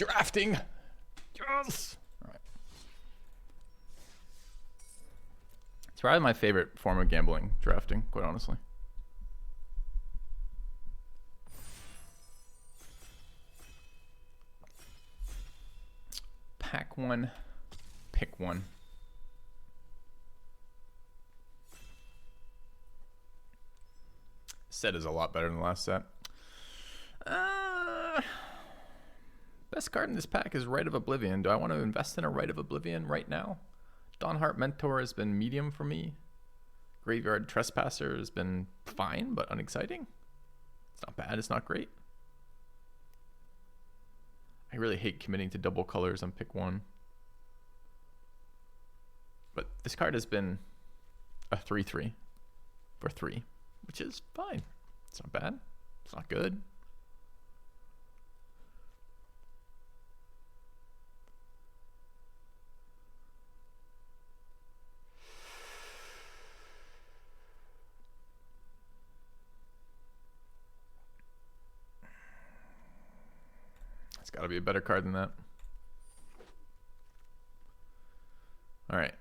Drafting. Yes. All right. It's probably my favorite form of gambling, drafting, quite honestly. Pack one, pick one. Set is a lot better than the last set. Best card in this pack is Rite of Oblivion. Do I want to invest in a Rite of Oblivion right now? Dawnhart Mentor has been medium for me. Graveyard Trespasser has been fine, but unexciting. It's not bad, it's not great. I really hate committing to double colors on pick one. But this card has been a 3/3 for 3, which is fine. It's not bad. It's not good. It's got to be a better card than that. All right.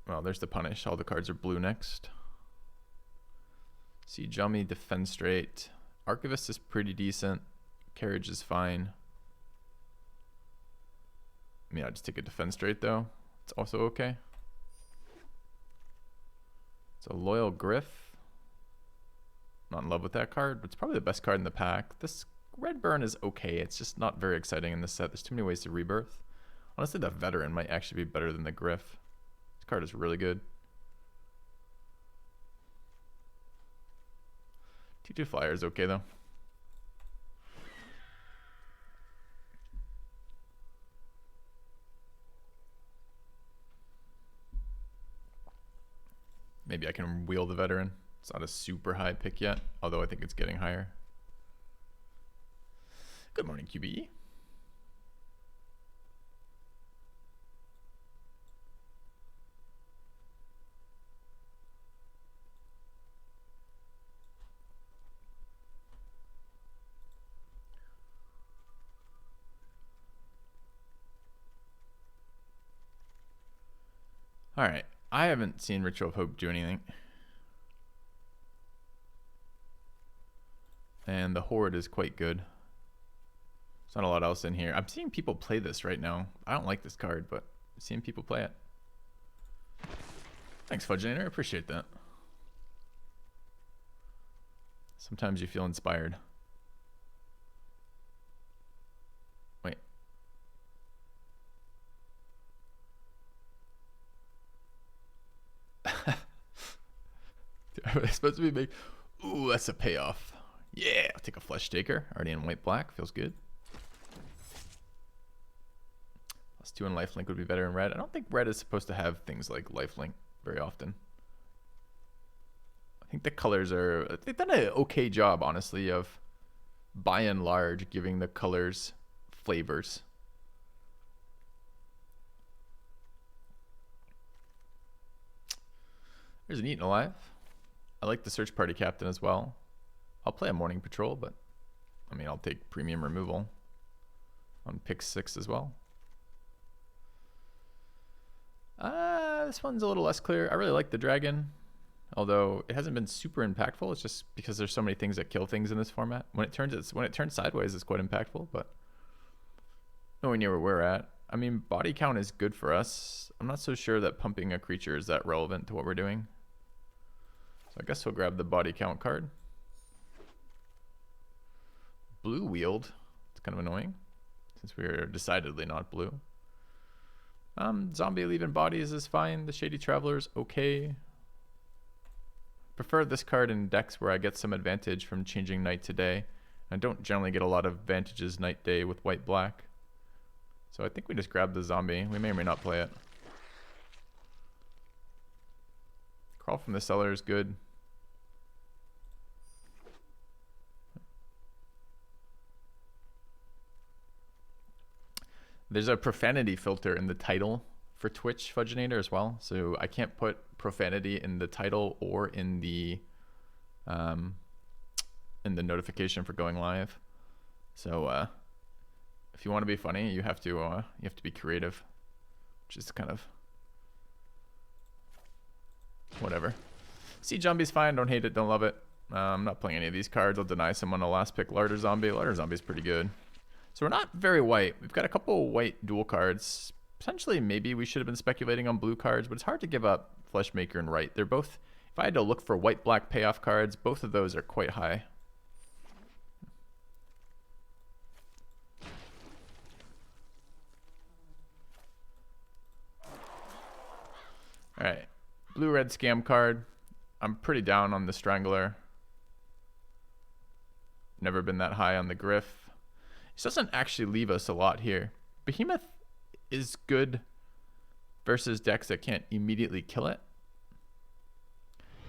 Well, there's the punish. All the cards are blue next. See, Jummy, Defend Straight. Archivist is pretty decent. Carriage is fine. I mean, I just take a Defend Straight though. It's also okay. It's a Loyal Griff. Not in love with that card, but it's probably the best card in the pack. This Red Burn is okay. It's just not very exciting in this set. There's too many ways to rebirth. Honestly, the Veteran might actually be better than the Griff. This card is really good. 2/2 Flyer is okay though. Maybe I can wheel the Veteran. It's not a super high pick yet, although I think it's getting higher. Good morning, QBE. All right, I haven't seen Ritual of Hope do anything. And the Horde is quite good. There's not a lot else in here. I'm seeing people play this right now. I don't like this card, but I'm seeing people play it. Thanks, Fudgeinator. I appreciate that. Sometimes you feel inspired. Wait. Are they supposed to be big? Ooh, that's a payoff. Yeah, I'll take a Flesh Taker. Already in white black. Feels good. +2 and lifelink would be better in red. I don't think red is supposed to have things like lifelink very often. I think the colors are... They've done an okay job, honestly, of by and large giving the colors flavors. There's an Eaten Alive. I like the Search Party Captain as well. I'll play a Morning Patrol, but I mean, I'll take premium removal on pick 6 as well. This one's a little less clear. I really like the Dragon, although it hasn't been super impactful. It's just because there's so many things that kill things in this format. When it turns sideways, it's quite impactful, but nowhere near where we're at. I mean, body count is good for us. I'm not so sure that pumping a creature is that relevant to what we're doing. So I guess we'll grab the body count card. Blue Wield. It's kind of annoying since we're decidedly not blue. Zombie Leaving Bodies is fine. The Shady Traveler's okay. Prefer this card in decks where I get some advantage from changing night to day. I don't generally get a lot of advantages night day with white black. So I think we just grab the zombie. We may or may not play it. Crawl from the Cellar is good. There's a profanity filter in the title for Twitch, Fudgeinator, as well. So I can't put profanity in the title or in the notification for going live. So If you want to be funny, you have to be creative, which is kind of whatever. Siege Zombie's fine. Don't hate it. Don't love it. I'm not playing any of these cards. I'll deny someone a last pick Larder Zombie. Larder Zombie's pretty good. So we're not very white. We've got a couple white dual cards. Potentially, maybe we should have been speculating on blue cards, but it's hard to give up Fleshmaker and Right. They're both, if I had to look for white-black payoff cards, both of those are quite high. All right, blue-red scam card. I'm pretty down on the Strangler. Never been that high on the Griff. This doesn't actually leave us a lot here. Behemoth is good versus decks that can't immediately kill it.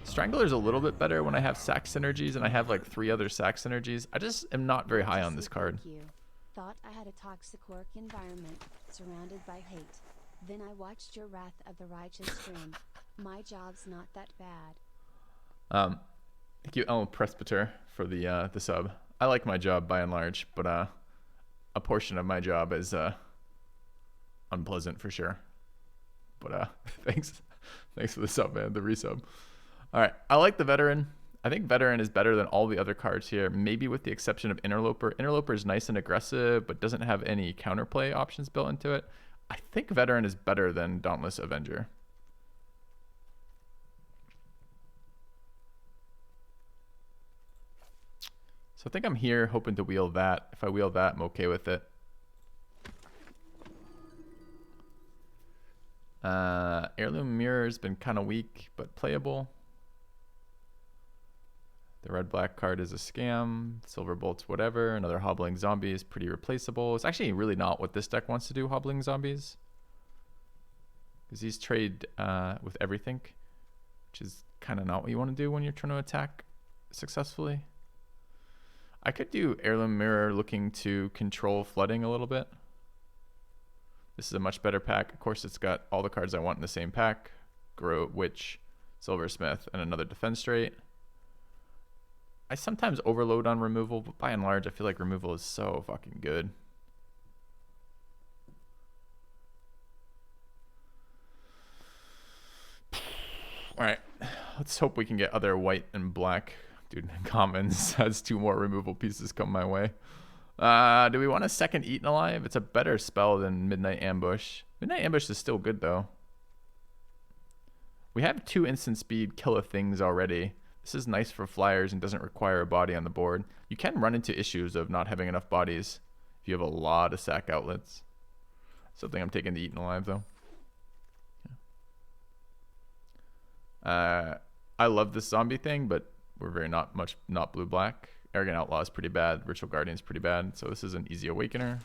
Strangler's a little bit better when I have sack synergies, and I have like 3 other sack synergies. I just am not very high on this card. Thought I had a toxic work environment, surrounded by hate. Then I watched your Wrath of the Righteous stream. My job's not that bad. Thank you, Ellen Presbyter, for the sub. I like my job by and large, but a portion of my job is unpleasant for sure. But thanks for the sub, man, the resub. All right, I like the Veteran. I think Veteran is better than all the other cards here, maybe with the exception of Interloper. Interloper is nice and aggressive, but doesn't have any counterplay options built into it. I think Veteran is better than Dauntless Avenger. So I think I'm here hoping to wheel that. If I wheel that, I'm okay with it. Heirloom Mirror's been kind of weak, but playable. The red-black card is a scam. Silver Bolt's whatever. Another Hobbling Zombie is pretty replaceable. It's actually really not what this deck wants to do, Hobbling Zombies. Because these trade with everything, which is kind of not what you want to do when you're trying to attack successfully. I could do Heirloom Mirror looking to control flooding a little bit. This is a much better pack. Of course, it's got all the cards I want in the same pack. Garrote, Witch, Silversmith, and another Defense Trait. I sometimes overload on removal, but by and large, I feel like removal is so fucking good. All right, let's hope we can get other white and black. Dude, Commons has 2 more removal pieces come my way. Do we want a second Eaten Alive? It's a better spell than Midnight Ambush. Midnight Ambush is still good, though. We have 2 instant speed kill things already. This is nice for flyers and doesn't require a body on the board. You can run into issues of not having enough bodies if you have a lot of sack outlets. Something I'm taking to Eaten Alive, though. Yeah. I love this zombie thing, but we're very not blue-black. Arrogant Outlaw is pretty bad. Ritual Guardian is pretty bad. So this is an easy Awakener.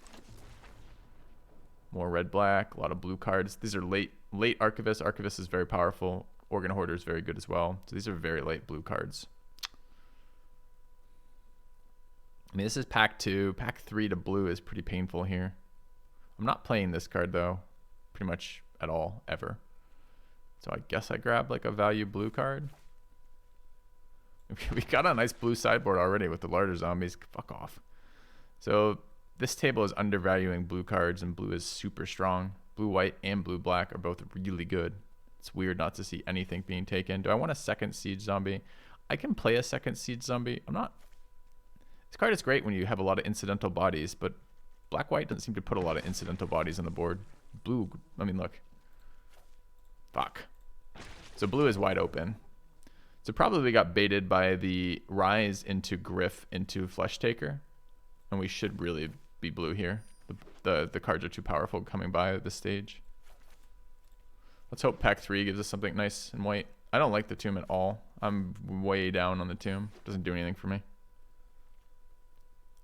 More red-black. A lot of blue cards. These are late Archivist. Archivist is very powerful. Organ Hoarder is very good as well. So these are very late blue cards. I mean, this is pack 2. Pack 3 to blue is pretty painful here. I'm not playing this card, though. Pretty much at all, ever. So I guess I grab like a value blue card. We got a nice blue sideboard already with the Larder Zombies. Fuck off. So this table is undervaluing blue cards, and blue is super strong. Blue white and blue black are both really good. It's weird not to see anything being taken. Do I want a second Siege Zombie? I can play a second Siege Zombie. I'm not. This card is great when you have a lot of incidental bodies, but black white doesn't seem to put a lot of incidental bodies on the board. Blue, I mean, look. Fuck. So blue is wide open. So probably got baited by the Rise into Griff into Flesh Taker. And we should really be blue here. The cards are too powerful coming by at this stage. Let's hope pack 3 gives us something nice and white. I don't like the Tomb at all. I'm way down on the Tomb. Doesn't do anything for me.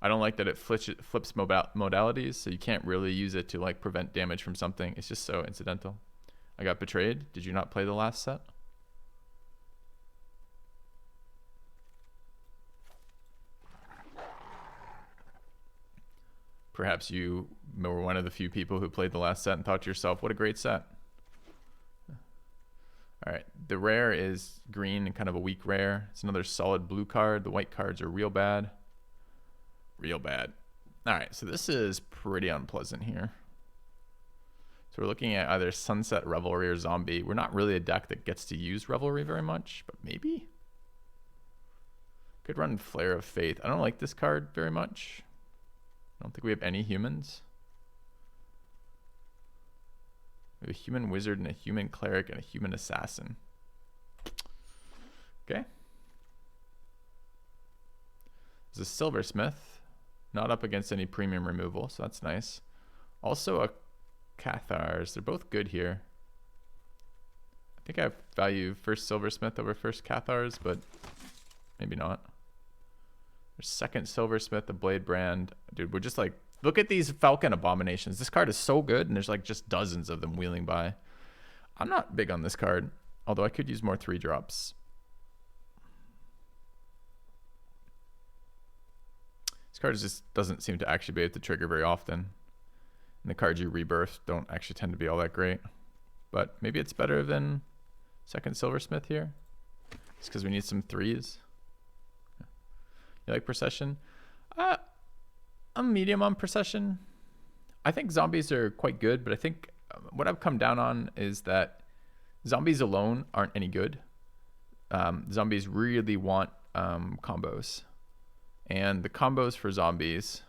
I don't like that it flips modalities, so you can't really use it to like prevent damage from something. It's just so incidental. I got betrayed. Did you not play the last set? Perhaps you were one of the few people who played the last set and thought to yourself, what a great set. All right, the rare is green and kind of a weak rare. It's another solid blue card. The white cards are real bad. Real bad. All right, so this is pretty unpleasant here. So we're looking at either Sunset Revelry or Zombie. We're not really a deck that gets to use Revelry very much, but maybe. Could run Flare of Faith. I don't like this card very much. I don't think we have any humans. We have a human wizard and a human cleric and a human assassin. Okay. There's a silversmith. Not up against any premium removal, so that's nice. Also a Cathars. They're both good here. I think I value first silversmith over first Cathars, but maybe not. There's second silversmith, the blade brand. Dude, we're just like, look at these Falcon Abominations. This card is so good, and there's like just dozens of them wheeling by. I'm not big on this card, although I could use more 3-drops. This card just doesn't seem to actually be able to trigger very often. And the cards you rebirth don't actually tend to be all that great. But maybe it's better than second silversmith here. It's because we need some 3s. You like Procession? I'm medium on Procession. I think zombies are quite good, but I think what I've come down on is that zombies alone aren't any good. Zombies really want combos. And the combos for zombies,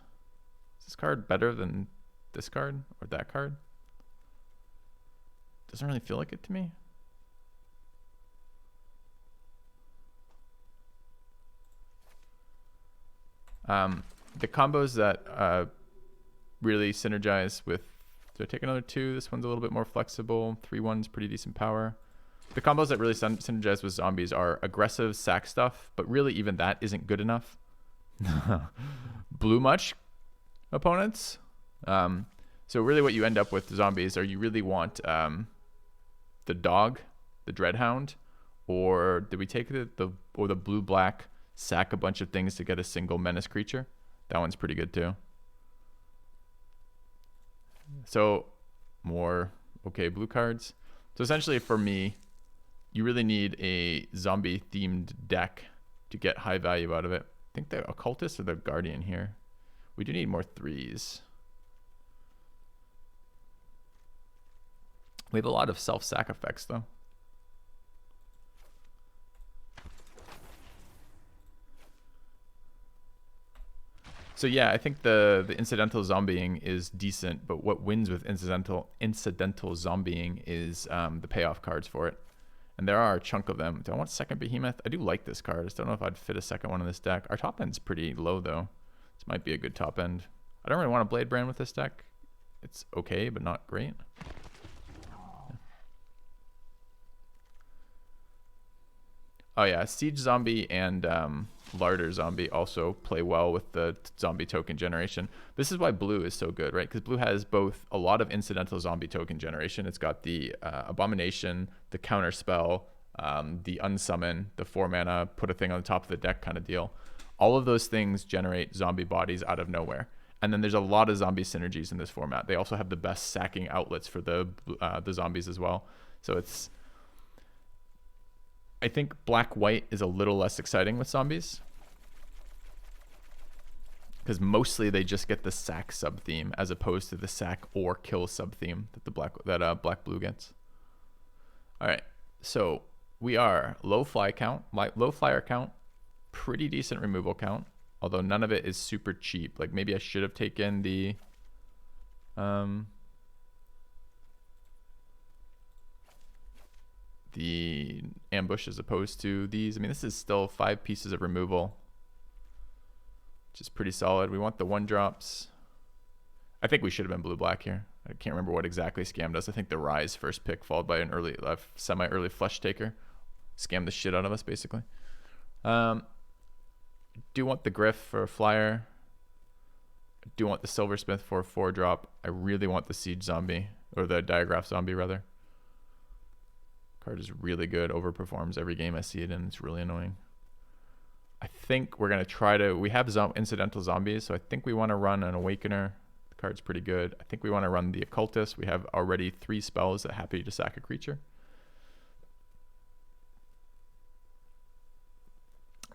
is this card better than this card or that card? Doesn't really feel like it to me. The combos that really synergize with, do I take another 2? This one's a little bit more flexible. 3-1's pretty decent power. The combos that really synergize with zombies are aggressive sack stuff, but really even that isn't good enough. Blue much opponents. So really what you end up with zombies are you really want the dog, the Dreadhound, or did we take the blue black, sack a bunch of things to get a single menace creature? That one's pretty good too. So more okay blue cards. So essentially for me, you really need a zombie themed deck to get high value out of it. I think the Occultist or the Guardian here. We do need more 3s. We have a lot of self-sack effects though. So yeah, I think the incidental zombieing is decent, but what wins with incidental zombieing is the payoff cards for it. And there are a chunk of them. Do I want second Behemoth? I do like this card. I just don't know if I'd fit a second one in this deck. Our top end's pretty low though. This might be a good top end. I don't really want a Blade Brand with this deck. It's okay, but not great. Oh yeah, Siege Zombie and Larder Zombie also play well with the zombie token generation. This is why blue is so good, right? Because blue has both a lot of incidental zombie token generation. It's got the Abomination, the Counter Spell, the Unsummon, the 4-mana, put a thing on the top of the deck kind of deal. All of those things generate zombie bodies out of nowhere. And then there's a lot of zombie synergies in this format. They also have the best sacking outlets for the zombies as well. So it's... I think black-white is a little less exciting with zombies. Because mostly they just get the sack sub-theme as opposed to the sack or kill sub-theme that black-blue gets. Alright, so we are low flyer count, pretty decent removal count, although none of it is super cheap. Like maybe I should have taken the... the ambush as opposed to these. I mean, this is still 5 pieces of removal, which is pretty solid. We want the 1-drops. I think we should have been blue-black here. I can't remember what exactly scammed us. I think the Rise first pick followed by an early, semi-early Flesh Taker. Scammed the shit out of us, basically. Do want the Griff for a flyer. I do want the Silversmith for a 4-drop. I really want the Siege Zombie, or the Diagraph Zombie, rather. Card is really good, overperforms every game I see it in. It's really annoying. I think we're going to try to... We have incidental zombies, so I think we want to run an Awakener. The card's pretty good. I think we want to run the Occultist. We have already 3 spells that happy to sack a creature.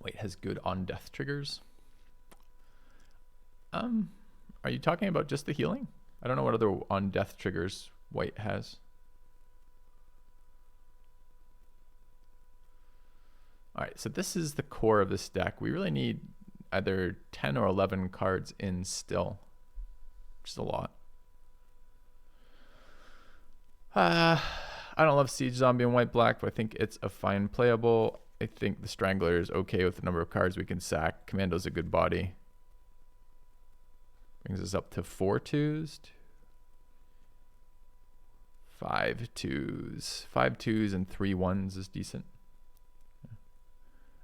Wait, has good on-death triggers. Are you talking about just the healing? I don't know what other on death triggers white has. All right, so this is the core of this deck. We really need either 10 or 11 cards in still, which is a lot. I don't love Siege Zombie and white black, but I think it's a fine playable. I think the Strangler is okay with the number of cards we can sack. Commando's a good body. Brings us up to 4 2s. 5 2s. 5 2s and 3 1s is decent.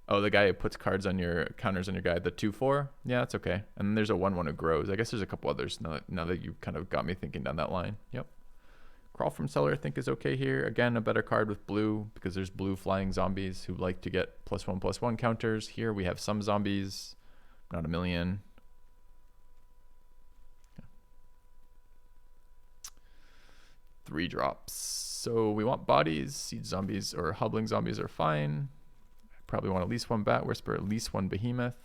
Oh, the guy who puts cards on your counters on your guy, the 2/4. Yeah, that's okay. And then there's a 1/1 who grows. I guess there's a couple others now that you've kind of got me thinking down that line. Yep. Crawl from Cellar I think is okay here. Again, a better card with blue because there's blue flying zombies who like to get +1/+1 counters. Here we have some zombies, not a million. 3 drops. So we want bodies. Siege zombies or hobbling zombies are fine. Probably want at least 1 Bat Whisper, at least 1 Behemoth.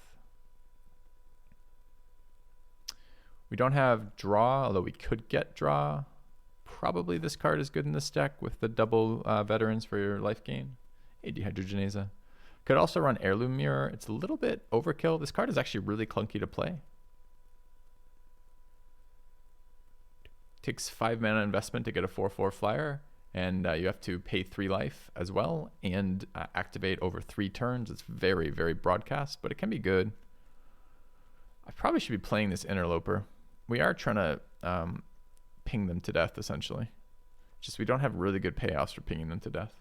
We don't have draw, although we could get draw. Probably this card is good in this deck with the double veterans for your life gain. A Dehydrogenase. Could also run Heirloom Mirror. It's a little bit overkill. This card is actually really clunky to play. Takes 5 mana investment to get a 4/4 flyer. And you have to pay 3 life as well and activate over 3 turns. It's very, very broadcast, but it can be good. I probably should be playing this Interloper. We are trying to ping them to death, essentially. Just we don't have really good payoffs for pinging them to death.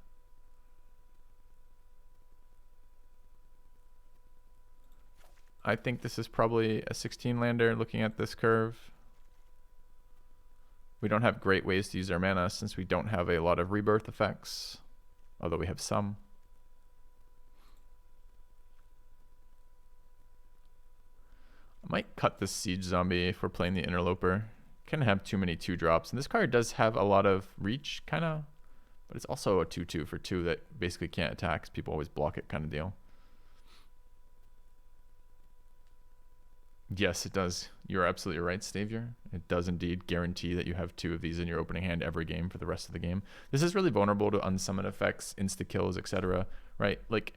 I think this is probably a 16 lander looking at this curve. We don't have great ways to use our mana since we don't have a lot of rebirth effects, although we have some. I might cut this Siege Zombie if we're playing the Interloper. Can't have too many 2-drops. And this card does have a lot of reach, kind of, but it's also a 2/2 for 2 that basically can't attack because people always block it kind of deal. Yes, it does. You're absolutely right, Stavier. It does indeed guarantee that you have 2 of these in your opening hand every game for the rest of the game. This is really vulnerable to unsummon effects, insta-kills, etc. Right? Like,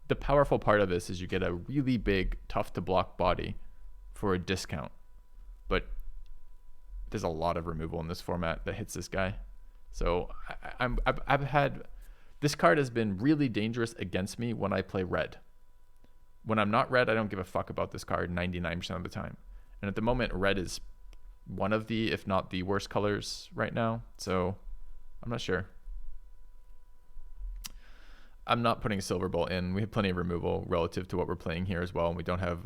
the powerful part of this is you get a really big, tough-to-block body for a discount. But there's a lot of removal in this format that hits this guy. So I've had... This card has been really dangerous against me when I play red. When I'm not red, I don't give a fuck about this card 99% of the time. And at the moment, red is one of the, if not the worst colors right now. So I'm not sure. I'm not putting Silver Bolt in. We have plenty of removal relative to what we're playing here as well. And we don't have,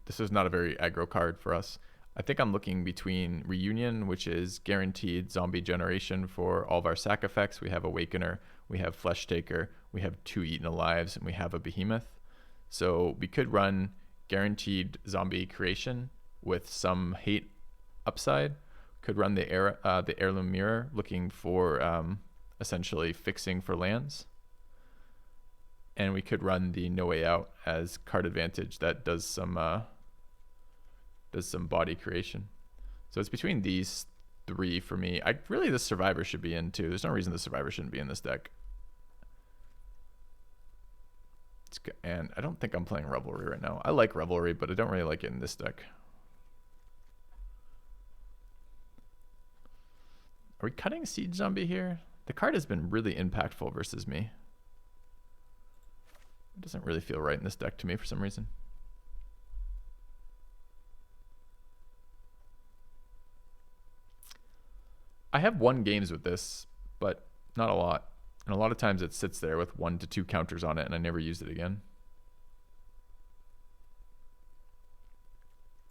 this is not a very aggro card for us. I think I'm looking between Reunion, which is guaranteed zombie generation for all of our sack effects. We have Awakener, we have Flesh Taker, we have 2 Eaten Alives, and we have a Behemoth. So we could run guaranteed zombie creation with some hate upside. Could run the Heirloom Mirror, looking for essentially fixing for lands. And we could run the No Way Out as card advantage that does some body creation. So it's between these 3 for me. Really, the Survivor should be in too. There's no reason the Survivor shouldn't be in this deck. And I don't think I'm playing Revelry right now. I like Revelry, but I don't really like it in this deck. Are we cutting Siege Zombie here? The card has been really impactful versus me. It doesn't really feel right in this deck to me for some reason. I have won games with this, but not a lot. And a lot of times it sits there with 1 to 2 counters on it, and I never used it again.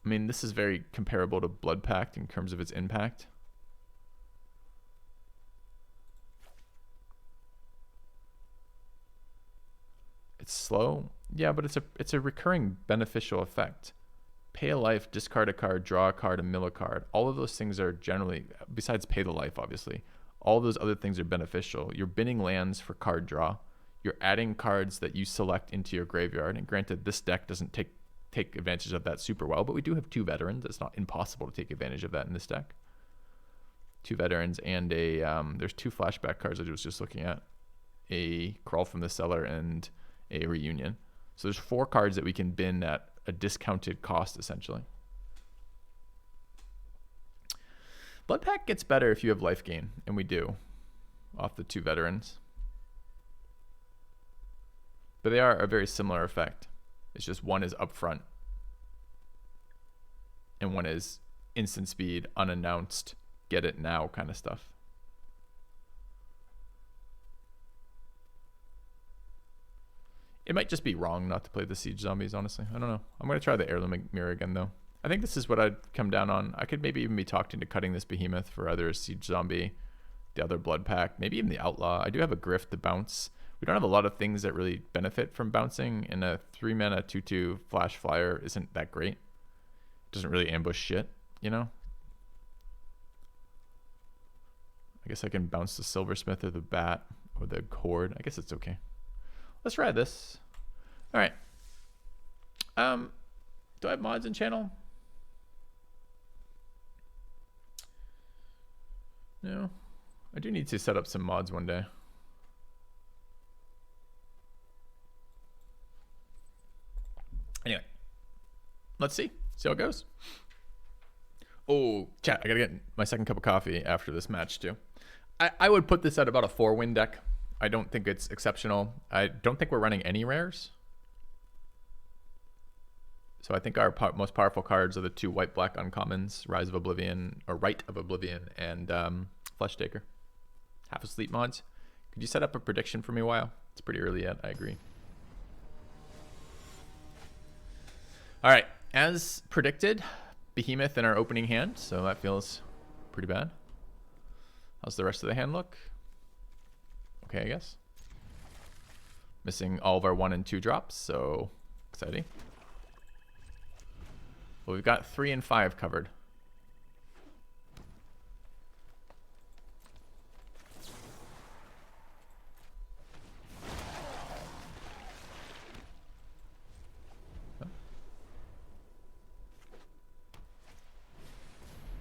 I mean, this is very comparable to Blood Pact in terms of its impact. It's slow. Yeah, but it's a recurring beneficial effect. Pay a life, discard a card, draw a card, and mill a card. All of those things are generally, besides pay the life, obviously, all those other things are beneficial. You're binning lands for card draw. You're adding cards that you select into your graveyard. And granted, this deck doesn't take take advantage of that super well, but we do have 2 veterans. It's not impossible to take advantage of that in this deck. 2 veterans and a there's 2 flashback cards I was just looking at, a Crawl from the Cellar and a Reunion. So there's 4 cards that we can bin at a discounted cost essentially. Blood Pact gets better if you have life gain, and we do off the 2 veterans, but they are a very similar effect. It's just one is upfront and one is instant speed, unannounced, get it now kind of stuff. It might just be wrong not to play the Siege Zombies, honestly. I don't know. I'm going to try the Heirloom Mirror again, though. I think this is what I'd come down on. I could maybe even be talked into cutting this Behemoth for either a Siege Zombie, the other Blood Pact, maybe even the Outlaw. I do have a Grift to bounce. We don't have a lot of things that really benefit from bouncing, and a 3-mana 2/2 Flash Flyer isn't that great. It doesn't really ambush shit, you know? I guess I can bounce the Silversmith or the Bat or the Horde. I guess it's okay. Let's try this. All right. Do I have mods in channel? No. I do need to set up some mods one day. Anyway, let's see how it goes. Oh, chat, I gotta get my second cup of coffee after this match too. I would put this at about a 4-win deck. I don't think it's exceptional. I don't think we're running any rares. So I think our most powerful cards are the 2 white-black uncommons, Rise of Oblivion, or Rite of Oblivion, and Fleshtaker. Half Asleep mods. Could you set up a prediction for me, Wow? It's pretty early yet, I agree. All right, as predicted, Behemoth in our opening hand, so that feels pretty bad. How's the rest of the hand look? Okay, I guess. Missing all of our 1 and 2 drops, so exciting. Well, we've got 3 and 5 covered.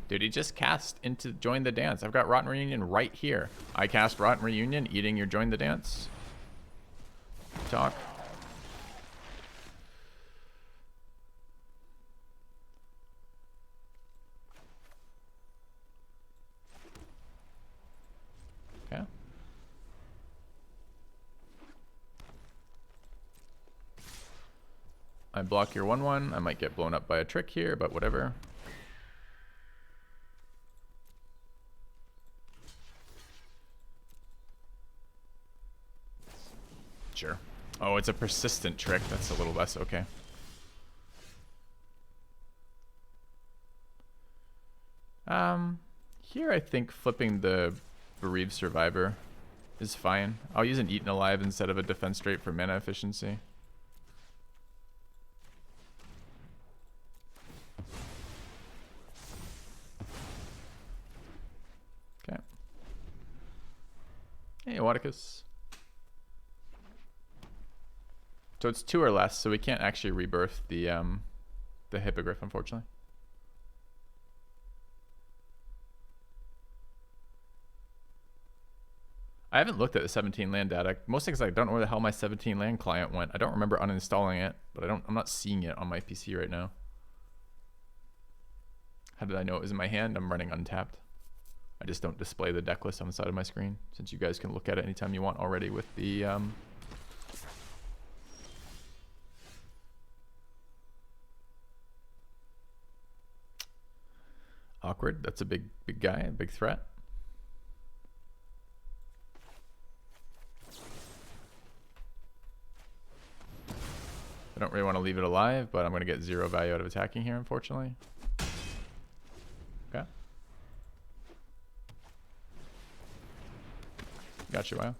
Dude, he just cast into Join the Dance. I've got Rotten Reunion right here. I cast Rotten Reunion, eating your Join the Dance. Talk. Okay. I block your 1/1. I might get blown up by a trick here, but whatever. Sure. Oh, it's a persistent trick. That's a little less okay. Here I think flipping the Bereaved Survivor is fine. I'll use an Eaten Alive instead of a Defense Straight for mana efficiency. Okay. Hey, Waticus. So it's 2 or less, so we can't actually rebirth the Hippogriff, unfortunately. I haven't looked at the 17 land data, mostly because I don't know where the hell my 17 land client went. I don't remember uninstalling it, but I'm not seeing it on my PC right now. How did I know it was in my hand? I'm running untapped. I just don't display the deck list on the side of my screen, since you guys can look at it anytime you want already with the Awkward. That's a big guy, a big threat. I don't really want to leave it alive, but I'm going to get 0 value out of attacking here, unfortunately. Okay. Got you, Wow.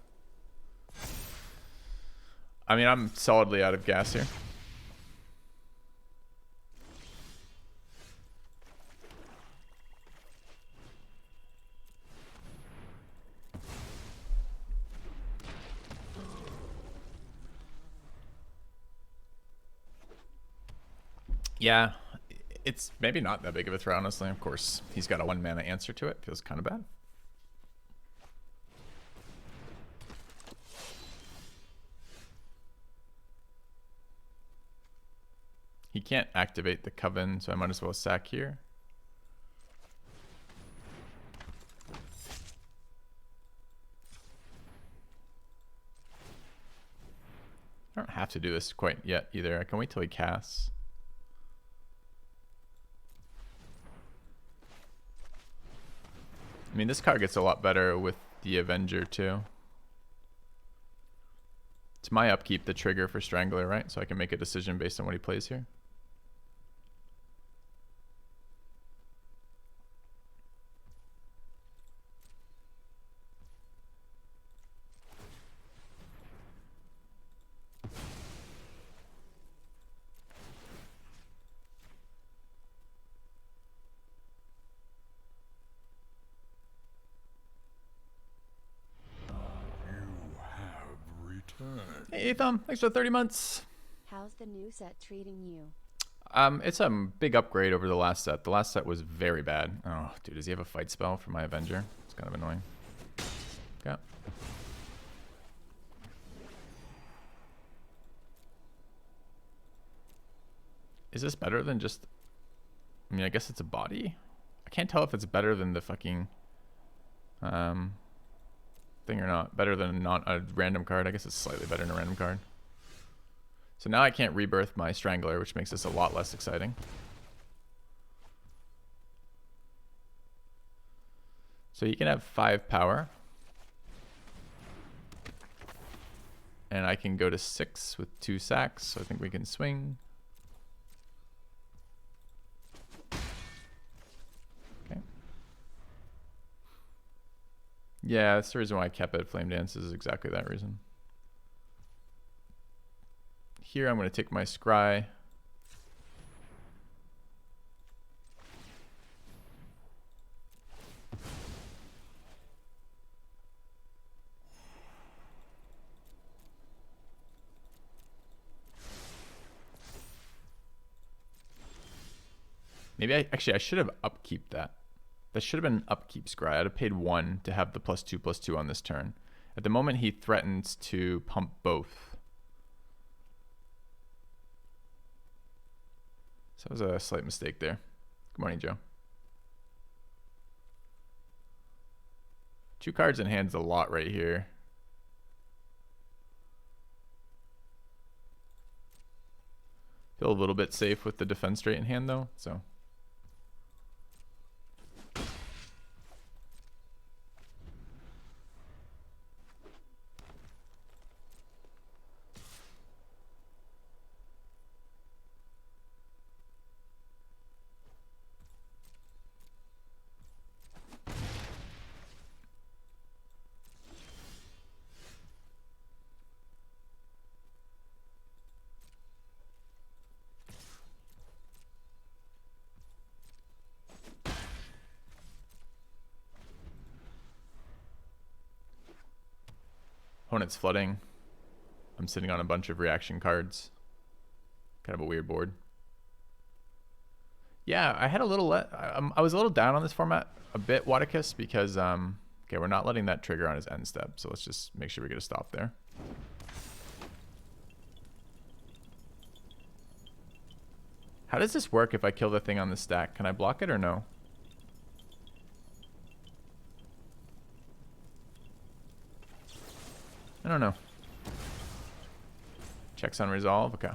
I mean, I'm solidly out of gas here. Yeah, it's maybe not that big of a threat, honestly. Of course, he's got a 1-mana answer to it. Feels kind of bad. He can't activate the Coven, so I might as well sack here. I don't have to do this quite yet either. I can wait till he casts. I mean, this card gets a lot better with the Avenger too. It's my upkeep, the trigger for Strangler, right? So I can make a decision based on what he plays here. Hey, Etham, thanks for 30 months. How's the new set treating you? It's a big upgrade over the last set. The last set was very bad. Oh, dude, does he have a fight spell for my Avenger? It's kind of annoying. Okay. Is this better than just... I mean, I guess it's a body? I can't tell if it's better than the fucking... thing or not. Better than not a random card. I guess it's slightly better than a random card. So now I can't rebirth my Strangler, which makes this a lot less exciting. So he can have 5 power. And I can go to 6 with 2 sacks, so I think we can swing. Okay. Yeah, that's the reason why I kept it. Flame Dance is exactly that reason. Here I'm going to take my Scry. Maybe I should have upkeep that. That should have been an upkeep Scry. I'd have paid 1 to have the +2/+2 on this turn. At the moment, he threatens to pump both. So that was a slight mistake there. Good morning, Joe. 2 cards in hand's a lot right here. Feel a little bit safe with the defense straight in hand though, so. Opponent's flooding. I'm sitting on a bunch of reaction cards. Kind of a weird board. Yeah, I had a little I was a little down on this format a bit, Waticus, because okay, we're not letting that trigger on his end step, so let's just make sure we get a stop there. How does this work if I kill the thing on the stack? Can I block it or no? I don't know. Checks on resolve. Okay.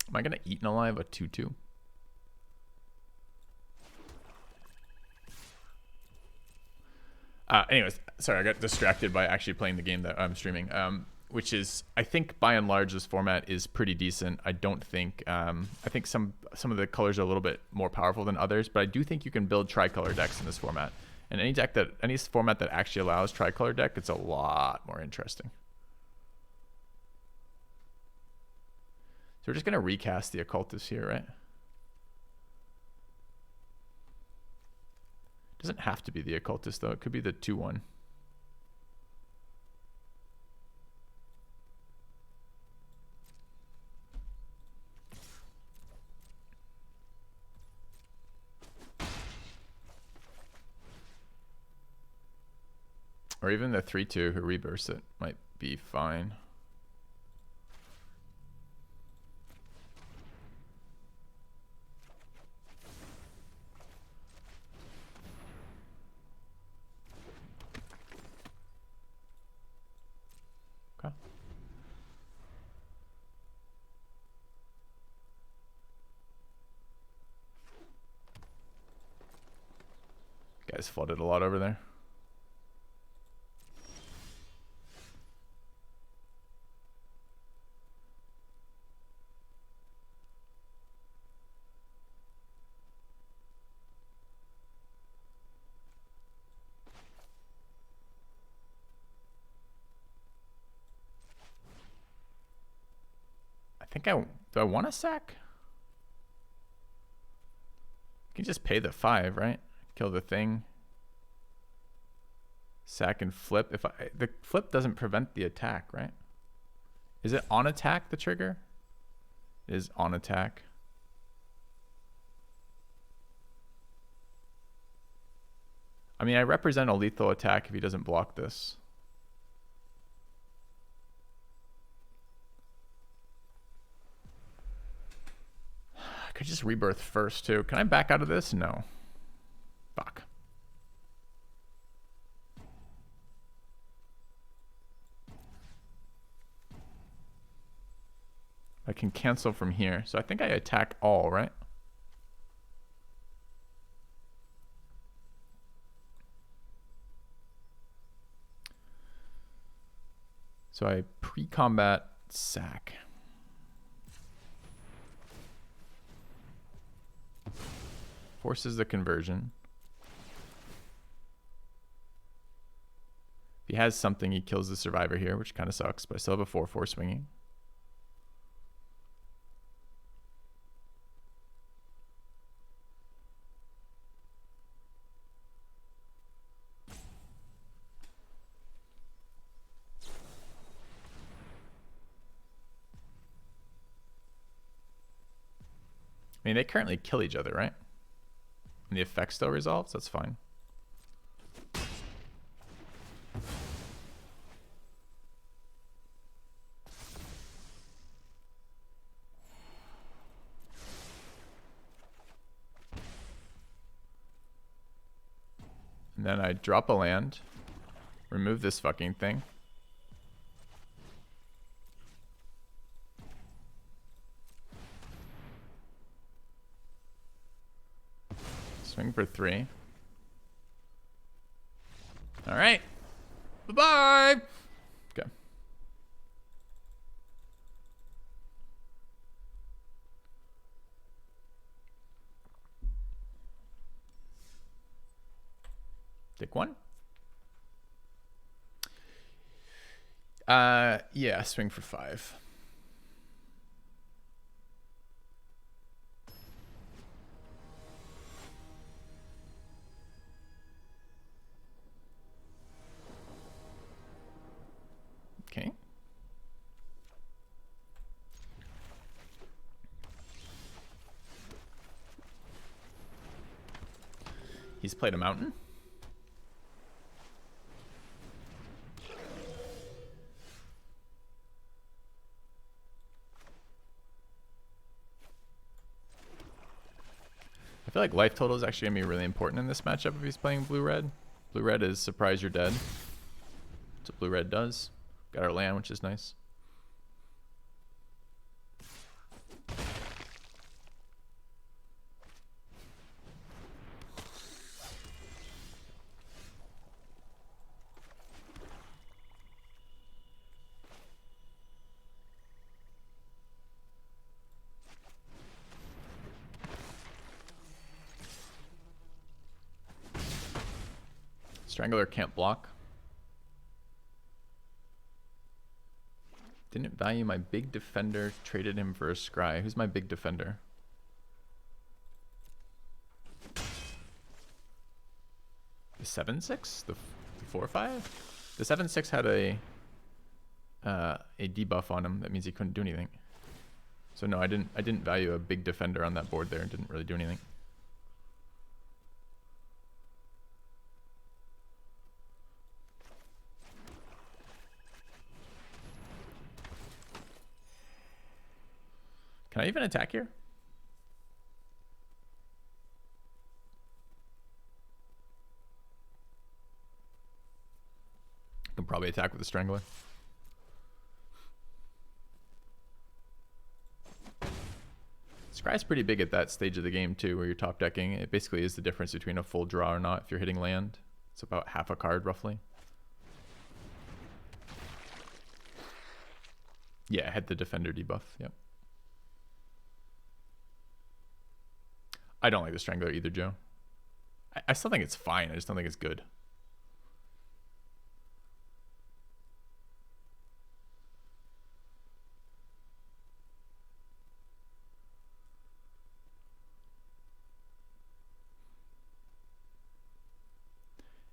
Am I going to Eaten Alive a 2/2? Anyways, sorry, I got distracted by actually playing the game that I'm streaming, which is, I think by and large, this format is pretty decent. I don't think, I think some of the colors are a little bit more powerful than others, but I do think you can build tricolor decks in this format. And any format that actually allows tricolor deck, it's a lot more interesting. we're just gonna recast the occultist here, right? Doesn't have to be the occultist though. It could be the 2/1. Or even the 3/2 who rebirths it might be fine. Okay. Guys flooded a lot over there. Do I want to sack? You can just pay the 5, right? Kill the thing. Sack and flip. The flip doesn't prevent the attack, right? Is it on attack, the trigger? It is on attack. I mean, I represent a lethal attack if he doesn't block this. I could just rebirth first too. Can I back out of this? No. Fuck. I can cancel from here. So I think I attack all, right? So I pre-combat sack. Forces the conversion. If he has something, he kills the survivor here, which kind of sucks, but I still have a 4/4 swinging. I mean, they currently kill each other, right? And the effect still resolves, that's fine. And then I drop a land, remove this fucking thing. Swing for 3. All right. Bye-bye. Okay. Take 1. Yeah, swing for 5. Okay. He's played a mountain. I feel like life total is actually going to be really important in this matchup if he's playing blue-red. Blue-red is surprise you're dead. That's what blue-red does. Got our land, which is nice. Strangler can't block. Didn't value my big defender, traded him for a scry. Who's my big defender? The 7/6? The 4/5? The 7/6 had a debuff on him. That means he couldn't do anything. So no, I didn't value a big defender on that board there. It didn't really do anything. Can I even attack here? I can probably attack with the Strangler. Scry's pretty big at that stage of the game too, where you're top decking. It basically is the difference between a full draw or not if you're hitting land. It's about half a card roughly. Yeah, I had the defender debuff, yep. I don't like the Strangler either, Joe. I still think it's fine. I just don't think it's good.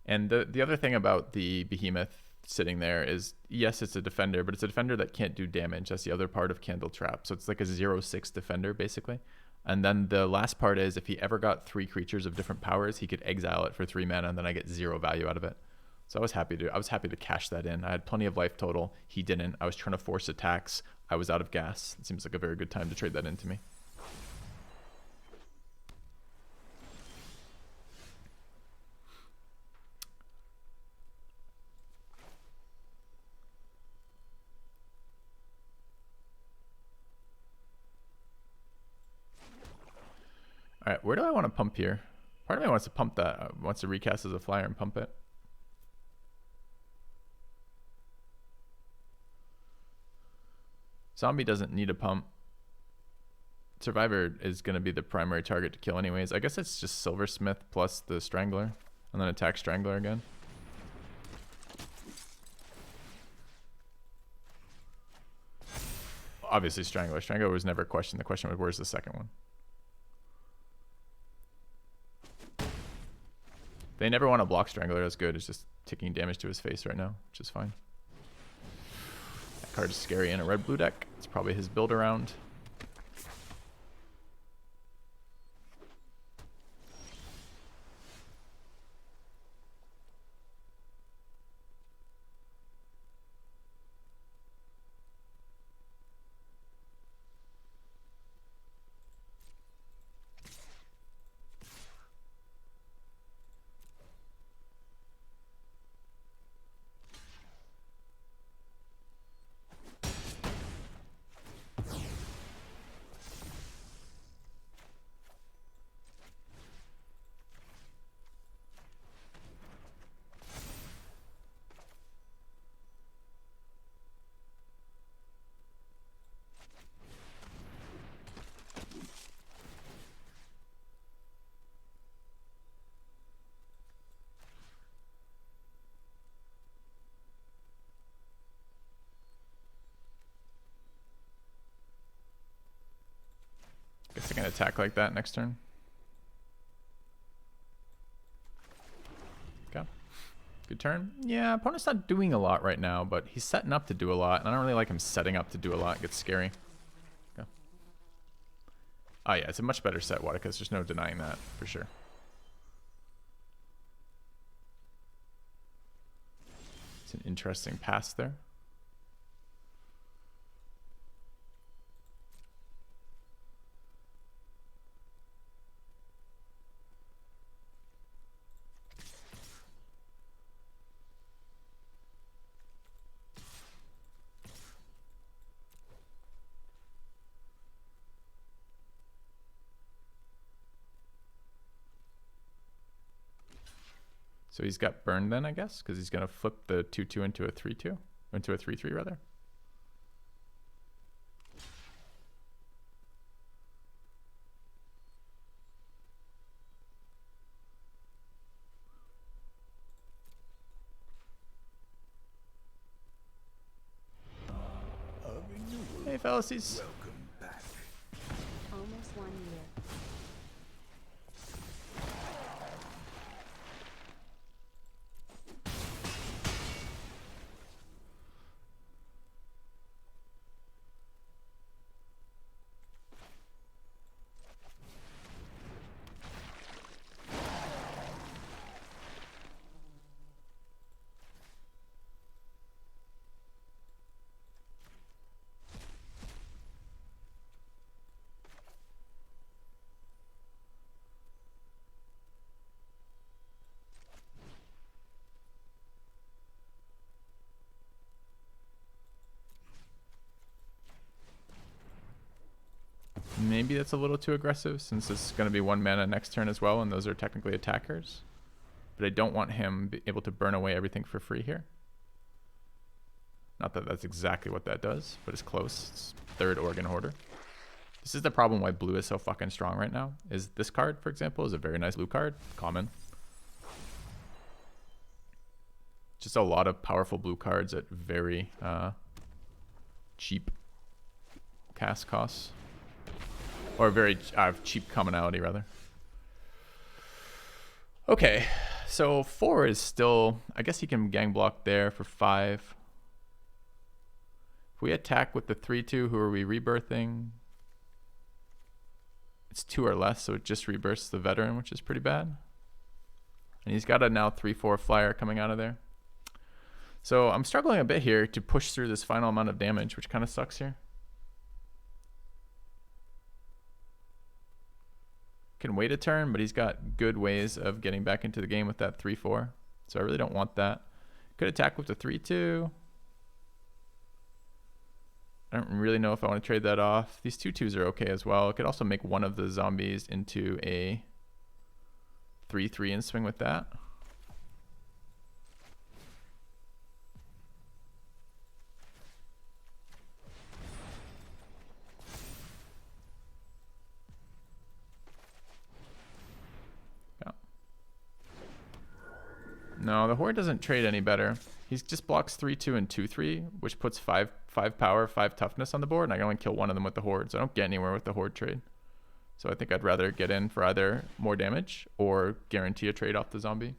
And the other thing about the Behemoth sitting there is, yes, it's a defender, but it's a defender that can't do damage. That's the other part of Candle Trap. So it's like a 0/6 defender, basically. And then the last part is, if he ever got 3 creatures of different powers, he could exile it for 3 mana, and then I get 0 value out of it. So I was happy to cash that in. I had plenty of life total. He didn't. I was trying to force attacks. I was out of gas. It seems like a very good time to trade that into me. All right, where do I want to pump here? Part of me wants to pump that, wants to recast as a flyer and pump it. Zombie doesn't need a pump. Survivor is going to be the primary target to kill anyways. I guess it's just Silversmith plus the Strangler, and then attack Strangler again. Obviously Strangler. Strangler was never a question. The question was, where's the second one? They never want to block Strangler. That's good. It's just taking damage to his face right now, which is fine. That card is scary in a red-blue deck. It's probably his build around. Guess I can attack like that next turn. Okay. Good turn. Yeah, opponent's not doing a lot right now, but he's setting up to do a lot, and I don't really like him setting up to do a lot. It gets scary. Okay. Oh yeah, it's a much better set, Wadicus. There's no denying that, for sure. It's an interesting pass there. So he's got burned then, I guess, because he's going to flip the 2/2 into a 3/2, into a 3/3 rather. fallacies. Welcome back. Almost 1 year. Maybe that's a little too aggressive since it's going to be 1 mana next turn as well, and those are technically attackers. But I don't want him be able to burn away everything for free here. Not that that's exactly what that does, but it's close. It's 3rd Organ Hoarder. This is the problem why blue is so fucking strong right now. Is this card, for example, is a very nice blue card. Common. Just a lot of powerful blue cards at very cheap cast costs. Or very cheap commonality, rather. Okay, so 4 is still... I guess he can gang block there for 5. If we attack with the 3-2, who are we rebirthing? It's 2 or less, so it just rebirths the veteran, which is pretty bad. And he's got a now 3-4 flyer coming out of there. So I'm struggling a bit here to push through this final amount of damage, which kind of sucks here. Can wait a turn, but he's got good ways of getting back into the game with that 3-4. So I really don't want that. Could attack with the 3-2. I don't really know if I want to trade that off. These 2-2s are okay as well. I could also make one of the zombies into a 3-3 and swing with that. No, the Horde doesn't trade any better. He just blocks 3-2 and 2-3, which puts 5 power, 5 toughness on the board, and I can only kill one of them with the Horde, so I don't get anywhere with the Horde trade. So I think I'd rather get in for either more damage or guarantee a trade off the zombie.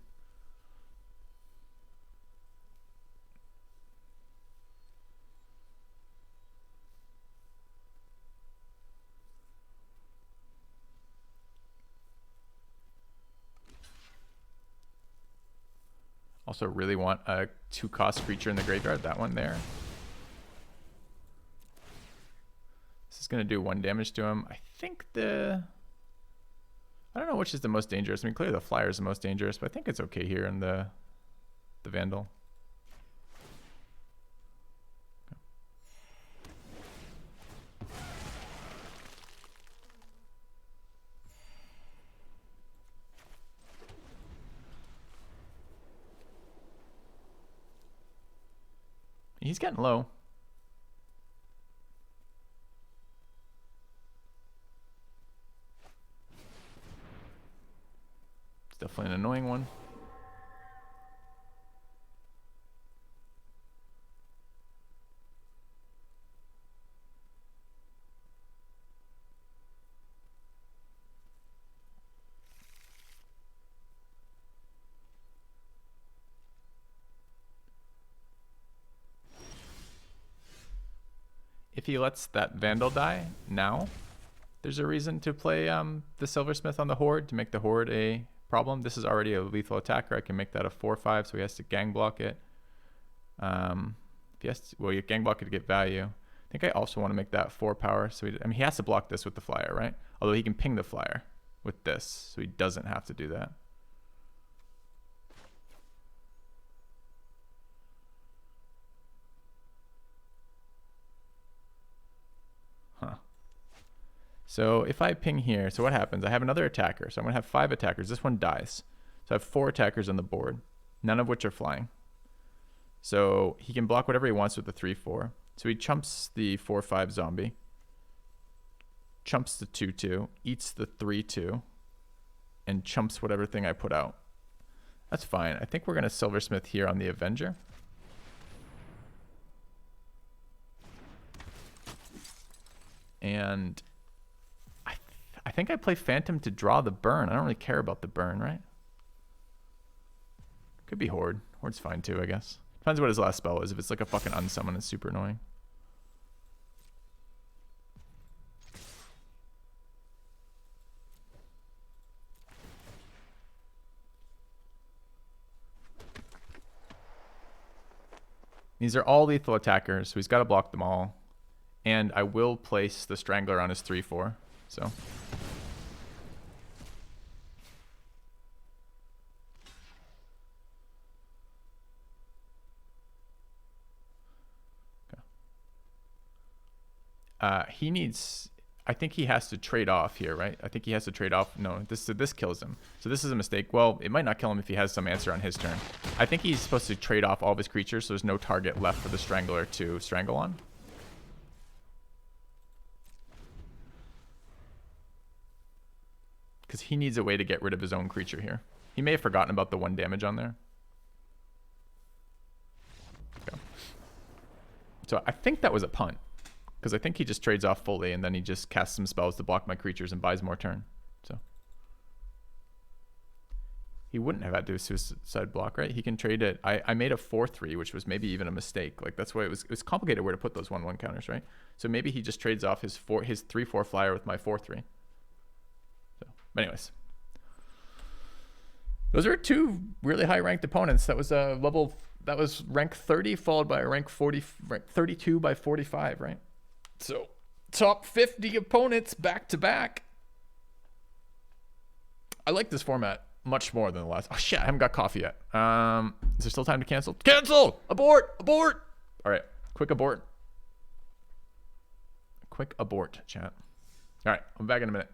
Also really want a 2-cost creature in the graveyard, that one there. This is going to do 1 damage to him. I think I don't know which is the most dangerous. I mean, clearly the flyer is the most dangerous, but I think it's okay here in the Vandal. He's getting low. It's definitely an annoying one. If he lets that Vandal die now, there's a reason to play the Silversmith on the Horde to make the Horde a problem. This is already a lethal attacker. I can make that a 4-5, so he has to gang block it. If he has to, well, you gang block it to get value. I think I also want to make that 4 power. So he has to block this with the flyer, right? Although he can ping the flyer with this, so he doesn't have to do that. So if I ping here, so what happens? I have another attacker. So I'm going to have 5 attackers. This one dies. So I have 4 attackers on the board, none of which are flying. So he can block whatever he wants with the 3-4. So he chumps the 4-5 zombie, chumps the 2-2, eats the 3-2, and chumps whatever thing I put out. That's fine. I think we're going to Silversmith here on the Avenger. And I think I play Phantom to draw the burn. I don't really care about the burn, right? Could be Horde. Horde's fine too, I guess. Depends what his last spell is. If it's like a fucking unsummon, it's super annoying. These are all lethal attackers, so he's got to block them all. And I will place the Strangler on his 3/4. So. He needs, I think he has to trade off here, right? I think he has to trade off. No, this kills him. So this is a mistake. Well, it might not kill him if he has some answer on his turn. I think he's supposed to trade off all of his creatures, so there's no target left for the Strangler to strangle on. Because he needs a way to get rid of his own creature here. He may have forgotten about the 1 damage on there. Okay. So I think that was a punt. Because I think he just trades off fully, and then he just casts some spells to block my creatures and buys more turn. So he wouldn't have had to suicide block, right? He can trade it. I made a 4/3, which was maybe even a mistake. Like that's why it was complicated where to put those 1/1 counters, right? So maybe he just trades off his 3/4 flyer with my 4/3. So, but anyways, those are 2 really high ranked opponents. That was a level. That was rank 30 followed by a rank 32 by 45, right? So, top 50 opponents back to back. I like this format much more than the last. Oh shit, I haven't got coffee yet. Is there still time to cancel? Cancel! Abort! Abort! All right, quick abort. Quick abort, chat. All right, I'm back in a minute.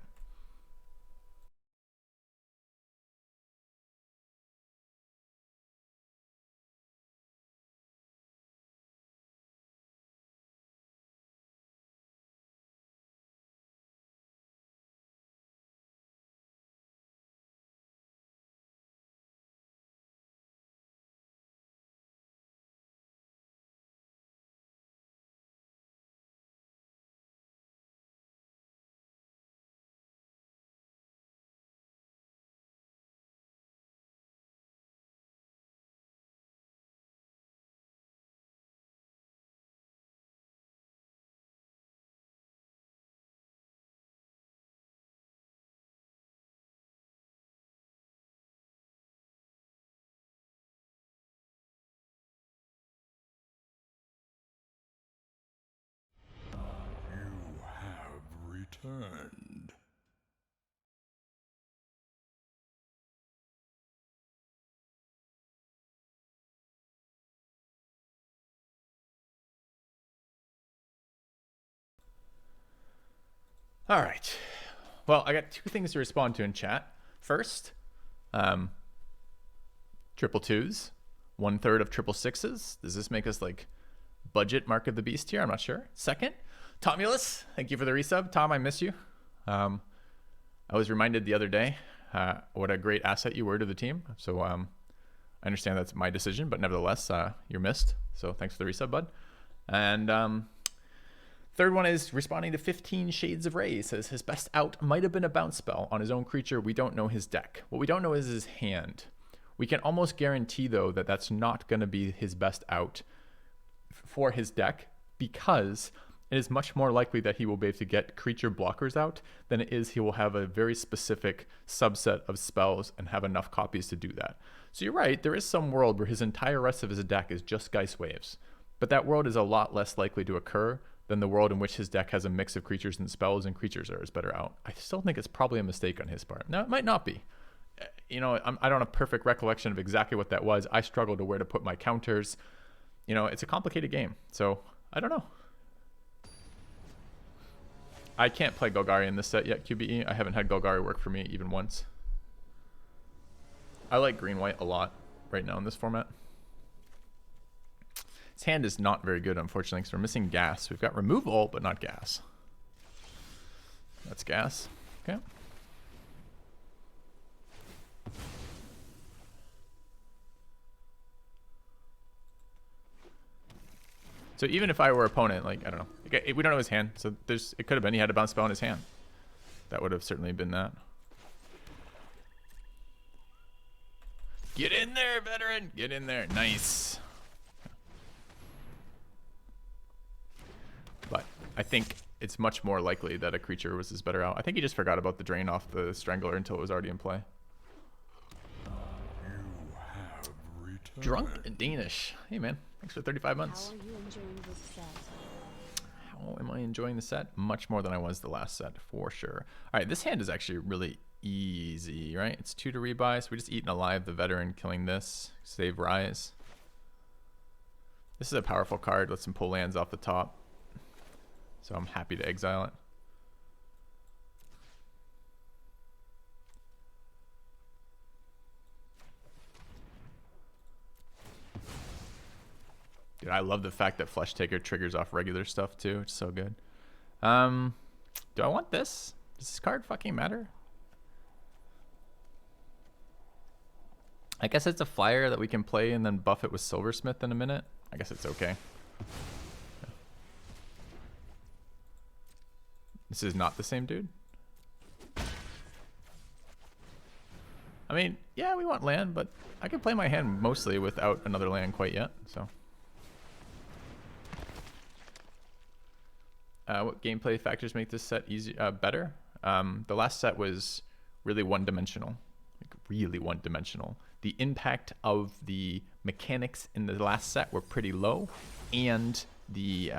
Returned. All right. Well, I got 2 things to respond to in chat. First, 222s, 1/3 of 666s. Does this make us like budget Mark of the Beast here? I'm not sure. Second, Tomulus, thank you for the resub. Tom, I miss you. I was reminded the other day what a great asset you were to the team. So I understand that's my decision, but nevertheless, you're missed. So thanks for the resub, bud. And third one is responding to 15 Shades of Ray. Says his best out might have been a bounce spell on his own creature. We don't know his deck. What we don't know is his hand. We can almost guarantee, though, that that's not going to be his best out for his deck, because it is much more likely that he will be able to get creature blockers out than it is he will have a very specific subset of spells and have enough copies to do that. So you're right, there is some world where his entire rest of his deck is just Geist Waves, but that world is a lot less likely to occur than the world in which his deck has a mix of creatures and spells and creatures are better out. I still think it's probably a mistake on his part. Now, it might not be. You know, I don't have a perfect recollection of exactly what that was. I struggle to where to put my counters. You know, it's a complicated game, so I don't know. I can't play Golgari in this set yet, QBE. I haven't had Golgari work for me even once. I like green-white a lot right now in this format. His hand is not very good, unfortunately, because we're missing gas. We've got removal, but not gas. That's gas. Okay. So even if I were opponent, like, I don't know. Like, we don't know his hand, so it could have been he had a bounce spell in his hand. That would have certainly been that. Get in there, veteran! Get in there. Nice. But I think it's much more likely that a creature was his better out. I think he just forgot about the drain off the Strangler until it was already in play. Drunk and Danish. Hey man, thanks for 35 months. How are you enjoying this set? How am I enjoying the set? Much more than I was the last set, for sure. All right, this hand is actually really easy, right? It's 2 to rebuy, so we just eaten alive the veteran, killing this. Save Rise. This is a powerful card. Lets him pull lands off the top. So I'm happy to exile it. Dude, I love the fact that Flesh Taker triggers off regular stuff too. It's so good. Do I want this? Does this card fucking matter? I guess it's a flyer that we can play and then buff it with Silversmith in a minute. I guess it's okay. This is not the same dude. I mean, yeah, we want land, but I can play my hand mostly without another land quite yet, so. What gameplay factors make this set better? The last set was really one-dimensional, like really one-dimensional. The impact of the mechanics in the last set were pretty low, and the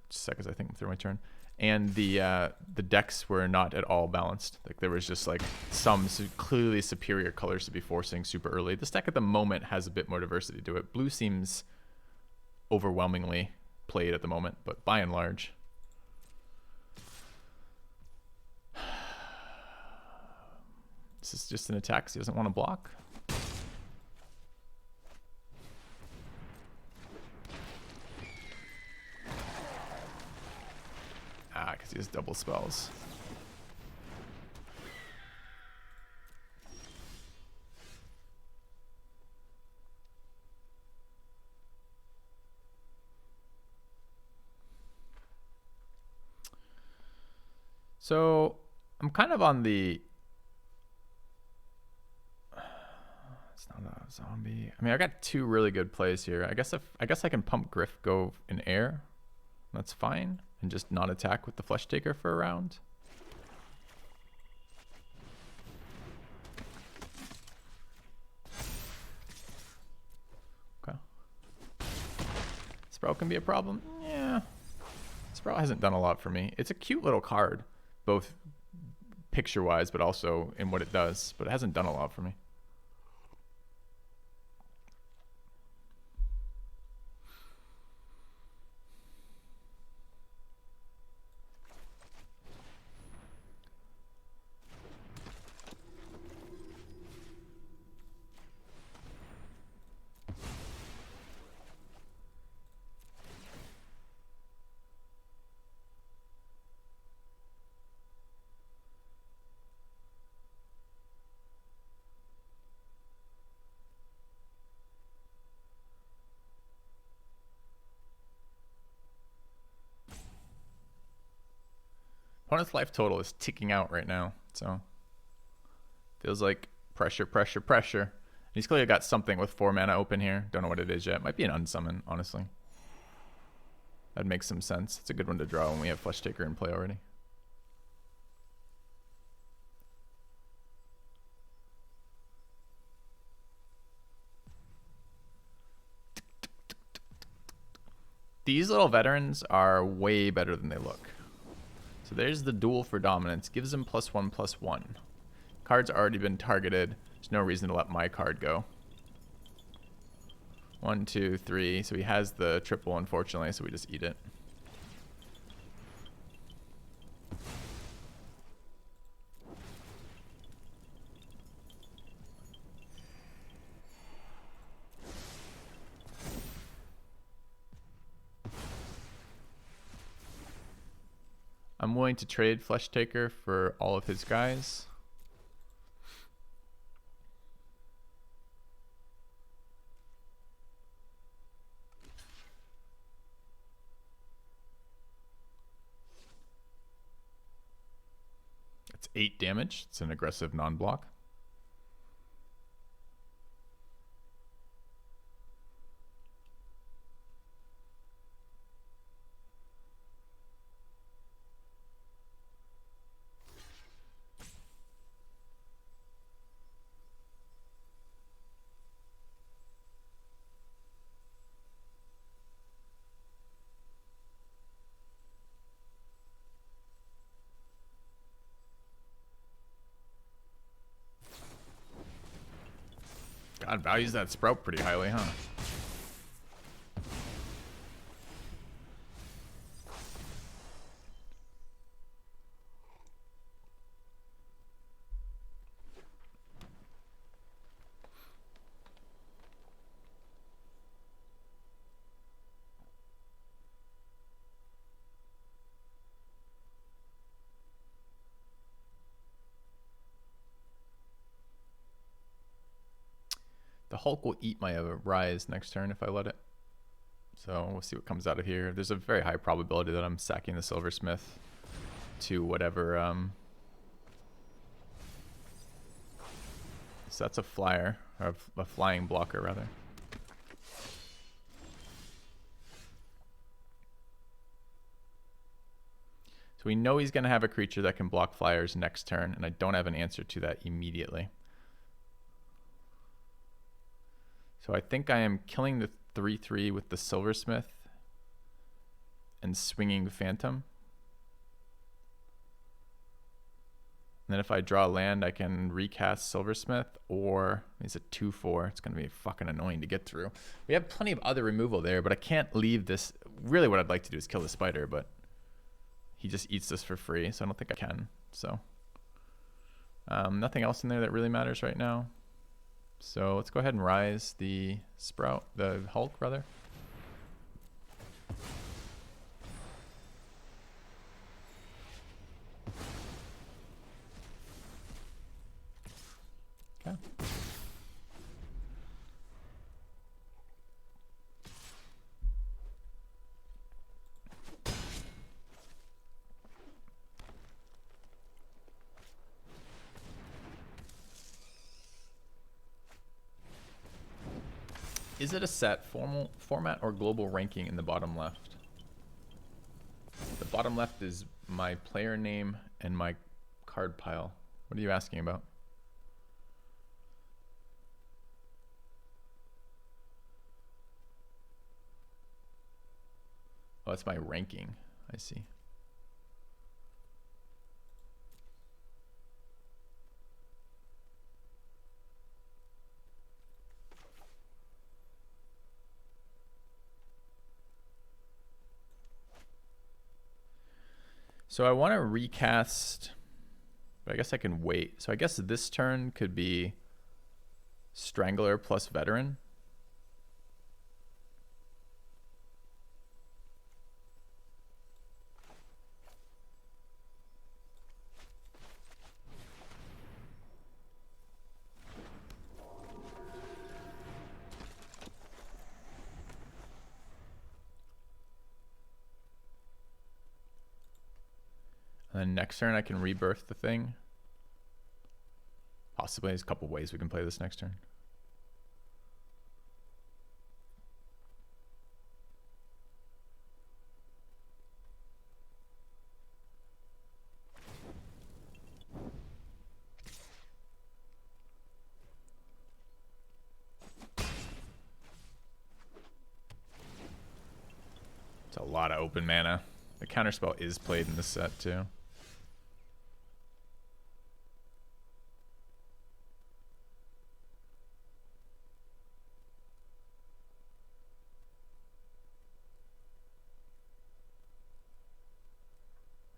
just a second, I think through my turn, and the decks were not at all balanced. Like there was just like some clearly superior colors to be forcing super early. This deck at the moment has a bit more diversity to it. Blue seems overwhelmingly played at the moment, but by and large. This is just an attack, so he doesn't want to block. Ah, because he has double spells. So I'm kind of on the. It's not a zombie. I mean, I got 2 really good plays here. I guess I can pump Griff, go in air. That's fine, and just not attack with the Flesh Taker for a round. Okay. Sprout can be a problem. Yeah. Sprout hasn't done a lot for me. It's a cute little card, both picture-wise, but also in what it does. But it hasn't done a lot for me. Opponent's life total is ticking out right now, so feels like pressure, pressure, pressure. And he's clearly got something with 4 mana open here. Don't know what it is yet. Might be an unsummon, honestly. That makes some sense. It's a good one to draw when we have Flesh Taker in play already. These little veterans are way better than they look. So there's the duel for dominance. Gives him +1/+1. Card's already been targeted. There's no reason to let my card go. 1, 2, 3. So he has the triple, unfortunately, so we just eat it. I'm willing to trade Flesh Taker for all of his guys. It's 8 damage. It's an aggressive non-block. God, values that sprout pretty highly, huh? The Hulk will eat my Rise next turn if I let it. So we'll see what comes out of here. There's a very high probability that I'm sacking the Silversmith to whatever. So that's a flyer, or a flying blocker rather. So we know he's going to have a creature that can block flyers next turn, and I don't have an answer to that immediately. So I think I am killing the 3/3 with the Silversmith and swinging Phantom. And then if I draw land, I can recast Silversmith, or he's a 2/4. It's going to be fucking annoying to get through. We have plenty of other removal there, but I can't leave this. Really what I'd like to do is kill the spider, but he just eats this for free, so I don't think I can. So nothing else in there that really matters right now. So let's go ahead and rise the Hulk rather. Okay. Is it a set format or global ranking in the bottom left? The bottom left is my player name and my card pile. What are you asking about? Oh, that's my ranking. I see. So I want to recast, but I guess I can wait. So I guess this turn could be Strangler plus Veteran. And then next turn I can rebirth the thing. Possibly there's a couple ways we can play this next turn. It's a lot of open mana. The counterspell is played in this set too.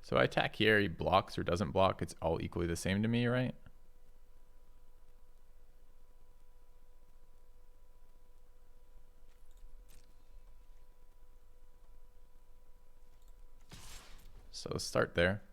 So I attack here, he blocks or doesn't block, it's all equally the same to me, right? So let's start there.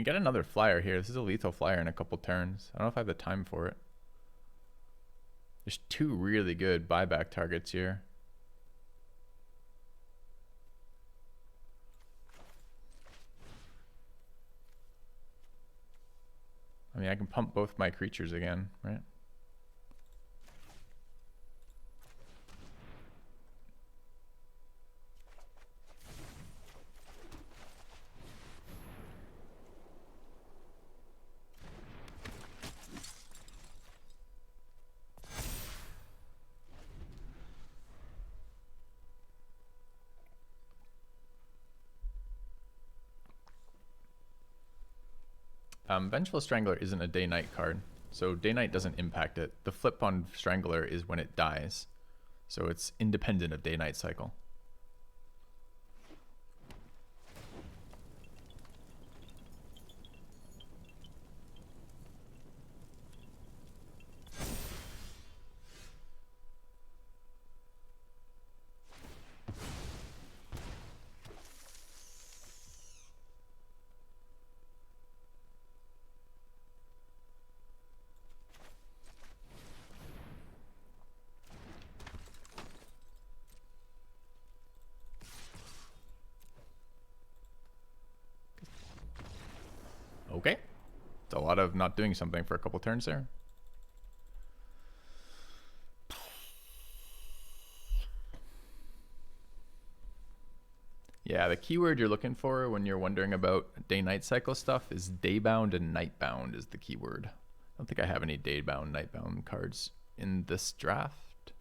can get another flyer here. This is a lethal flyer in a couple turns. I don't know if I have the time for it. There's 2 really good buyback targets here. I mean, I can pump both my creatures again, right? Vengeful Strangler isn't a day-night card, so day-night doesn't impact it. The flip on Strangler is when it dies, so it's independent of day-night cycle. Okay. It's a lot of not doing something for a couple turns there. Yeah, the keyword you're looking for when you're wondering about day-night cycle stuff is daybound and nightbound is the keyword. I don't think I have any daybound, nightbound cards in this draft.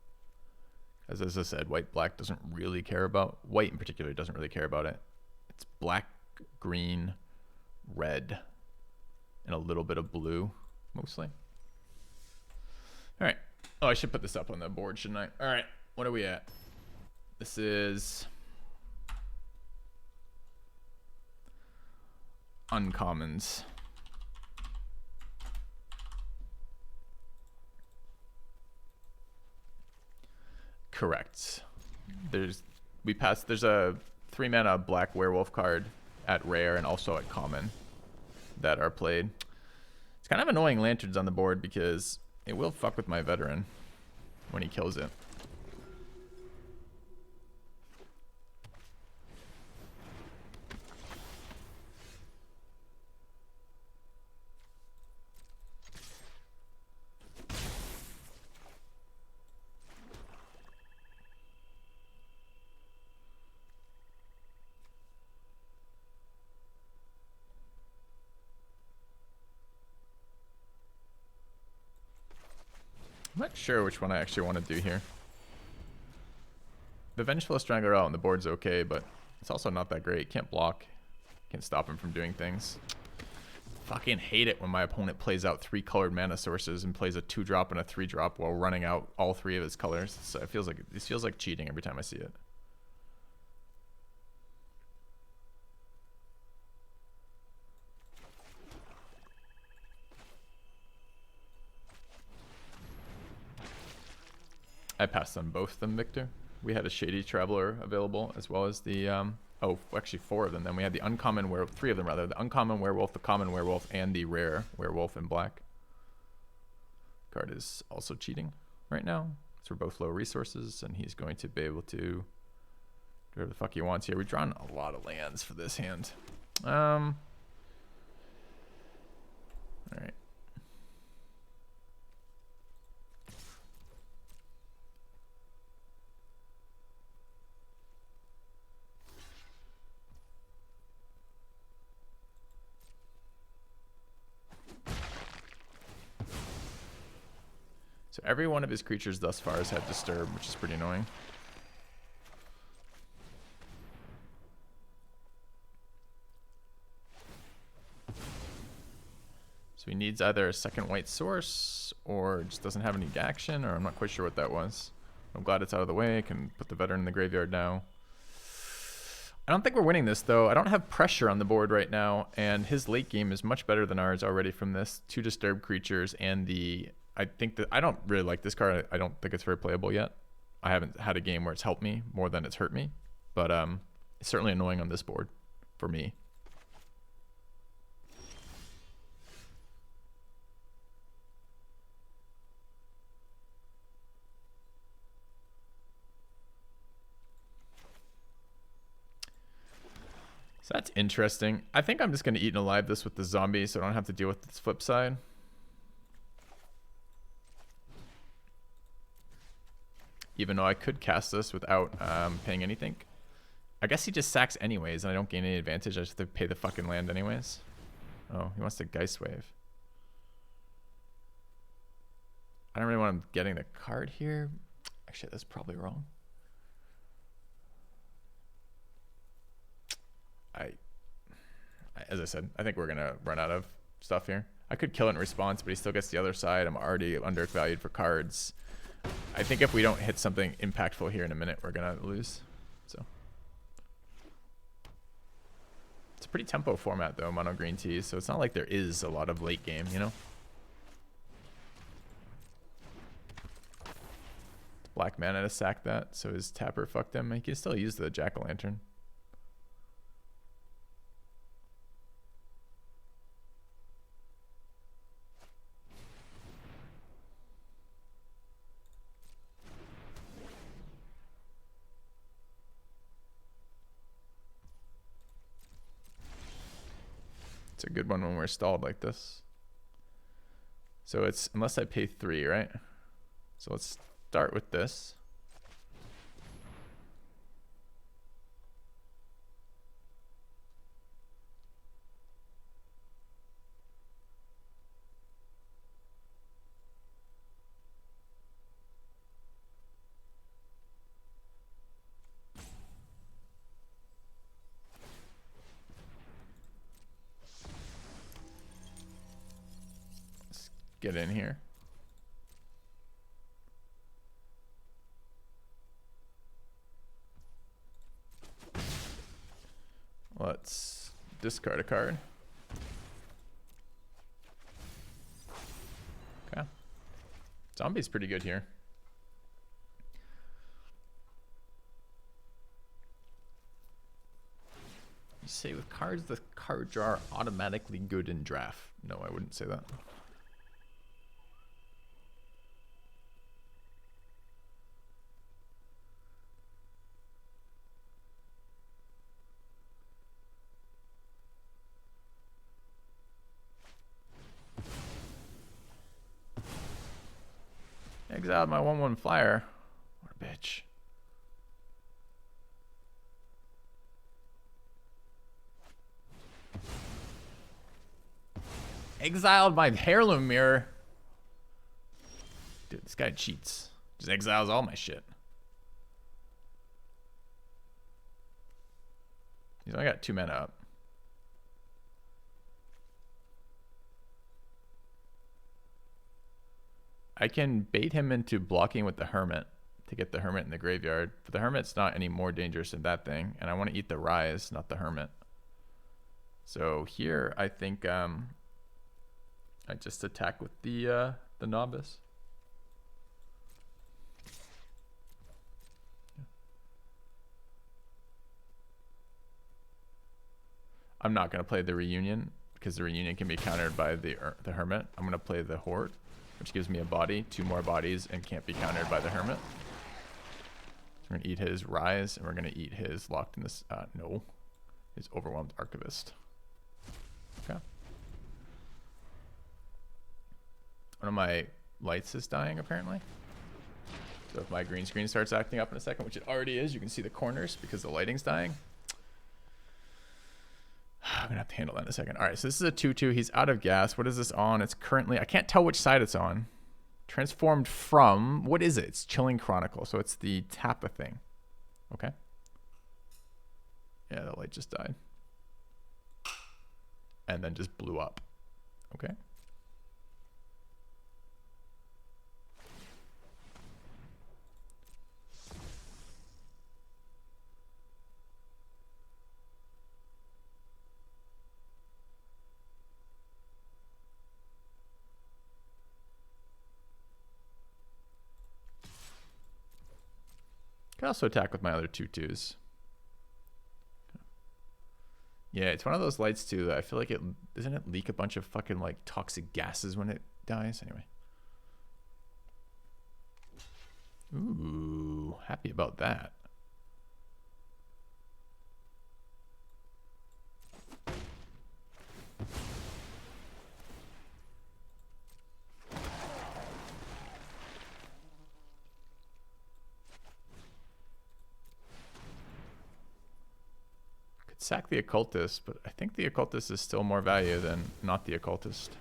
As I said, white-black doesn't really care about, white in particular doesn't really care about it. It's black, green, red, and a little bit of blue, mostly. All right. Oh, I should put this up on the board, shouldn't I? All right. What are we at? This is uncommons. Correct. There's a 3-mana black werewolf card at rare and also at common that are played. It's kind of annoying lanterns on the board because it will fuck with my veteran when he kills it. I'm not sure which one I actually want to do here. The Vengeful Strangler out on the board's okay, but it's also not that great. Can't block. Can't stop him from doing things. Fucking hate it when my opponent plays out 3 colored mana sources and plays a 2-drop and a 3-drop while running out all 3 of his colors. So it feels like cheating every time I see it. I passed on both of them, Victor. We had a Shady Traveler available, as well as the, oh, actually 4 of them. Then we had the uncommon werewolf, 3 of them rather. The uncommon werewolf, the common werewolf, and the rare werewolf in black. Card is also cheating right now. So we're both low resources, and he's going to be able to do whatever the fuck he wants here. We've drawn a lot of lands for this hand. All right. So every one of his creatures thus far has had Disturb, which is pretty annoying. So he needs either a second white source or just doesn't have any action, or I'm not quite sure what that was. I'm glad it's out of the way. I can put the veteran in the graveyard now. I don't think we're winning this, though. I don't have pressure on the board right now, and his late game is much better than ours already from this. 2 Disturbed creatures and the... I think that I don't really like this card. I don't think it's very playable yet. I haven't had a game where it's helped me more than it's hurt me, but it's certainly annoying on this board for me. So that's interesting. I think I'm just going to eat and alive this with the zombie so I don't have to deal with this flip side. Even though I could cast this without paying anything. I guess he just sacks anyways and I don't gain any advantage. I just have to pay the fucking land anyways. Oh, he wants to Geist Wave. I don't really want him getting the card here. Actually, that's probably wrong. As I said, I think we're going to run out of stuff here. I could kill it in response, but he still gets the other side. I'm already undervalued for cards. I think if we don't hit something impactful here in a minute, we're going to lose. So it's a pretty tempo format, though, mono green tea. So it's not like there is a lot of late game, you know? Black mana to sack that, so his tapper fucked him. He can still use the jack-o'-lantern. It's a good one when we're stalled like this. So it's unless I pay 3, right? So let's start with this. Let's get in here. Let's discard a card. Okay. Zombie's pretty good here. You say with cards, the card draw are automatically good in draft. No, I wouldn't say that. Exiled my 1/1 flyer. What a bitch. Exiled my heirloom mirror. Dude, this guy cheats. Just exiles all my shit. He's only got 2 mana up. I can bait him into blocking with the Hermit to get the Hermit in the graveyard. But the Hermit's not any more dangerous than that thing. And I want to eat the Rise, not the Hermit. So here, I think I just attack with the Novice. I'm not going to play the Reunion because the Reunion can be countered by the Hermit. I'm going to play the Horde, which gives me a body, 2 more bodies, and can't be countered by the Hermit. So we're going to eat his Rise, and we're going to eat his Locked in this, no, his Overwhelmed Archivist. Okay. One of my lights is dying, apparently. So if my green screen starts acting up in a second, which it already is, you can see the corners because the lighting's dying. I'm gonna have to handle that in a second. All right, so this is a 2/2. He's out of gas. What is this on? It's currently, I can't tell which side it's on. Transformed from, what is it? It's Chilling Chronicle. So it's the Tappa thing. Okay. Yeah, the light just died. And then just blew up. Okay. Can also attack with my other 2/2s. Yeah, it's one of those lights too that I feel like it doesn't it leak a bunch of fucking like toxic gases when it dies. Anyway. Ooh, happy about that. could sack the occultist, but I think the occultist is still more value than not the occultist.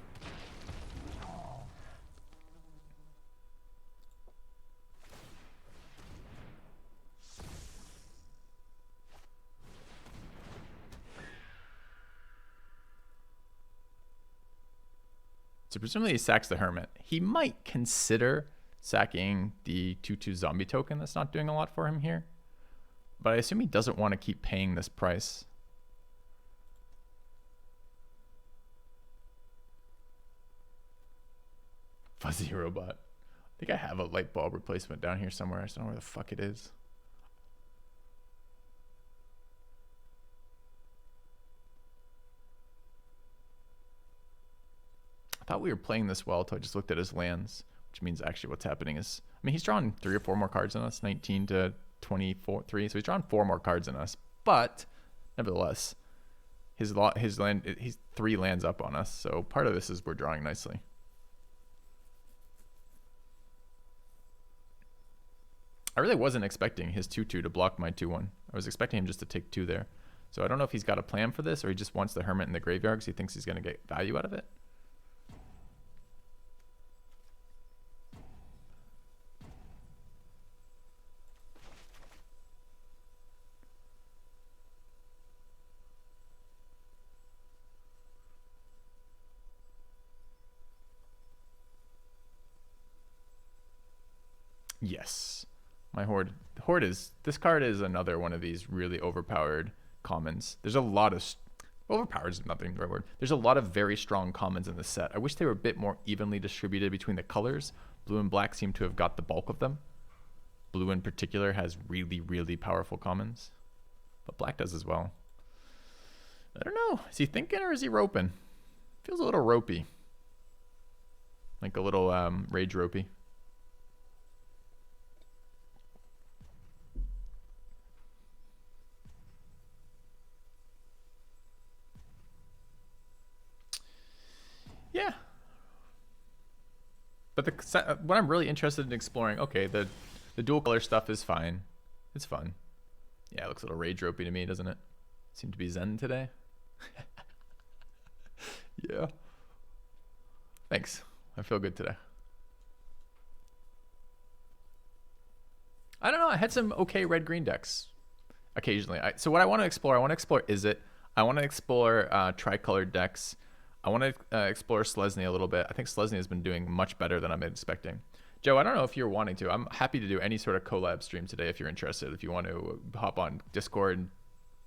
So presumably he sacks the hermit. He might consider sacking the 2/2 zombie token that's not doing a lot for him here. But I assume he doesn't want to keep paying this price. Fuzzy robot. I think I have a light bulb replacement down here somewhere. I just don't know where the fuck it is. I thought we were playing this well until I just looked at his lands, which means actually what's happening is, I mean, he's drawn 3 or 4 more cards than us, 19 to 24, 3. So he's drawn 4 more cards than us, but nevertheless, his land, he's 3 lands up on us. So part of this is we're drawing nicely. I really wasn't expecting his 2/2 to block my 2/1. I was expecting him just to take 2 there. So I don't know if he's got a plan for this or he just wants the hermit in the graveyard because he thinks he's going to get value out of it. Yes. My Horde. Horde is, this card is another one of these really overpowered commons. There's a lot of, overpowered is nothing the right word. There's a lot of very strong commons in this set. I wish they were a bit more evenly distributed between the colors. Blue and black seem to have got the bulk of them. Blue in particular has really, really powerful commons. But black does as well. I don't know. Is he thinking or is he roping? Feels a little ropey. Like a little rage ropey. Yeah. But what I'm really interested in exploring, okay, the dual color stuff is fine. It's fun. Yeah, it looks a little rage ropey to me, doesn't it? Seem to be zen today. Yeah. Thanks. I feel good today. I don't know. I had some okay red-green decks occasionally. So what I want to explore, Izzet. I want to explore tricolored decks. I want to explore Selesnya a little bit. I think Selesnya has been doing much better than I'm expecting. Joe, I don't know if you're wanting to. I'm happy to do any sort of collab stream today if you're interested. If you want to hop on Discord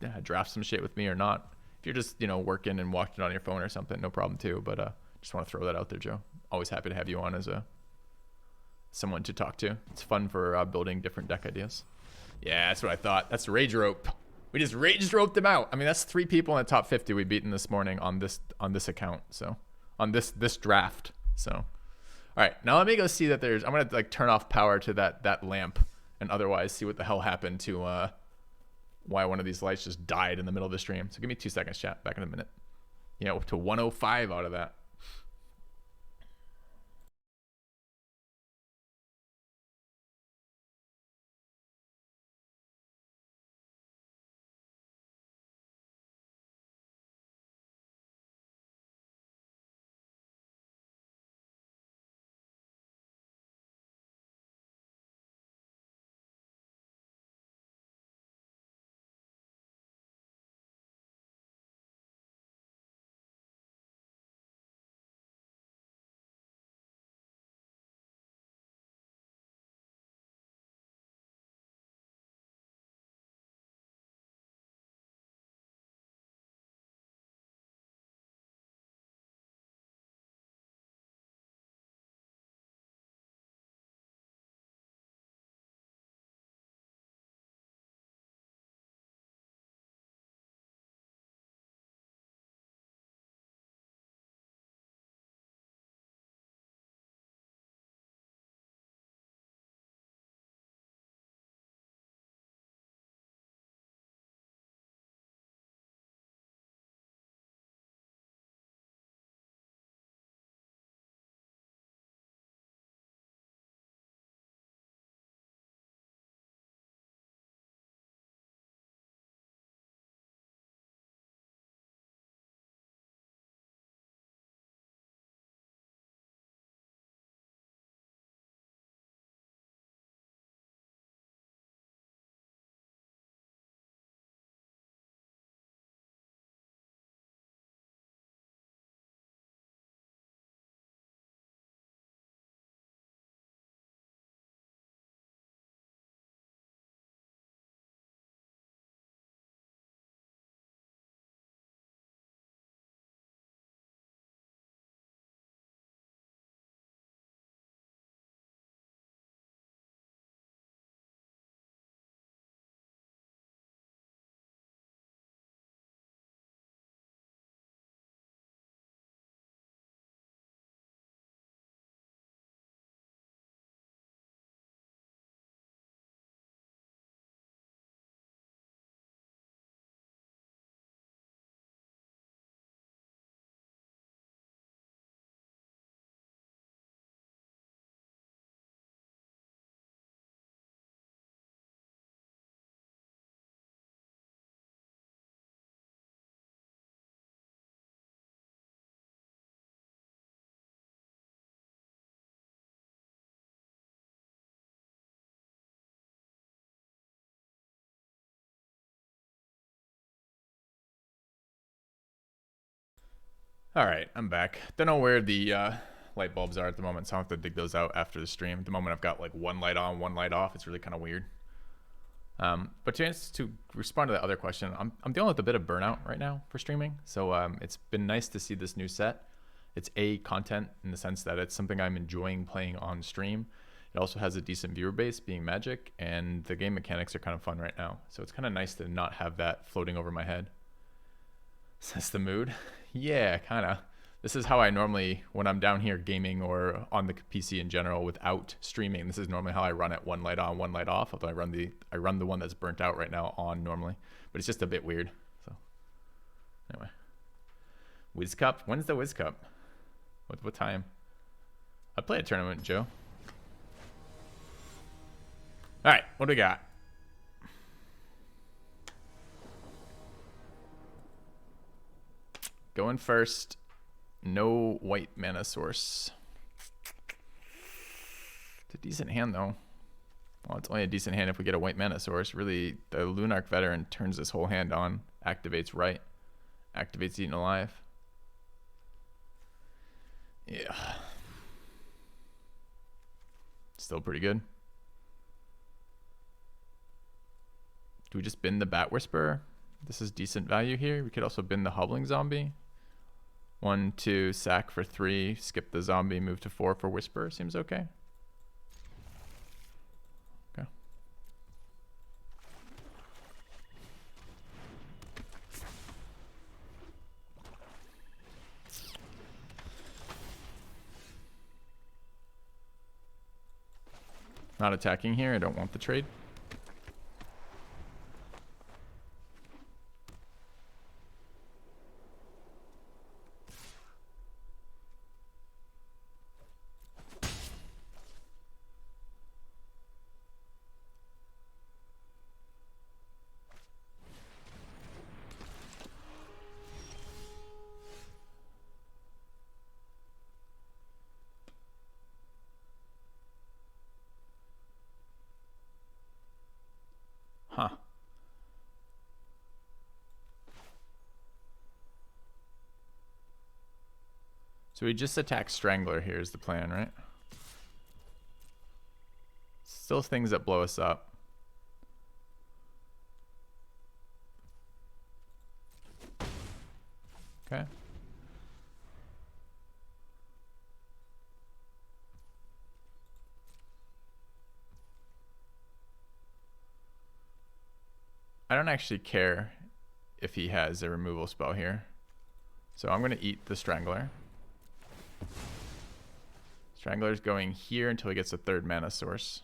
and draft some shit with me or not. If you're just, working and watching on your phone or something, no problem too. But just want to throw that out there, Joe. Always happy to have you on as someone to talk to. It's fun for building different deck ideas. Yeah, that's what I thought. That's Rage Rope. We just rage roped them out. I mean, that's 3 people in the top 50 we beaten this morning on this account. So on this draft. So all right, now let me go see that there's. I'm gonna turn off power to that lamp and otherwise see what the hell happened to why one of these lights just died in the middle of the stream. So give me 2 seconds, chat. Back in a minute. To 105 out of that. All right, I'm back. Don't know where the light bulbs are at the moment, so I'll have to dig those out after the stream. At the moment, I've got like one light on, one light off. It's really kind of weird. But to respond to the other question, I'm dealing with a bit of burnout right now for streaming. So it's been nice to see this new set. It's content in the sense that it's something I'm enjoying playing on stream. It also has a decent viewer base, being Magic, and the game mechanics are kind of fun right now. So it's kind of nice to not have that floating over my head. Says the mood. Yeah, kind of. This is how I normally, when I'm down here gaming or on the PC in general without streaming, this is normally how I run it, one light on, one light off. Although I run the one that's burnt out right now on normally, but it's just a bit weird. So anyway, Wiz Cup. When's the Wiz Cup? What time? I play a tournament, Joe. All right, what do we got? Going first. No white mana source. It's a decent hand, though. Well, it's only a decent hand if we get a white mana source. Really, the Lunarch Veteran turns this whole hand on. Activates right. Activates Eaten Alive. Yeah. Still pretty good. Do we just bin the Bat Whisperer? This is decent value here. We could also bin the Hobbling Zombie. 1, 2, sack for 3, skip the zombie, move to 4 for Whisper. Seems okay. Okay. Not attacking here. I don't want the trade. Huh. So we just attack Strangler here is the plan, right? Still things that blow us up. Okay. I don't actually care if he has a removal spell here. So I'm going to eat the Strangler. Strangler's going here until he gets a 3rd mana source.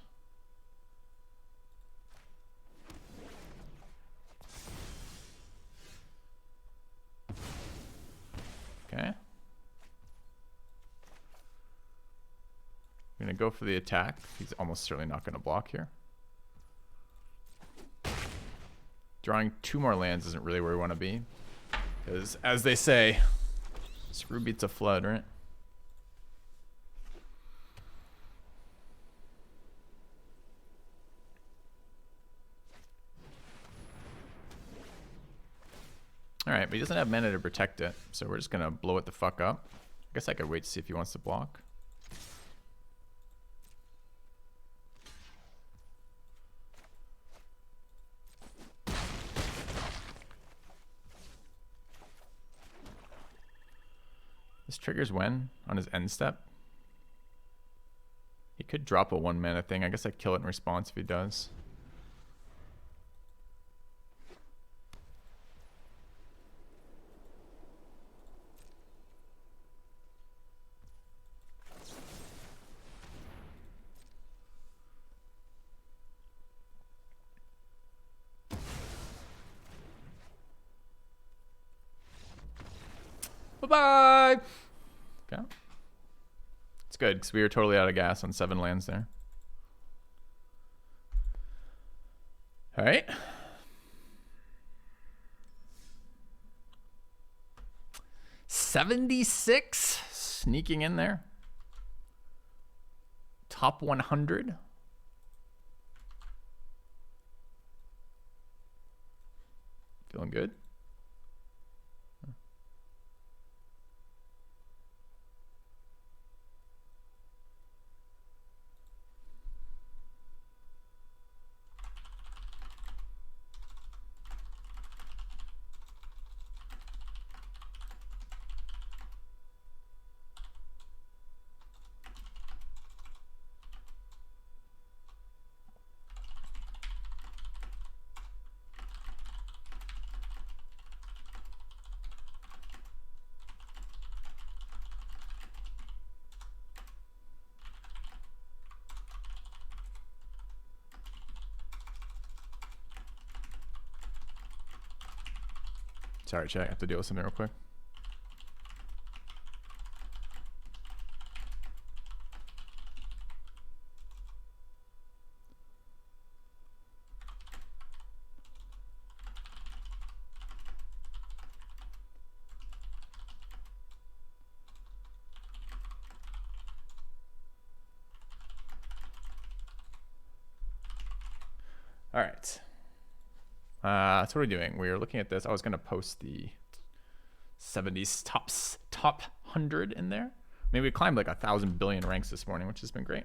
Okay. I'm going to go for the attack. He's almost certainly not going to block here. Drawing 2 more lands isn't really where we want to be. Because, as they say, screw beats a flood, right? Alright, but he doesn't have mana to protect it, so we're just going to blow it the fuck up. I guess I could wait to see if he wants to block. This triggers when? On his end step? He could drop a 1 mana thing. I guess I'd kill it in response if he does. Bye-bye! Okay. It's good, because we were totally out of gas on 7 lands there. Alright. $76 sneaking in there. Top 100. Feeling good. Sorry, chat. I have to deal with something real quick. All right. So what are we doing? We're looking at this. I was going to post the 70s top 100 in there. I mean, we climbed like 1,000 billion ranks this morning, which has been great.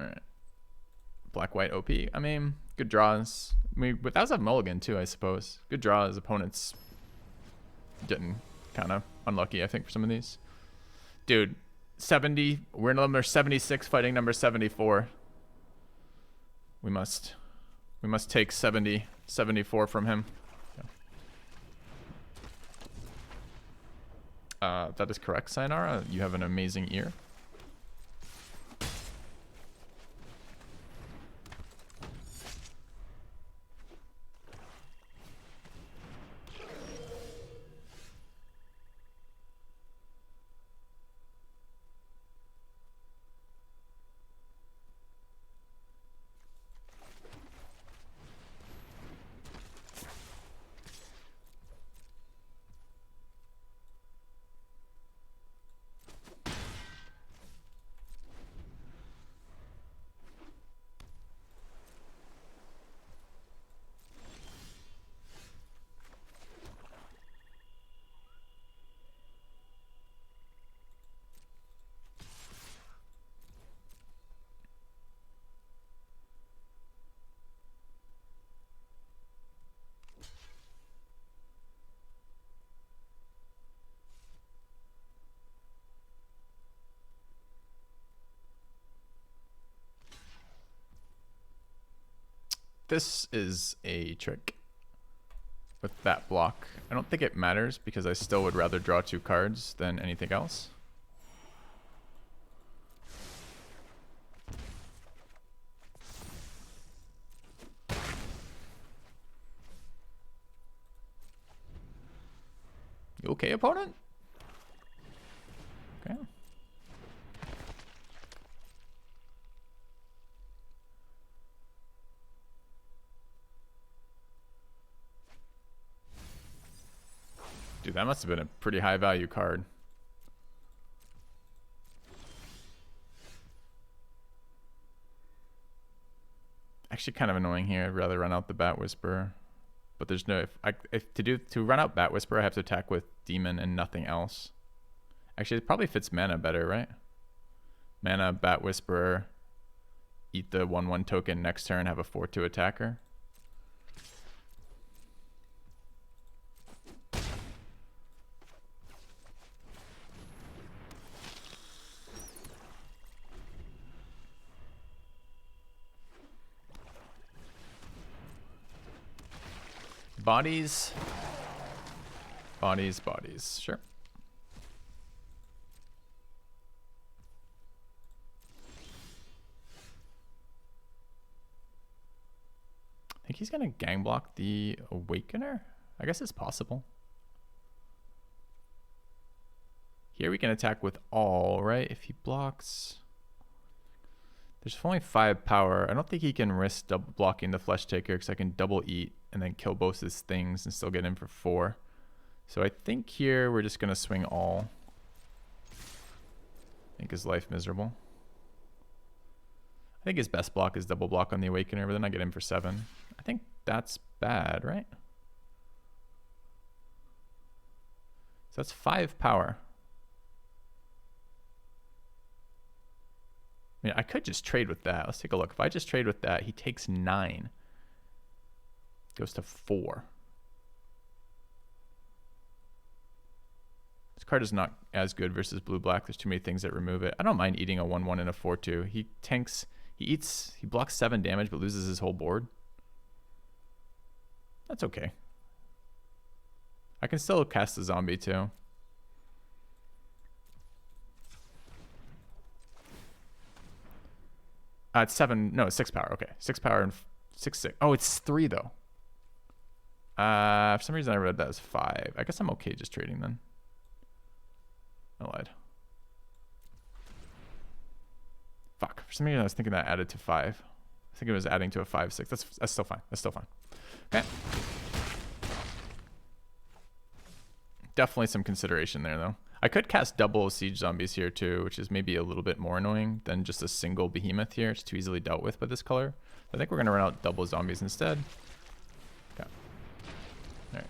All right. Black, white, OP. I mean, good draws. I mean, but that was a mulligan too, I suppose. Good draws. Opponents getting kind of unlucky, I think, for some of these. Dude, 70. We're in number 76 fighting number 74. We must take 74 from him. That is correct, Sayonara. You have an amazing ear. This is a trick with that block. I don't think it matters because I still would rather draw 2 cards than anything else. You okay, opponent? Okay. Dude, that must have been a pretty high value card. Actually kind of annoying here. I'd rather run out the Bat Whisperer. But there's no to run out Bat Whisperer, I have to attack with Demon and nothing else. Actually, it probably fits mana better, right? Mana, Bat Whisperer, eat the 1/1 token next turn, have a 4/2 attacker. Bodies. Bodies, bodies. Sure. I think he's going to gang block the Awakener. I guess it's possible. Here we can attack with all, right? If he blocks... There's only 5 power. I don't think he can risk double blocking the Flesh Taker because I can double eat and then kill both his things and still get in for 4. So I think here we're just going to swing all. Make his life miserable. I think his best block is double block on the Awakener, but then I get in for 7. I think that's bad, right? So that's 5 power. I mean, I could just trade with that. Let's take a look. If I just trade with that, he takes 9. Goes to 4. This card is not as good versus blue-black. There's too many things that remove it. I don't mind eating a 1/1 and a 4/2. He tanks, he blocks 7 damage but loses his whole board. That's okay. I can still cast the zombie too. It's 7, no, it's 6 power. Okay, 6 power and 6/6. Oh, it's 3 though. For some reason I read that as 5. I guess I'm okay just trading then. I lied. Fuck. For some reason I was thinking that added to 5. I think it was adding to a 5/6. That's still fine. That's still fine. Okay. Definitely some consideration there though. I could cast double siege zombies here too, which is maybe a little bit more annoying than just a single behemoth here. It's too easily dealt with by this color. I think we're gonna run out double zombies instead. Okay. All right.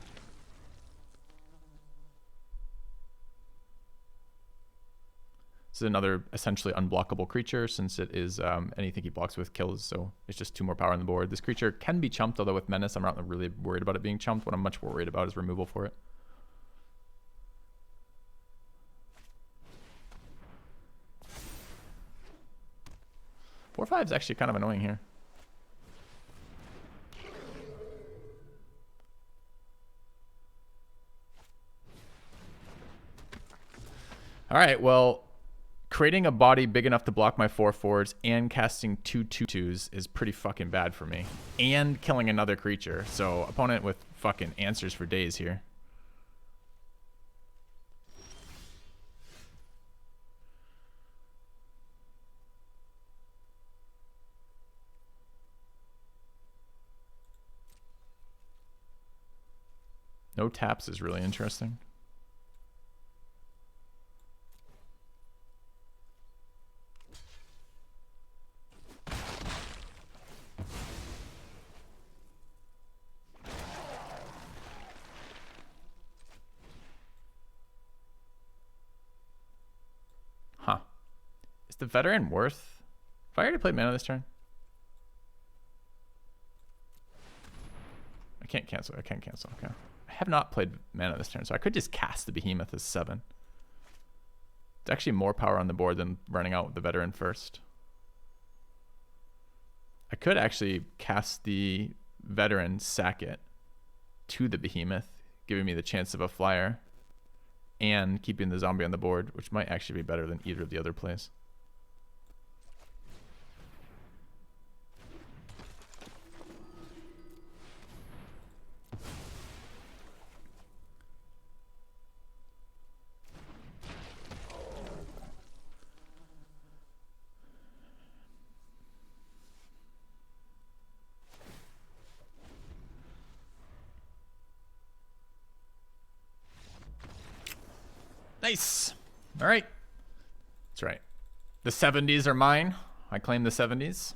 This is another essentially unblockable creature since it is anything he blocks with kills, so it's just 2 more power on the board. This creature can be chumped, although with Menace I'm not really worried about it being chumped. What I'm much more worried about is removal for it. 4/5 is actually kind of annoying here. All right, well, creating a body big enough to block my 4/4s and casting 2 2/2s is pretty fucking bad for me. And killing another creature. So opponent with fucking answers for days here. No taps is really interesting. Huh. Is the veteran worth? If I already played mana this turn? I can't cancel. I can't cancel. Okay. I have not played mana this turn, so I could just cast the behemoth as 7. It's actually more power on the board than running out with the veteran first. I could actually cast the veteran, sack it to the behemoth, giving me the chance of a flyer and keeping the zombie on the board, which might actually be better than either of the other plays. Nice. All right. That's right. The 70s are mine. I claim the 70s.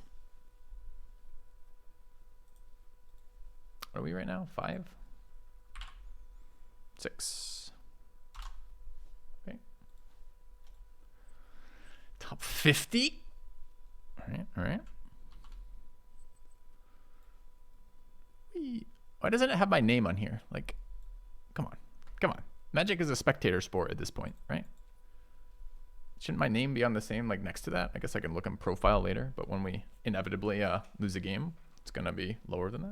What are we right now? 5? 6. Okay. Top 50. All right. All right. Why doesn't it have my name on here? Like, come on. Come on. Magic is a spectator sport at this point, right? Shouldn't my name be on the same, like, next to that? I guess I can look in profile later, but when we inevitably lose a game, it's going to be lower than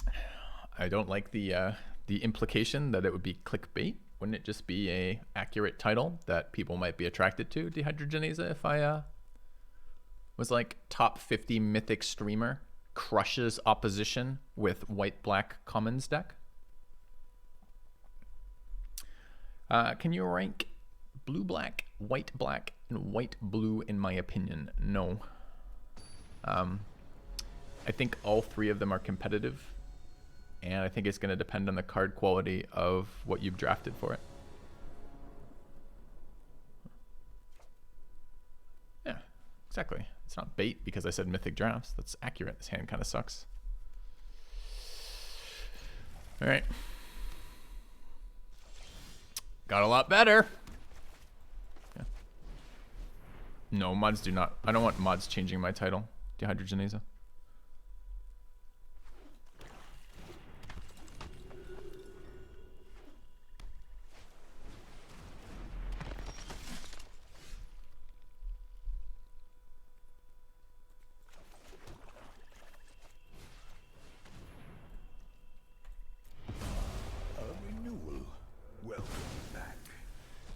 that. I don't like the implication that it would be clickbait. Wouldn't it just be a accurate title that people might be attracted to, Dehydrogeneza, if I was like top 50 mythic streamer, crushes opposition with white-black commons deck? Can you rank blue-black, white-black, and white-blue in my opinion? No. I think all 3 of them are competitive, and I think it's going to depend on the card quality of what you've drafted for it. Yeah, exactly. It's not bait because I said mythic drafts. That's accurate. This hand kind of sucks. All right. Got a lot better. Yeah. No, mods do not. I don't want mods changing my title. Dehydrogeneza.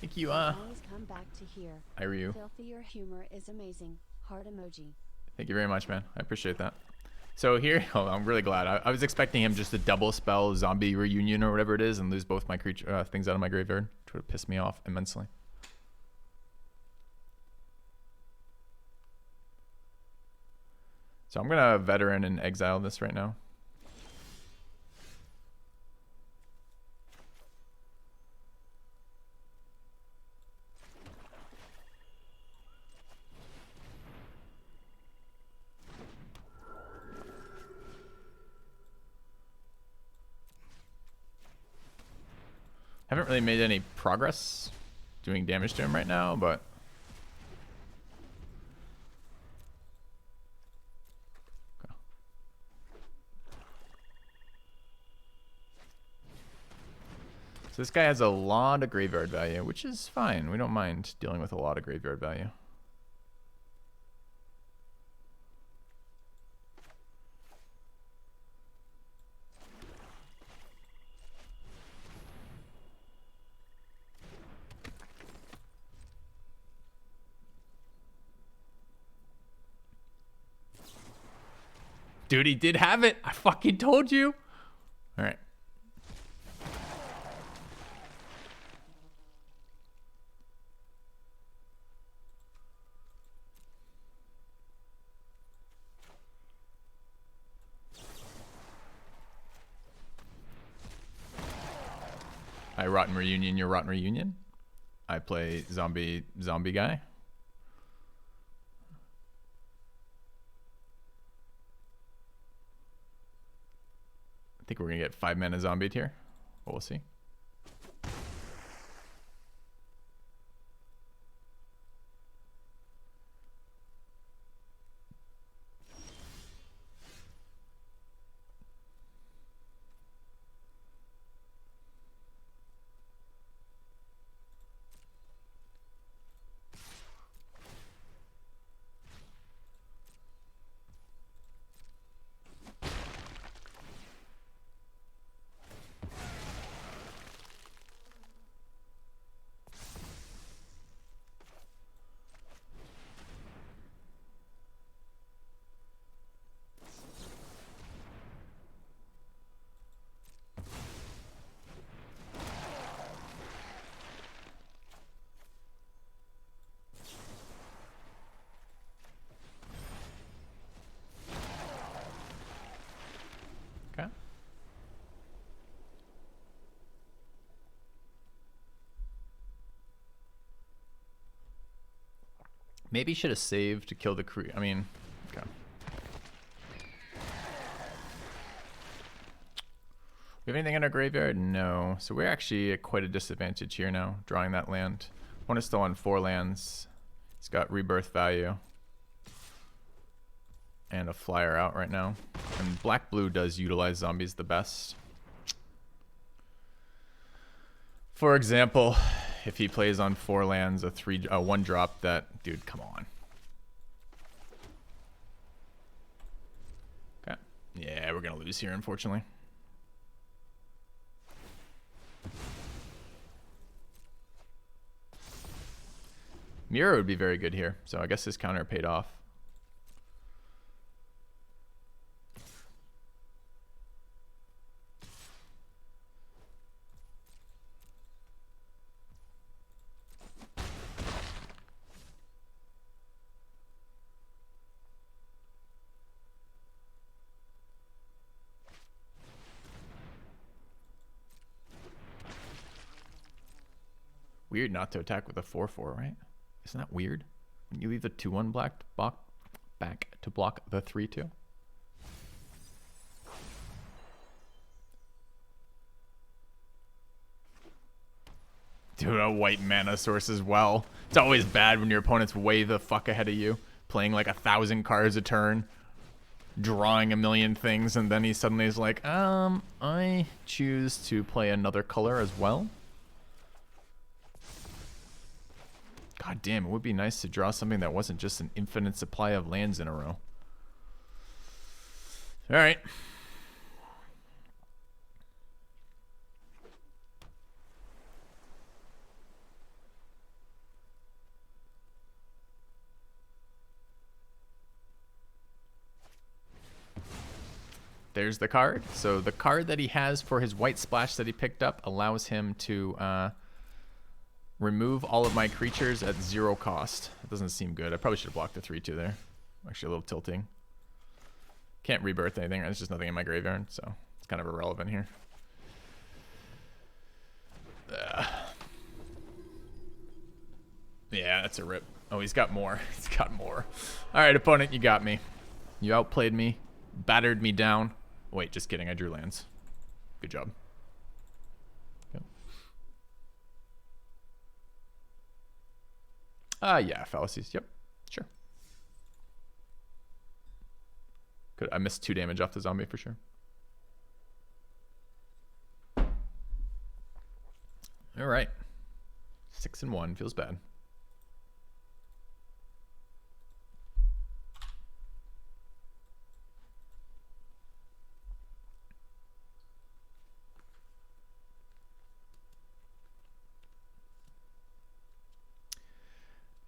Thank you, Always come back to here. Iryu. Filthy, your humor is amazing. Heart emoji. Thank you very much, man. I appreciate that. So here, oh, I'm really glad. I was expecting him just to double spell Zombie Reunion or whatever it is and lose both my creature things out of my graveyard, which would have pissed me off immensely. So I'm gonna veteran and exile this right now. Haven't really made any progress doing damage to him right now, but okay. So this guy has a lot of graveyard value, which is fine. We don't mind dealing with a lot of graveyard value. Dude, he did have it. I fucking told you. All right. I Rotten Reunion, you're Rotten Reunion. I play zombie guy. I think we're gonna get 5 mana zombied here, but we'll see. Okay. Maybe should have saved to kill the crew. I mean, okay. We have anything in our graveyard? No. So we're actually at quite a disadvantage here now, drawing that land. One is still on 4 lands. It's got rebirth value. And a flyer out right now. And black-blue does utilize zombies the best. For example, if he plays on 4 lands, a 1-drop that... Dude, come on. Okay. Yeah, we're going to lose here, unfortunately. Mirror would be very good here, so I guess his counter paid off. Weird not to attack with a 4/4, right? Isn't that weird? When you leave the 2/1 black back to block the 3/2. Dude, a white mana source as well. It's always bad when your opponent's way the fuck ahead of you, playing like 1,000 cards a turn, drawing a million things, and then he suddenly is like, I choose to play another color as well. God damn, it would be nice to draw something that wasn't just an infinite supply of lands in a row. All right. there's the card. So the card that he has for his white splash that he picked up allows him to remove all of my creatures at 0 cost. It doesn't seem good. I probably should have blocked the 3/2 there. Actually a little tilting. Can't rebirth anything. There's just nothing in my graveyard, so it's kind of irrelevant here. Yeah, that's a rip. Oh, he's got more. He's got more. All right, opponent, you got me. You outplayed me, battered me down. Wait, just kidding. I drew lands. Good job. Yeah, fallacies. Yep, sure. I missed 2 damage off the zombie for sure. All right. 6-1 feels bad.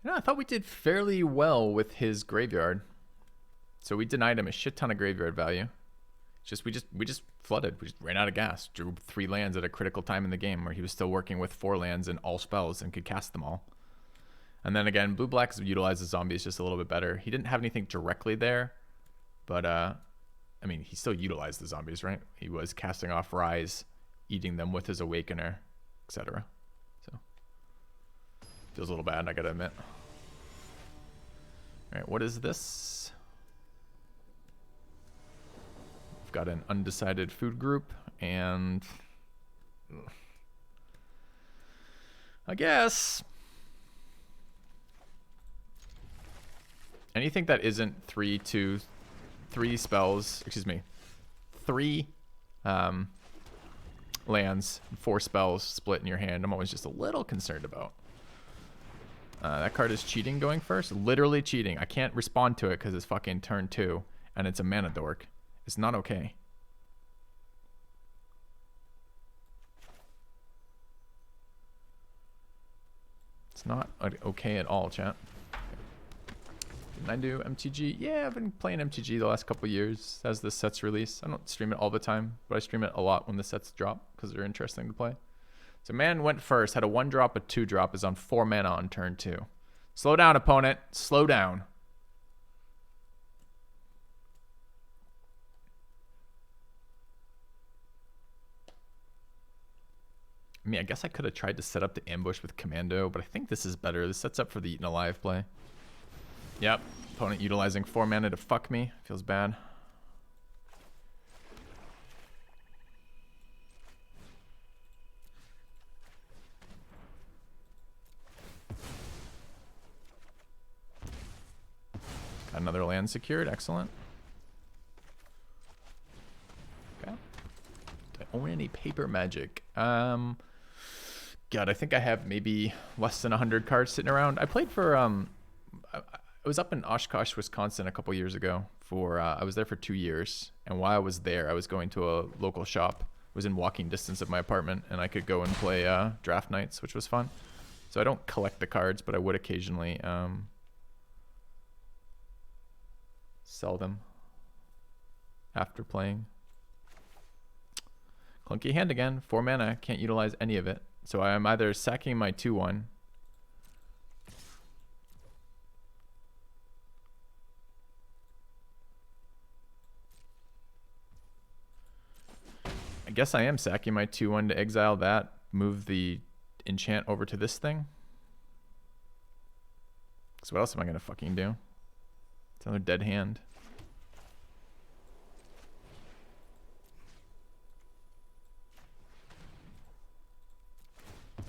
You know, I thought we did fairly well with his graveyard. So we denied him a shit ton of graveyard value. Just we just flooded. We just ran out of gas. Drew 3 lands at a critical time in the game where he was still working with 4 lands and all spells and could cast them all. And then again, blue black utilizes zombies just a little bit better. He didn't have anything directly there, but I mean, he still utilized the zombies, right? He was casting off Rise, eating them with his Awakener, etc. So feels a little bad, I gotta admit. All right, what is this? We've got an undecided food group, and I guess anything that isn't 3 spells, excuse me, 3 lands, 4 spells split in your hand, I'm always just a little concerned about. That card is cheating going first. Literally cheating. I can't respond to it because it's fucking turn 2 and it's a mana dork. It's not okay. It's not okay at all, chat. Didn't I do MTG? Yeah, I've been playing MTG the last couple years as the sets release. I don't stream it all the time, but I stream it a lot when the sets drop because they're interesting to play. So man went first, had a 1-drop, a 2-drop, is on 4 mana on turn 2. Slow down, opponent. Slow down. I mean, I guess I could have tried to set up the ambush with Commando, but I think this is better. This sets up for the Eaten Alive play. Yep. Opponent utilizing 4 mana to fuck me. Feels bad. Got another land secured. Excellent. Okay. Do I own any paper magic? God, I think I have maybe less than 100 cards sitting around. I played for I was up in Oshkosh, Wisconsin a couple years ago for I was there for 2 years, and while I was there I was going to a local shop. It was in walking distance of my apartment, and I could go and play draft nights, which was fun. So I don't collect the cards, but I would occasionally sell them after playing. Clunky hand again. 4 mana. Can't utilize any of it. So I am either sacking my 2/1. I guess I am sacking my 2/1 to exile that. Move the enchant over to this thing. So what else am I going to fucking do? It's another dead hand.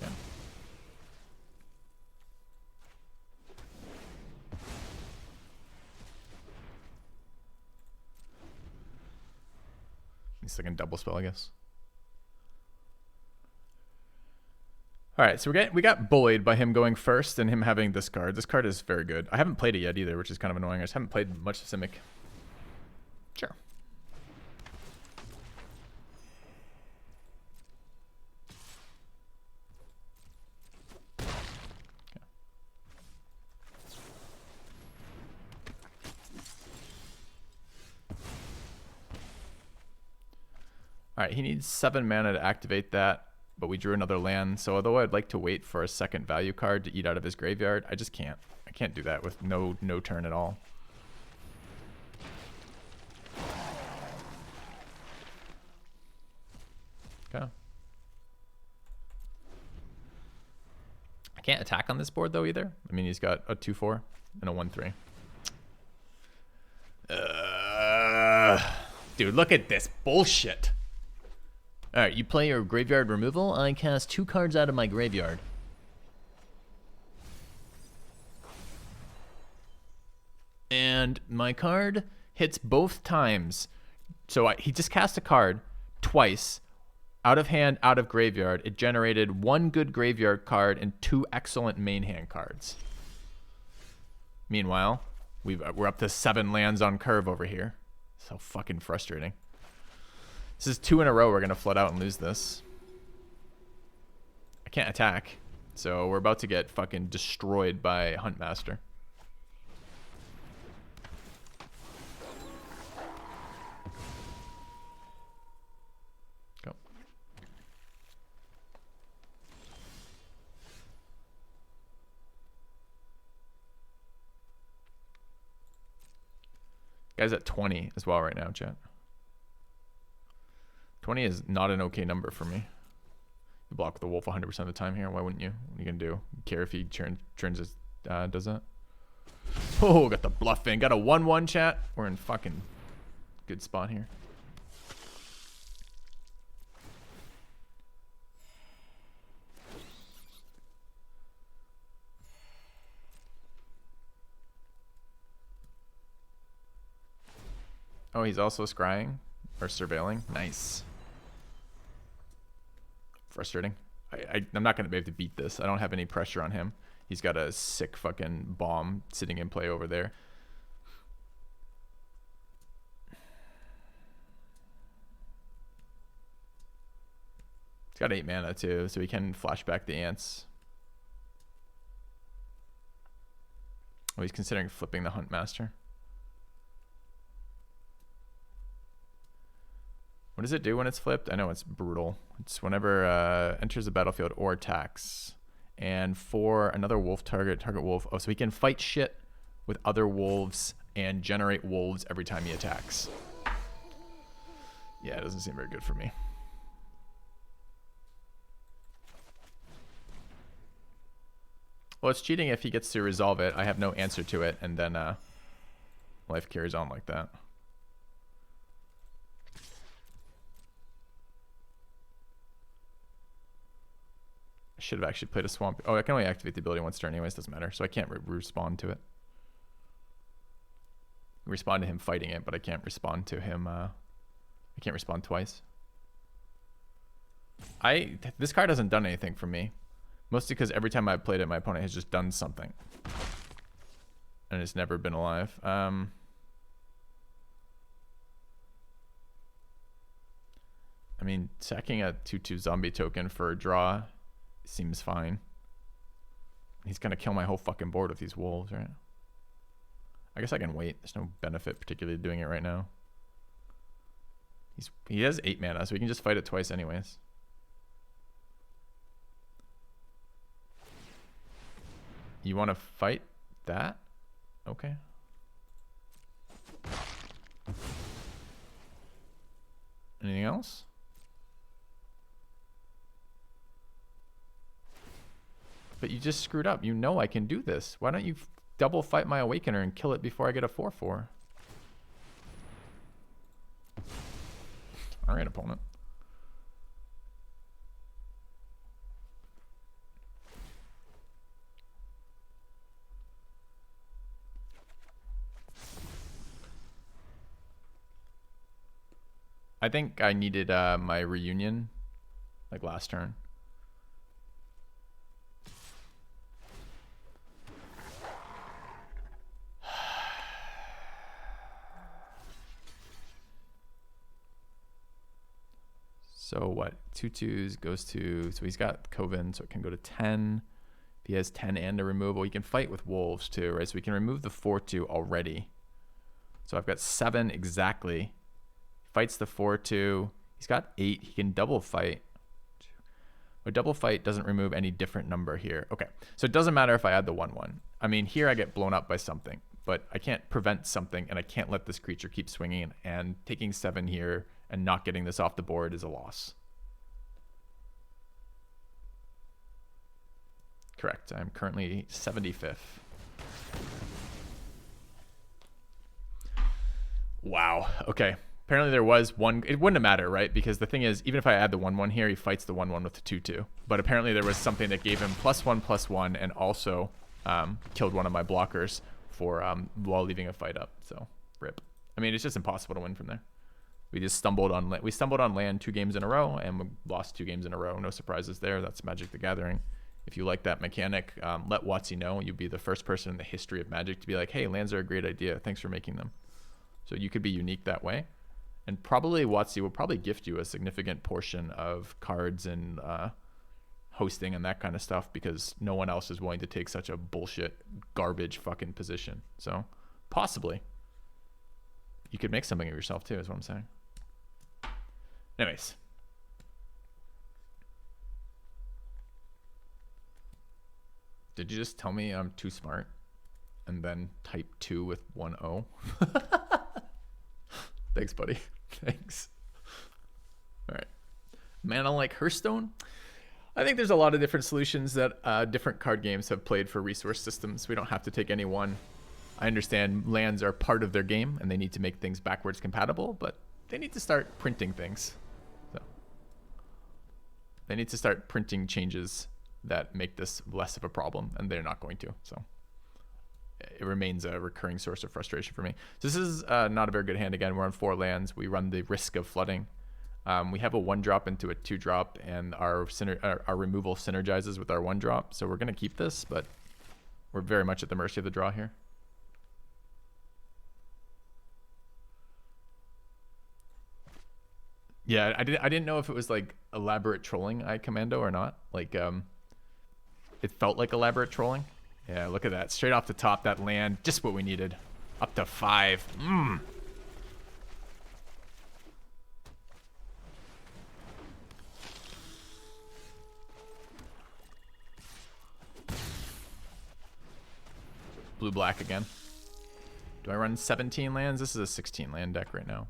Yeah. He's like a double spell, I guess. All right, so we got bullied by him going first and him having this card. This card is very good. I haven't played it yet either, which is kind of annoying. I just haven't played much Simic. Sure. Okay. All right, he needs 7 mana to activate that, but we drew another land. So although I'd like to wait for a second value card to eat out of his graveyard, I just can't. I can't do that with no turn at all. Okay. I can't attack on this board though either. I mean, he's got a 2/4 and a 1/3. Dude, look at this bullshit. All right, you play your graveyard removal. I cast 2 cards out of my graveyard. And my card hits both times. So he just cast a card twice. Out of hand, out of graveyard. It generated 1 good graveyard card and 2 excellent main hand cards. Meanwhile, we're up to 7 lands on curve over here. So fucking frustrating. This is 2 in a row we're going to flood out and lose this. I can't attack. So we're about to get fucking destroyed by Huntmaster. Go. Guy's at 20 as well right now, chat. 20 is not an okay number for me. You block the wolf 100% of the time here. Why wouldn't you? What are you going to do? You care if he turns his, does that? Oh, got the bluff in. Got a 1/1 chat. We're in fucking good spot here. Oh, he's also scrying or surveilling. Nice. Frustrating. I'm not going to be able to beat this. I don't have any pressure on him. He's got a sick fucking bomb sitting in play over there. He's got 8 mana too, so he can flash back the ants. Oh, he's considering flipping the Huntmaster. What does it do when it's flipped? I know it's brutal. It's whenever enters the battlefield or attacks. And for another wolf target wolf. Oh, so he can fight shit with other wolves and generate wolves every time he attacks. Yeah, it doesn't seem very good for me. Well, it's cheating if he gets to resolve it. I have no answer to it, and then life carries on like that. I should have actually played a swamp. Oh, I can only activate the ability once a turn anyways. Doesn't matter. So I can't respond to it. Respond to him fighting it, but I can't respond to him. I can't respond twice. This card hasn't done anything for me. Mostly because every time I've played it, my opponent has just done something. And it's never been alive. I mean, sacking a 2/2 zombie token for a draw seems fine. He's gonna kill my whole fucking board with these wolves, right? I guess I can wait. There's no benefit particularly doing it right now. He has 8 mana, so we can just fight it twice anyways. You want to fight that? Okay. Anything else? But you just screwed up. You know I can do this. Why don't you double fight my Awakener and kill it before I get a 4/4? Alright, opponent. I think I needed my reunion like last turn. So what? 2/2s goes to, so he's got Coven, so it can go to 10. If he has 10 and a removal, he can fight with wolves too, right? So we can remove the 4/2 already. So I've got 7 exactly. Fights the 4/2. He's got 8. He can double fight. A double fight doesn't remove any different number here. Okay, so it doesn't matter if I add the 1/1. I mean, here I get blown up by something, but I can't prevent something, and I can't let this creature keep swinging, and taking 7 here and not getting this off the board is a loss. Correct. I'm currently 75th. Wow. Okay. Apparently there was one. It wouldn't matter, right? Because the thing is, even if I add the 1/1 here, he fights the 1/1 with the 2/2. But apparently there was something that gave him +1/+1 and also killed one of my blockers for while leaving a fight up. So rip. I mean, it's just impossible to win from there. We just stumbled on land 2 games in a row and we lost 2 games in a row. No surprises there. That's Magic the Gathering. If you like that mechanic, let WotC know. You'd be the first person in the history of Magic to be like, hey, lands are a great idea. Thanks for making them. So you could be unique that way. And probably WotC will probably gift you a significant portion of cards and hosting and that kind of stuff because no one else is willing to take such a bullshit, garbage fucking position. So possibly you could make something of yourself too, is what I'm saying. Anyways. Did you just tell me I'm too smart and then type 2 with 1 O? Thanks, buddy. Thanks. All right. Mana like Hearthstone. I think there's a lot of different solutions that different card games have played for resource systems. We don't have to take any one. I understand lands are part of their game and they need to make things backwards compatible, but they need to start printing things. So they need to start printing changes that make this less of a problem, and they're not going to. So it remains a recurring source of frustration for me. So this is not a very good hand. Again, we're on 4 lands. We run the risk of flooding. We have a 1-drop into a 2-drop, and our removal synergizes with our 1-drop. So we're going to keep this, but we're very much at the mercy of the draw here. Yeah, I didn't know if it was like elaborate trolling I commando or not. Like it felt like elaborate trolling. Yeah, look at that. Straight off the top, that land, just what we needed. Up to 5. Blue-black again. Do I run 17 lands? This is a 16 land deck right now.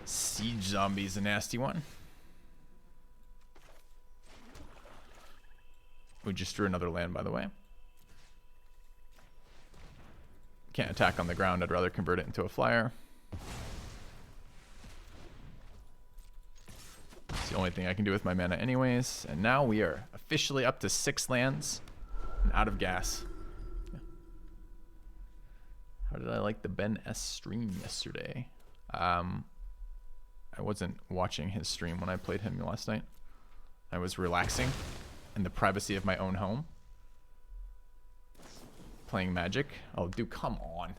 Siege Zombie's a nasty one. We just drew another land, by the way. Can't attack on the ground. I'd rather convert it into a flyer. It's the only thing I can do with my mana anyways. And now we are officially up to 6 lands and out of gas. Yeah. How did I like the Ben S stream yesterday? I wasn't watching his stream when I played him last night. I was relaxing in the privacy of my own home. Playing Magic. Oh, dude, come on.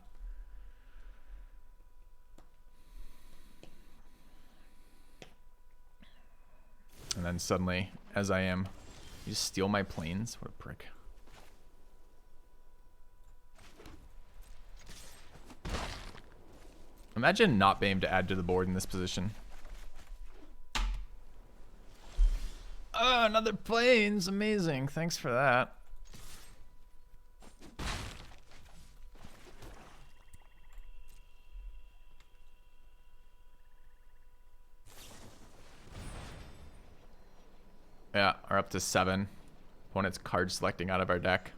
And then suddenly, as I am, you just steal my planes? What a prick. Imagine not being able to add to the board in this position. Oh, another planes. Amazing. Thanks for that. Yeah, we're up to 7. Opponent's card selecting out of our deck.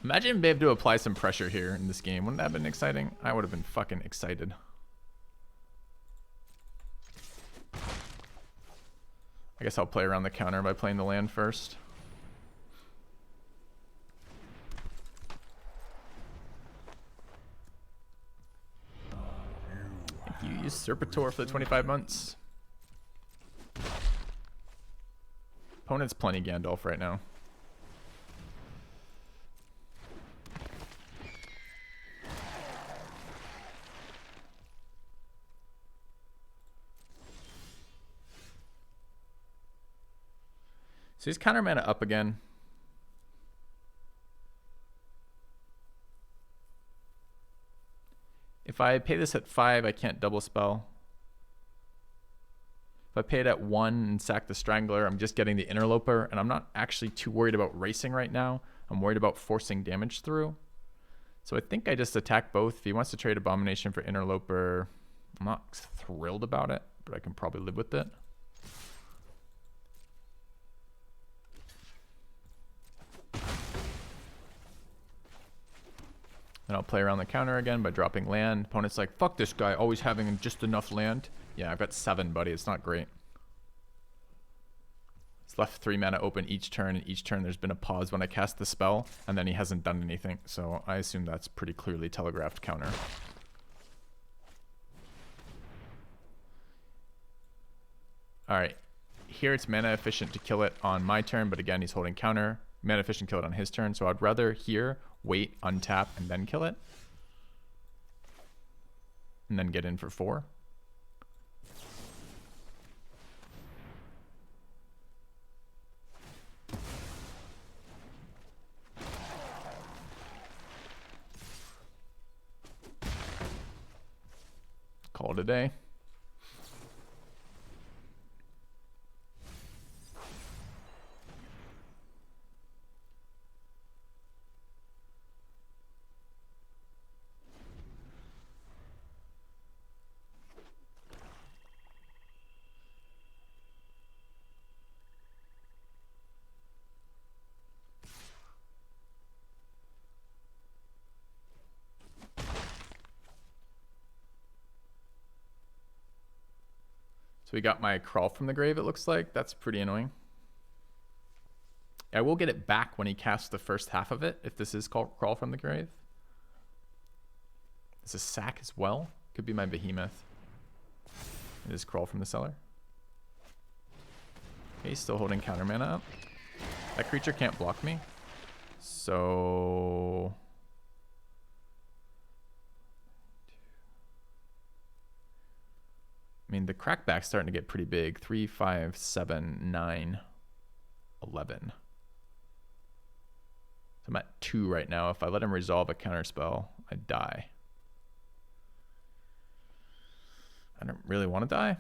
Imagine being able to apply some pressure here in this game. Wouldn't that have been exciting? I would have been fucking excited. I guess I'll play around the counter by playing the land first. Thank you, Usurpator, for the 25 months. Opponent's plenty Gandalf right now. So he's counter mana up again. If I pay this at 5, I can't double spell. If I pay it at 1 and sack the Strangler, I'm just getting the Interloper, and I'm not actually too worried about racing right now. I'm worried about forcing damage through. So I think I just attack both. If he wants to trade Abomination for Interloper, I'm not thrilled about it, but I can probably live with it. And I'll play around the counter again by dropping land. Opponent's like, fuck this guy, always having just enough land. Yeah, I've got 7, buddy. It's not great. He's left 3 mana open each turn, and each turn there's been a pause when I cast the spell, and then he hasn't done anything. So I assume that's pretty clearly telegraphed counter. Alright. Here it's mana efficient to kill it on my turn, but again, he's holding counter. Mana efficient kill it on his turn, so I'd rather here wait, untap, and then kill it. And then get in for 4. Call it a day. So we got my Crawl from the Grave, it looks like. That's pretty annoying. I will get it back when he casts the first half of it, if this is called Crawl from the Grave. This is sack as well. Could be my Behemoth. It is Crawl from the Cellar. Okay, he's still holding counter mana up. That creature can't block me. So... I mean, the crackback's starting to get pretty big. 3, 5, 7, 9, 11. So I'm at 2 right now. If I let him resolve a counter spell, I die. I don't really want to die.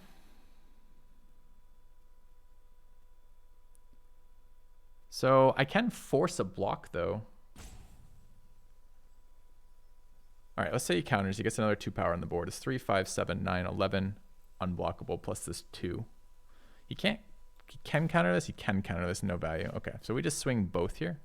So I can force a block, though. All right, let's say he counters. He gets another 2 power on the board. It's 3, 5, 7, 9, 11. Unblockable plus this 2. He can counter this. He can counter this. No value. Okay, so we just swing both here.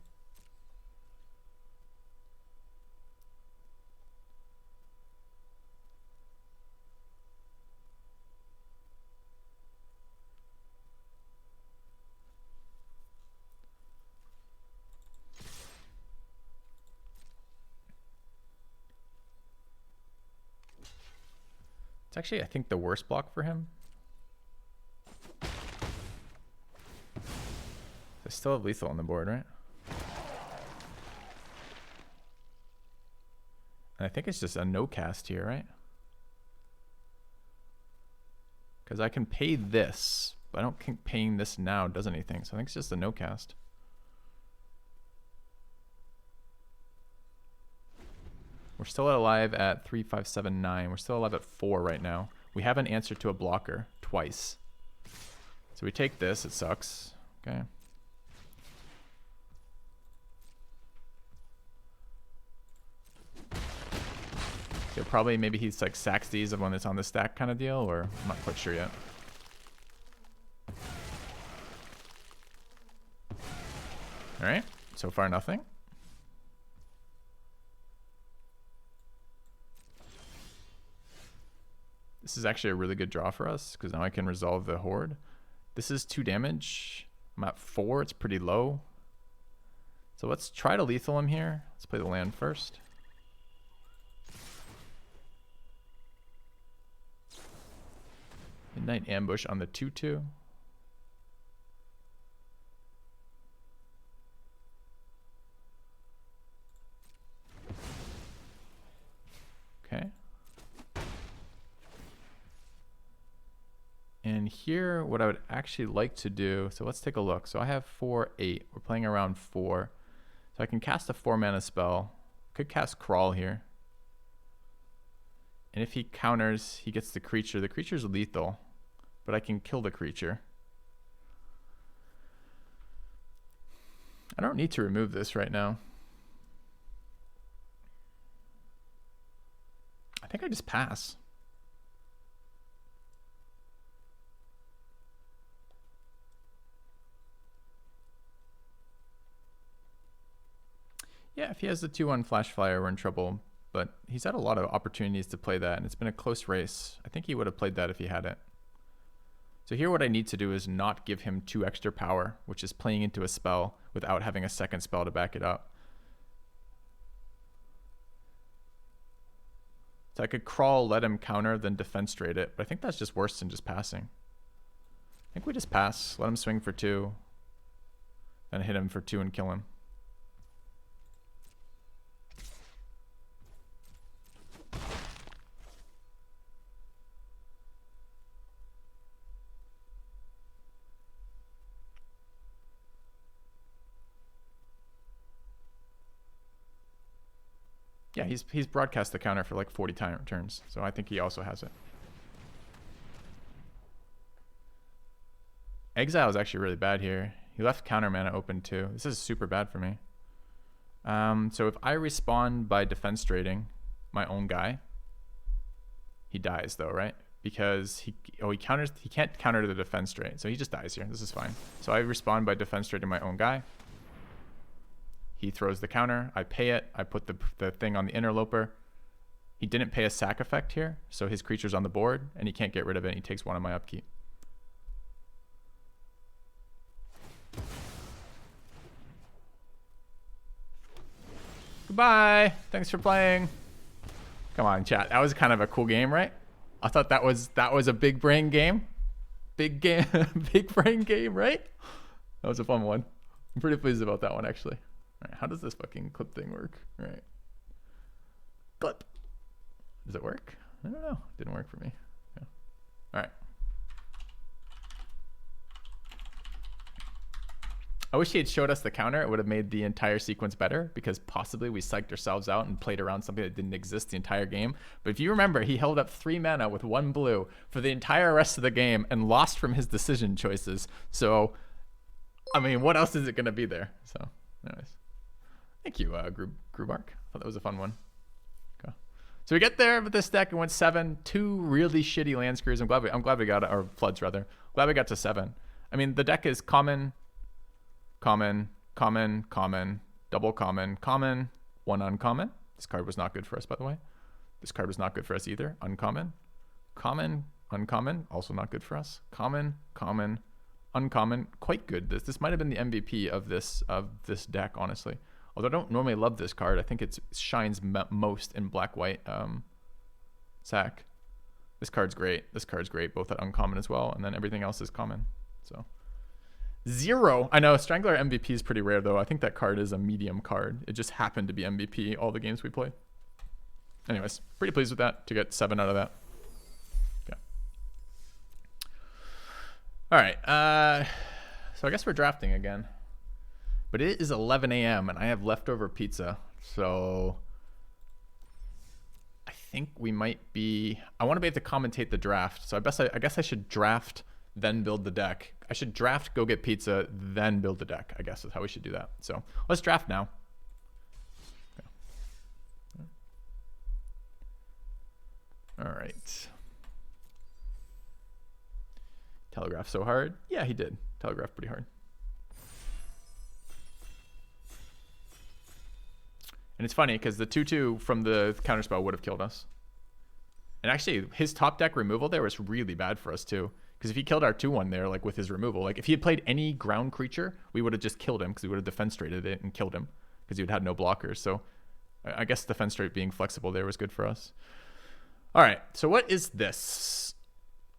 It's actually, I think, the worst block for him. I still have lethal on the board, right? And I think it's just a no cast here, right? Because I can pay this, but I don't think paying this now does anything. So I think it's just a no cast. We're still alive at 3, 5, 7, 9. We're still alive at 4 right now. We have an answer to a blocker twice. So we take this. It sucks. Okay. So probably maybe he's like sacks these of when it's on the stack kind of deal, or I'm not quite sure yet. All right. So far, nothing. This is actually a really good draw for us because now I can resolve the Horde. This is 2 damage. I'm at 4. It's pretty low. So let's try to lethal him here. Let's play the land first. Midnight Ambush on the 2/2. Okay. And here, what I would actually like to do, so let's take a look. So I have 4, 8. We're playing around 4. So I can cast a 4-mana spell. Could cast Crawl here. And if he counters, he gets the creature. The creature's lethal, but I can kill the creature. I don't need to remove this right now. I think I just pass. Yeah, if he has the 2/1 Flash Flyer, we're in trouble. But he's had a lot of opportunities to play that, and it's been a close race. I think he would have played that if he had it. So here what I need to do is not give him 2 extra power, which is playing into a spell without having a second spell to back it up. So I could Crawl, let him counter, then defense trade it. But I think that's just worse than just passing. I think we just pass, let him swing for 2, then hit him for 2 and kill him. Yeah, he's broadcast the counter for like 40 turns, so I think he also has it. Exile is actually really bad here. He left counter mana open too. This is super bad for me. So if I respond by defense trading my own guy, he dies though, right? Because he can't counter the defense trade, so he just dies here. This is fine. So I respond by defense trading my own guy. He throws the counter, I pay it, I put the thing on the interloper. He didn't pay a sack effect here, so his creature's on the board, and he can't get rid of it, and he takes 1 of my upkeep. Goodbye, thanks for playing. Come on, chat, that was kind of a cool game, right? I thought that was a big brain game. Big game, big brain game, right? That was a fun one. I'm pretty pleased about that one, actually. All right, how does this fucking clip thing work? All right. Clip. Does it work? I don't know. It didn't work for me. Yeah. All right. I wish he had showed us the counter. It would have made the entire sequence better, because possibly we psyched ourselves out and played around something that didn't exist the entire game. But if you remember, he held up 3 mana with 1 blue for the entire rest of the game and lost from his decision choices. So, I mean, what else is it going to be there? So, anyways. Thank you, Grubark. I thought that was a fun one. Okay. So we get there with this deck and went 7. 2 really shitty land screws. I'm glad we got it, or floods rather. Glad we got to 7. I mean, the deck is common, common, common, common, double common, common, 1 uncommon. This card was not good for us, by the way. This card was not good for us either. Uncommon, common, uncommon, also not good for us. Common, common, uncommon, quite good. This might have been the MVP of this deck, honestly. Although I don't normally love this card, I think it shines most in black-white sack. This card's great. This card's great, both at uncommon as well, and then everything else is common. So 0. I know Strangler MVP is pretty rare though. I think that card is a medium card. It just happened to be MVP all the games we played. Anyways, pretty pleased with that to get 7 out of that. Yeah. All right. So I guess we're drafting again. But it is 11 a.m. and I have leftover pizza, so I think we might be. I want to be able to commentate the draft, so I guess I should draft, then build the deck. I should draft, go get pizza, then build the deck. I guess is how we should do that. So let's draft now. Okay. All right. Telegraph so hard? Yeah, he did. Telegraph pretty hard. And it's funny because the 2/2 from the counterspell would have killed us. And actually, his top deck removal there was really bad for us too. Because if he killed our 2/1 there, like with his removal, like if he had played any ground creature, we would have just killed him because we would have defense traded it and killed him because he would have had no blockers. So I guess defense trade being flexible there was good for us. All right, so what is this?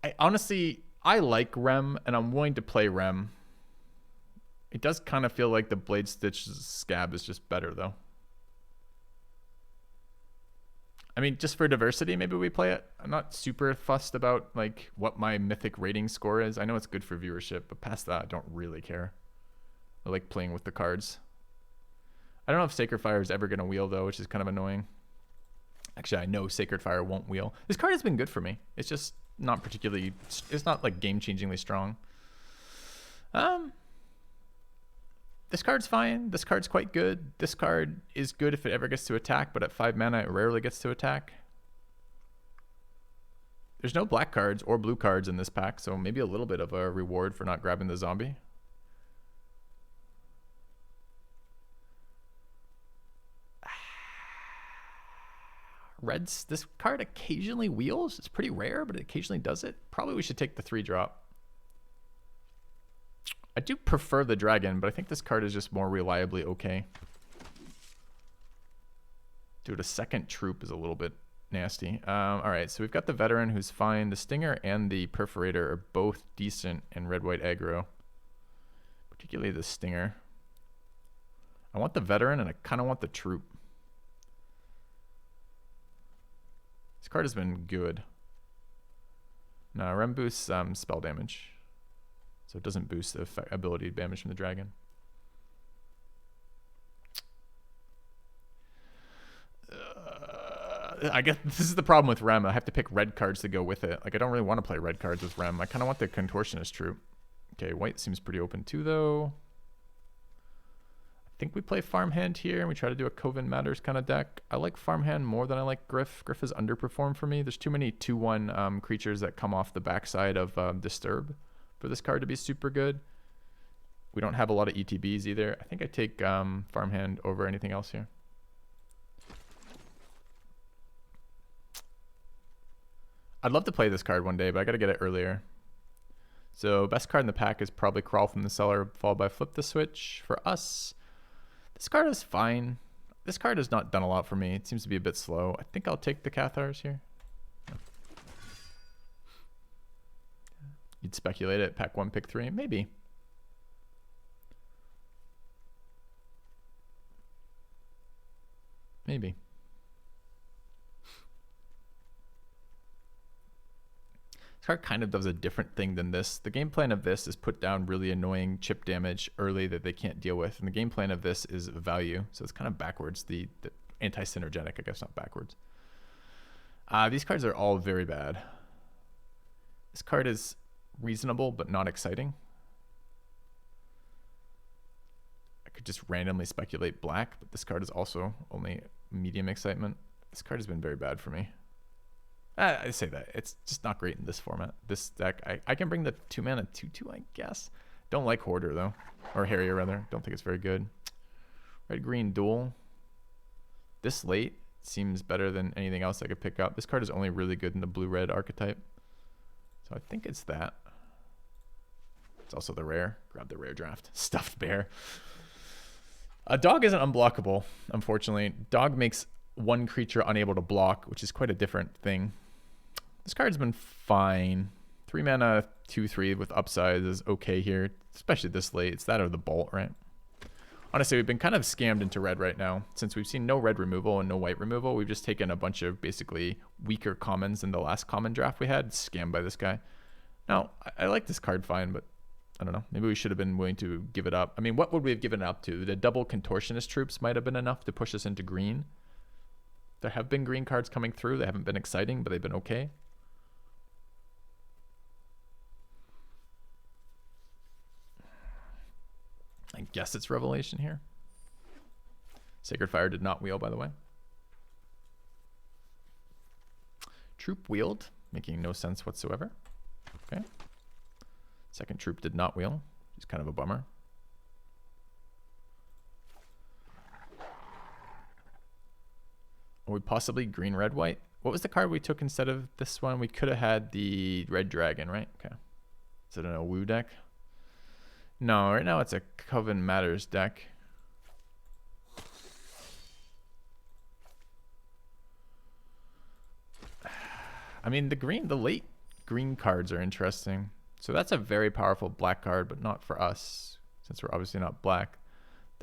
I like Rem and I'm willing to play Rem. It does kind of feel like the Blade Stitch Scab is just better though. I mean, just for diversity, maybe we play it. I'm not super fussed about like what my mythic rating score is. I know it's good for viewership, but past that, I don't really care. I like playing with the cards. I don't know if Sacred Fire is ever going to wheel though, which is kind of annoying. Actually, I know Sacred Fire won't wheel. This card has been good for me. It's just not particularly, it's not like game-changingly strong. This card's fine. This card's quite good. This card is good if it ever gets to attack, but at 5 mana, it rarely gets to attack. There's no black cards or blue cards in this pack, so maybe a little bit of a reward for not grabbing the zombie. Reds, this card occasionally wheels. It's pretty rare, but it occasionally does it. Probably we should take the 3-drop. I do prefer the dragon, but I think this card is just more reliably okay. Dude, a second troop is a little bit nasty. All right, so we've got the veteran who's fine. The stinger and the perforator are both decent in red-white aggro. Particularly the stinger. I want the veteran and I kind of want the troop. This card has been good. No, Rem boosts spell damage. So it doesn't boost the ability damage from the dragon. I guess this is the problem with Rem. I have to pick red cards to go with it. Like, I don't really want to play red cards with Rem. I kind of want the Contortionist troop. Okay, white seems pretty open too, though. I think we play Farmhand here, and we try to do a Coven Matters kind of deck. I like Farmhand more than I like Griff. Griff has underperformed for me. There's too many 2/1 creatures that come off the backside of Disturb for this card to be super good. We don't have a lot of ETBs either. I think I take Farmhand over anything else here. I'd love to play this card one day, but I got to get it earlier. So best card in the pack is probably Crawl from the Cellar, followed by Flip the Switch. For us, this card is fine. This card has not done a lot for me. It seems to be a bit slow. I think I'll take the Cathars here. You'd speculate it, pack 1, pick 3, maybe. Maybe. This card kind of does a different thing than this. The game plan of this is put down really annoying chip damage early that they can't deal with. And the game plan of this is value. So it's kind of backwards. The anti-synergetic, I guess, not backwards. These cards are all very bad. This card is reasonable but not exciting. I could just randomly speculate black, but this card is also only medium excitement. This card has been very bad for me. I say that. It's just not great in this format. This deck, I can bring the 2-mana 2/2, I guess. Don't like Hoarder, though. Or Harrier, rather. Don't think it's very good. Red-green duel. This late seems better than anything else I could pick up. This card is only really good in the blue-red archetype. So I think it's that. It's also the rare. Grab the rare draft. Stuffed Bear. A dog isn't unblockable, unfortunately. Dog makes one creature unable to block, which is quite a different thing. This card's been fine. 3-mana 2/3 with upside is okay here, especially this late. It's that or the Bolt, right? Honestly, we've been kind of scammed into red right now. Since we've seen no red removal and no white removal, we've just taken a bunch of basically weaker commons in the last common draft we had. Scammed by this guy. Now, I like this card fine, but I don't know. Maybe we should have been willing to give it up. I mean, what would we have given it up to? The double Contortionist troops might have been enough to push us into green. There have been green cards coming through. They haven't been exciting, but they've been okay. I guess it's Revelation here. Sacred Fire did not wheel, by the way. Troop wheeled, making no sense whatsoever. Okay. Second troop did not wheel, which is kind of a bummer. Are we possibly green, red, white? What was the card we took instead of this one? We could have had the red dragon, right? Okay. Is it an Owu deck? No, right now it's a Coven Matters deck. I mean, the late green cards are interesting. So that's a very powerful black card, but not for us, since we're obviously not black.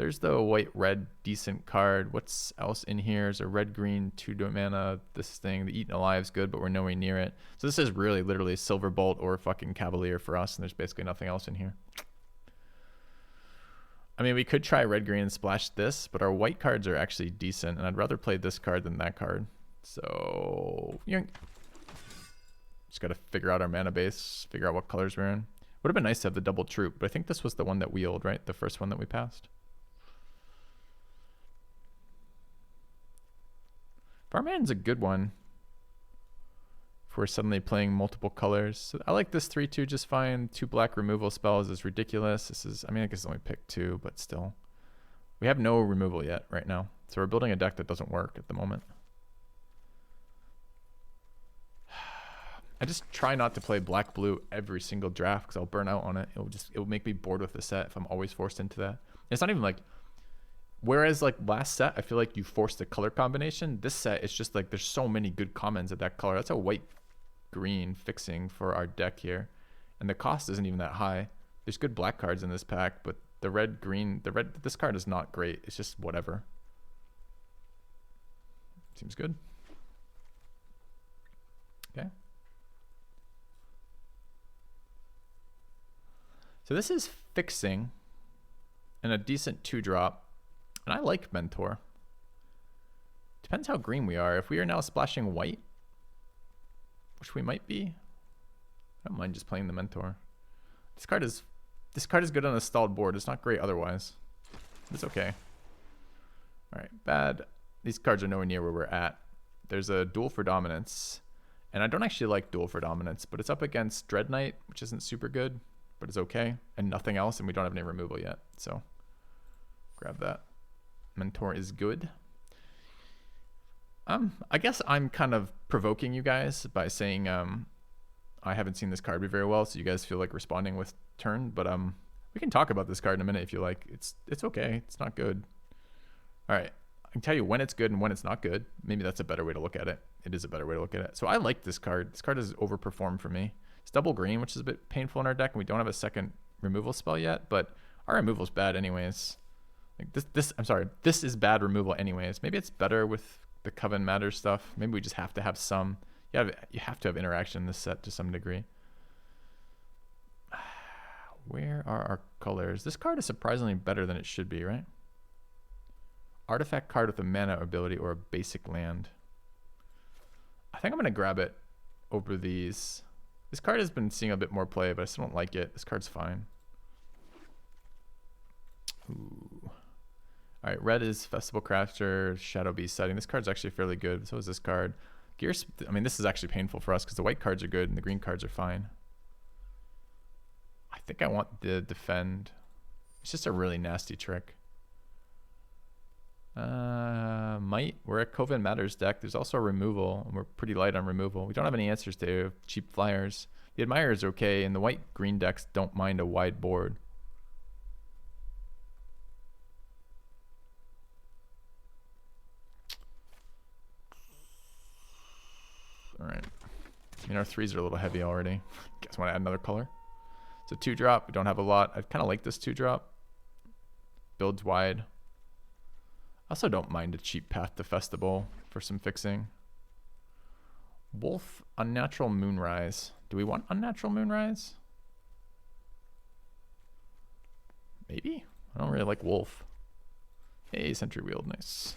There's the white-red decent card. What's else in here? Is a red-green 2 mana. This thing, the Eaten Alive is good, but we're nowhere near it. So this is really literally Silver Bolt or fucking Cavalier for us, and there's basically nothing else in here. I mean, we could try red-green and splash this, but our white cards are actually decent, and I'd rather play this card than that card. So, just got to figure out our mana base, figure out what colors we're in. Would have been nice to have the double troop, but I think this was the one that wheeled, right? The first one that we passed. Farman's a good one if we're suddenly playing multiple colors. So I like this 3/2 just fine. 2 black removal spells is ridiculous. This is, I mean, I guess I only picked 2, but still. We have no removal yet right now. So we're building a deck that doesn't work at the moment. I just try not to play black-blue every single draft because I'll burn out on it. It will make me bored with the set if I'm always forced into that. It's not even like, whereas like last set, I feel like you forced a color combination. This set, it's just like there's so many good commons of that color. That's a white-green fixing for our deck here. And the cost isn't even that high. There's good black cards in this pack, but the red-green, this card is not great. It's just whatever. Seems good. Okay. So this is fixing and a decent 2-drop. And I like Mentor. Depends how green we are. If we are now splashing white, which we might be, I don't mind just playing the Mentor. This card is good on a stalled board. It's not great otherwise. It's okay. All right, bad. These cards are nowhere near where we're at. There's a Duel for Dominance. And I don't actually like Duel for Dominance, but it's up against Dread Knight, which isn't super good, but it's okay. And nothing else, and we don't have any removal yet. So grab that. Mentor is good. I guess I'm kind of provoking you guys by saying I haven't seen this card be very well, so you guys feel like responding with turn, but we can talk about this card in a minute if you like. It's okay. It's not good. All right. I can tell you when it's good and when it's not good. Maybe that's a better way to look at it. It is a better way to look at it. So I like this card. This card has overperformed for me. It's double green, which is a bit painful in our deck, and we don't have a second removal spell yet, but our removal is bad anyways. Like this is bad removal anyways. Maybe it's better with the Coven Matter stuff. Maybe we just have to have some. You have to have interaction in this set to some degree. Where are our colors? This card is surprisingly better than it should be, right? Artifact card with a mana ability or a basic land. I think I'm going to grab it over these. This card has been seeing a bit more play, but I still don't like it. This card's fine. Ooh. All right, red is Festival Crafter, Shadow Beast Setting. This card's actually fairly good. So is this card. Gears, I mean, this is actually painful for us because the white cards are good and the green cards are fine. I think I want the defend. It's just a really nasty trick. Might. We're a Coven Matters deck. There's also a removal, and we're pretty light on removal. We don't have any answers to cheap flyers. The Admirer is okay, and the white-green decks don't mind a wide board. All right. I mean, our 3s are a little heavy already. Guess want to add another color. It's a 2-drop. We don't have a lot. I kind of like this 2-drop. Builds wide. I also don't mind a cheap Path to Festival for some fixing. Wolf, Unnatural Moonrise. Do we want Unnatural Moonrise? Maybe? I don't really like Wolf. Hey, Sentry Wield, nice.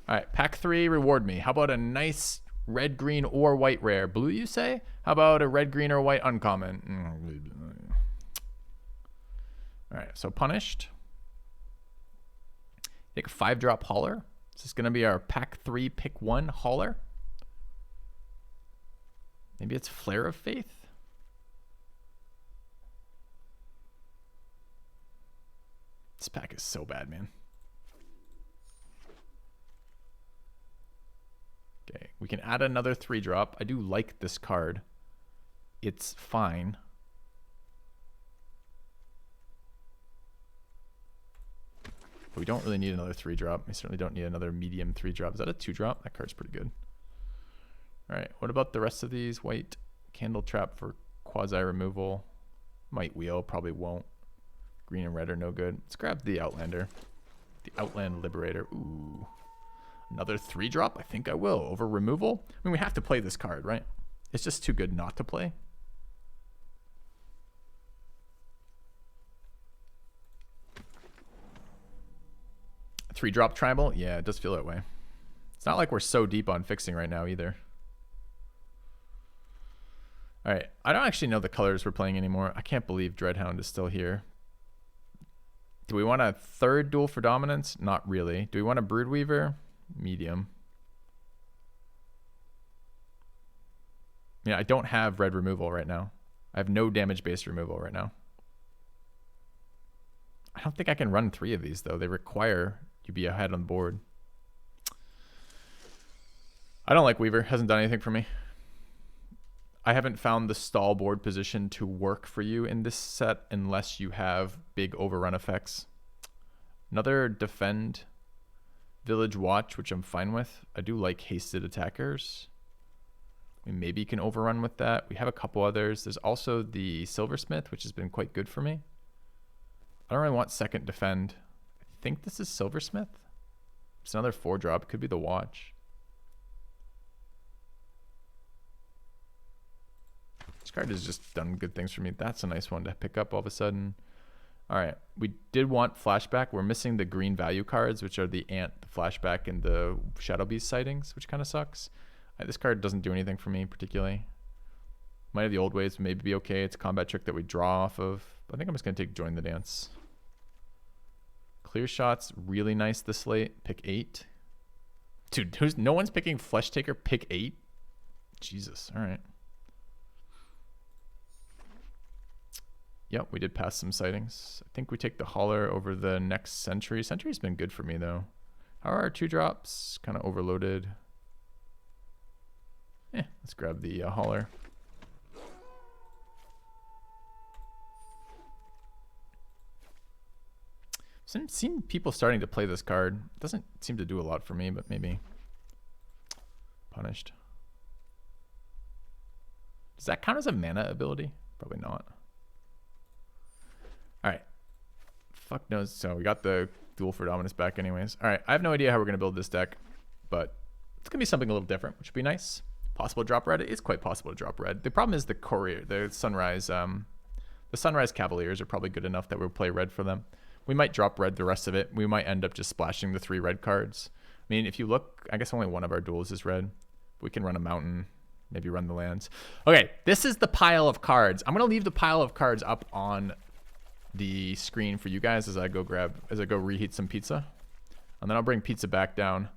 All right, pack 3, reward me. How about a nice red, green, or white rare? Blue, you say? How about a red, green, or white uncommon? All right, so Punished. Take a 5-drop Hauler. This is going to be our pack 3, pick 1 Hauler. Maybe it's Flare of Faith. This pack is so bad, man. Okay, we can add another 3-drop. I do like this card. It's fine. But we don't really need another 3-drop. We certainly don't need another medium 3-drop. Is that a 2-drop? That card's pretty good. All right, what about the rest of these? White Candle Trap for quasi removal. Might wheel, probably won't. Green and red are no good. Let's grab the Outlander. The Outland Liberator. Ooh. Another 3-drop? I think I will. Over removal? I mean, we have to play this card, right? It's just too good not to play. A 3-drop tribal? Yeah, it does feel that way. It's not like we're so deep on fixing right now either. All right. I don't actually know the colors we're playing anymore. I can't believe Dreadhound is still here. Do we want a 3rd Duel for Dominance? Not really. Do we want a Broodweaver? Medium. Yeah, I don't have red removal right now. I have no damage-based removal right now. I don't think I can run 3 of these, though. They require you be ahead on the board. I don't like Weaver. Hasn't done anything for me. I haven't found the stall board position to work for you in this set unless you have big overrun effects. Another defend Village Watch, which I'm fine with. I do like hasted attackers. We maybe can overrun with that. We have a couple others. There's also the Silversmith, which has been quite good for me. I don't really want second defend. I think this is Silversmith. It's another 4-drop. Could be the Watch. This card has just done good things for me. That's a nice one to pick up all of a sudden. All right, we did want flashback. We're missing the green value cards, which are the Ant, the flashback, and the Shadow Beast sightings, which kind of sucks. This card doesn't do anything for me particularly. Might have the old ways, maybe be okay. It's a combat trick that we draw off of. I think I'm just going to take Join the Dance. Clear Shot's really nice this late. Pick 8. Dude, no one's picking Flesh Taker. Pick 8? Jesus, all right. Yep, we did pass some sightings. I think we take the Hauler over the next Sentry. Sentry's been good for me, though. How are our 2-drops? Kind of overloaded. Let's grab the Hauler. Seen people starting to play this card. Doesn't seem to do a lot for me, but maybe punished. Does that count as a mana ability? Probably not. All right. Fuck knows. So we got the Duel for Dominance back anyways. All right. I have no idea how we're going to build this deck, but it's going to be something a little different, which would be nice. Possible to drop red. It is quite possible to drop red. The problem is the Courier, the Sunrise Cavaliers are probably good enough that we'll play red for them. We might drop red the rest of it. We might end up just splashing the 3 red cards. I mean, if you look, I guess only one of our duels is red. We can run a mountain, maybe run the lands. Okay, this is the pile of cards. I'm going to leave the pile of cards up on the screen for you guys as I go reheat some pizza. And then I'll bring pizza back down,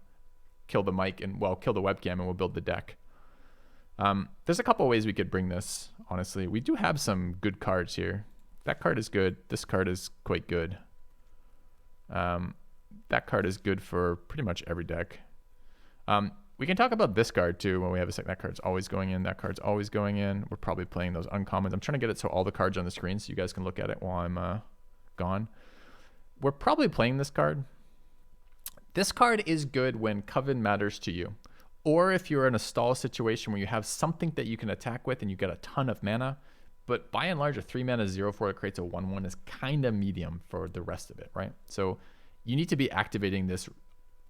kill the mic, and well, kill the webcam, and we'll build the deck. There's a couple ways we could bring this, honestly. We do have some good cards here. That card is good. This card is quite good. That card is good for pretty much every deck. We can talk about this card too when we have a second. That card's always going in. That card's always going in. We're probably playing those uncommons. I'm trying to get it so all the cards on the screen so you guys can look at it while I'm gone. We're probably playing this card. This card is good when Coven matters to you. Or if you're in a stall situation where you have something that you can attack with and you get a ton of mana. But by and large, a 3-mana 0/4 that creates a 1/1 is kind of medium for the rest of it, right? So you need to be activating this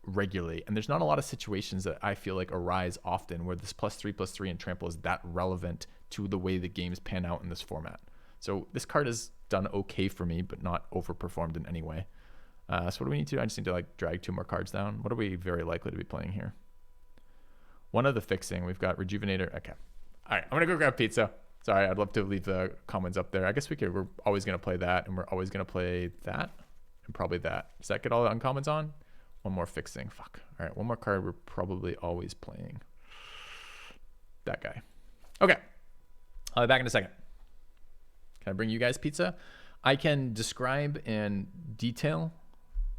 regularly. And there's not a lot of situations that I feel like arise often where this +3/+3 and trample is that relevant to the way the games pan out in this format. So this card has done okay for me, but not overperformed in any way. So what do we need to do? I just need to like drag 2 more cards down. What are we very likely to be playing here? One of the fixing, we've got Rejuvenator. Okay. All right, I'm gonna go grab pizza. Sorry, I'd love to leave the comments up there. I guess we're always gonna play that, and we're always gonna play that, and probably that. Does that get all the uncommons on? One more fixing. Fuck. All right, one more card we're probably always playing. That guy. Okay. I'll be back in a second. Can I bring you guys pizza? I can describe in detail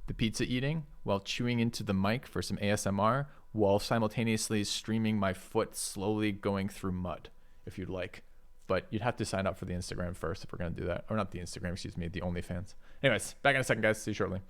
the pizza eating while chewing into the mic for some ASMR while simultaneously streaming my foot slowly going through mud, if you'd like. But you'd have to sign up for the Instagram first if we're going to do that. Or not the Instagram, excuse me, the OnlyFans. Anyways, back in a second, guys. See you shortly.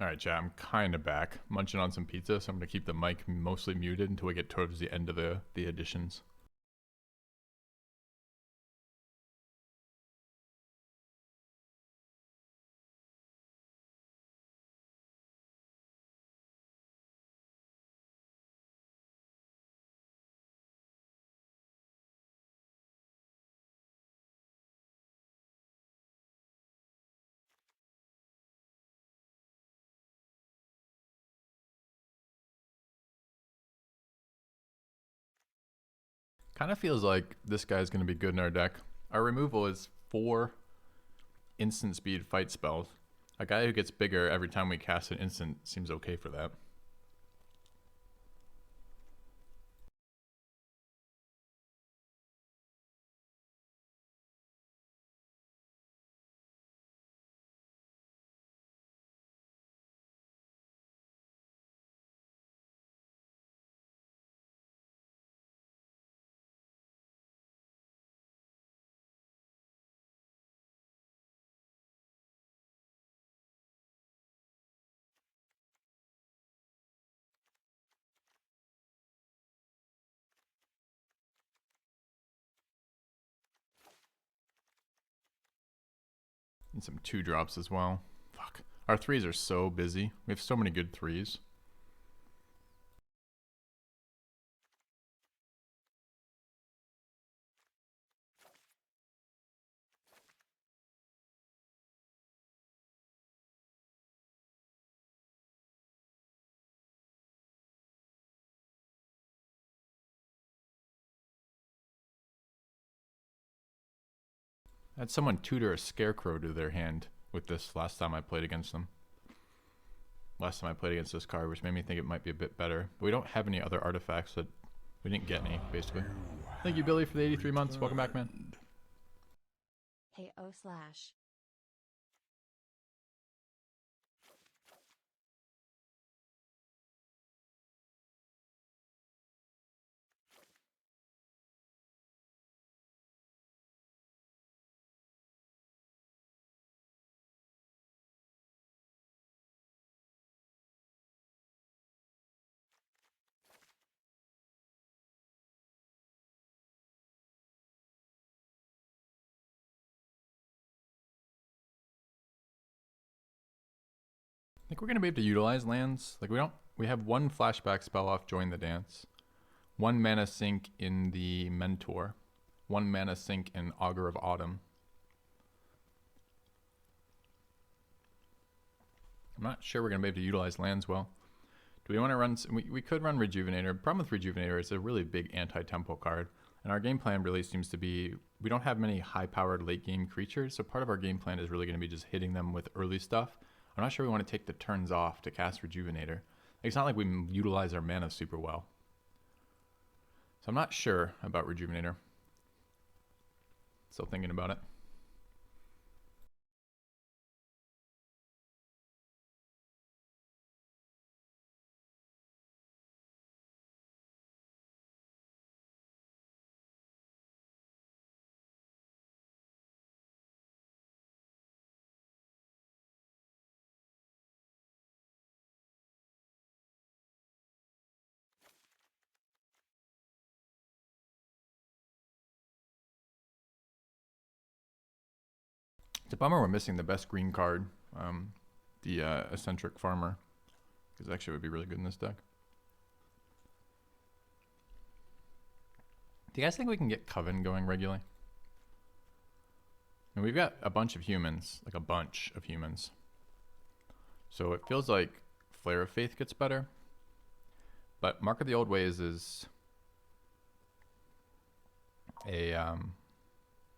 All right, chat, I'm kind of back. Munching on some pizza, so I'm going to keep the mic mostly muted until we get towards the end of the additions. Kind of feels like this guy's going to be good in our deck. Our removal is 4 instant speed fight spells. A guy who gets bigger every time we cast an instant seems okay for that. And some 2-drops as well. Fuck. Our 3s are so busy. We have so many good 3s. I had someone tutor a scarecrow to their hand with this last time I played against them. Last time I played against this card, which made me think it might be a bit better. But we don't have any other artifacts that we didn't get any, basically. Thank you, Billy, for the 83 months. Welcome back, man. Hey oh slash. I think we're gonna be able to utilize lands. Like we have 1 flashback spell off Join the Dance, 1 mana sink in the Mentor, 1 mana sink in Augur of Autumn. I'm not sure we're gonna be able to utilize lands well. Do we want to run? We could run Rejuvenator. The problem with Rejuvenator is a really big anti-tempo card, and our game plan really seems to be we don't have many high-powered late-game creatures, so part of our game plan is really going to be just hitting them with early stuff. I'm not sure we want to take the turns off to cast Rejuvenator. It's not like we utilize our mana super well. So I'm not sure about Rejuvenator. Still thinking about it. It's a bummer we're missing the best green card, the Eccentric Farmer, because actually it would be really good in this deck. Do you guys think we can get Coven going regularly? And we've got a bunch of humans, like a bunch of humans. So it feels like Flare of Faith gets better. But Mark of the Old Ways is a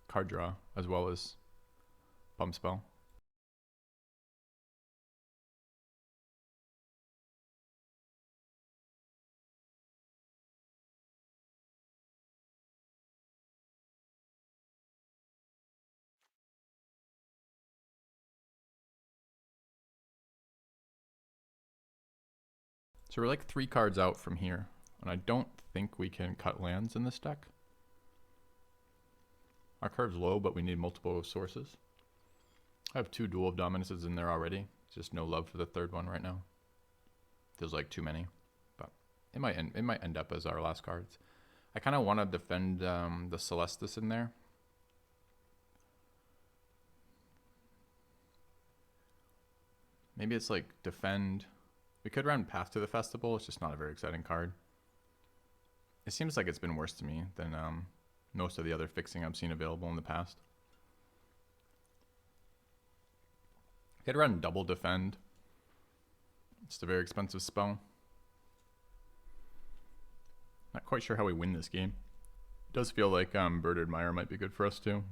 card draw as well as Pump Spell. So we're like 3 cards out from here, and I don't think we can cut lands in this deck. Our curve's low, but we need multiple sources. I have 2 Duel of Dominuses in there already, Just no love for the third one right now. Feels like too many, but it might end up as our last cards. I kind of want to defend the Celestis in there. Maybe it's like defend. We could run Path to the Festival. It's just not a very exciting card. It seems like it's been worse to me than most of the other fixing I've seen available in the past. Could run double defend. It's a very expensive spell. Not quite sure how we win this game. It does feel like Birded Mire might be good for us too.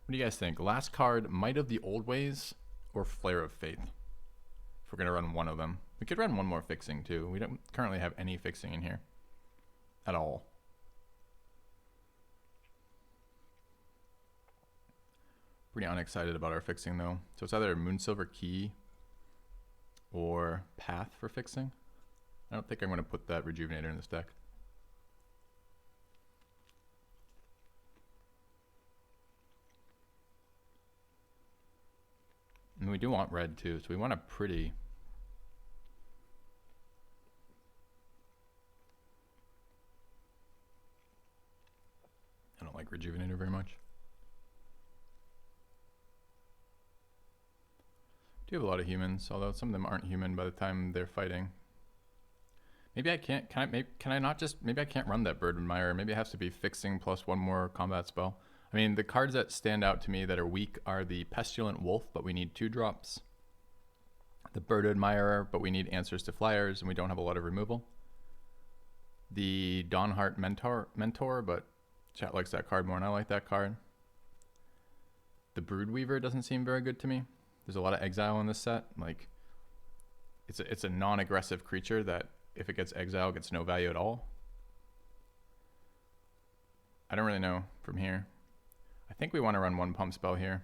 What do you guys think? Last card, Might of the Old Ways or Flare of Faith? If we're going to run one of them. We could run one more fixing too. We don't currently have any fixing in here at all. Pretty unexcited about our fixing though. So it's either Moonsilver Key or Path for fixing. I don't think I'm going to put that Rejuvenator in this deck. And we do want red too, so we want a pretty... I don't like Rejuvenator very much. Do have a lot of humans, although some of them aren't human by the time they're fighting. Maybe I can't, can I not just, maybe I can't run that Birded Mire. Maybe it has to be fixing plus one more combat spell. I mean, the cards that stand out to me that are weak are the Pestilent Wolf, but we need 2 drops. The Birded Mire, but we need answers to flyers, and we don't have a lot of removal. The Dawnhart Mentor, but chat likes that card more, and I like that card. The Broodweaver doesn't seem very good to me. There's a lot of exile in this set. Like, it's a non-aggressive creature that, if it gets exiled, gets no value at all. I don't really know from here. I think we want to run one pump spell here.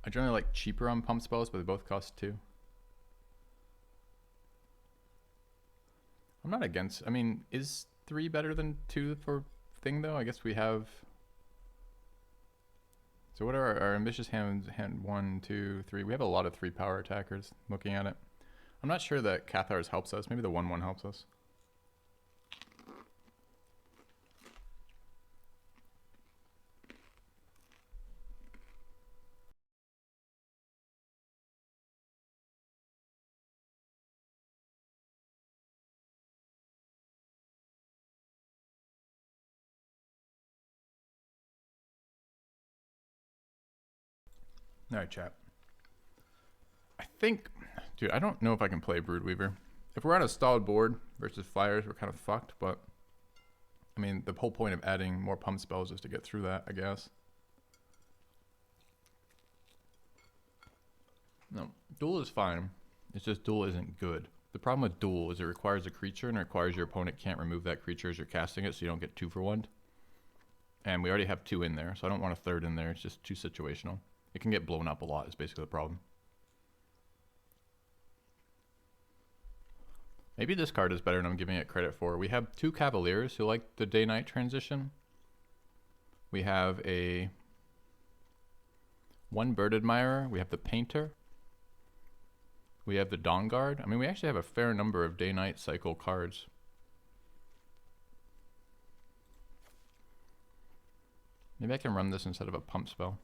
I generally like cheaper on pump spells, but they both cost 2. I'm not against, I mean, is 3 better than 2 for thing though? I guess we have... So what are our ambitious hands? Hand 1, 2, 3. We have a lot of 3 power attackers looking at it. I'm not sure that Cathars helps us. Maybe the 1/1 helps us. All right, chat. I think, dude, I don't know if I can play Broodweaver. If we're on a stalled board versus flyers, we're kind of fucked, but I mean, the whole point of adding more pump spells is to get through that, I guess. No, Duel is fine. It's just Duel isn't good. The problem with Duel is it requires a creature and it requires your opponent can't remove that creature as you're casting it, so you don't get 2 for 1. And we already have 2 in there, so I don't want a 3rd in there. It's just too situational. It can get blown up a lot is basically the problem. Maybe this card is better than I'm giving it credit for. We have 2 Cavaliers who like the day-night transition. We have one Birded Mire. We have the Painter. We have the Dawnguard. I mean, we actually have a fair number of day-night cycle cards. Maybe I can run this instead of a pump spell.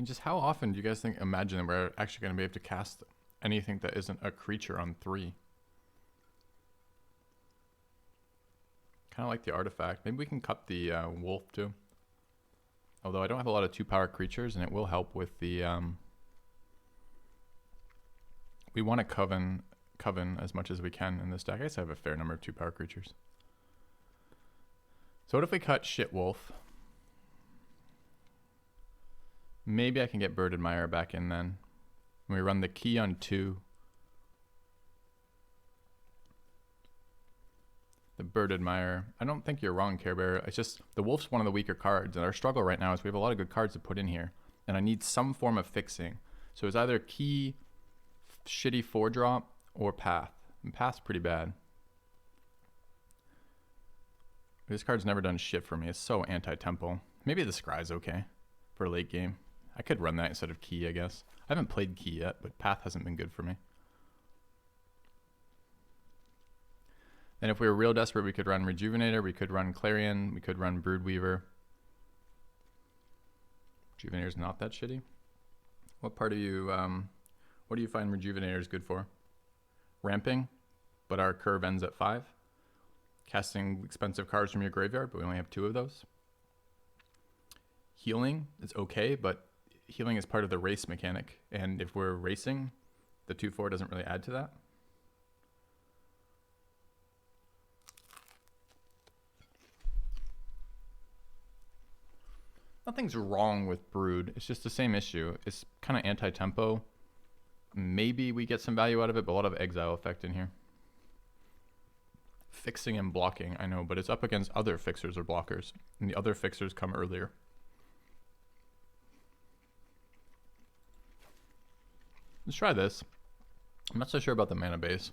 And just how often do you guys imagine that we're actually going to be able to cast anything that isn't a creature on 3? Kind of like the artifact. Maybe we can cut the wolf too. Although I don't have a lot of 2-power creatures, and it will help with the... we want to coven as much as we can in this deck. I guess I have a fair number of 2-power creatures. So what if we cut Shit Wolf? Maybe I can get Birded Mire back in then. We run the key on 2. The Birded Mire. I don't think you're wrong, Care Bear. It's just the Wolf's one of the weaker cards, and our struggle right now is we have a lot of good cards to put in here, and I need some form of fixing. So it's either key, shitty 4-drop, or Path. And Path's pretty bad. This card's never done shit for me. It's so anti-tempo. Maybe the Scry's okay for late game. I could run that instead of key, I guess. I haven't played key yet, but Path hasn't been good for me. And if we were real desperate, we could run Rejuvenator, we could run Clarion, we could run Broodweaver. Rejuvenator's not that shitty. What part of you, what do you find Rejuvenator is good for? Ramping, but our curve ends at 5. Casting expensive cards from your graveyard, but we only have 2 of those. Healing is okay, but healing is part of the race mechanic. And if we're racing, the 2/4 doesn't really add to that. Nothing's wrong with Brood. It's just the same issue. It's kind of anti-tempo. Maybe we get some value out of it, but a lot of exile effect in here. Fixing and blocking, I know, but it's up against other fixers or blockers, and the other fixers come earlier. Let's try this. I'm not so sure about the mana base.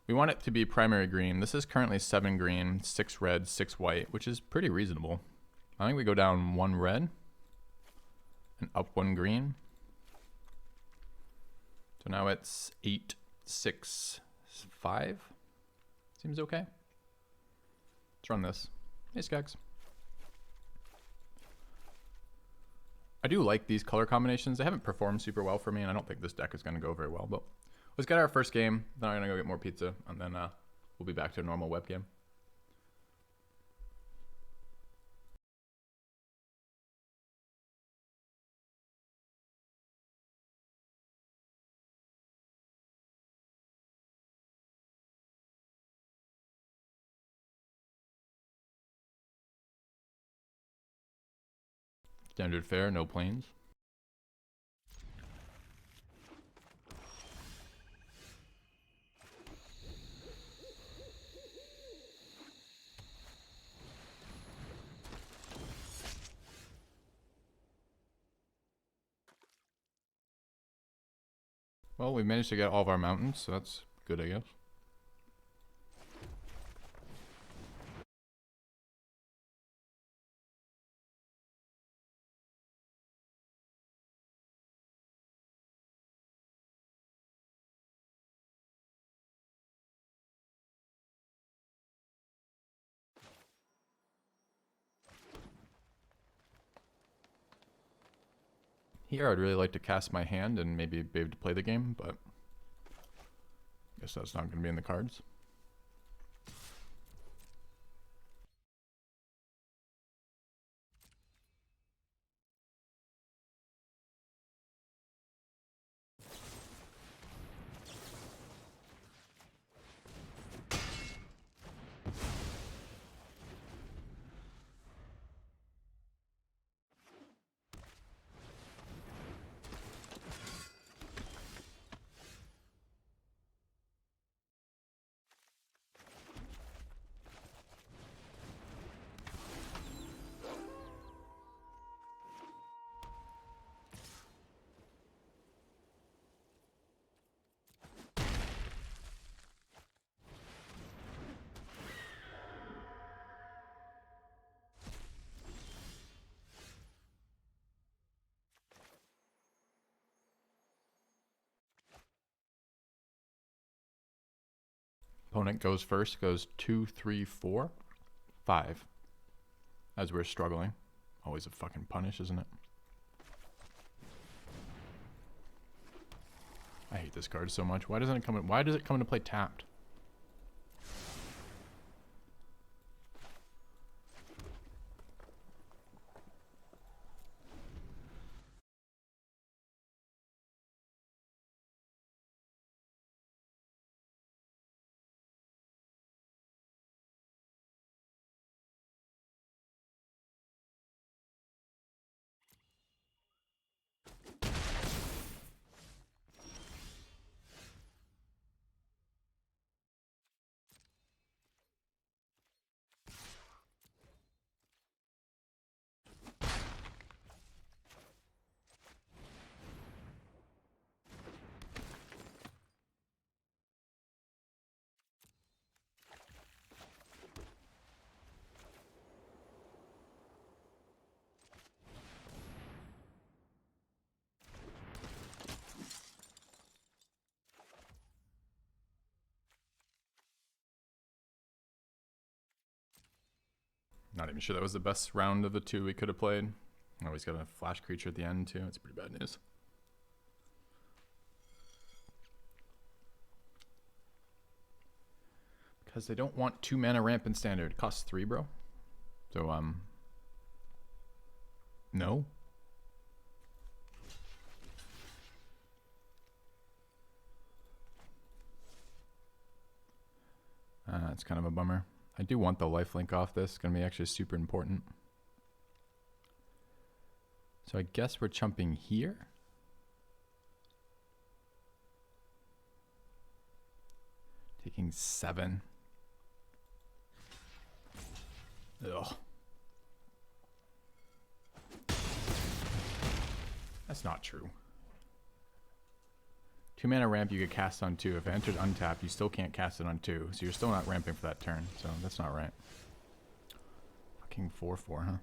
We want it to be primary green. This is currently 7 green, 6 red, 6 white, which is pretty reasonable. I think we go down 1 red and up 1 green. So now it's 8, 6, 5. Seems okay. Let's run this. Hey, Skags. I do like these color combinations. They haven't performed super well for me, and I don't think this deck is going to go very well. But let's get our first game. Then I'm going to go get more pizza, and then we'll be back to a normal webcam. Standard fare, no planes. Well, we managed to get all of our mountains, so that's good, I guess. Here, I'd really like to cast my hand and maybe be able to play the game, but I guess that's not going to be in the cards. Opponent goes first, goes 2, 3, 4, 5. As we're struggling. Always a fucking punish, isn't it? I hate this card so much. Why doesn't it come in? Why does it come into play tapped? Not even sure that was the best round of the two we could have played. Oh, he's got a flash creature at the end too. It's pretty bad news. Because they don't want 2 mana ramp in standard. It costs 3, bro. So, no. It's kind of a bummer. I do want the lifelink off this. It's going to be actually super important. So I guess we're chumping here. Taking 7. Ugh. That's not true. 2 mana ramp you could cast on 2. If it enters untapped, you still can't cast it on 2. So you're still not ramping for that turn. So that's not right. Fucking 4/4, huh?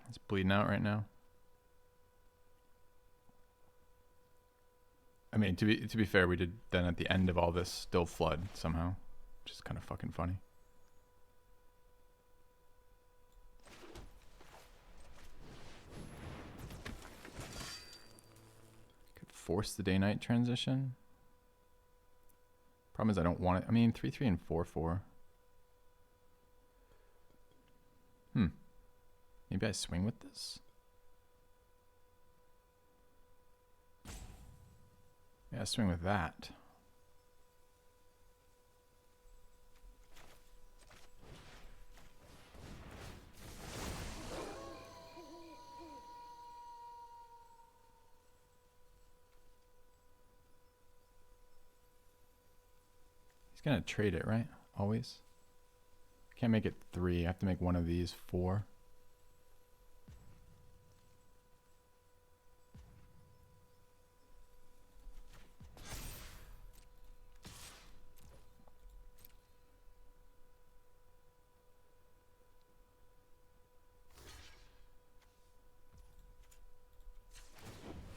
It's bleeding out right now. I mean, to be fair, we did then at the end of all this still flood somehow, which is kind of fucking funny. Could force the day-night transition. Problem is I don't want it. I mean, 3/3 and 4/4. Maybe I swing with this. Yeah, swing with that. He's gonna trade it, right? Always. Can't make it 3. I have to make one of these 4.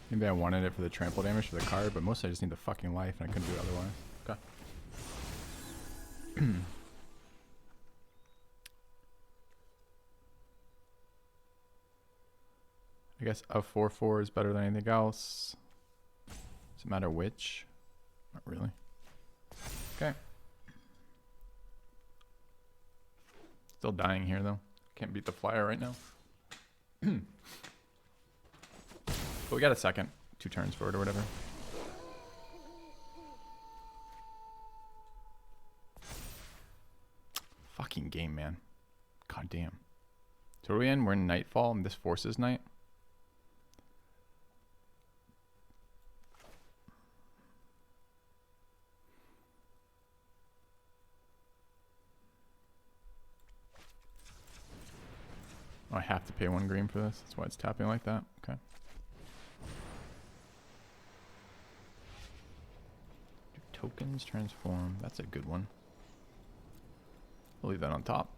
Maybe I wanted it for the trample damage for the card, but mostly I just need the fucking life and I couldn't do it otherwise. Okay. I guess a 4/4 is better than anything else. Does it matter which? Not really. Okay. Still dying here though. Can't beat the flyer right now. But we got a second. 2 turns for it or whatever. Fucking game, man. God damn. So are we in? We're in Nightfall and this forces night. Oh, I have to pay 1 green for this. That's why it's tapping like that. Okay. Tokens transform. That's a good one. We'll leave that on top.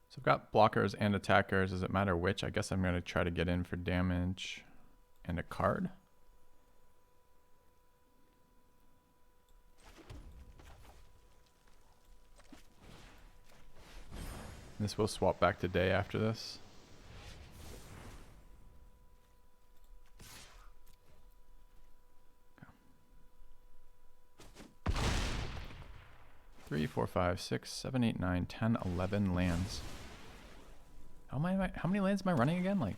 So I've got blockers and attackers. Does it matter which? I guess I'm going to try to get in for damage and a card. This will swap back to day after this. Okay. 3, 4, 5, 6, 7, 8, 9, 10, 11 lands. How many lands am I running again? Like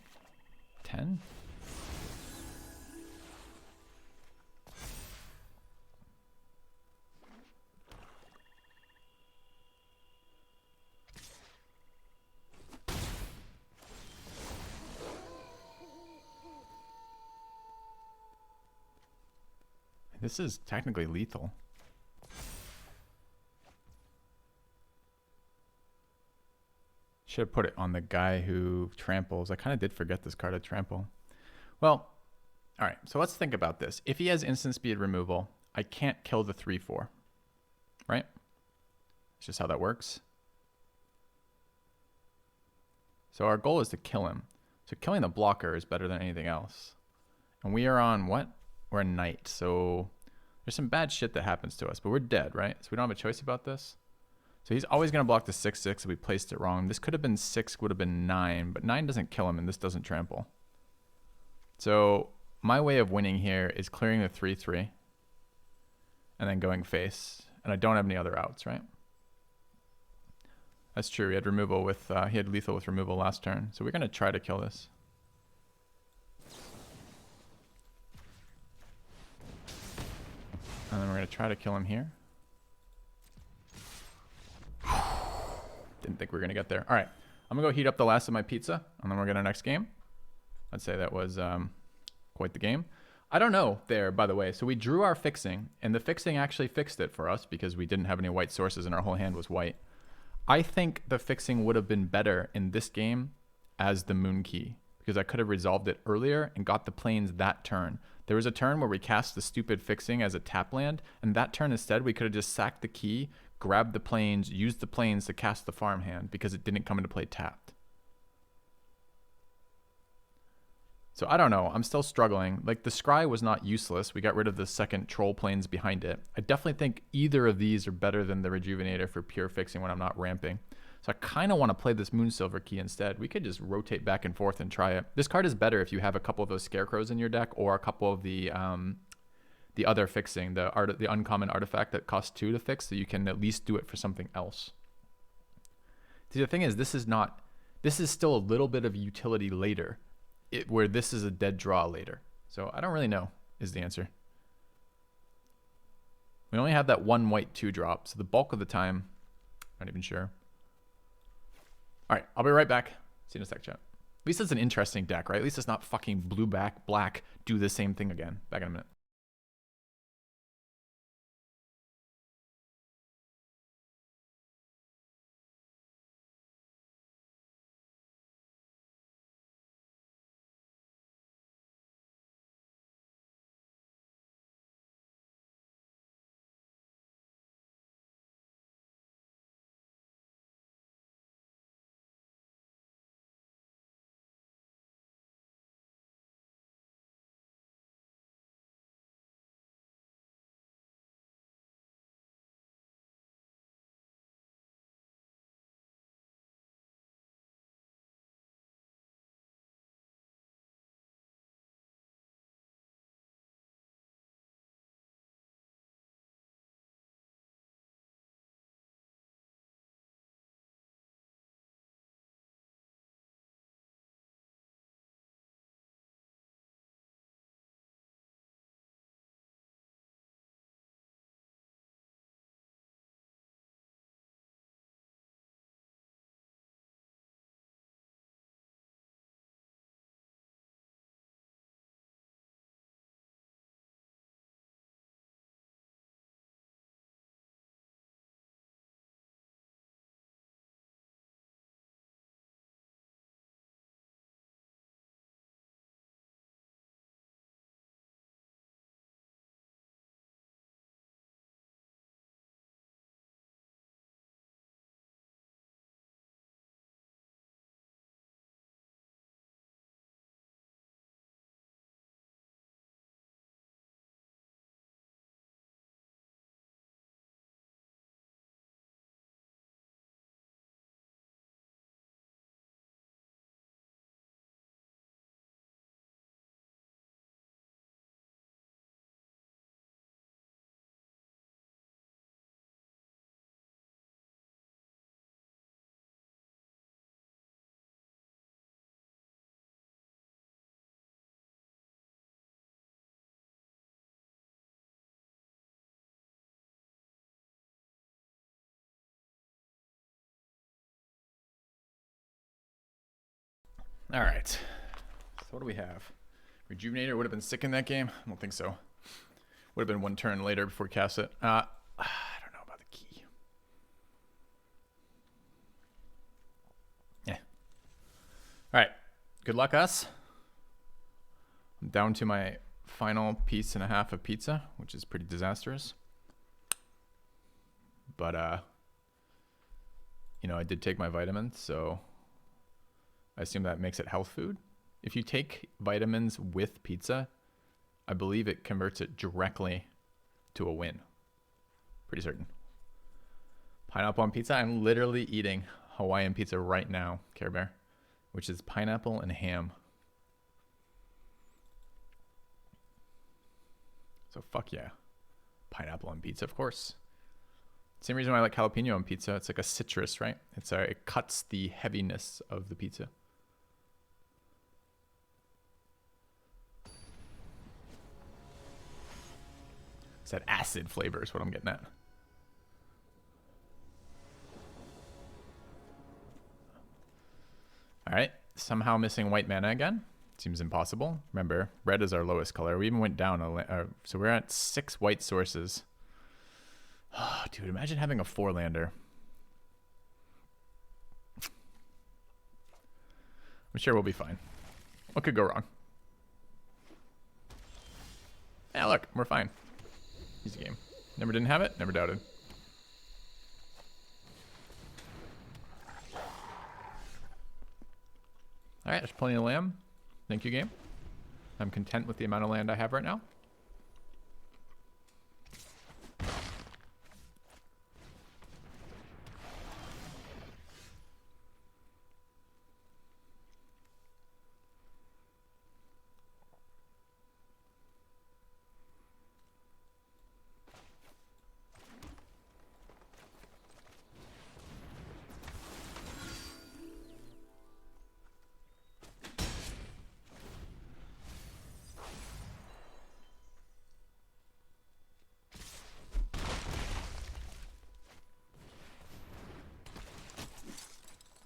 10? This is technically lethal. Should have put it on the guy who tramples. I kind of did forget this card of trample. Well, all right, so let's think about this. If he has instant speed removal, I can't kill the 3/4, right? It's just how that works. So our goal is to kill him. So killing the blocker is better than anything else. And we are on what? We're a knight, so there's some bad shit that happens to us, but we're dead, right? So we don't have a choice about this. So he's always going to block the 6/6 if we placed it wrong. This could have been 6, would have been 9, but 9 doesn't kill him and this doesn't trample. So my way of winning here is clearing the 3/3 and then going face. And I don't have any other outs, right? That's true. He had removal with, he had lethal with removal last turn. So we're going to try to kill this. And then we're going to try to kill him here. Didn't think we were going to get there. All right. I'm going to go heat up the last of my pizza, and then we'll get our next game. I'd say that was quite the game. I don't know there, by the way. So we drew our fixing, and the fixing actually fixed it for us because we didn't have any white sources, and our whole hand was white. I think the fixing would have been better in this game as the Moon Key, because I could have resolved it earlier and got the planes that turn. There was a turn where we cast the stupid fixing as a tap land, and that turn instead we could have just sacked the key, grabbed the planes, used the planes to cast the farmhand because it didn't come into play tapped. So I don't know. I'm still struggling. Like the Scry was not useless. We got rid of the second troll planes behind it. I definitely think either of these are better than the Rejuvenator for pure fixing when I'm not ramping. So I kind of want to play this Moonsilver Key instead. We could just rotate back and forth and try it. This card is better if you have a couple of those Scarecrows in your deck or a couple of the other fixing, the uncommon artifact that costs 2 to fix, so you can at least do it for something else. See, the thing is, this is still a little bit of utility later, where this is a dead draw later. So I don't really know is the answer. We only have that one white 2-drop, so the bulk of the time, not even sure. All right, I'll be right back. See you in a sec, chat. At least it's an interesting deck, right? At least it's not fucking blue black, do the same thing again. Back in a minute. All right. So what do we have? Rejuvenator would have been sick in that game. I don't think so. Would have been one turn later before we cast it. I don't know about the key. Yeah. All right. Good luck, us. I'm down to my final piece and a half of pizza, which is pretty disastrous. But, you know, I did take my vitamins, so I assume that makes it health food. If you take vitamins with pizza, I believe it converts it directly to a win. Pretty certain. Pineapple on pizza. I'm literally eating Hawaiian pizza right now, Care Bear, which is pineapple and ham. So fuck yeah. Pineapple on pizza, of course. Same reason why I like jalapeno on pizza. It's like a citrus, right? It cuts the heaviness of the pizza. It's that acid flavor is what I'm getting at. All right. Somehow missing white mana again. Seems impossible. Remember, red is our lowest color. We even went down. So we're at 6 white sources. Oh, dude, imagine having a 4-lander. I'm sure we'll be fine. What could go wrong? Yeah, look, we're fine. Easy game. Never didn't have it, never doubted. Alright, there's plenty of land. Thank you, game. I'm content with the amount of land I have right now.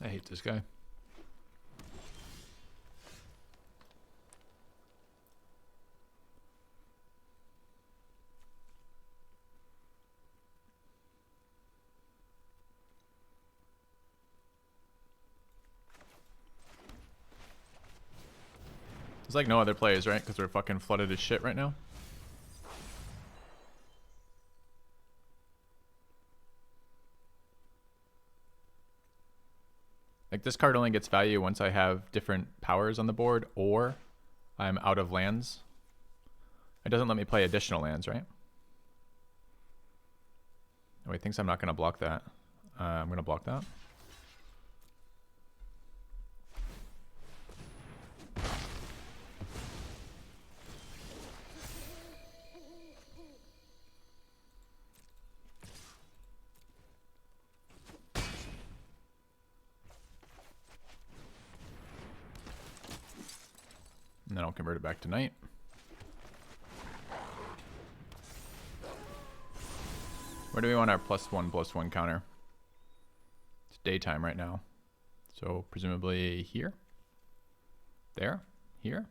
I hate this guy. There's like no other plays, right? Because we're fucking flooded as shit right now. Like this card only gets value once I have different powers on the board or I'm out of lands. It doesn't let me play additional lands, right? Oh, he thinks I'm not going to block that. I'm going to block that. And then I'll convert it back to night. Where do we want our +1/+1 counter? It's daytime right now. So presumably here? There? Here?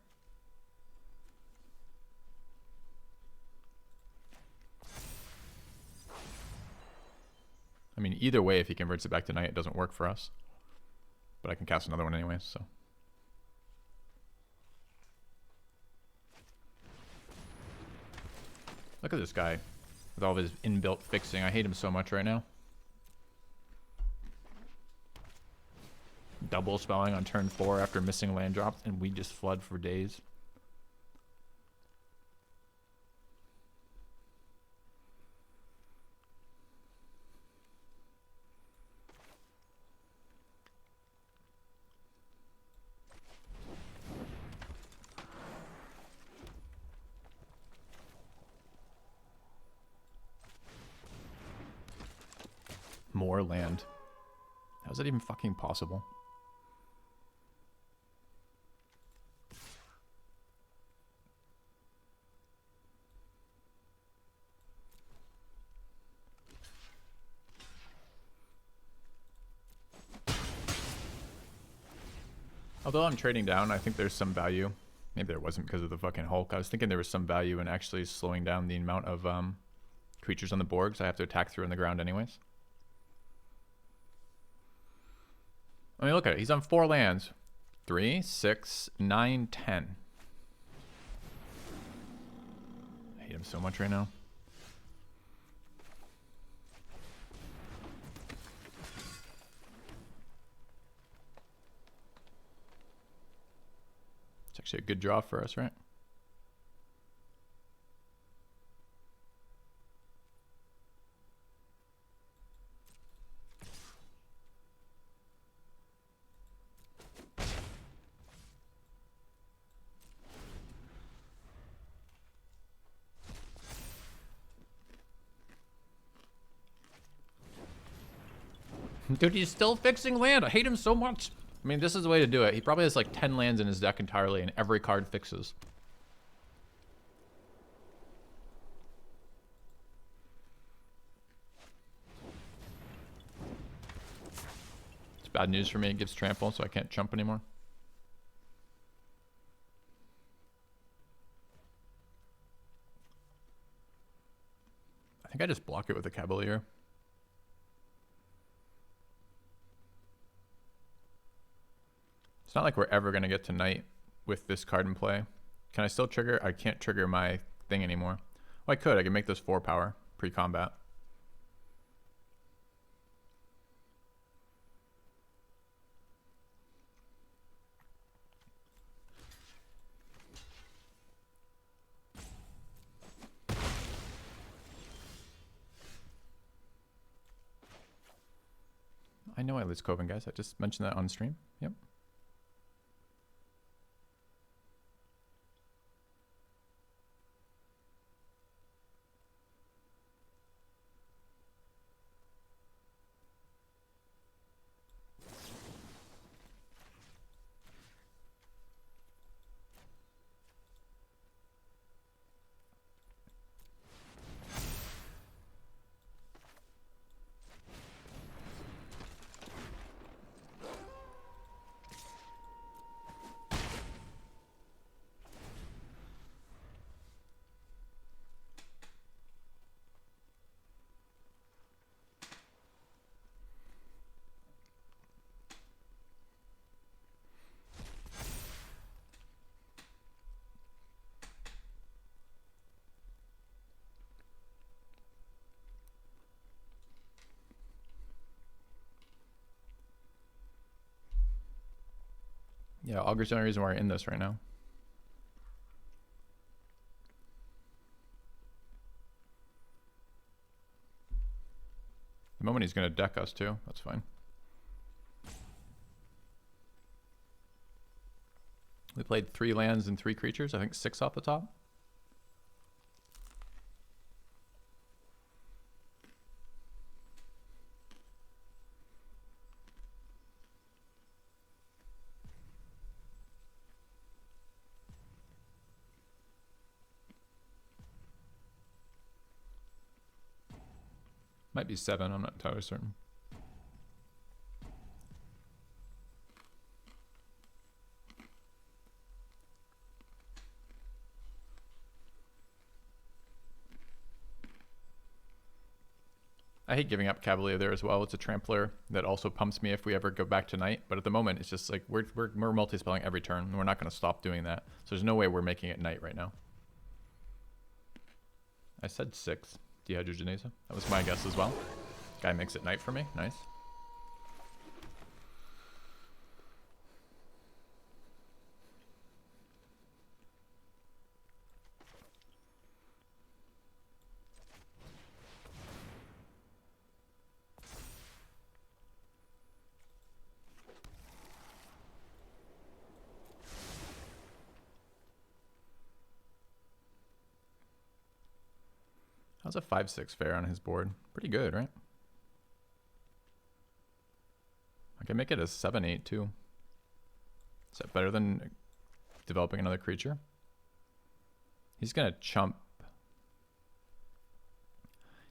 I mean, either way, if he converts it back to night, it doesn't work for us. But I can cast another one anyway, so. Look at this guy with all of his inbuilt fixing. I hate him so much right now. Double spelling on turn 4 after missing land drops, and we just flood for days. More land. How is that even fucking possible? Although I'm trading down, I think there's some value. Maybe there wasn't because of the fucking Hulk. I was thinking there was some value in actually slowing down the amount of creatures on the board, because I have to attack through on the ground anyways. I mean, look at it. He's on 4 lands. 3, 6, 9, 10. I hate him so much right now. It's actually a good draw for us, right? Dude, he's still fixing land. I hate him so much. I mean, this is the way to do it. He probably has like 10 lands in his deck entirely, and every card fixes. It's bad news for me. It gives trample, so I can't jump anymore. I think I just block it with a Cavalier. It's not like we're ever going to get to Knight with this card in play. Can I still trigger? I can't trigger my thing anymore. Well, I could. I could make this 4 power pre-combat. I know I lose Coven, guys. I just mentioned that on stream. Yep. Yeah, Augur's the only reason why we're in this right now. The moment he's going to deck us too, that's fine. We played 3 lands and 3 creatures, I think 6 off the top. Might be 7, I'm not entirely certain. I hate giving up Cavalier there as well. It's a trampler that also pumps me if we ever go back to Knight. But at the moment, it's just like we're multi-spelling every turn, and we're not going to stop doing that. So there's no way we're making it Knight right now. I said 6. Dehydrogenase. That was my guess as well. Guy makes it Knight for me. Nice. How's a 5/6 fair on his board? Pretty good, right? I can make it a 7/8 too. Is that better than developing another creature? He's gonna chump.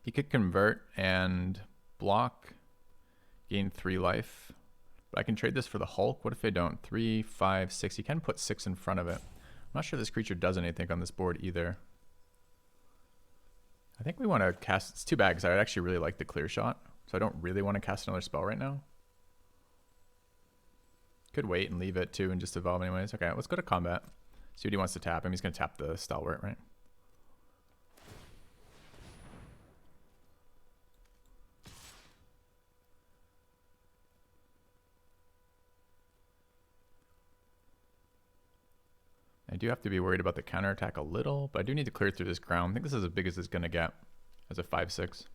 He could convert and block, gain 3 life. But I can trade this for the Hulk. What if I don't? 3, 5, 6. You can put 6 in front of it. I'm not sure this creature does anything on this board either. I think we want to cast... It's too bad because I would actually really like the clear shot. So I don't really want to cast another spell right now. Could wait and leave it too and just evolve anyways. Okay, let's go to combat. See what he wants to tap. He's going to tap the Stalwart, right? I do have to be worried about the counterattack a little, but I do need to clear through this ground. I think this is as big as it's going to get as a 5/6.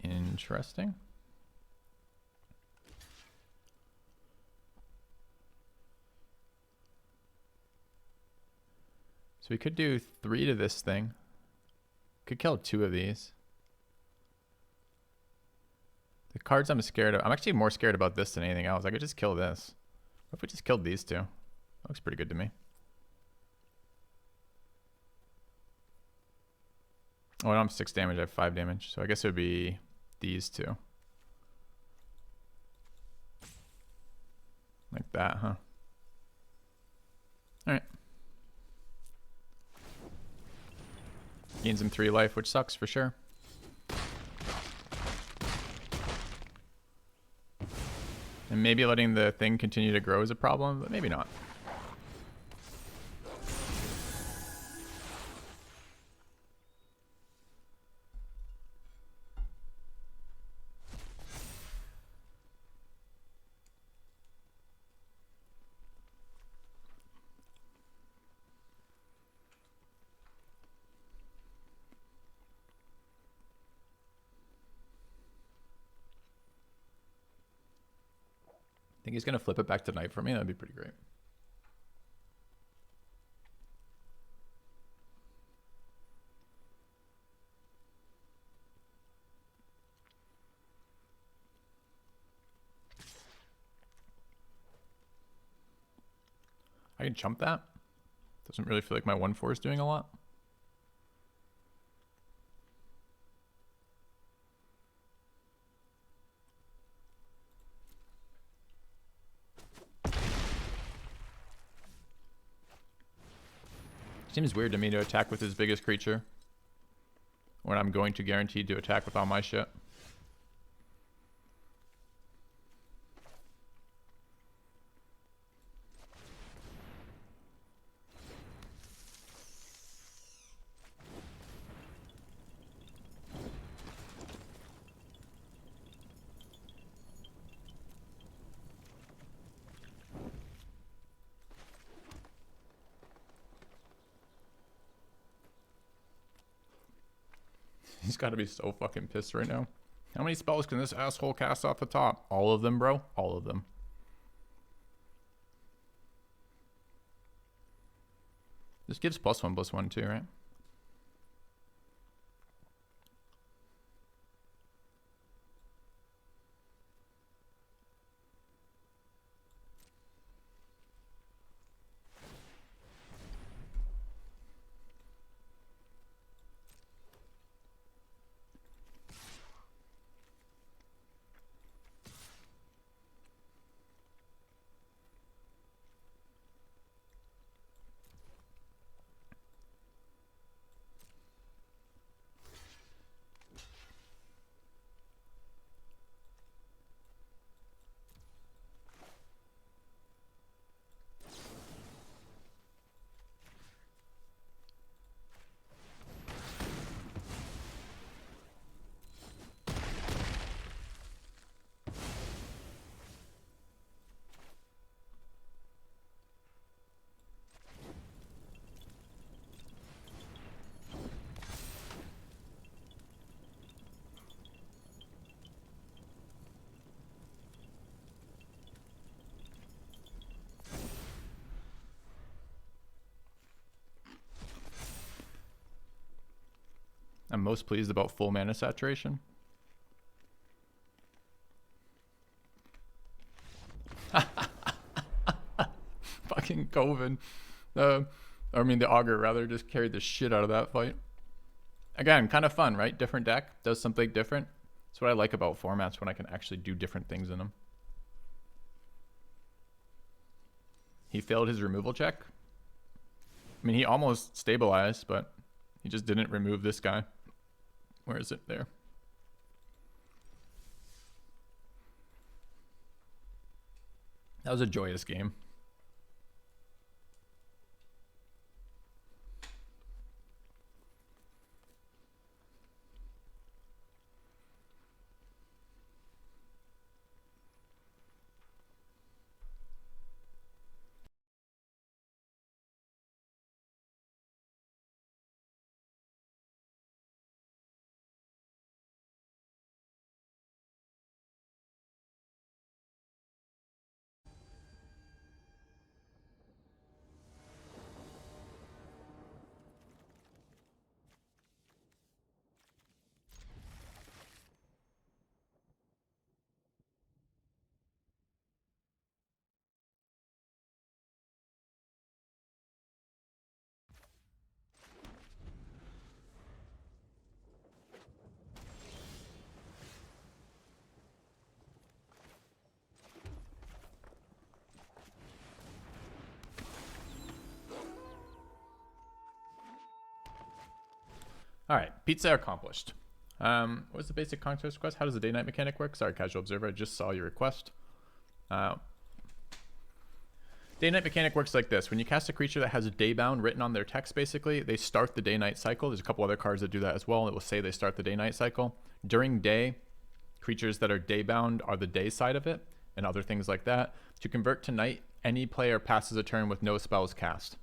Interesting. So we could do 3 to this thing. Could kill 2 of these. The cards I'm scared of. I'm actually more scared about this than anything else. I could just kill this. What if we just killed these 2? That looks pretty good to me. Oh, I don't have 6 damage. I have 5 damage. So I guess it would be these 2. Like that, huh? Alright. Gains him 3 life, which sucks for sure. And maybe letting the thing continue to grow is a problem, but maybe not. I think he's going to flip it back to night for me. That'd be pretty great. I can chump that. Doesn't really feel like my 1/4 is doing a lot. Seems weird to me to attack with his biggest creature when I'm going to guaranteed to attack with all my shit. He's got to be so fucking pissed right now. How many spells can this asshole cast off the top? All of them, bro. All of them. This gives +1/+1 too, right? I'm most pleased about full mana saturation. Fucking Coven. I mean, the Augur, rather, just carried the shit out of that fight. Again, kind of fun, right? Different deck. Does something different. That's what I like about formats, when I can actually do different things in them. He failed his removal check. I mean, he almost stabilized, but he just didn't remove this guy. Where is it? There. That was a joyous game. All right, pizza accomplished. What's the basic context request? How does the day-night mechanic work? Sorry, casual observer, I just saw your request. Day-night mechanic works like this. When you cast a creature that has a day-bound written on their text, basically, they start the day-night cycle. There's a couple other cards that do that as well. It will say they start the day-night cycle. During day, creatures that are day-bound are the day side of it, and other things like that. To convert to night, any player passes a turn with no spells cast.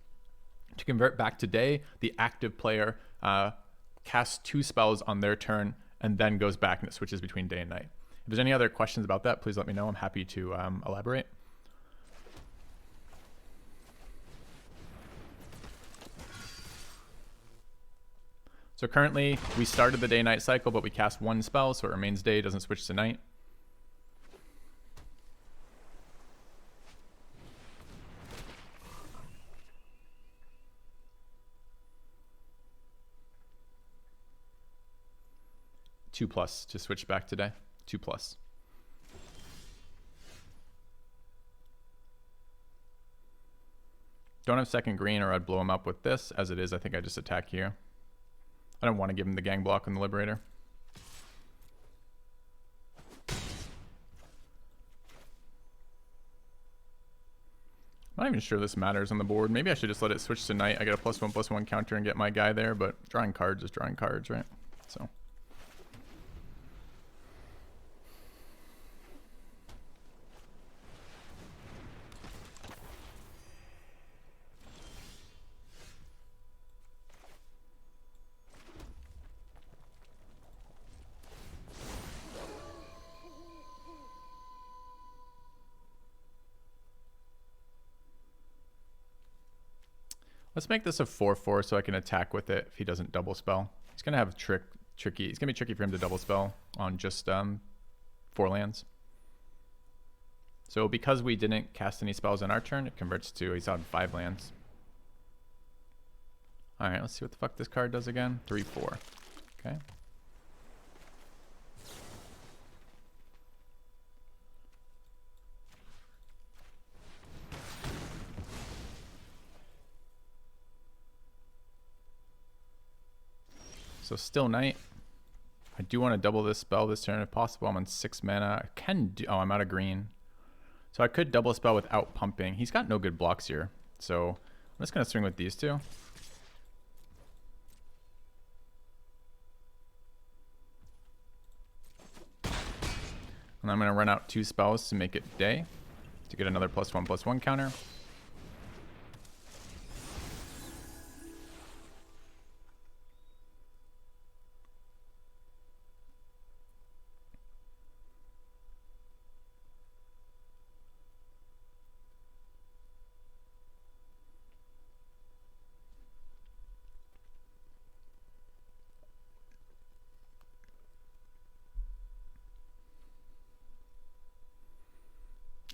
To convert back to day, the active player casts 2 spells on their turn and then goes back, and it switches between day and night. If there's any other questions about that, please let me know. I'm happy to elaborate. So currently we started the day-night cycle, but we cast 1 spell, so it remains day, doesn't switch to night. Two plus to switch back to day. 2+. Don't have second green, or I'd blow him up with this. As it is, I think I just attack here. I don't want to give him the gang block on the Liberator. I'm not even sure this matters on the board. Maybe I should just let it switch to night. I get a +1/+1 counter and get my guy there, but drawing cards is drawing cards, right? So. Let's make this a 4/4 so I can attack with it if he doesn't double spell. He's going to have tricky. It's going to be tricky for him to double spell on just 4 lands. So because we didn't cast any spells on our turn, it converts to, he's on 5 lands. All right, let's see what the fuck this card does again. 3/4. Okay. So still night. I do want to double this spell this turn if possible. I'm on 6 mana. I can do, oh, I'm out of green. So I could double spell without pumping. He's got no good blocks here. So I'm just going to swing with these 2. And I'm going to run out 2 spells to make it day to get another +1/+1 counter.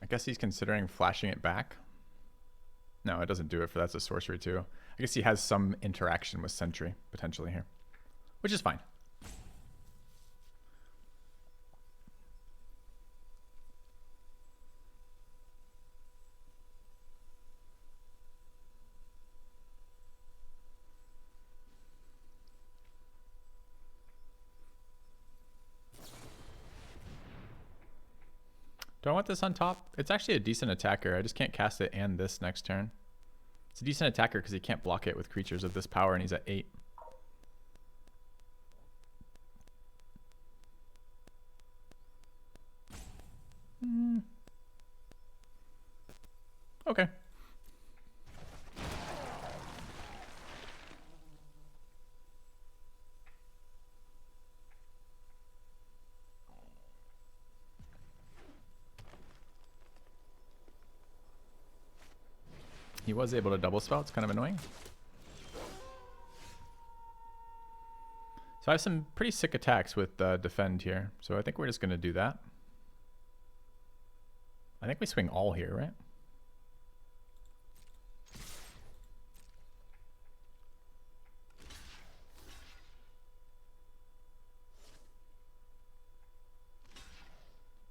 I guess he's considering flashing it back. No, it doesn't do it for that's a sorcery too. I guess he has some interaction with Sentry potentially here, which is fine. Do I want this on top? It's actually a decent attacker. I just can't cast it and this next turn. It's a decent attacker because he can't block it with creatures of this power, and he's at 8. Okay. He was able to double spell. It's kind of annoying. So I have some pretty sick attacks with defend here. So I think we're just going to do that. I think we swing all here, right?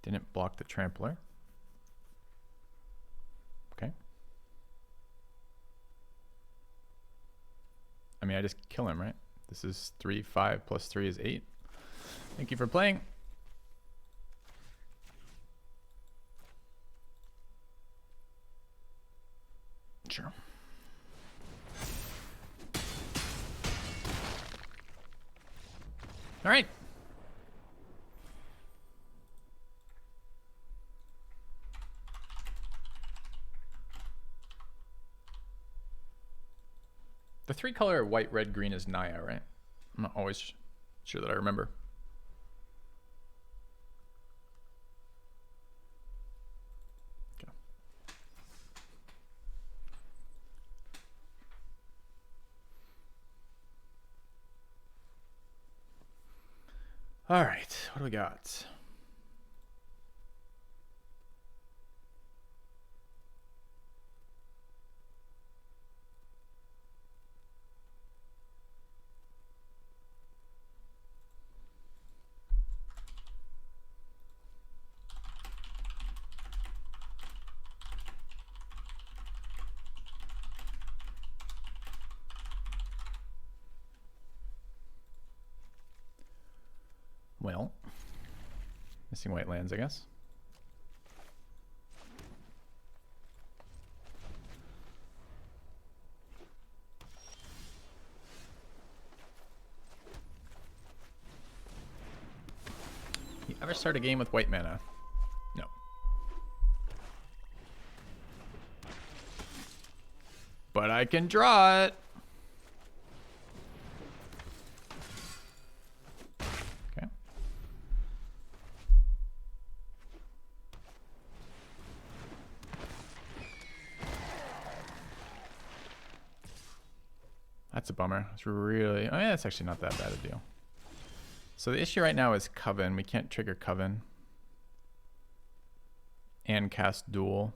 Didn't block the trampler. Okay. I mean, I just kill him, right? This is 3, 5 plus 3 is 8. Thank you for playing. Sure. All right. The 3-color white, red, green is Naya, right? I'm not always sure that I remember. Okay. All right, what do we got? Well, missing white lands, I guess. You ever start a game with white mana? No. But I can draw it. Okay. That's a bummer. It's really... Oh, yeah, that's actually not that bad a deal. So the issue right now is Coven. We can't trigger Coven and cast Duel.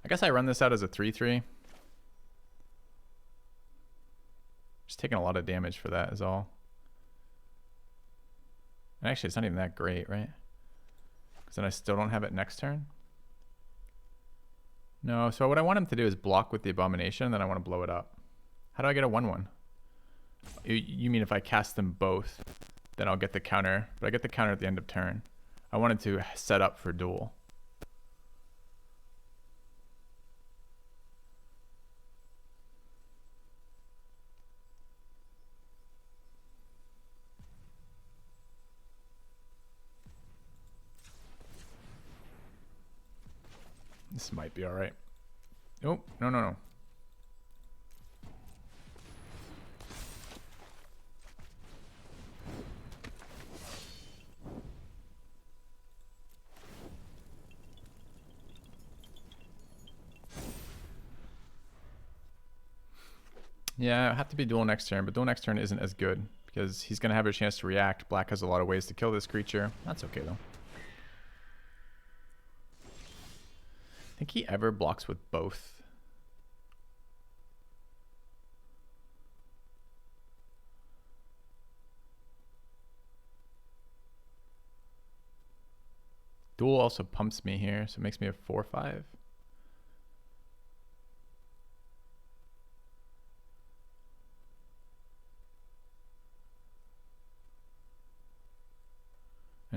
I guess I run this out as a 3/3. Just taking a lot of damage for that is all. And actually, it's not even that great, right? Because then I still don't have it next turn. No, so what I want him to do is block with the Abomination, and then I want to blow it up. How do I get a 1/1? You mean if I cast them both, then I'll get the counter. But I get the counter at the end of turn. I wanted to set up for Duel. This might be all right. Oh, no, no, no. Yeah, I have to be Duel next turn, but Duel next turn isn't as good because he's going to have a chance to react. Black has a lot of ways to kill this creature. That's okay, though. Think he ever blocks with both? Duel also pumps me here, so it makes me a 4/5.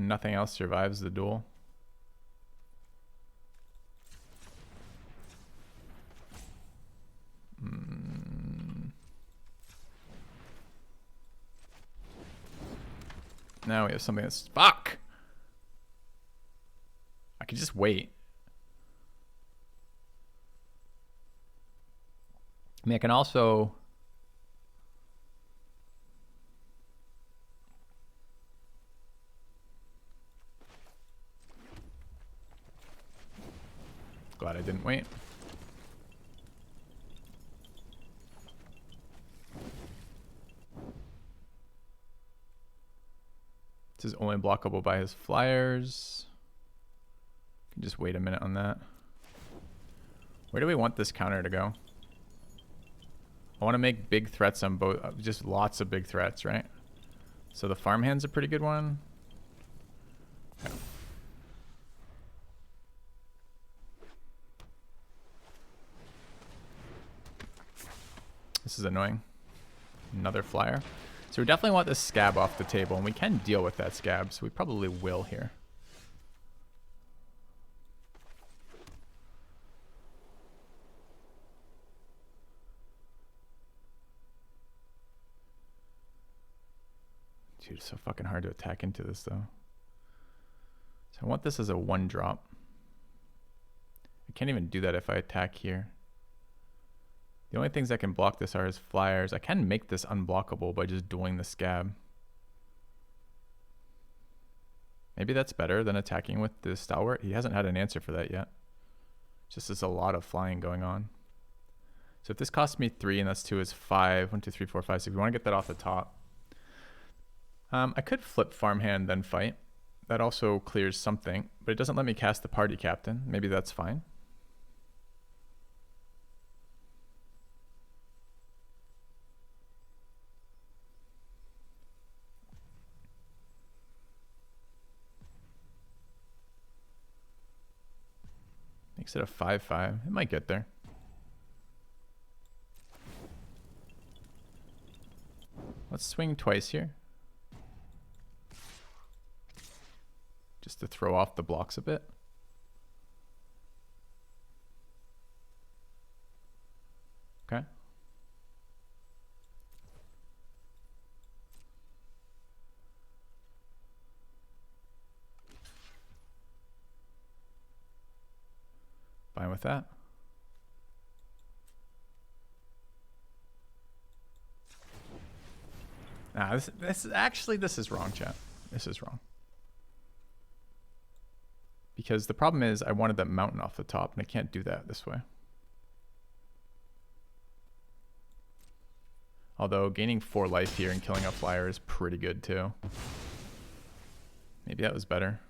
and nothing else survives the duel. Now we have something that's... Fuck! I could just wait. I mean, I can also... Glad I didn't wait. This is only blockable by his flyers. Can just wait a minute on that. Where do we want this counter to go? I want to make big threats on both, just lots of big threats, right? So the farmhand's a pretty good one. Okay. This is annoying. Another flyer. So we definitely want this scab off the table, and we can deal with that scab, so we probably will here. Dude, it's so fucking hard to attack into this, though. So I want this as a 1-drop. I can't even do that if I attack here. The only things that can block this are his flyers. I can make this unblockable by just dueling the scab. Maybe that's better than attacking with the stalwart. He hasn't had an answer for that yet. Just there's a lot of flying going on. So if this costs me 3 and that's 2 is 5. 1, 2, 3, 4, 5, 6. We want to get that off the top. I could flip farmhand then fight. That also clears something, but it doesn't let me cast the party captain. Maybe that's fine. Makes it a 5-5. It might get there. Let's swing twice here. Just to throw off the blocks a bit. Okay. Fine with that. Nah, this is wrong, chat. This is wrong. Because the problem is I wanted that mountain off the top, and I can't do that this way. Although gaining 4 life here and killing a flyer is pretty good too. Maybe that was better.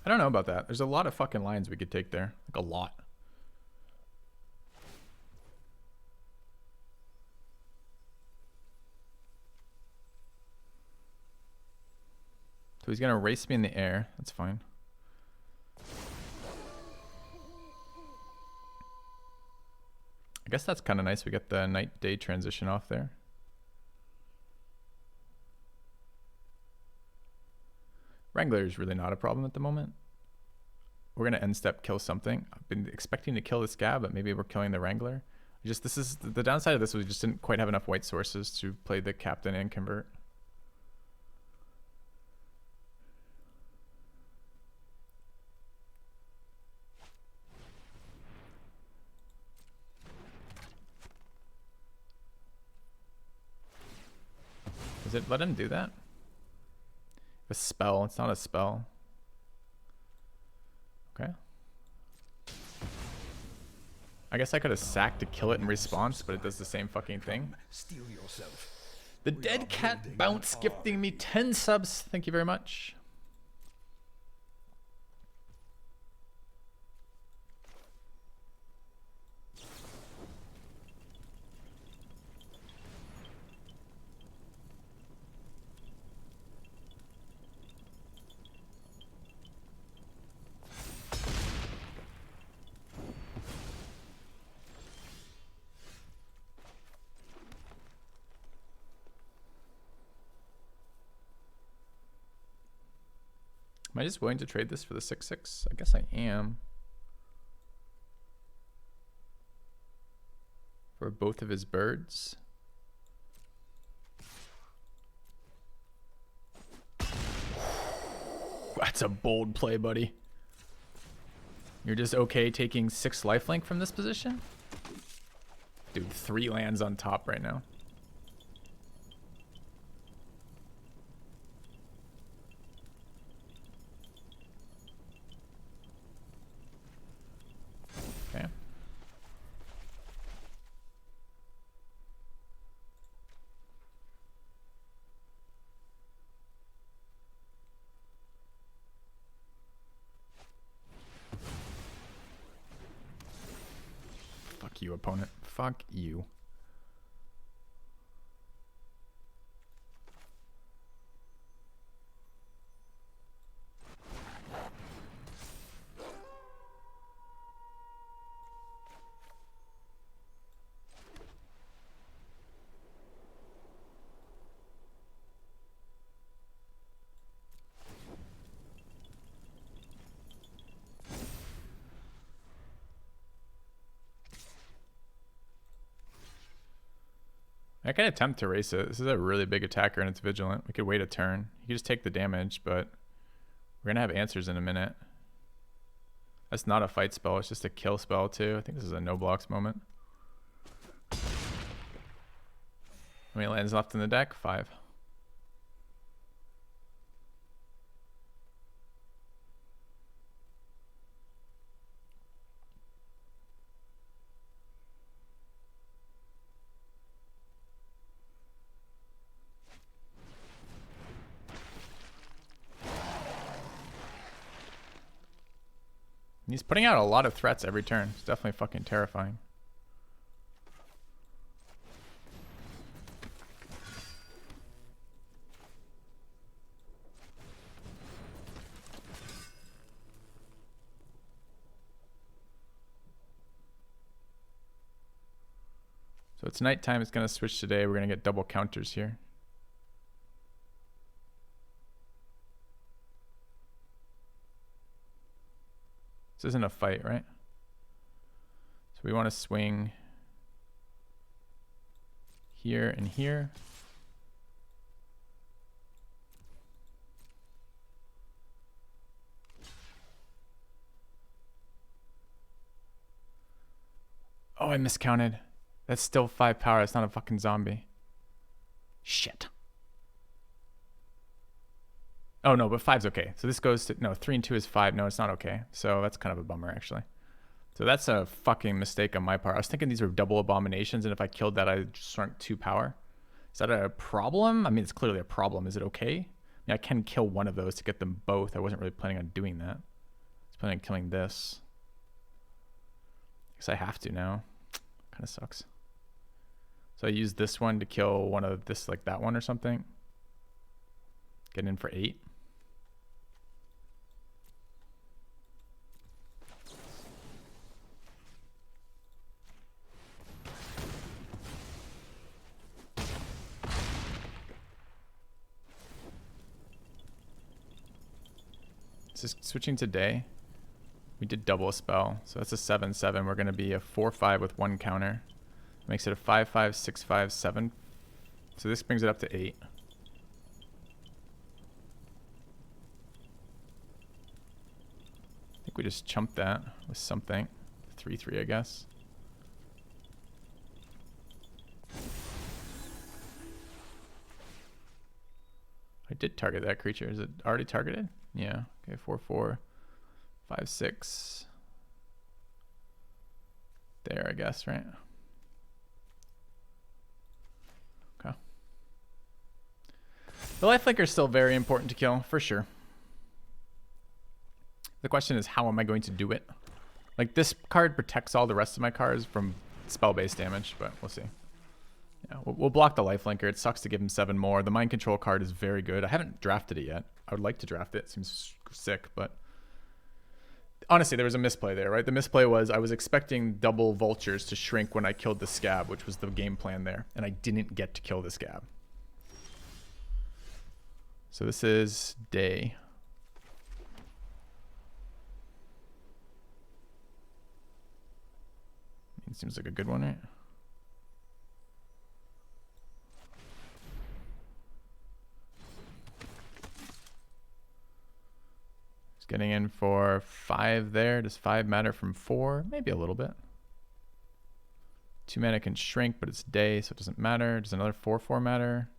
I don't know about that. There's a lot of fucking lines we could take there. Like a lot. So he's gonna race me in the air. That's fine. I guess that's kind of nice. We get the night-day transition off there. Wrangler is really not a problem at the moment. We're gonna end step kill something. I've been expecting to kill the scab, but maybe we're killing the Wrangler. This is the downside of this was we just didn't quite have enough white sources to play the captain and convert. Does it let him do that? A spell. It's not a spell. Okay. I guess I could have sacked to kill it in response, but it does the same fucking thing. Steel yourself. The Dead Cat Bounce gifting me 10 subs. Thank you very much. Am I just willing to trade this for the 6/6? I guess I am. For both of his birds. That's a bold play, buddy. You're just okay taking 6 lifelink from this position? Dude, 3 lands on top right now. Okay. Fuck you, opponent. Fuck you. I can attempt to race it. This is a really big attacker and it's vigilant. We could wait a turn. You could just take the damage, but we're gonna have answers in a minute. That's not a fight spell, it's just a kill spell too. I think this is a no blocks moment. How many lands left in the deck? 5. He's putting out a lot of threats every turn. It's definitely fucking terrifying. So it's nighttime. It's going to switch today. We're going to get double counters here. This isn't a fight, right? So we want to swing here and here. Oh, I miscounted. That's still 5 power. That's not a fucking zombie. Shit. Oh no, but 5's okay. So this goes to, no, 3 and 2 is 5. No, it's not okay. So that's kind of a bummer actually. So that's a fucking mistake on my part. I was thinking these were double abominations, and if I killed that, I just shrunk 2 power. Is that a problem? I mean, it's clearly a problem. Is it okay? I mean, I can kill one of those to get them both. I wasn't really planning on doing that. I was planning on killing this. I guess I have to now. Kind of sucks. So I use this one to kill one of this, like that one or something. Get in for 8. Just switching to day. We did double a spell, so that's a 7/7. We're going to be a 4/5 with 1 counter. Makes it a 5/5, 6/5, 7. So this brings it up to 8. I think we just chumped that with something. 3/3, I guess. I did target that creature. Is it already targeted? Yeah. Okay, 4/4, 5/6. There, I guess, right? Okay. The lifelink is still very important to kill, for sure. The question is, how am I going to do it? Like, this card protects all the rest of my cards from spell-based damage, but we'll see. Yeah, we'll block the lifelinker. It sucks to give him 7 more. The mind control card is very good. I haven't drafted it yet. I would like to draft it. It seems sick, but honestly, there was a misplay there, right? The misplay was I was expecting double vultures to shrink when I killed the scab, which was the game plan there, and I didn't get to kill the scab. So this is day. It seems like a good one, right? He's getting in for 5 there. Does 5 matter from 4? Maybe a little bit. 2 mana can shrink, but it's day, so it doesn't matter. Does another 4/4 matter?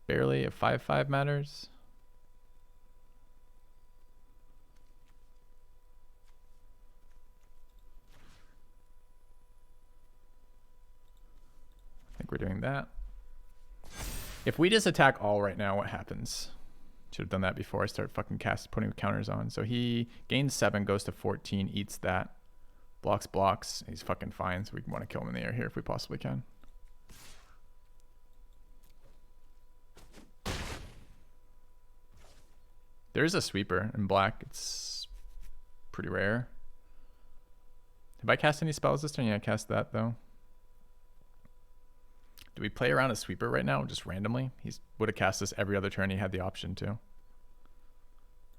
Barely. A 5/5 matters. I think we're doing that. If we just attack all right now, what happens? Should have done that before I start fucking putting counters on. So he gains 7, goes to 14, eats that. Blocks. He's fucking fine, so we want to kill him in the air here if we possibly can. There is a sweeper in black. It's pretty rare. Have I cast any spells this turn? Yeah, I cast that though. Do we play around a sweeper right now just randomly? He would have cast this every other turn. He had the option to. I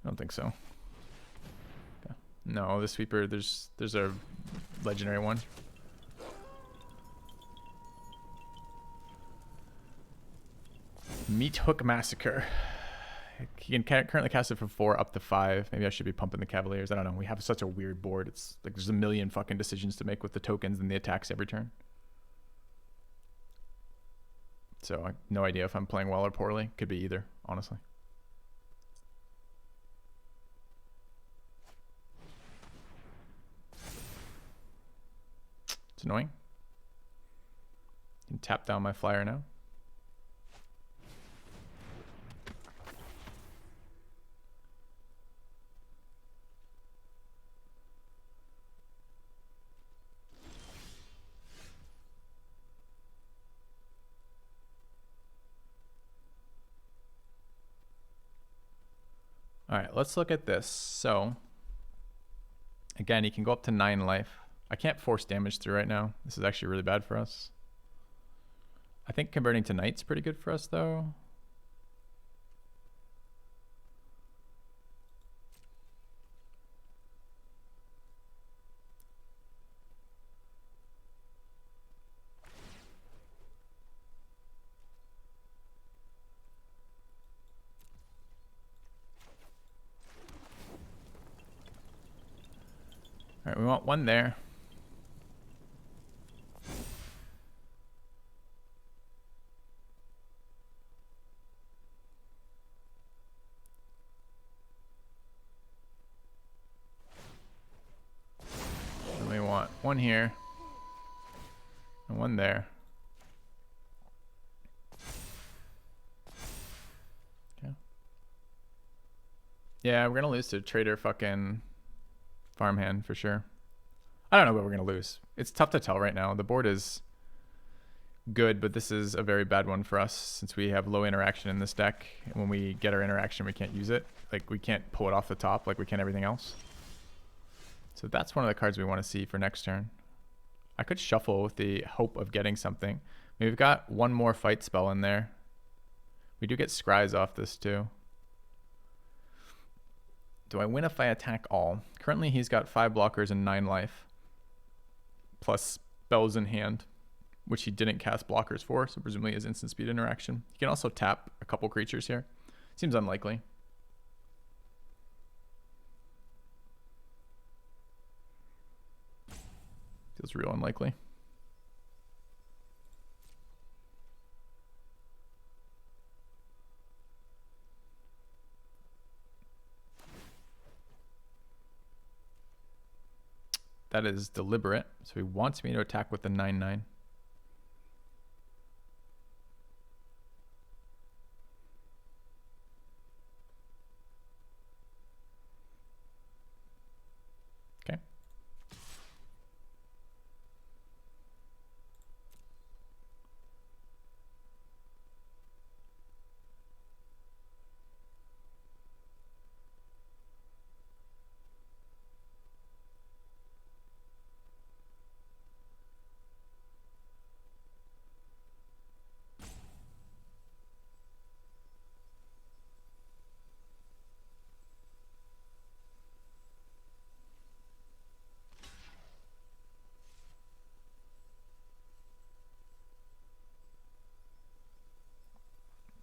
don't think so. Okay. No, the sweeper, there's a legendary one. Meat Hook Massacre. He can currently cast it for 4 up to 5. Maybe I should be pumping the Cavaliers. I don't know. We have such a weird board. It's like there's a million fucking decisions to make with the tokens and the attacks every turn. So I have no idea if I'm playing well or poorly. Could be either, honestly. It's annoying. Can tap down my flyer now. All right, let's look at this. So again, he can go up to 9 life. I can't force damage through right now. This is actually really bad for us. I think converting to Knight's pretty good for us though. All right, we want 1 there. And we want 1 here and 1 there. Okay. Yeah, we're gonna lose to Trader fucking Farmhand for sure. I don't know what we're going to lose. It's tough to tell right now. The board is good, but this is a very bad one for us since we have low interaction in this deck. And when we get our interaction, we can't use it. Like, we can't pull it off the top like we can everything else. So that's one of the cards we want to see for next turn. I could shuffle with the hope of getting something. I mean, we've got 1 more fight spell in there. We do get Scries off this too. Do I win if I attack all? Currently, he's got 5 blockers and 9 life. Plus spells in hand, which he didn't cast blockers for, so presumably his instant speed interaction. He can also tap a couple creatures here. Seems unlikely. Feels real unlikely. That is deliberate. So he wants me to attack with the 9/9. Okay.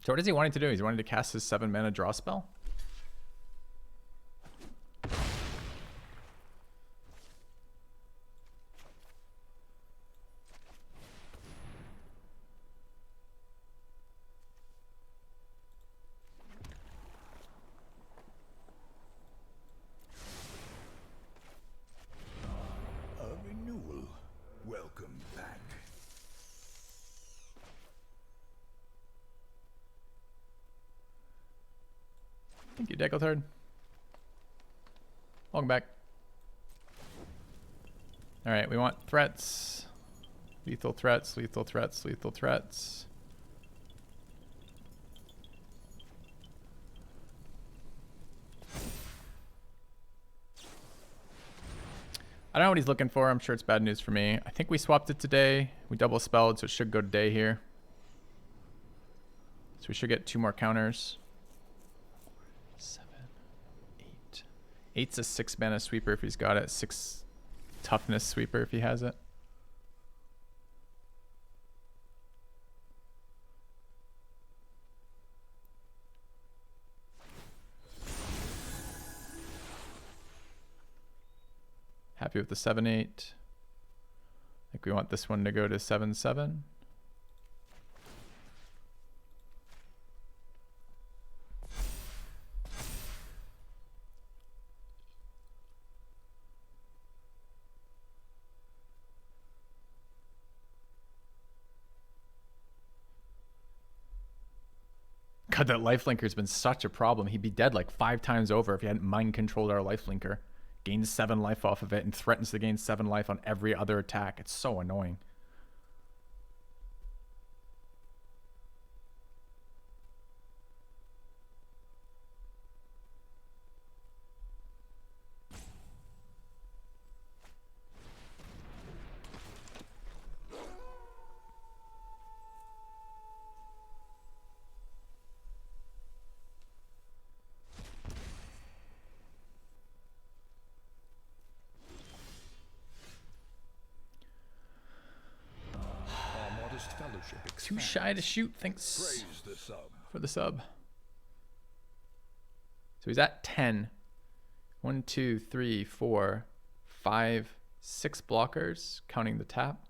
So what is he wanting to do? He's wanting to cast his 7 mana draw spell? Thank you, Decklethard. Welcome back. Alright, we want threats. Lethal threats, lethal threats, lethal threats. I don't know what he's looking for. I'm sure it's bad news for me. I think we swapped it today. We double spelled, so it should go to day here. So we should get 2 more counters. 7, 8. 8's a 6 mana sweeper if he's got it. 6 toughness sweeper if he has it. Happy with the 7-8. I think we want this one to go to 7-7. God, that lifelinker's been such a problem. He'd be dead like 5 times over if he hadn't mind controlled our lifelinker. Gains 7 life off of it and threatens to gain 7 life on every other attack. It's so annoying. Too shy to shoot, thanks for the sub. So he's at 10. 1, 2, 3, 4, 5, 6 blockers, counting the tap.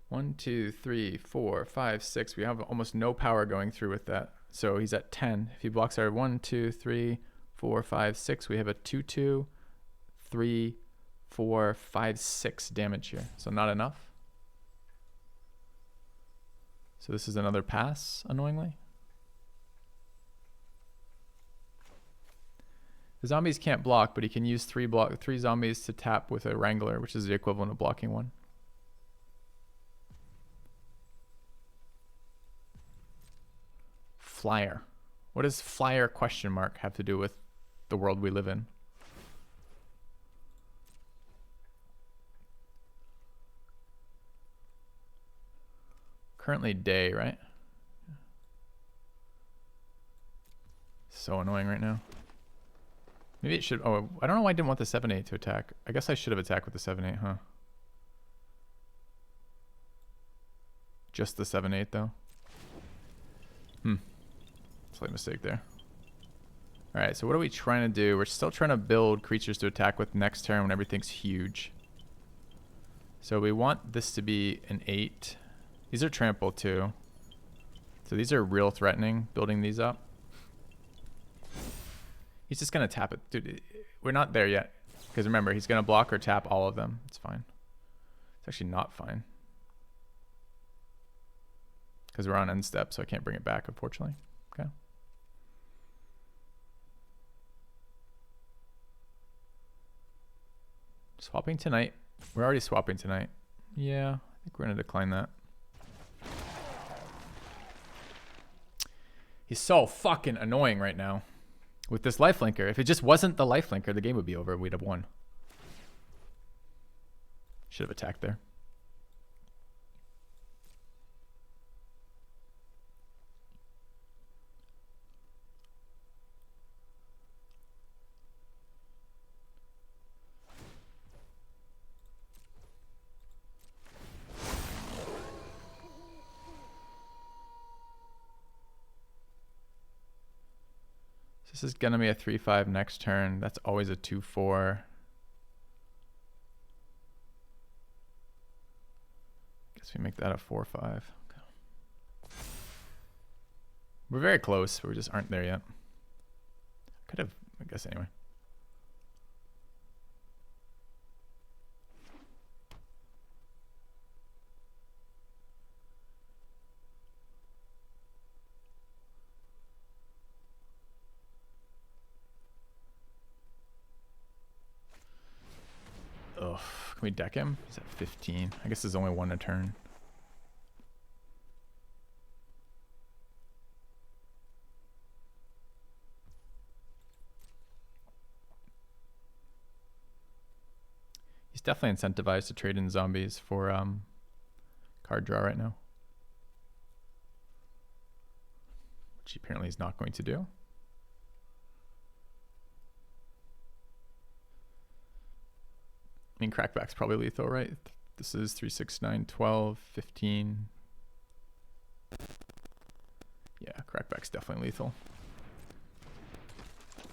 1, 2, 3, 4, 5, 6. We have almost no power going through with that. So he's at 10. If he blocks our 1, 2, 3, 4, 5, 6, we have a 2, 2, 3, 4, 5, 6 damage here. So not enough. So this is another pass, annoyingly. The zombies can't block, but he can use 3 zombies to tap with a Wrangler, which is the equivalent of blocking 1. Flyer. What does flyer question mark have to do with the world we live in? Currently day, right? So annoying right now. Maybe it should... Oh, I don't know why I didn't want the 7-8 to attack. I guess I should have attacked with the 7-8, huh? Just the 7-8, though. Slight mistake there. Alright, so what are we trying to do? We're still trying to build creatures to attack with next turn when everything's huge. So we want this to be an 8. These are trample too. So these are real threatening, building these up. He's just going to tap it. Dude, we're not there yet. Because remember, he's going to block or tap all of them. It's fine. It's actually not fine. Because we're on end step, so I can't bring it back, unfortunately. Okay. Swapping tonight. We're already swapping tonight. Yeah, I think we're going to decline that. He's so fucking annoying right now with this lifelinker. If it just wasn't the lifelinker, the game would be over. We'd have won. Should have attacked there. This is gonna be a 3-5 next turn. That's always a 2-4. Guess we make that a 4-5. Okay. We're very close, but we just aren't there yet. Could have, I guess, anyway. Ugh, can we deck him? He's at 15. I guess there's only one a turn. He's definitely incentivized to trade in zombies for card draw right now, which apparently he's not going to do. I mean, crackback's probably lethal, right? This is 3, 6, 9, 12, 15. Yeah, crackback's definitely lethal. I'm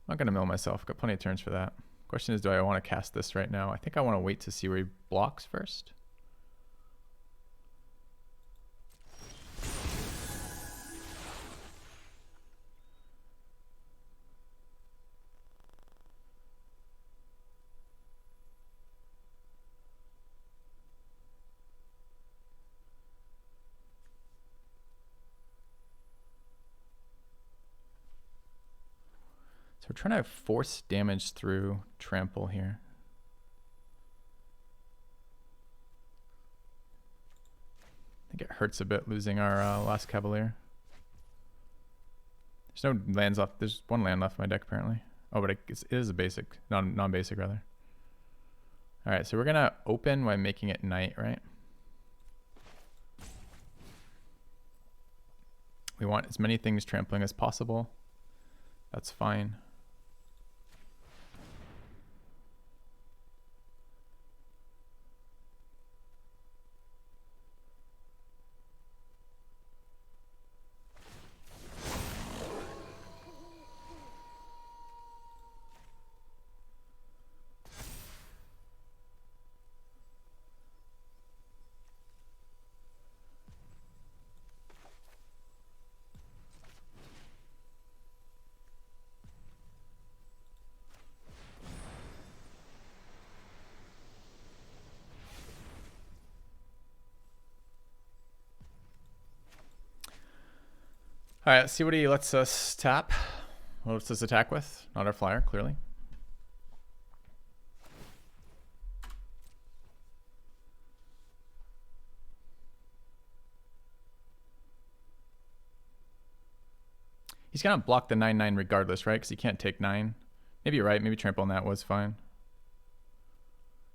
not going to mill myself. Got plenty of turns for that. Question is, do I want to cast this right now? I think I want to wait to see where he blocks first. So we're trying to force damage through trample here. I think it hurts a bit losing our last Cavalier. There's no lands left. There's one land left in my deck apparently. Oh, but it is a basic, non-basic rather. All right, so we're gonna open by making it night, right? We want as many things trampling as possible. That's fine. All right, let's see what he lets us tap. What lets us attack with? Not our flyer, clearly. He's gonna block the 9/9 regardless, right? Because he can't take 9. Maybe you're right. Maybe trample on that was fine.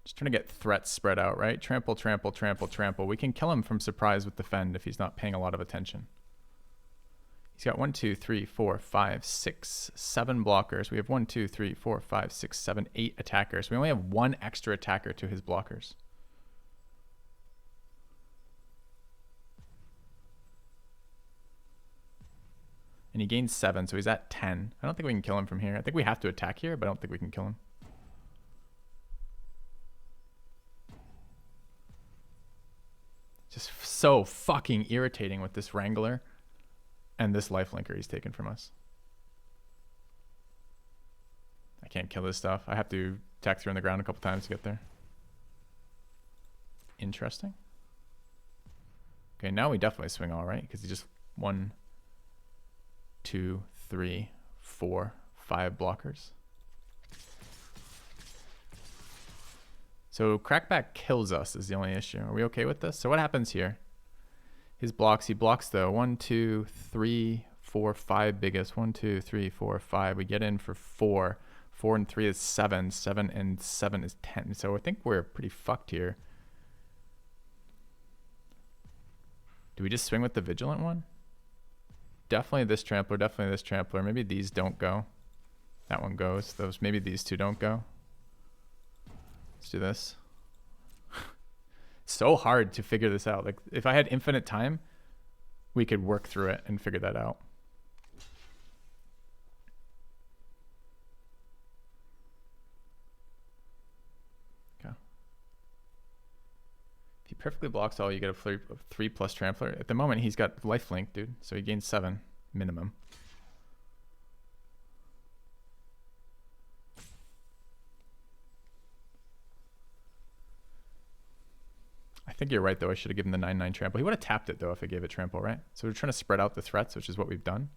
Just trying to get threats spread out, right? Trample, trample, trample, trample. We can kill him from surprise with defend if he's not paying a lot of attention. He's got 1, 2, 3, 4, 5, 6, 7 blockers. We have 1, 2, 3, 4, 5, 6, 7, 8 attackers. We only have 1 extra attacker to his blockers. And he gains 7, so he's at 10. I don't think we can kill him from here. I think we have to attack here, but I don't think we can kill him. Just so fucking irritating with this Wrangler and this lifelinker he's taken from us. I can't kill this stuff. I have to attack through on the ground a couple times to get there. Interesting. Okay, now we definitely swing all right, because he just 1, 2, 3, 4, 5 blockers. So crackback kills us is the only issue. Are we okay with this? So what happens here? His blocks, he blocks the 1, 2, 3, 4, 5 biggest. 1, 2, 3, 4, 5. We get in for 4. 4 and 3 is 7. 7 and 7 is 10. So I think we're pretty fucked here. Do we just swing with the vigilant one? Definitely this trampler, definitely this trampler. Maybe these don't go. That one goes. Those, maybe these two don't go. Let's do this. So hard to figure this out. Like if I had infinite time, we could work through it and figure that out. perfectly blocks all. You get a 3+ trampler. At the moment, he's got lifelink, dude. So he gains 7 minimum. I think you're right, though. I should have given the 9/9 trample. He would have tapped it, though, if I gave it trample, right? So we're trying to spread out the threats, which is what we've done.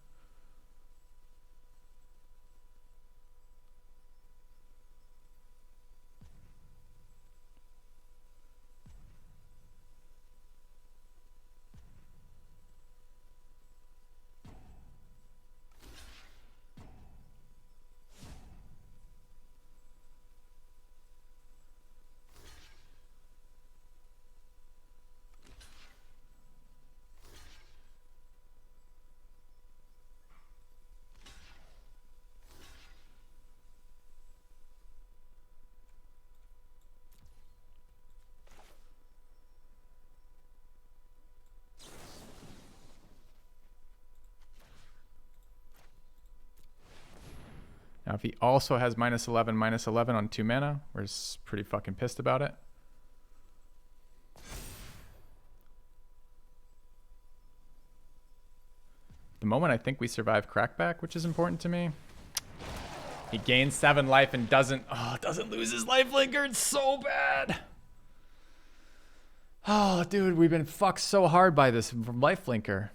Now, if he also has -11 on 2 mana, we're pretty fucking pissed about it. The moment I think we survive crackback, which is important to me. He gains 7 life and doesn't lose his lifelinker. It's so bad. Oh, dude, we've been fucked so hard by this lifelinker.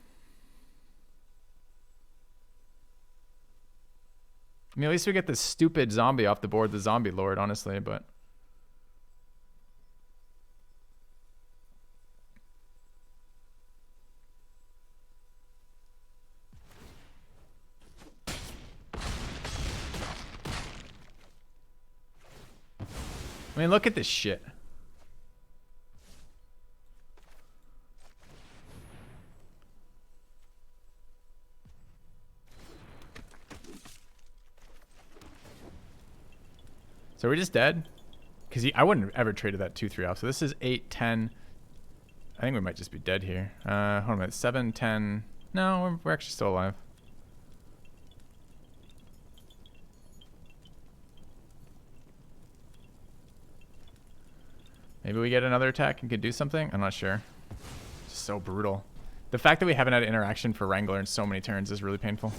I mean, at least we get this stupid zombie off the board, the Zombie Lord, honestly, but... I mean, look at this shit. So we're just dead? Because I wouldn't have ever traded that 2/3 off. So this is 8, 10. I think we might just be dead here. Hold on a minute. 7, 10. No, we're actually still alive. Maybe we get another attack and could do something? I'm not sure. It's so brutal. The fact that we haven't had interaction for Wrangler in so many turns is really painful.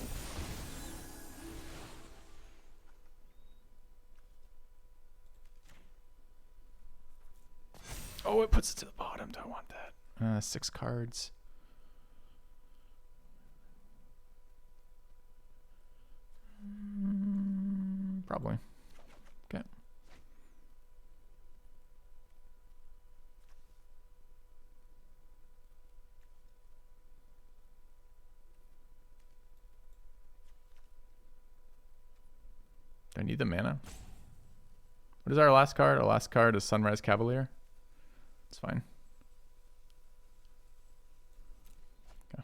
Oh, it puts it to the bottom. Don't want that. 6 cards. Probably. Okay. Do I need the mana? What is our last card? Our last card is Sunrise Cavalier. It's fine. Okay.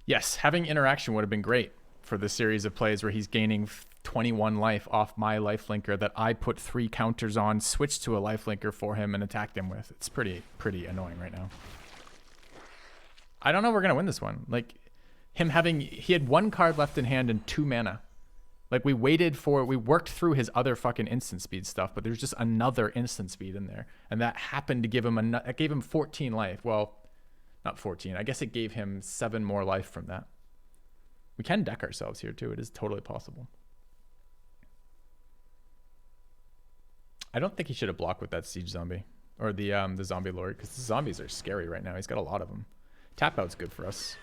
Yes, having interaction would have been great for the series of plays where he's gaining 21 life off my lifelinker that I put 3 counters on, switched to a lifelinker for him, and attacked him with. It's pretty annoying right now. I don't know we're going to win this one. Like, he had 1 card left in hand and 2 mana. Like, we worked through his other fucking instant speed stuff, but there's just another instant speed in there. And that happened to give him it gave him 14 life. Well, not 14. I guess it gave him 7 more life from that. We can deck ourselves here too. It is totally possible. I don't think he should have blocked with that Siege Zombie. Or the Zombie Lord, because the zombies are scary right now. He's got a lot of them. Tap out's good for us.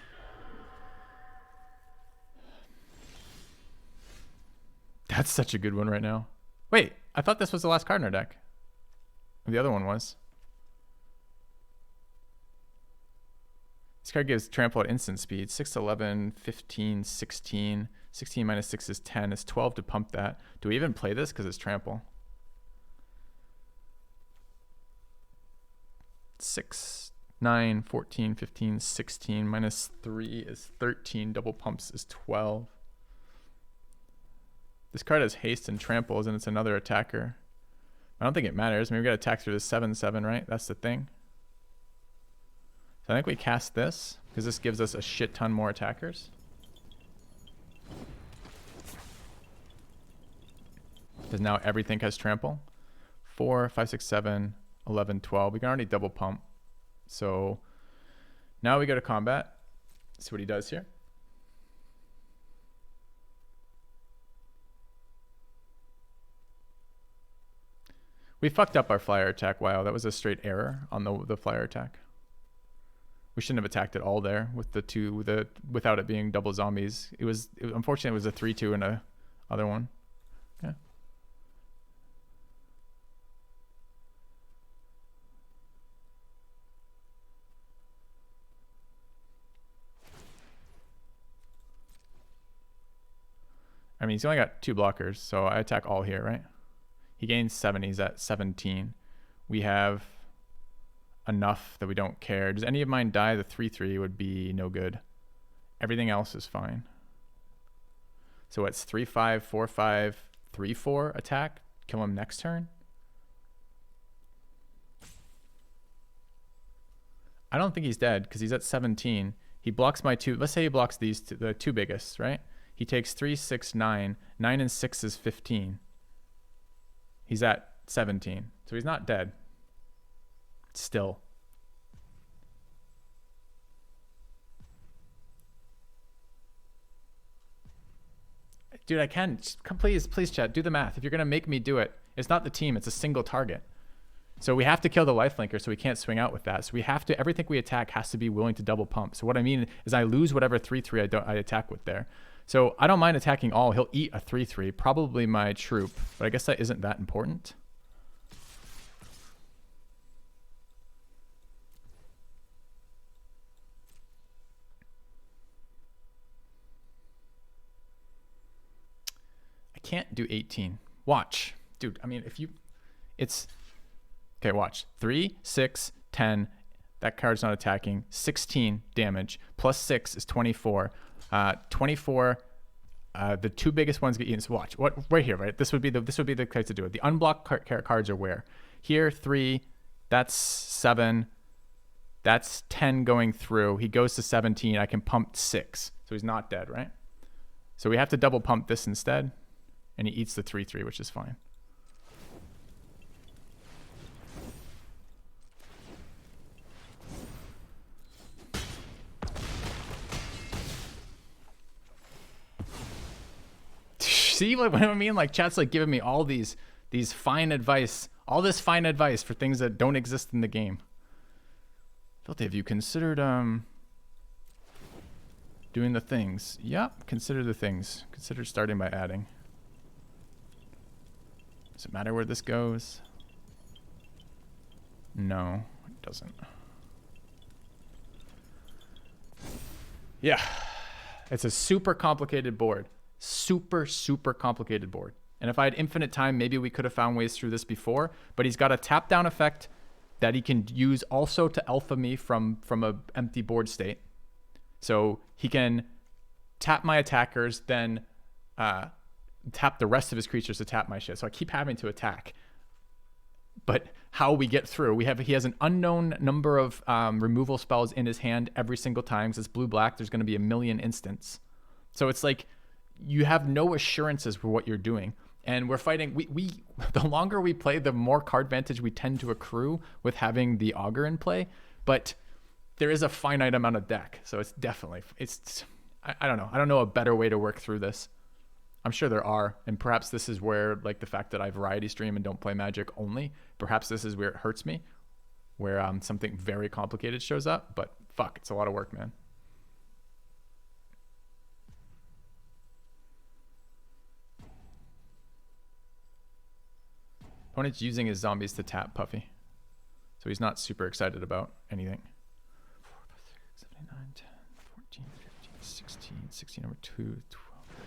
That's such a good one right now. Wait, I thought this was the last card in our deck. The other one was. This card gives trample at instant speed. 6, 11, 15, 16. 16 minus 6 is 10. It's 12 to pump that. Do we even play this because it's trample? 6, 9, 14, 15, 16. Minus 3 is 13. Double pumps is 12. This card has haste and tramples, and it's another attacker. I don't think it matters. I mean, we got to attack through the 7/7, right? That's the thing. So I think we cast this, because this gives us a shit ton more attackers. Because now everything has trample. 4, 5, 6, 7, 11, 12. We can already double pump. So now we go to combat. See what he does here. We fucked up our flyer attack. Wow, that was a straight error on the flyer attack. We shouldn't have attacked it all there with without it being double zombies. Unfortunately, it was a 3-2 and a other one. Yeah. I mean, he's only got 2 blockers, so I attack all here, right? He gains 7. He's at 17. We have enough that we don't care. Does any of mine die? The 3-3 would be no good. Everything else is fine. So it's 3-5, 4-5, 3-4 attack. Kill him next turn. I don't think he's dead because he's at 17. He blocks my 2. Let's say he blocks these two, the 2 biggest, right? He takes 3, 6, 9. 9 and 6 is 15. He's at 17. So he's not dead. Still. Dude, I can. Please, chat. Do the math. If you're going to make me do it, it's not the team. It's a single target. So we have to kill the lifelinker so we can't swing out with that. So we have to, everything we attack has to be willing to double pump. So what I mean is I lose whatever 3-3 I attack with there. So I don't mind attacking all. He'll eat a 3-3, probably my troop, but I guess that isn't that important. I can't do 18. Watch. Dude, I mean, if you... It's... Okay, watch. 3, 6, 10. That card's not attacking. 16 damage. Plus 6 is 24. 24. The 2 biggest ones get eaten. So watch. What right here, right? This would be the place to do it. The unblocked cards are where? Here, 3. That's 7. That's 10 going through. He goes to 17. I can pump 6. So he's not dead, right? So we have to double pump this instead. And he eats the 3-3, which is fine. See what I mean? Like, chat's like giving me all these fine advice, all this fine advice for things that don't exist in the game. Filthy, have you considered doing the things? Yep, consider the things. Consider starting by adding. Does it matter where this goes? No, it doesn't. Yeah, it's a super complicated board. Super complicated board. And if I had infinite time, maybe we could have found ways through this before, but he's got a tap down effect that he can use also to alpha me from a empty board state. So he can tap my attackers, then tap the rest of his creatures to tap my shit. So I keep having to attack. But how we get through, he has an unknown number of removal spells in his hand every single time. Because it's blue-black, there's going to be a million instants. So it's like, you have no assurances for what you're doing. And we're fighting, we the longer we play, the more card advantage we tend to accrue with having the Augur in play. But there is a finite amount of deck. So it's definitely, I don't know. I don't know a better way to work through this. I'm sure there are. And perhaps this is where, like, the fact that I variety stream and don't play Magic only, perhaps this is where it hurts me, where something very complicated shows up. But fuck, it's a lot of work, man. Opponent's using his zombies to tap Puffy. So he's not super excited about anything. 4, 5, 6, 7, 8, 9, 10, 14, 15, 16, 16 over 2, 12.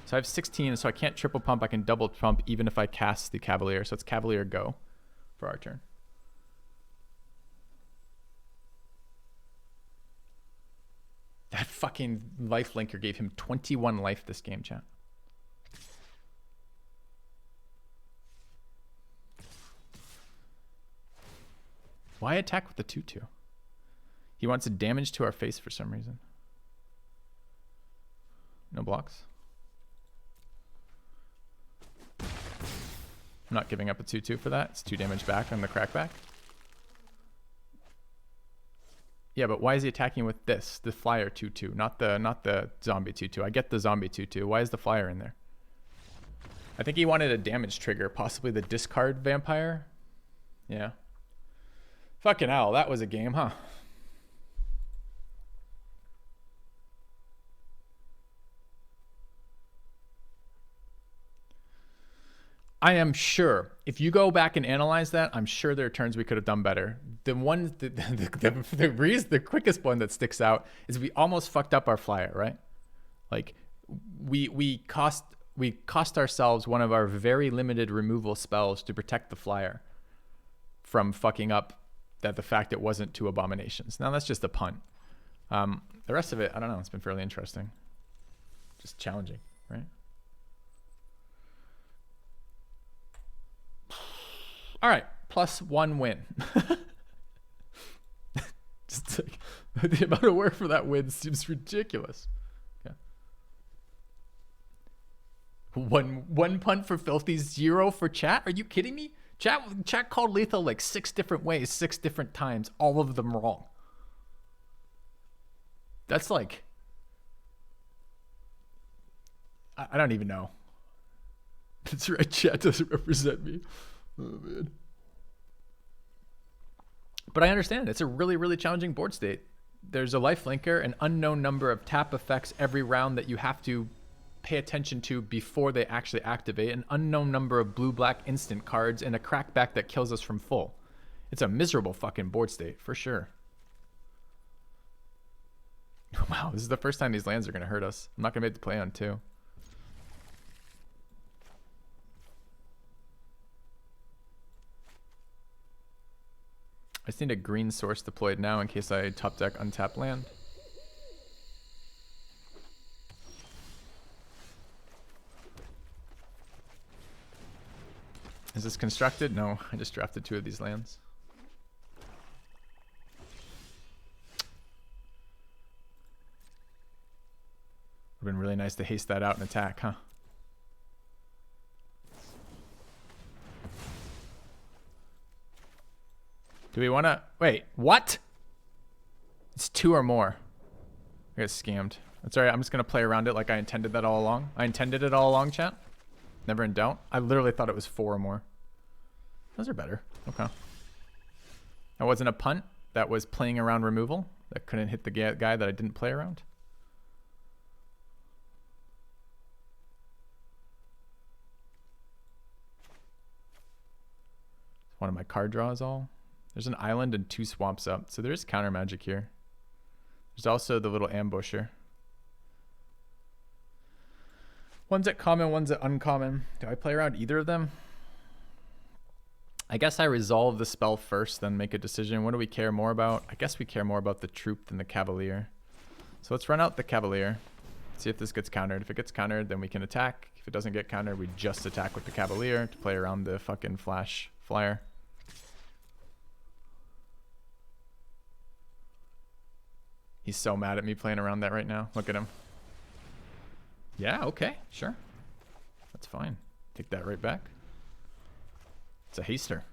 So I have 16, so I can't triple pump. I can double pump even if I cast the Cavalier. So it's Cavalier go for our turn. That fucking life linker gave him 21 life this game, chat. Why attack with the 2-2? He wants a damage to our face for some reason. No blocks. I'm not giving up a 2-2 for that. It's 2 damage back on the crackback. Yeah, but why is he attacking with this? The flyer 2/2, not the zombie 2/2. I get the zombie 2/2. Why is the flyer in there? I think he wanted a damage trigger, possibly the discard vampire. Yeah. Fucking hell, that was a game, huh? I am sure if you go back and analyze that, I'm sure there are turns we could have done better. The one, the quickest one that sticks out is we almost fucked up our flyer, right? Like we cost ourselves one of our very limited removal spells to protect the flyer from fucking up the fact it wasn't 2 abominations. Now that's just a punt. The rest of it, I don't know. It's been fairly interesting, just challenging, right? All right, +1 win. Just like, the amount of work for that win seems ridiculous. Yeah. One punt for Filthy, 0 for chat. Are you kidding me? Chat called lethal like 6 different ways, 6 different times, all of them wrong. That's like, I don't even know. That's right, chat doesn't represent me. Oh, man. But I understand. It's a really, really challenging board state. There's a life linker, an unknown number of tap effects every round that you have to pay attention to before they actually activate, an unknown number of blue-black instant cards, and a crackback that kills us from full. It's a miserable fucking board state, for sure. Wow, this is the first time these lands are going to hurt us. I'm not going to make the play on 2. I just need a green source deployed now in case I top deck untap land. Is this constructed? No, I just drafted 2 of these lands. Would have been really nice to haste that out and attack, huh? Do we want to... Wait, what? It's 2 or more. I got scammed. That's all right. I'm just going to play around it like I intended that all along. I intended it all along, chat. Never in doubt. I literally thought it was 4 or more. Those are better. Okay. That wasn't a punt. That was playing around removal. That couldn't hit the guy that I didn't play around. One of my card draws all. There's an island and 2 swamps up, so there is counter magic here. There's also the little ambusher. One's at common, one's at uncommon. Do I play around either of them? I guess I resolve the spell first, then make a decision. What do we care more about? I guess we care more about the troop than the cavalier. So let's run out the cavalier. See if this gets countered. If it gets countered, then we can attack. If it doesn't get countered, we just attack with the cavalier to play around the fucking flash flyer. He's so mad at me playing around that right now. Look at him. Yeah, okay, sure. That's fine. Take that right back. It's a haster.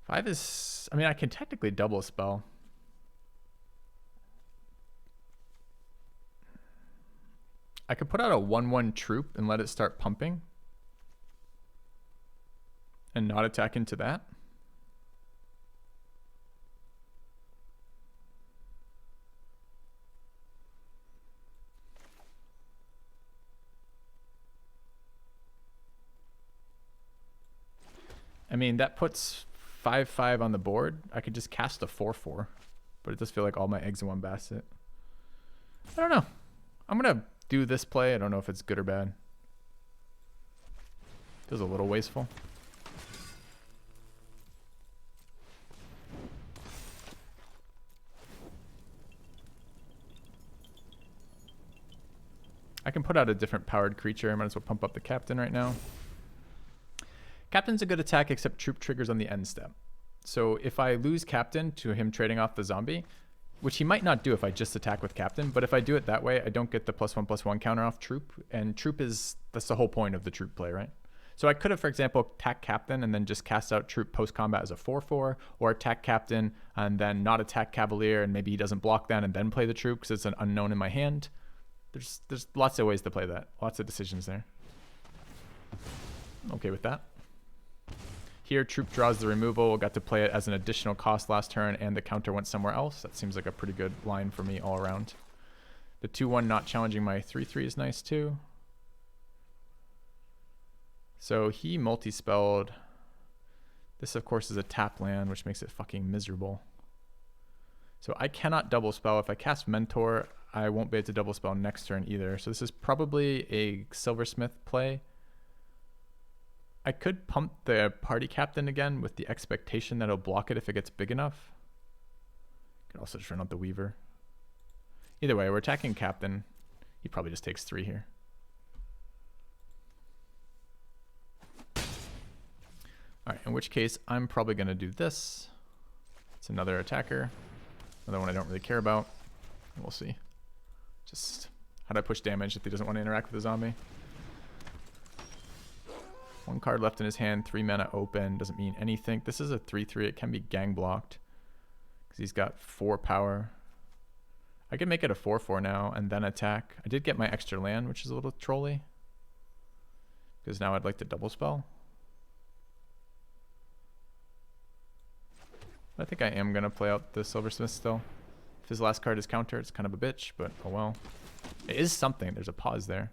Five is... I mean, I can technically double spell. I could put out a 1/1 troop and let it start pumping. And not attack into that. I mean, that puts 5/5 on the board. I could just cast a 4/4. But it does feel like all my eggs in one basket. I don't know. I'm going to do this play. I don't know if it's good or bad. Feels a little wasteful. I can put out a different powered creature. I might as well pump up the captain right now. Captain's a good attack, except troop triggers on the end step. So if I lose Captain to him trading off the zombie, which he might not do if I just attack with Captain, but if I do it that way, I don't get the +1/+1 counter off troop, and troop that's the whole point of the troop play, right? So I could have, for example, attack Captain and then just cast out troop post-combat as a 4/4, or attack Captain and then not attack Cavalier, and maybe he doesn't block that and then play the troop because it's an unknown in my hand. There's lots of ways to play that. Lots of decisions there. Okay with that. Here, troop draws the removal. Got to play it as an additional cost last turn, and the counter went somewhere else. That seems like a pretty good line for me all around. The 2/1 not challenging my 3/3 is nice too. So he multi-spelled. This, of course, is a tap land, which makes it fucking miserable. So I cannot double spell. If I cast Mentor, I won't be able to double spell next turn either. So this is probably a Silversmith play. I could pump the party captain again with the expectation that he'll block it if it gets big enough. Could also just run out the Weaver. Either way, we're attacking captain. He probably just takes 3 here. Alright, in which case I'm probably going to do this. It's another attacker. Another one I don't really care about. We'll see. Just how do I push damage if he doesn't want to interact with the zombie? 1 card left in his hand, 3 mana open, doesn't mean anything. This is a 3/3, it can be gang blocked because he's got 4 power. I could make it a 4/4 now and then attack. I did get my extra land, which is a little trolly because now I'd like to double spell. I think I am going to play out the Silversmith still. If his last card is counter, it's kind of a bitch, but oh well. It is something. There's a pause there.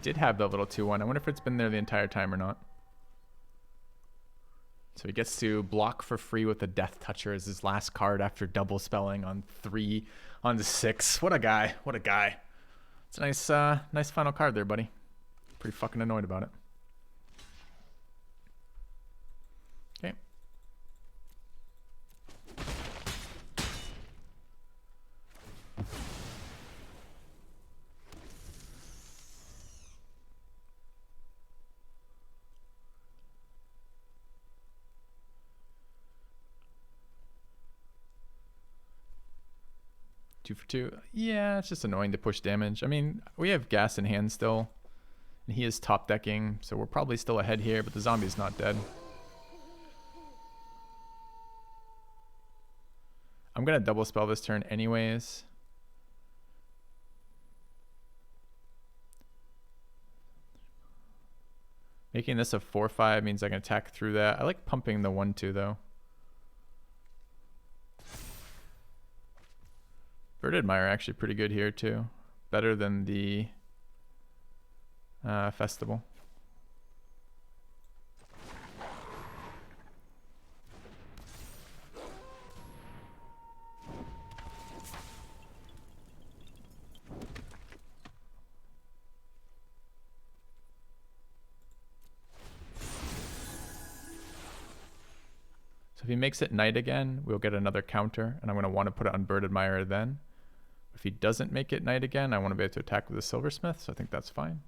Did have that little 2/1. I wonder if it's been there the entire time or not. So he gets to block for free with the Death Toucher as his last card after double spelling on 3 on the 6. What a guy. What a guy. It's a nice final card there, buddy. Pretty fucking annoyed about it. Okay. Two for 2. Yeah, it's just annoying to push damage. I mean, we have gas in hand still. And he is top decking, so we're probably still ahead here, but the zombie's not dead. I'm going to double spell this turn anyways. Making this a 4/5 means I can attack through that. I like pumping the 1/2 though. Birded Mire actually pretty good here too. Better than the Festival. So if he makes it night again, we'll get another counter, and I'm going to want to put it on Birded Mire then. If he doesn't make it night again, I want to be able to attack with the Silversmith, so I think that's fine.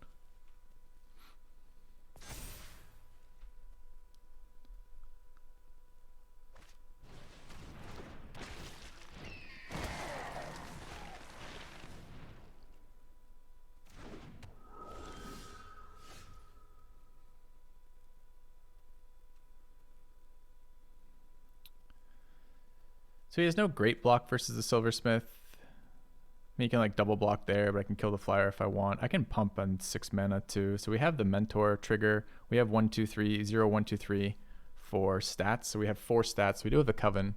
So he has no great block versus the Silversmith. I mean, he can like double block there, but I can kill the flyer if I want. I can pump on 6 mana too. So we have the Mentor trigger. We have 1, 2, 3, 0, 1, 2, 3 for stats. So we have 4 stats. We do have the Coven.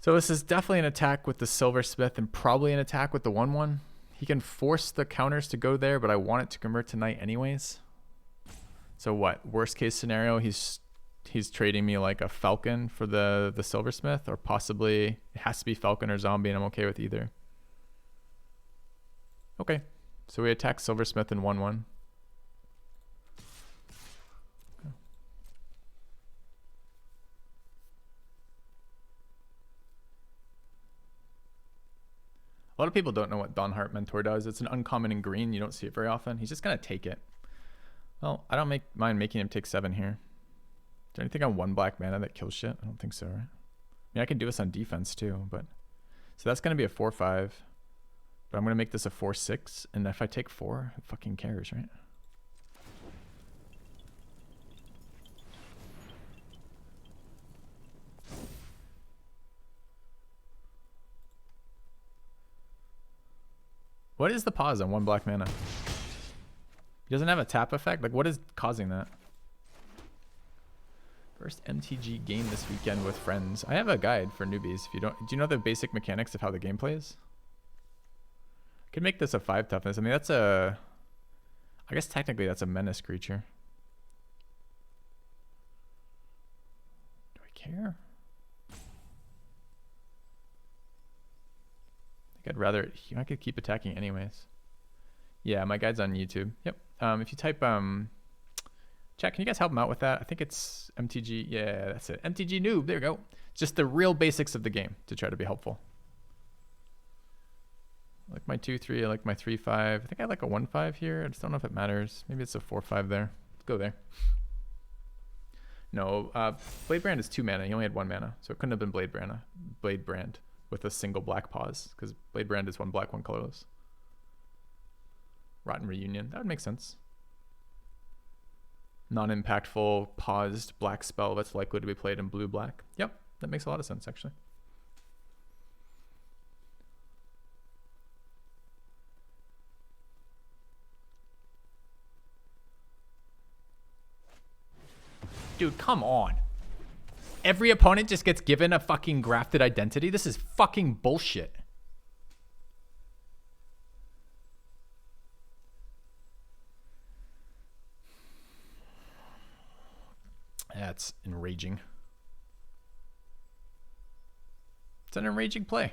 So this is definitely an attack with the Silversmith and probably an attack with the 1/1. He can force the counters to go there, but I want it to convert to night anyways. So what? Worst case scenario, he's trading me like a Falcon for the Silversmith, or possibly it has to be Falcon or Zombie, and I'm okay with either. Okay, So we attack Silversmith in 1/1. A lot of people don't know what Dawnhart Mentor does. It's an uncommon in green. You don't see it very often. He's just going to take it. Well, I don't mind making him take 7 here. Is there anything on 1 black mana that kills shit? I don't think so, right? I mean, I can do this on defense too, but... So that's going to be a 4/5. But I'm going to make this a 4/6. And if I take 4, who fucking cares, right? What is the pause on 1 black mana? He doesn't have a tap effect? Like, what is causing that? First MTG game this weekend with friends. I have a guide for newbies. If you don't, do you know the basic mechanics of how the game plays? I could make this a 5 toughness. I mean, that's a... I guess technically that's a menace creature. Do I care? I'd rather, I could keep attacking anyways. Yeah, my guide's on YouTube. Yep. If you type, chat, can you guys help him out with that? I think it's MTG. Yeah, that's it. MTG noob. There we go. Just the real basics of the game to try to be helpful. I like my 2/3. I like my 3/5. I think I like a 1/5 here. I just don't know if it matters. Maybe it's a 4/5 there. Let's go there. No, Blade Brand is 2 mana. He only had 1 mana, so it couldn't have been Blade Brand with a single black pause, because Blade Brand is 1 black, 1 colorless. Rotten Reunion. That would make sense. Non-impactful, paused black spell that's likely to be played in blue-black. Yep, that makes a lot of sense, actually. Dude, come on. Every opponent just gets given a fucking grafted identity? This is fucking bullshit. That's enraging. It's an enraging play.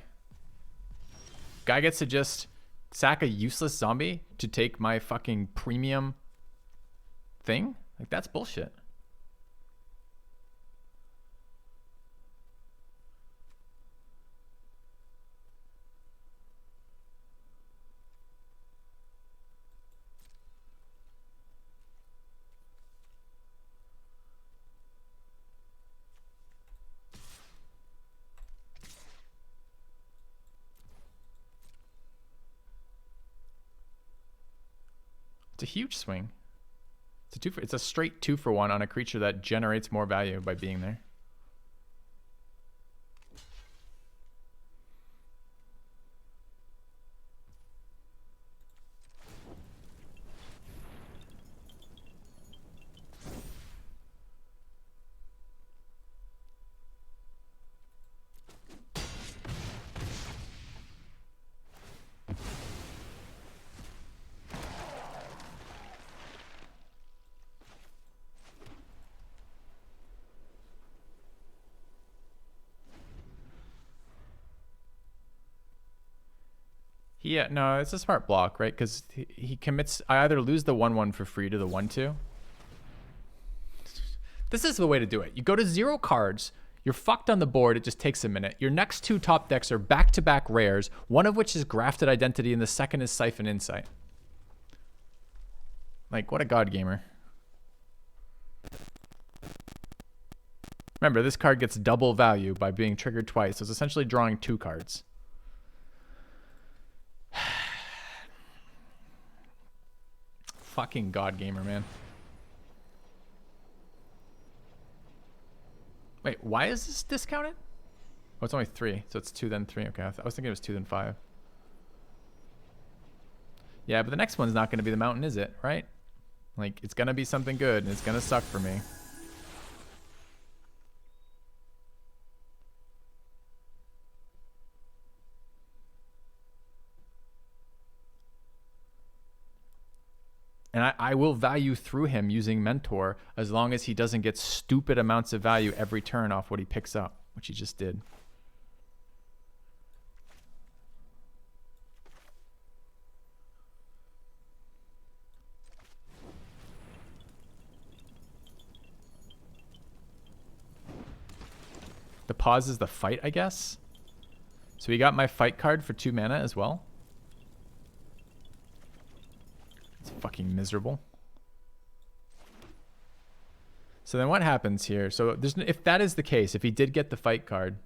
Guy gets to just sack a useless zombie to take my fucking premium thing? Like, that's bullshit. It's a huge swing. It's a straight 2-for-1 on a creature that generates more value by being there. Yeah, no, it's a smart block, right? Because he commits... I either lose the 1/1 for free to the 1/2. This is the way to do it. You go to 0 cards. You're fucked on the board. It just takes a minute. Your next 2 top decks are back-to-back rares, one of which is Grafted Identity, and the second is Siphon Insight. Like, what a god gamer. Remember, this card gets double value by being triggered twice. So it's essentially drawing 2 cards. Fucking god gamer, man. Wait, why is this discounted? Oh, it's only 3, so it's 2 then 3. Okay, I was thinking it was 2 then 5. Yeah, but the next one's not going to be the mountain, is it? Right? Like, it's going to be something good, and it's going to suck for me. And I will value through him using Mentor as long as he doesn't get stupid amounts of value every turn off what he picks up, which he just did. pauses the fight, I guess. So he got my fight card for 2 mana as well. It's fucking miserable. So then what happens here? So if that is the case, if he did get the fight card,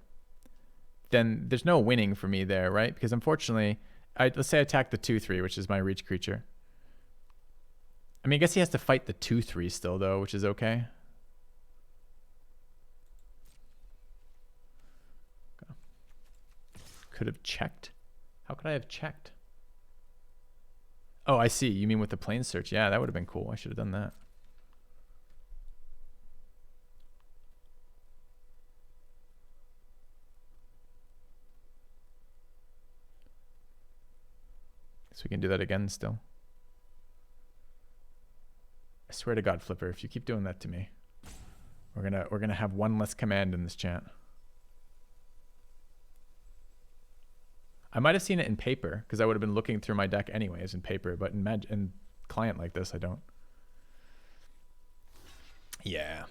then there's no winning for me there, right? Because unfortunately, let's say I attack the 2/3, which is my reach creature. I mean, I guess he has to fight the 2/3 still, though, which is okay. Could have checked. How could I have checked? Oh, I see. You mean with the plane search? Yeah, that would have been cool. I should have done that. So we can do that again still. I swear to God, Flipper, if you keep doing that to me, we're gonna have one less command in this chat. I might have seen it in paper because I would have been looking through my deck anyways in paper, but in client like this, I don't. Yeah.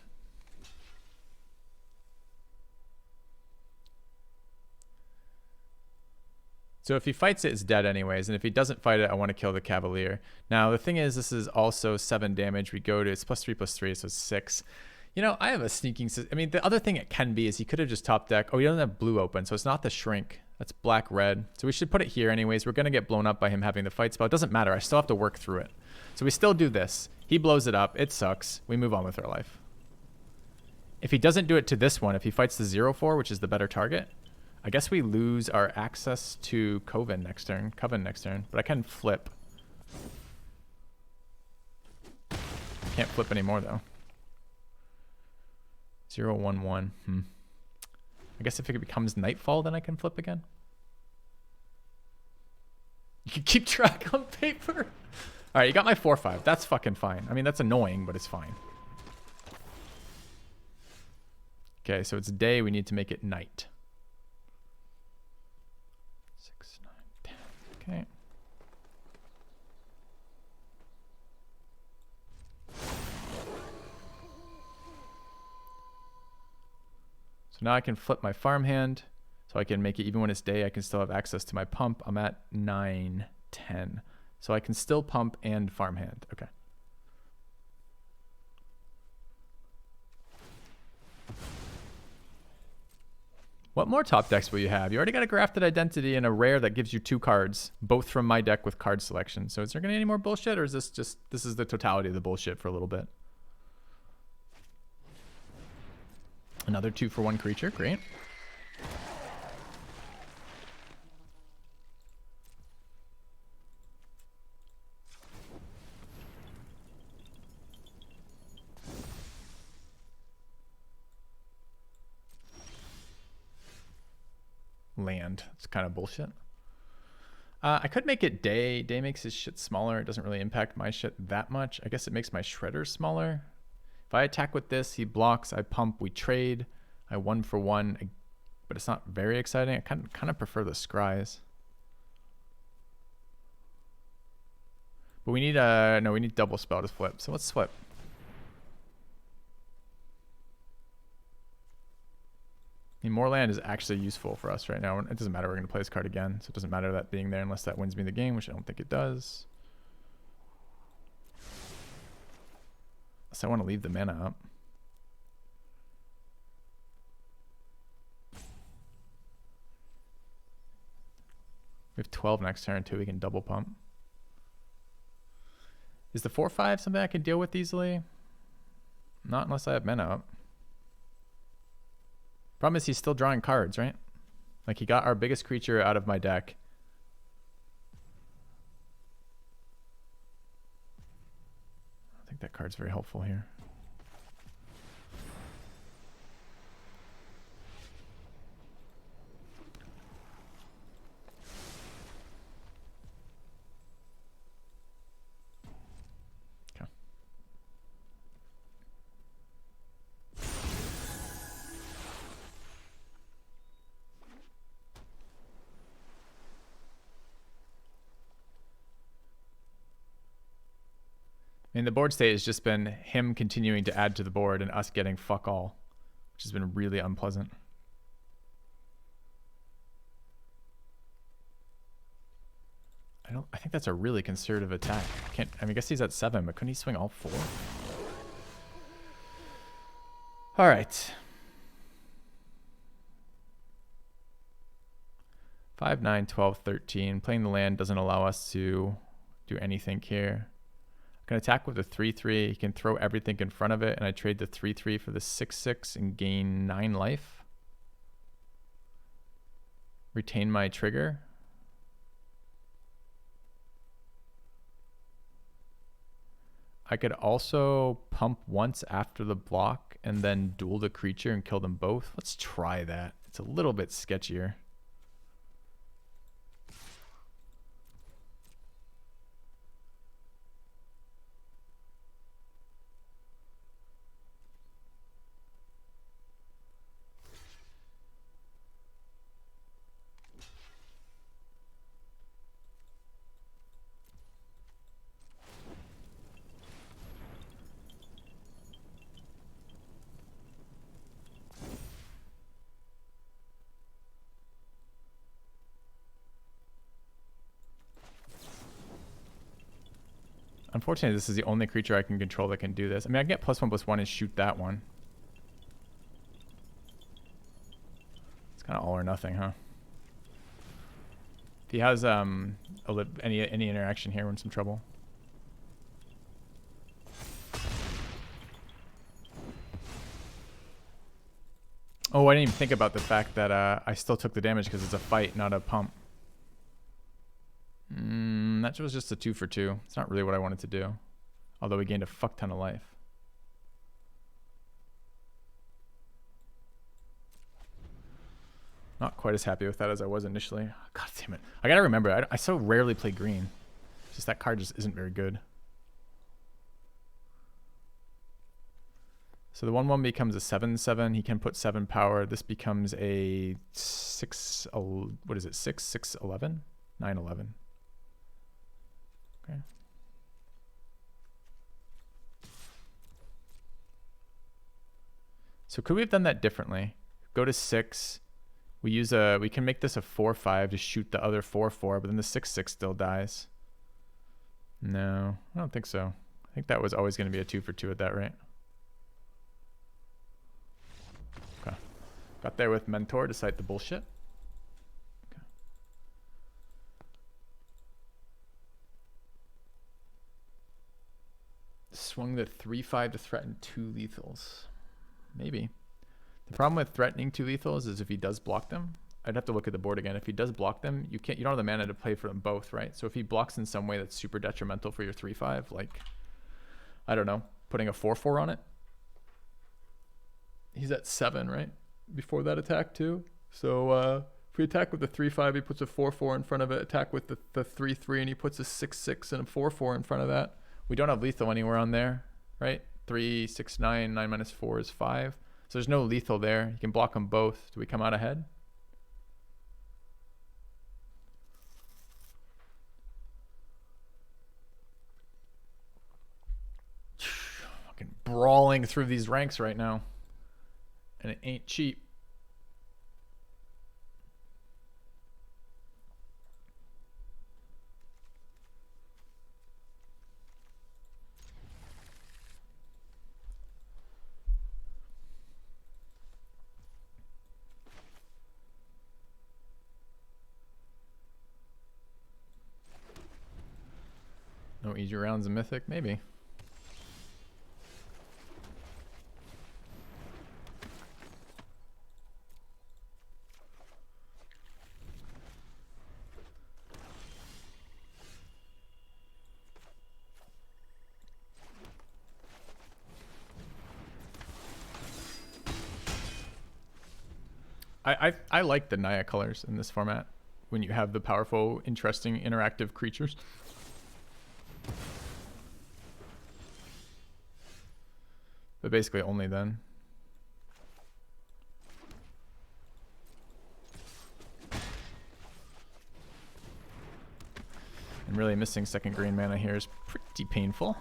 So if he fights it, it's dead anyways. And if he doesn't fight it, I want to kill the Cavalier. Now, the thing is, this is also 7 damage. We go to, it's +3/+3, so it's 6. You know, I have a sneaking... I mean, the other thing it can be is he could have just top deck. Oh, he doesn't have blue open, so it's not the shrink. That's black-red. So we should put it here anyways. We're going to get blown up by him having the fight spell. It doesn't matter. I still have to work through it. So we still do this. He blows it up. It sucks. We move on with our life. If he doesn't do it to this one, if he fights the 0/4, which is the better target, I guess we lose our access to Coven next turn. But I can flip. Can't flip anymore, though. 0/1/1. I guess if it becomes Nightfall, then I can flip again. You can keep track on paper. All right, you got my 4/5. That's fucking fine. I mean, that's annoying, but it's fine. Okay, so it's day. We need to make it night. 6, 9, 10. Okay. So now I can flip my farmhand, so I can make it, even when it's day, I can still have access to my pump. I'm at 9, 10. So I can still pump and farmhand. Okay. What more top decks will you have? You already got a Grafted Identity and a rare that gives you 2 cards, both from my deck with card selection. So is there going to be any more bullshit, or is this just, this is the totality of the bullshit for a little bit? Another 2-for-1 creature. Great. Land. It's kind of bullshit. I could make it day. Day makes his shit smaller. It doesn't really impact my shit that much. I guess it makes my shredder smaller. If I attack with this, he blocks, I pump, we trade. I 1-for-1, but it's not very exciting. I kind of prefer the scries. But we need no, we need double spell to flip. So let's flip. I mean, more land is actually useful for us right now. It doesn't matter. We're going to play this card again, so it doesn't matter that being there unless that wins me the game, which I don't think it does. So I want to leave the mana up. We have 12 next turn too. We can double pump. Is the 4/5 something I can deal with easily? Not unless I have mana up. Problem is he's still drawing cards, right? Like he got our biggest creature out of my deck. I think that card's very helpful here. Okay. I mean, the board state has just been him continuing to add to the board and us getting fuck all, which has been really unpleasant. I think that's a really conservative attack. I mean, I guess he's at 7, but couldn't he swing all 4? All right. 5, 9, 12, 13. Playing the land doesn't allow us to do anything here. I can attack with a 3/3. He can throw everything in front of it, and I trade the 3/3 for the 6/6 and gain 9 life. Retain my trigger. I could also pump once after the block and then duel the creature and kill them both. Let's try that. It's a little bit sketchier. Unfortunately, this is the only creature I can control that can do this. I mean, I can get +1/+1 and shoot that one. It's kind of all or nothing, huh? If he has any interaction here, we're in some trouble. Oh, I didn't even think about the fact that I still took the damage because it's a fight, not a pump. That was just a 2 for 2. It's not really what I wanted to do. Although we gained a fuck ton of life. Not quite as happy with that as I was initially. God damn it. I gotta remember, I so rarely play green. Just that card just isn't very good. So the 1/1 becomes a 7/7. He can put 7 power. This becomes a 6, what is it? 6, 6, 11? 9, 11. Okay. So could we have done that differently? Go to 6. We can make this a 4/5 to shoot the other 4/4, but then the 6/6 still dies. No, I don't think so. I think that was always going to be a 2 for 2 at that rate. Okay. Got there with Mentor to cite the bullshit. Okay. Swung the 3/5 to threaten 2 lethals. Maybe. The problem with threatening 2 lethals is if he does block them, I'd have to look at the board again. If he does block them, you don't have the mana to play for them both, right? So if he blocks in some way that's super detrimental for your 3/5, like, I don't know, putting a 4/4 on it. He's at 7, right? Before that attack too. So if we attack with the 3/5, he puts a 4/4 in front of it. Attack with the 3/3, and he puts a 6/6 and a 4/4 in front of that. We don't have lethal anywhere on there, right? 3, 6, 9, 9 minus 4 is 5. So there's no lethal there. You can block them both. Do we come out ahead? Fucking brawling through these ranks right now. And it ain't cheap. No easy rounds in Mythic? Maybe. I like the Naya colors in this format when you have the powerful, interesting, interactive creatures. But basically only then. And really missing second green mana here is pretty painful.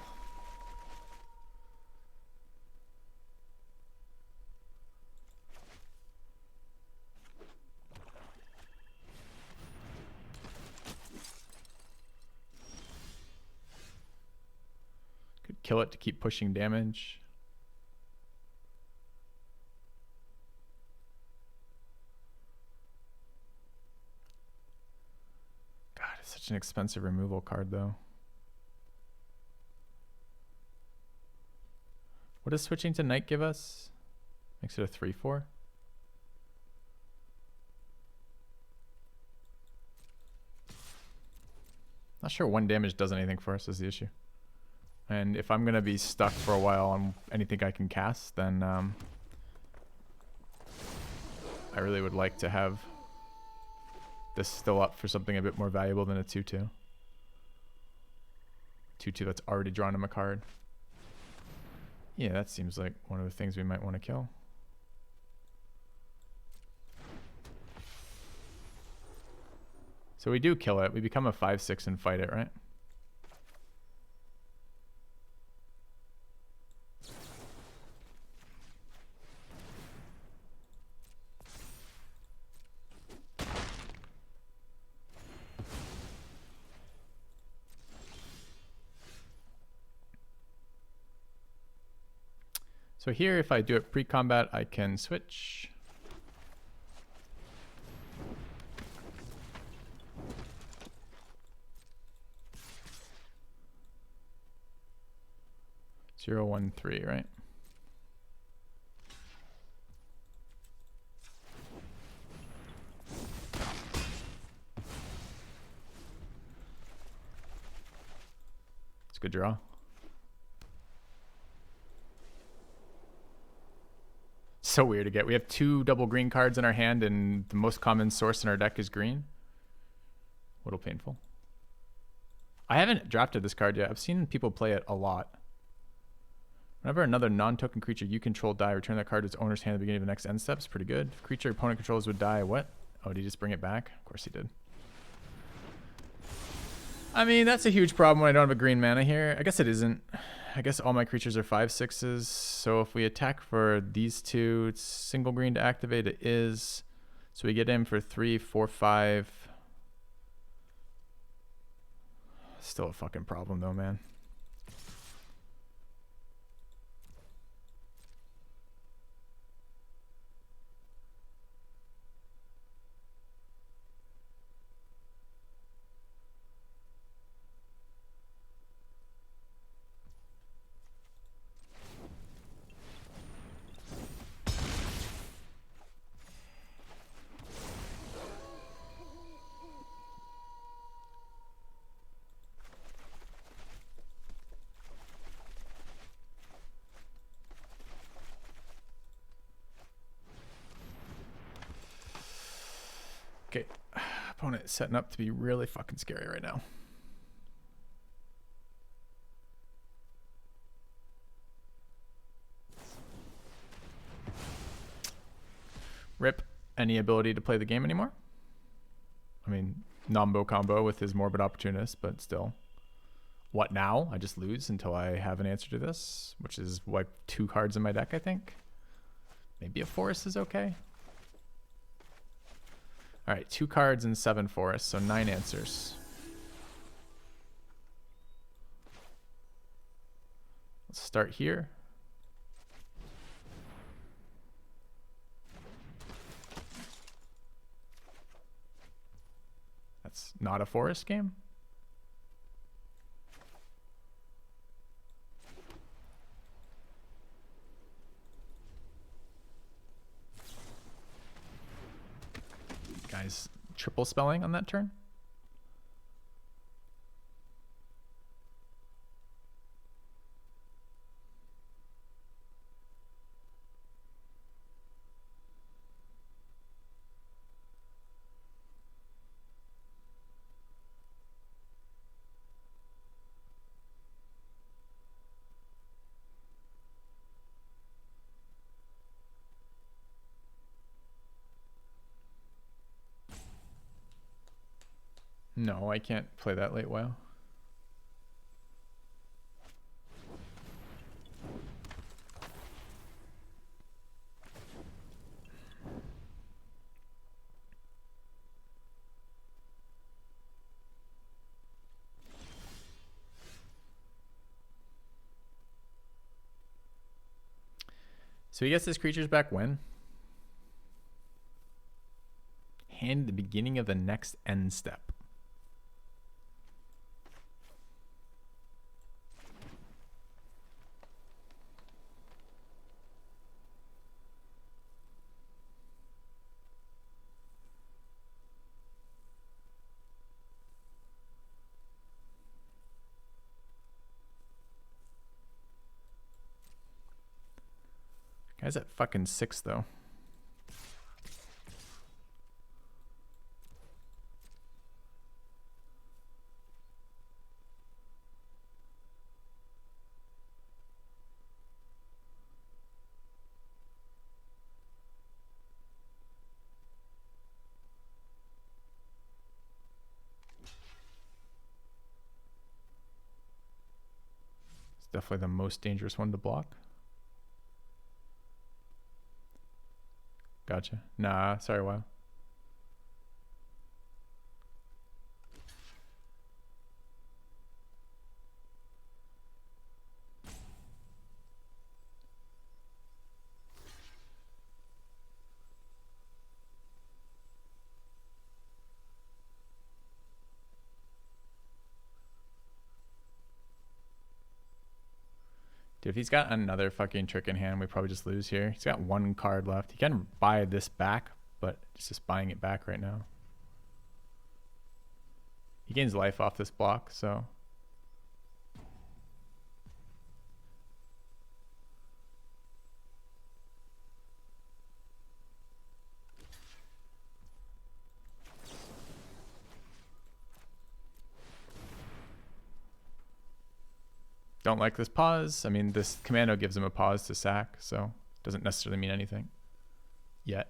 kill it to keep pushing damage. God, it's such an expensive removal card, though. What does switching to Knight give us? Makes it a 3/4. Not sure 1 damage does anything for us is the issue. And if I'm going to be stuck for a while on anything I can cast, then I really would like to have this still up for something a bit more valuable than a 2/2. 2/2 that's already drawn him a card. Yeah, that seems like one of the things we might want to kill. So we do kill it. We become a 5/6 and fight it, right? So here, if I do it pre-combat, I can switch. Zero, 1, 3, right? It's a good draw. So weird to get. We have 2 double green cards in our hand, and the most common source in our deck is green. A little painful. I haven't drafted this card yet. I've seen people play it a lot. Whenever another non-token creature you control die, return that card to its owner's hand at the beginning of the next end step. It's pretty good. If creature opponent controls would die, what? Oh, did he just bring it back? Of course he did. I mean, that's a huge problem when I don't have a green mana here. I guess it isn't. I guess all my creatures are 5/6s. So if we attack for these 2, it's single green to activate. It is. So we get in for 3, 4, 5. Still a fucking problem though, man. Okay, opponent is setting up to be really fucking scary right now. Rip any ability to play the game anymore. I mean, Nombo combo with his Morbid Opportunist, but still. What now? I just lose until I have an answer to this, which is wipe 2 cards in my deck, I think. Maybe a forest is okay. All right, 2 cards and 7 forests, so 9 answers. Let's start here. That's not a forest game. Guys, triple spelling on that turn. No, I can't play that late WoW. So he gets his creatures back when? Hand the beginning of the next end step. Guy's at fucking 6 though. It's definitely the most dangerous one to block. Gotcha. Nah, sorry, wow. Dude, if he's got another fucking trick in hand, we probably just lose here. He's got 1 card left. He can buy this back, but it's just buying it back right now. He gains life off this block, so. Don't like this pause. I mean, this commando gives him a pause to sack, so doesn't necessarily mean anything yet.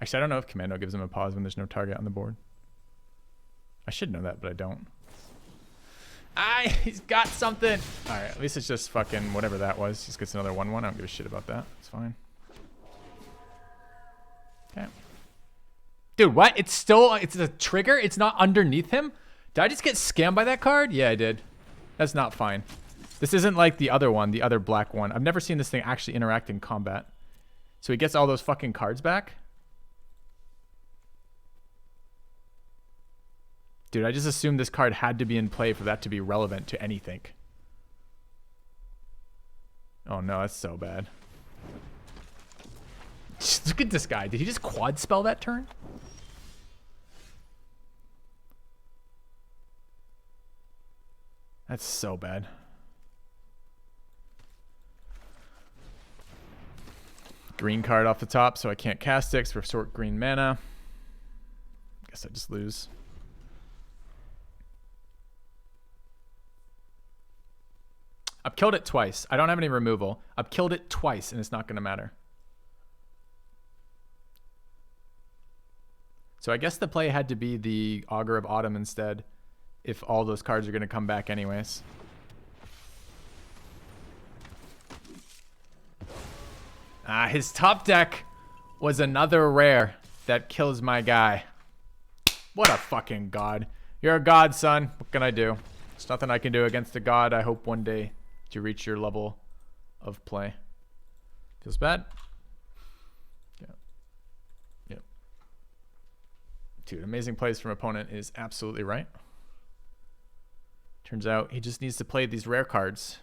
Actually, I don't know if commando gives him a pause when there's no target on the board. I should know that, but I don't. He's got something. All right, at least it's just fucking whatever that was. Just gets another 1/1. I don't give a shit about that. It's fine. Okay. Dude, what? It's a trigger? It's not underneath him? Did I just get scammed by that card? Yeah, I did. That's not fine. This isn't like the other one, the other black one. I've never seen this thing actually interact in combat. So he gets all those fucking cards back? Dude, I just assumed this card had to be in play for that to be relevant to anything. Oh no, that's so bad. Just look at this guy. Did he just quad spell that turn? That's so bad. Green card off the top, so I can't cast it for short green mana. Guess I just lose. I've killed it twice. I don't have any removal. I've killed it twice, and it's not going to matter. So I guess the play had to be the Augur of Autumn instead, if all those cards are going to come back anyways. His top deck was another rare that kills my guy. What a fucking god. You're a god, son. What can I do? There's nothing I can do against a god. I hope one day to reach your level of play. Feels bad. Yep. Dude, amazing plays from opponent is absolutely right. Turns out he just needs to play these rare cards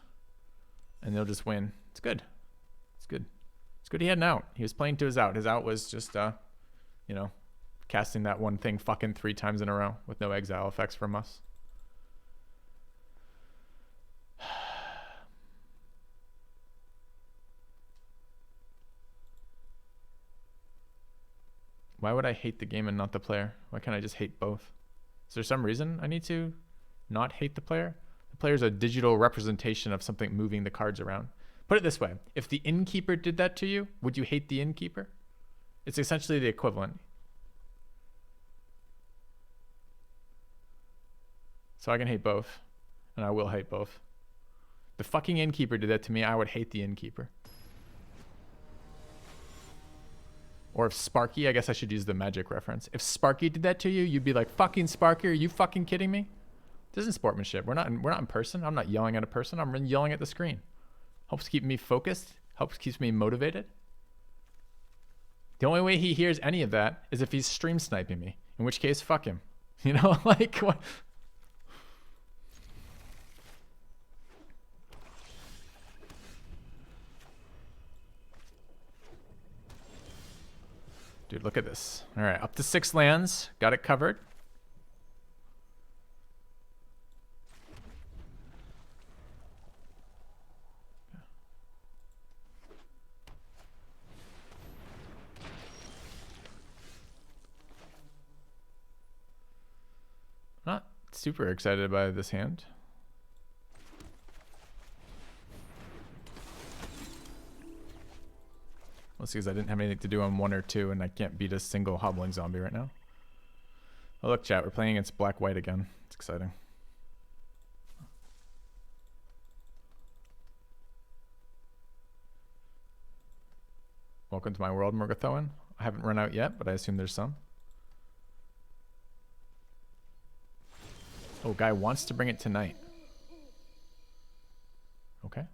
and they'll just win. It's good. It's good. It's good he had an out. He was playing to his out. His out was just, you know, casting that one thing fucking 3 times in a row with no exile effects from us. Why would I hate the game and not the player? Why can't I just hate both? Is there some reason I need to not hate the player? The player is a digital representation of something moving the cards around. Put it this way. If the innkeeper did that to you, would you hate the innkeeper? It's essentially the equivalent. So I can hate both, and I will hate both. The fucking innkeeper did that to me, I would hate the innkeeper. Or if Sparky, I guess I should use the magic reference. If Sparky did that to you, you'd be like, fucking Sparky, are you fucking kidding me? This isn't sportsmanship. We're not in person. I'm not yelling at a person. I'm yelling at the screen. Helps keep me focused. Helps keeps me motivated. The only way he hears any of that is if he's stream sniping me. In which case, fuck him. You know, like what? Dude, look at this. All right, up to 6 lands. Got it covered. Not super excited by this hand. Mostly because I didn't have anything to do on 1 or 2, and I can't beat a single hobbling zombie right now. Oh look, chat, we're playing against black-white again. It's exciting. Welcome to my world, Murgathoan. I haven't run out yet, but I assume there's some. Oh, guy wants to bring it tonight. Okay.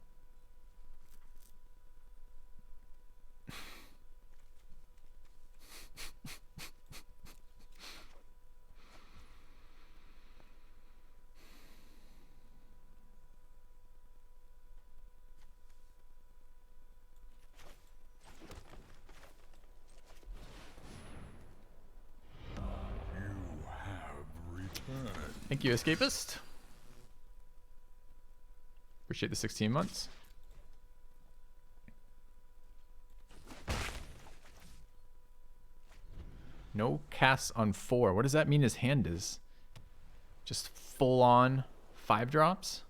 Thank you, Escapist. Appreciate the 16 months. No casts on 4. What does that mean his hand is? Just full on 5 drops?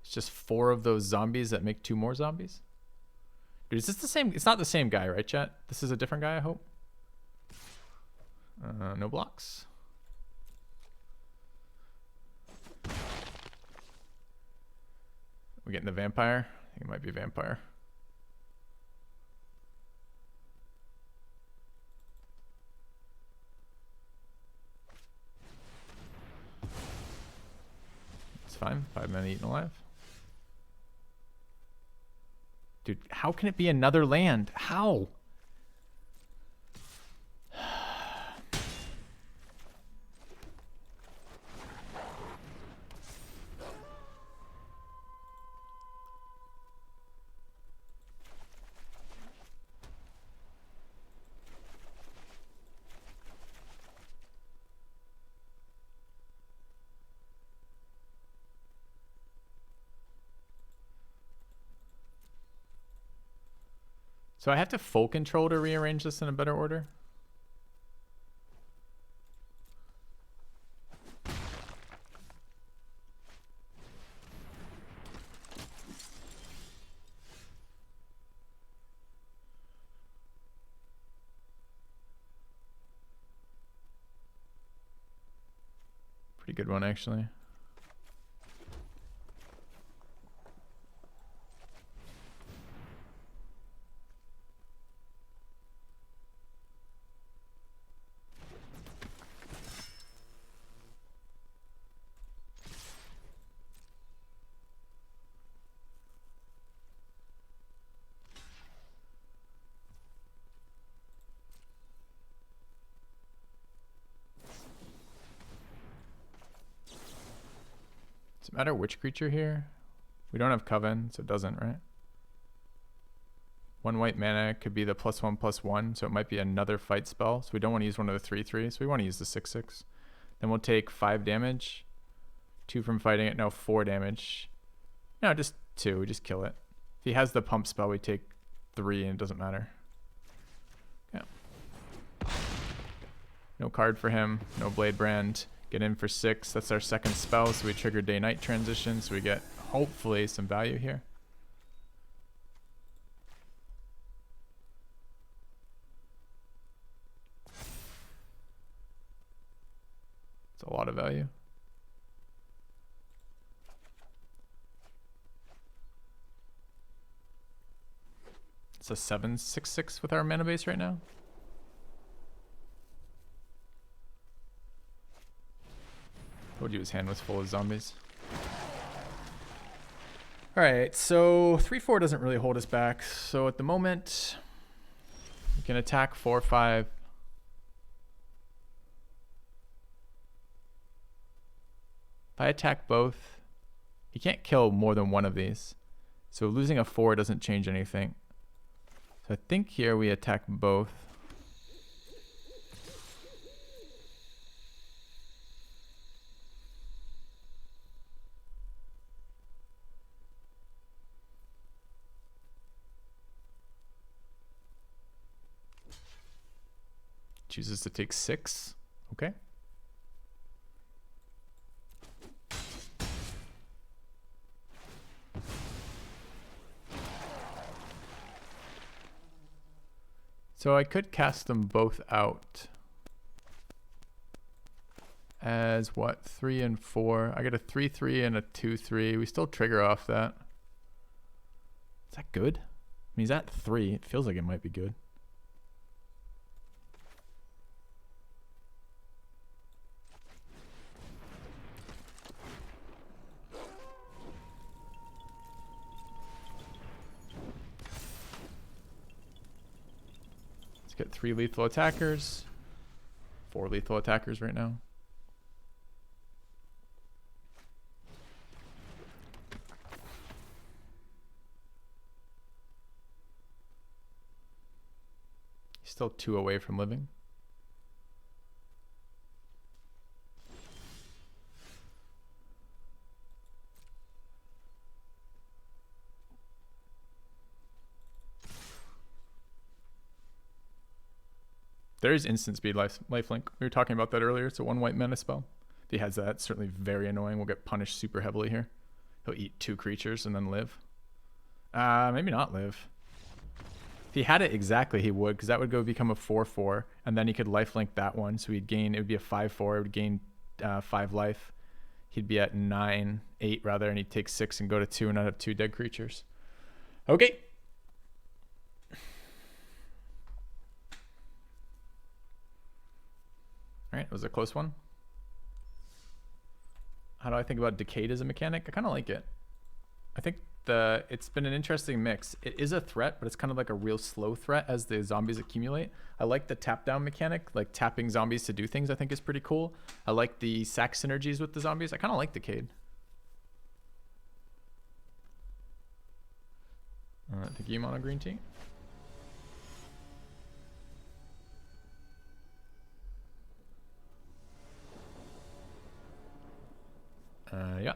It's just 4 of those zombies that make 2 more zombies? Dude, is this the same? It's not the same guy, right, chat? This is a different guy, I hope. No blocks. We getting the vampire? I think it might be vampire. It's fine. 5 men eaten alive. Dude, how can it be another land? How? So I have to full control to rearrange this in a better order? Pretty good one, actually. Does it matter which creature here? We don't have Coven, so it doesn't, right? 1 white mana could be the +1/+1, so it might be another fight spell. So we don't want to use one of the 3/3, so we want to use the 6/6. Then we'll take 5 damage. 2 from fighting it, no, 4 damage. No, just 2, we just kill it. If he has the pump spell, we take 3 and it doesn't matter. Yeah. No card for him, no Blade Brand. Get in for 6. That's our second spell, so we trigger day-night transition, so we get, hopefully, some value here. It's a lot of value. It's a 7/6/6 with our mana base right now. Told you his hand was full of zombies. Alright, so 3-4 doesn't really hold us back. So at the moment, we can attack 4-5. If I attack both, he can't kill more than one of these. So losing a 4 doesn't change anything. So I think here we attack both. Chooses to take 6. Okay. So I could cast them both out as what? 3 and 4. I get a 3-3 and a 2-3. We still trigger off that. Is that good? I mean, he's at 3. It feels like it might be good. Get 3 lethal attackers. 4 lethal attackers right now. He's still 2 away from living. There is instant speed lifelink. We were talking about that earlier. It's a 1 white mana spell. If he has that, it's certainly very annoying. We'll get punished super heavily here. He'll eat 2 creatures and then live. Maybe not live. If he had it exactly, he would, because that would go become a 4-4, and then he could lifelink that one. So he'd gain, it would be a 5-4. It would gain 5 life. He'd be at 8 rather, and he'd take 6 and go to 2 and not have 2 dead creatures. Okay. All right, it was a close one. How do I think about Decayed as a mechanic? I kind of like it. I think it's been an interesting mix. It is a threat, but it's kind of like a real slow threat as the zombies accumulate. I like the tap down mechanic, like tapping zombies to do things I think is pretty cool. I like the sack synergies with the zombies. I kind of like Decayed. Thank you, Mono Green Tea. Yeah.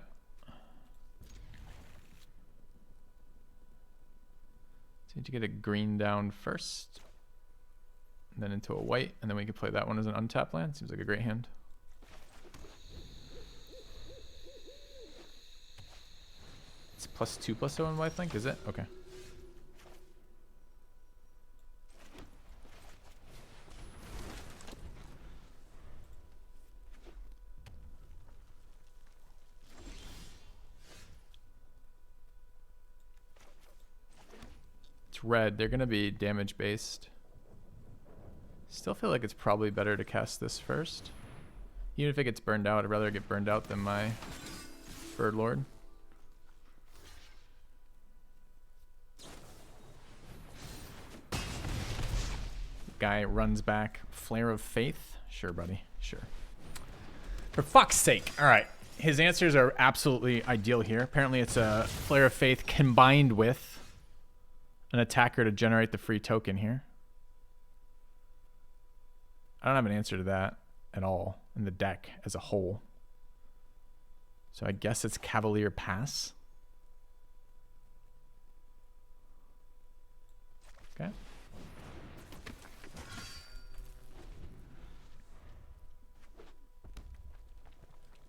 So need to get a green down first, and then into a white, and then we can play that one as an untapped land. Seems like a great hand. It's +2/+0 in lifelink, is it? Okay. Red, they're gonna be damage based. Still feel like it's probably better to cast this first. Even if it gets burned out, I'd rather get burned out than my Bird Lord. Guy runs back. Flare of Faith? Sure, buddy. Sure. For fuck's sake. All right. His answers are absolutely ideal here. Apparently it's a Flare of Faith combined with an attacker to generate the free token here. I don't have an answer to that at all in the deck as a whole. So I guess it's Cavalier Pass. Okay.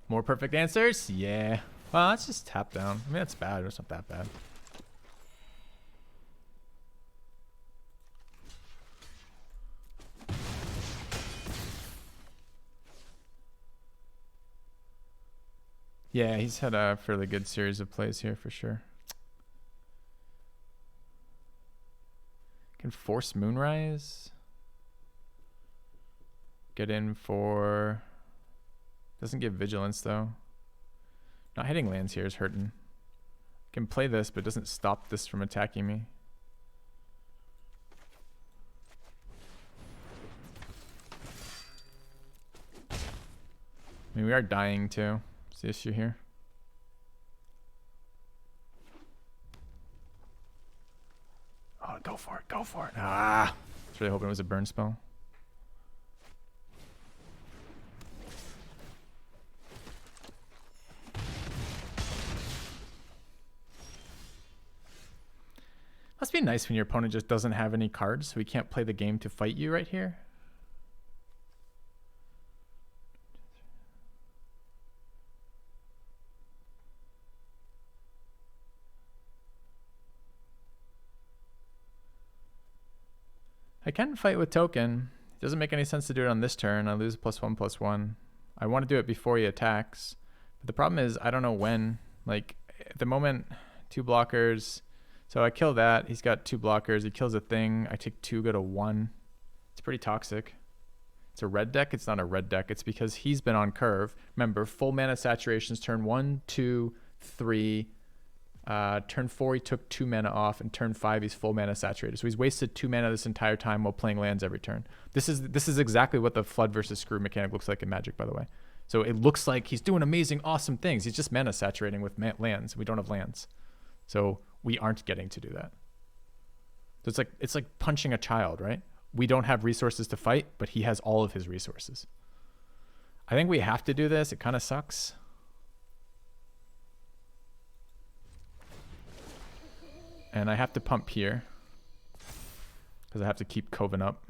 More perfect answers? Yeah. Well, that's just tap down. I mean, that's bad, but it's not that bad. Yeah, he's had a fairly good series of plays here for sure. Can force Moonrise. Get in for Doesn't give vigilance though. Not hitting lands here is hurting. Can play this, but it doesn't stop this from attacking me. I mean, we are dying too. That's the issue here. Oh, go for it, go for it. Ah! I was really hoping it was a burn spell. Must be nice when your opponent just doesn't have any cards, so he can't play the game to fight you right here. I can fight with token. It doesn't make any sense to do it on this turn. I lose +1/+1. I want to do it before he attacks. But the problem is I don't know when. Like at the moment, 2 blockers. So I kill that. He's got 2 blockers. He kills a thing. I take 2, go to 1. It's pretty toxic. It's a red deck. It's not a red deck. It's because he's been on curve. Remember, full mana saturations turn 1, 2, 3. Turn 4 he took 2 mana off, and turn 5 he's full mana saturated. So he's wasted 2 mana this entire time while playing lands every turn. This is exactly what the flood versus screw mechanic looks like in Magic, by the way. So it looks like he's doing amazing, awesome things. He's just mana saturating with lands. We don't have lands, so we aren't getting to do that. So it's like punching a child, right? We don't have resources to fight, but he has all of his resources. I think we have to do this. It kind of sucks. And I have to pump here because I have to keep Coven up.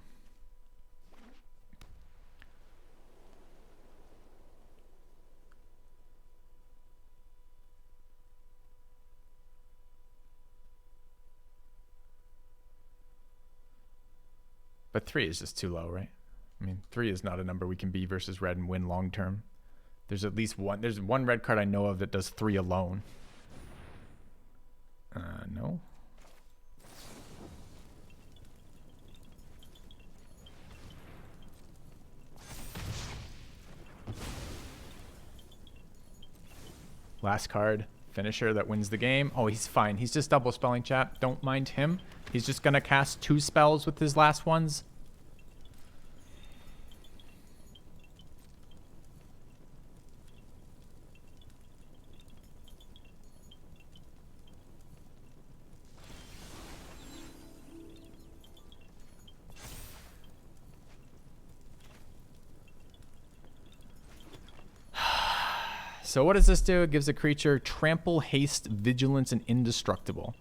But 3 is just too low, right? I mean, 3 is not a number we can be versus red and win long term. There's at least one. There's one red card I know of that does 3 alone. No. Last card, finisher that wins the game. Oh, he's fine. He's just double spelling, chat. Don't mind him. He's just gonna cast 2 spells with his last ones. So what does this do? It gives a creature trample, haste, vigilance, and indestructible.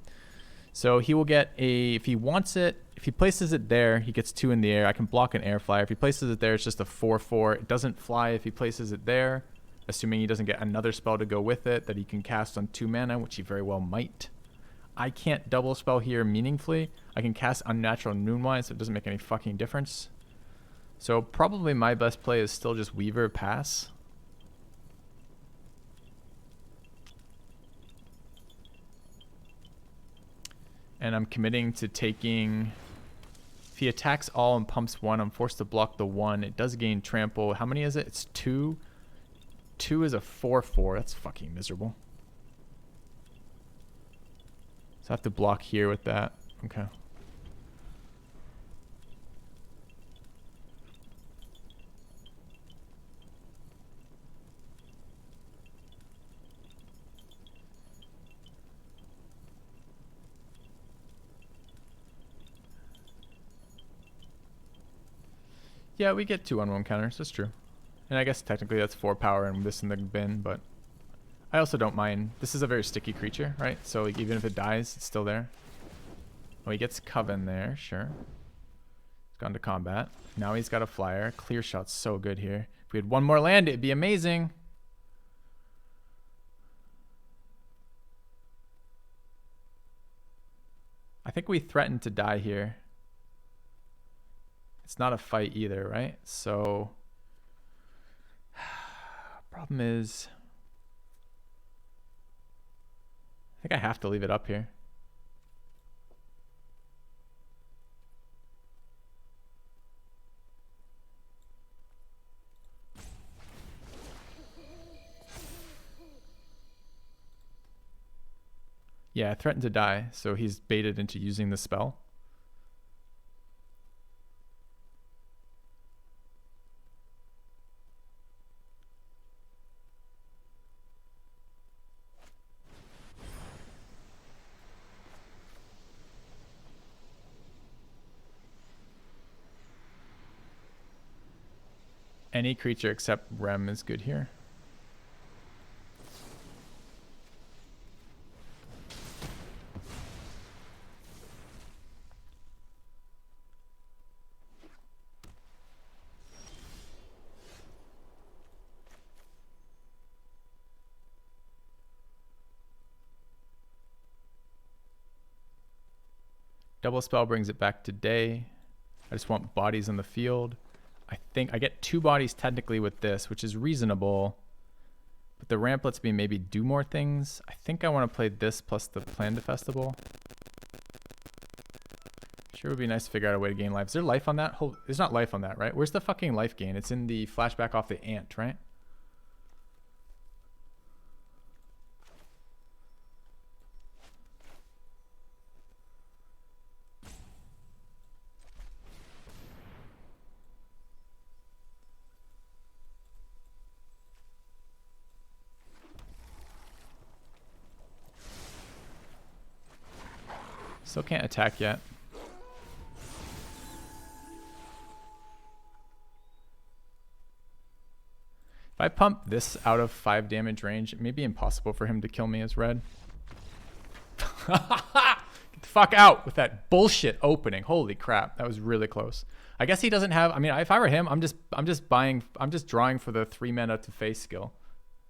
So he will get a, if he wants it, if he places it there, he gets 2 in the air. I can block an air flyer. If he places it there, it's just a 4/4. It doesn't fly if he places it there, assuming he doesn't get another spell to go with it that he can cast on 2 mana, which he very well might. I can't double spell here meaningfully. I can cast Unnatural Moonwise, so it doesn't make any fucking difference. So probably my best play is still just Weaver pass. And I'm committing to taking, if he attacks all and pumps 1, I'm forced to block the 1. It does gain trample. How many is it? It's 2. 2 is a 4/4. That's fucking miserable. So I have to block here with that. Okay. Yeah, we get 2 on 1 counters. That's true. And I guess technically that's 4 power and this in the bin, but I also don't mind. This is a very sticky creature, right? So like, even if it dies, it's still there. Oh, he gets Coven there, sure. He's gone to combat. Now he's got a flyer. Clear shot's so good here. If we had 1 more land, it'd be amazing. I think we threatened to die here. It's not a fight either, right? So, problem is, I think I have to leave it up here. Yeah, threatened to die, so he's baited into using the spell. Any creature except Rem is good here. Double spell brings it back to day. I just want bodies on the field. I think I get 2 bodies technically with this, which is reasonable. But the ramp lets me maybe do more things. I think I want to play this plus the Plan Defestible. Sure would be nice to figure out a way to gain life. Is there life on that? There's not life on that, right? Where's the fucking life gain? It's in the flashback off the ant, right? Still can't attack yet. If I pump this out of 5 damage range, it may be impossible for him to kill me as red. Get the fuck out with that bullshit opening. Holy crap, that was really close. I guess he doesn't have, I mean, if I were him, I'm just drawing for the 3 mana to face skill,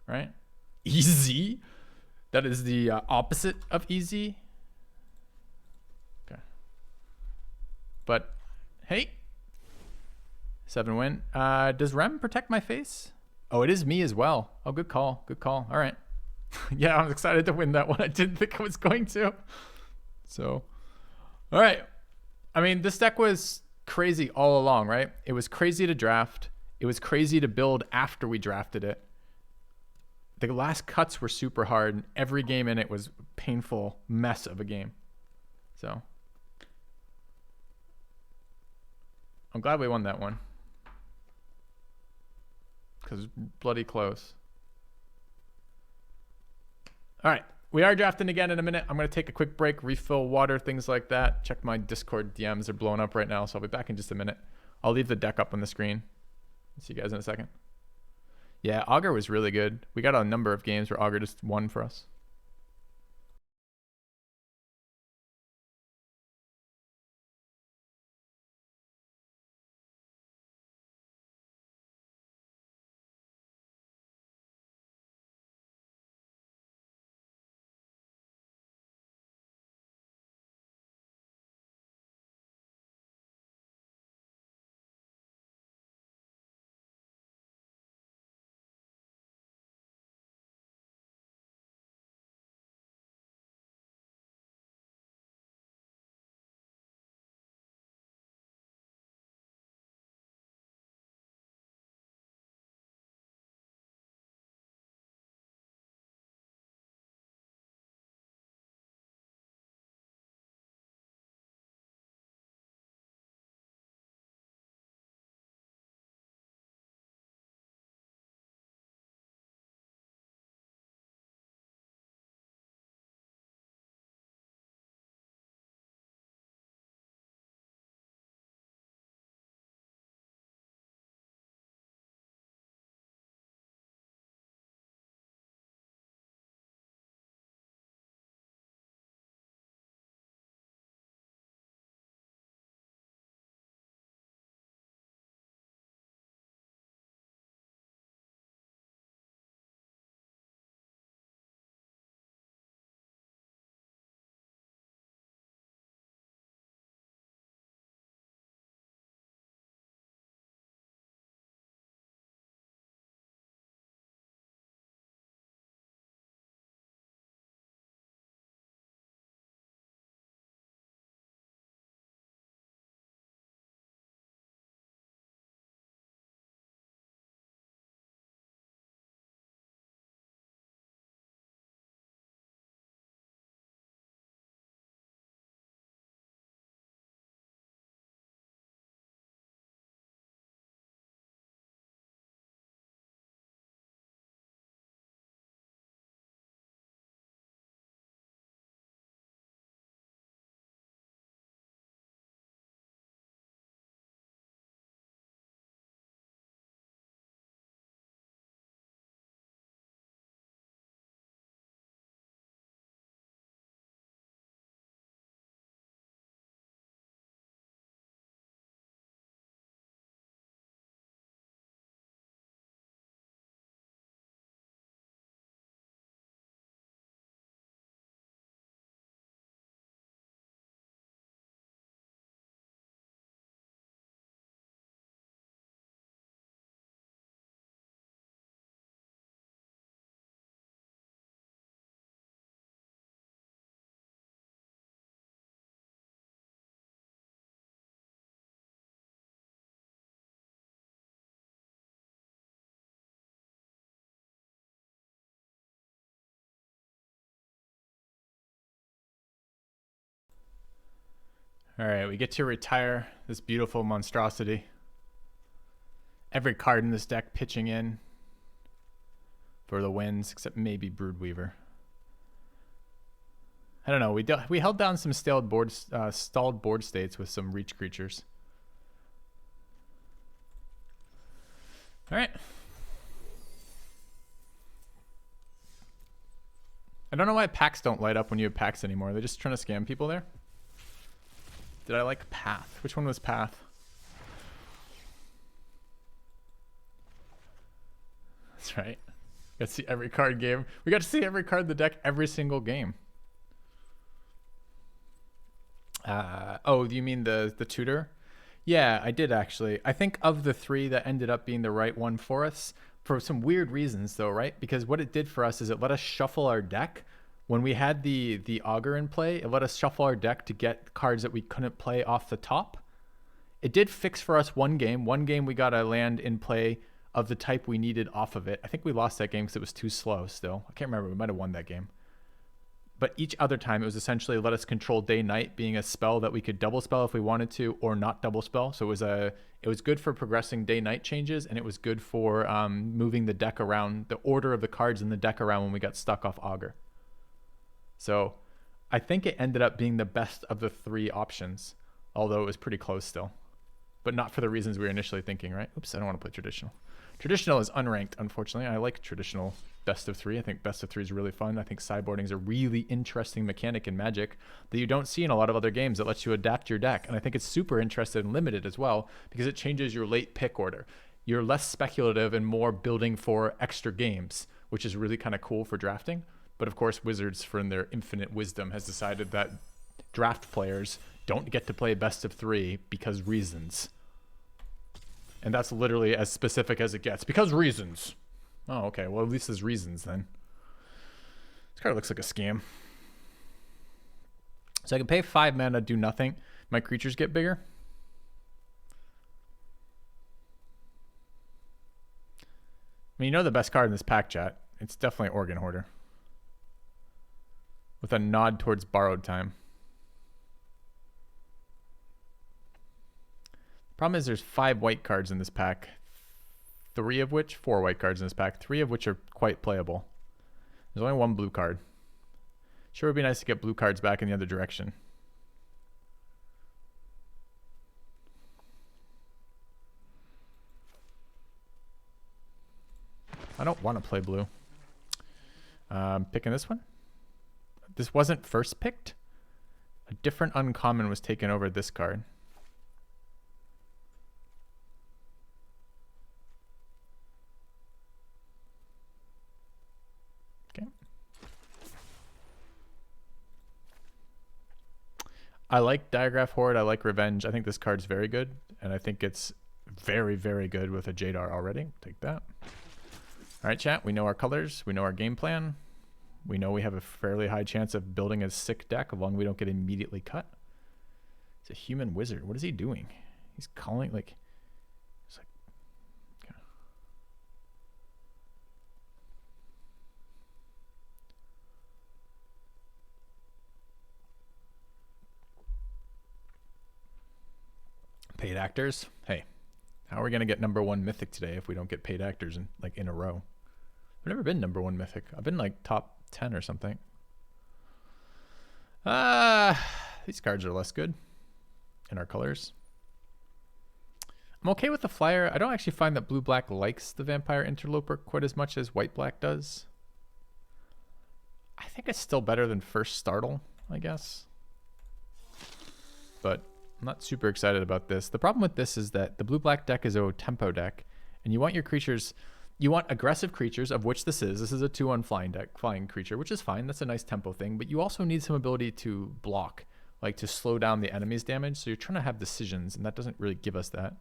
right? Easy. That is the opposite of easy. Okay. But hey, 7 win. Does Rem protect my face? Oh, it is me as well. Oh, good call. Good call. All right. Yeah, I was excited to win that one. I didn't think I was going to. So, all right. I mean, this deck was crazy all along, right? It was crazy to draft. It was crazy to build after we drafted it. The last cuts were super hard, and every game in it was a painful mess of a game. So, I'm glad we won that one. Because bloody close. All right. We are drafting again in a minute. I'm going to take a quick break, refill water, things like that. Check my Discord DMs. They're blowing up right now, so I'll be back in just a minute. I'll leave the deck up on the screen. See you guys in a second. Yeah, Augur was really good. We got a number of games where Augur just won for us. All right, we get to retire this beautiful monstrosity. Every card in this deck pitching in for the wins, except maybe Broodweaver. I don't know. We held down some stalled board states with some reach creatures. All right. I don't know why packs don't light up when you have packs anymore. Are they just trying to scam people there? Did I like Path? Which one was Path? That's right. Got to see every card game. We got to see every card in the deck every single game. Oh, you mean the tutor? Yeah, I did actually. I think of the three that ended up being the right one for us, for some weird reasons though, right? Because what it did for us is it let us shuffle our deck. When we had the Augur in play, it let us shuffle our deck to get cards that we couldn't play off the top. It did fix for us one game. One game we got a land in play of the type we needed off of it. I think we lost that game because it was too slow still. I can't remember. We might have won that game. But each other time, it was essentially let us control day-night, being a spell that we could double spell if we wanted to, or not double spell. So it was good for progressing day-night changes, and it was good for moving the deck around, the order of the cards in the deck around when we got stuck off Augur. So I think it ended up being the best of the three options, although it was pretty close still. But not for the reasons we were initially thinking, right? Oops, I don't want to play traditional. Traditional is unranked, unfortunately. I like traditional best of three. I think best of three is really fun. I think sideboarding is a really interesting mechanic in Magic that you don't see in a lot of other games that lets you adapt your deck. And I think it's super interesting and limited as well because it changes your late pick order. You're less speculative and more building for extra games, which is really kind of cool for drafting. But of course, Wizards, from their infinite wisdom, has decided that draft players don't get to play best of three because reasons. And that's literally as specific as it gets. Because reasons. Oh, okay. Well, at least there's reasons then. This card looks like a scam. So I can pay 5 mana, do nothing. My creatures get bigger. I mean, you know the best card in this pack, chat. It's definitely Organ Hoarder. With a nod towards borrowed time. Problem is there's 5 white cards in this pack. 4 white cards in this pack, 3 of which are quite playable. There's only 1 blue card. Sure would be nice to get blue cards back in the other direction. I don't want to play blue. Picking this one. This wasn't first picked. A different uncommon was taken over this card. Okay. I like Diagraph Horde. I like Revenge. I think this card's very good. And I think it's very, very good with a Jadar already. Take that. All right, chat. We know our colors. We know our game plan. We know we have a fairly high chance of building a sick deck as long as we don't get immediately cut. It's a human wizard. What is he doing? He's calling like... It's like okay. Paid actors? Hey, how are we going to get #1 mythic today if we don't get paid actors in a row? I've never been #1 mythic. I've been like top 10 or something. These cards are less good in our colors. I'm okay with the flyer. I don't actually find that blue-black likes the Vampire Interloper quite as much as white-black does. I think it's still better than first Startle, I guess. But I'm not super excited about this. The problem with this is that the blue-black deck is a tempo deck, and you want your creatures... You want aggressive creatures, of which this is. This is a 2/1 flying creature, which is fine. That's a nice tempo thing. But you also need some ability to block, like to slow down the enemy's damage. So you're trying to have decisions, and that doesn't really give us that.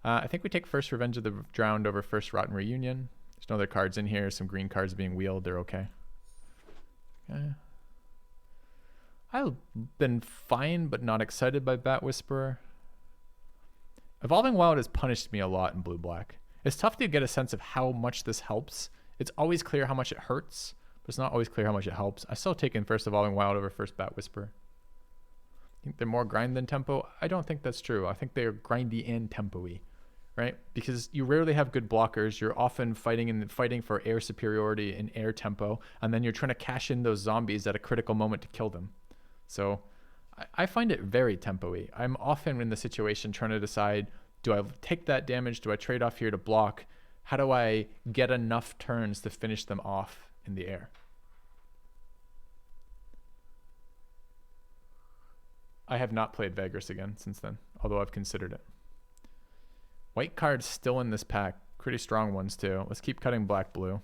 I think we take first Revenge of the Drowned over first Rotten Reunion. There's no other cards in here. Some green cards being wheeled. They're okay. I've been fine, but not excited by Bat Whisperer. Evolving Wild has punished me a lot in blue-black. It's tough to get a sense of how much this helps. It's always clear how much it hurts, but it's not always clear how much it helps. I still taken first Evolving Wild over first Bat Whisperer. think they're more grind than tempo. I don't think that's true. I think they're grindy and tempo-y, right? Because you rarely have good blockers. You're often fighting for air superiority and air tempo, and then you're trying to cash in those zombies at a critical moment to kill them. So I find it very tempo-y. I'm often in the situation trying to decide, do I take that damage? Do I trade off here to block? How do I get enough turns to finish them off in the air? I have not played Vagris again since then, although I've considered it. White cards still in this pack. Pretty strong ones too. Let's keep cutting black blue.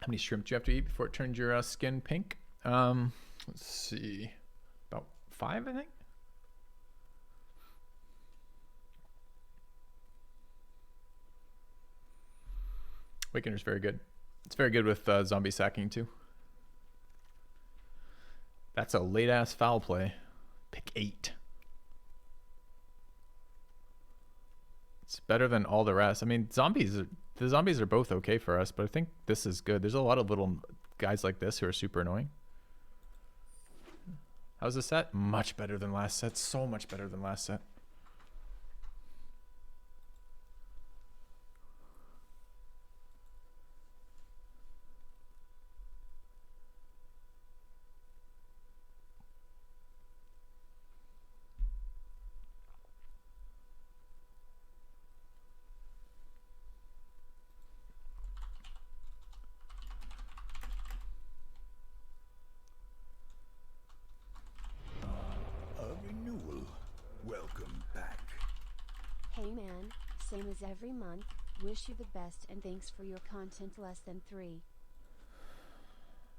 How many shrimp do you have to eat before it turns your skin pink? Let's see. About 5, I think. Awakener's very good. It's very good with zombie sacking too. That's a late ass foul play. Pick 8. It's better than all the rest. I mean, the zombies are both okay for us, but I think this is good. There's a lot of little guys like this who are super annoying. How's the set? Much better than last set. So much better than last set. Same as every month, wish you the best and thanks for your content less than 3.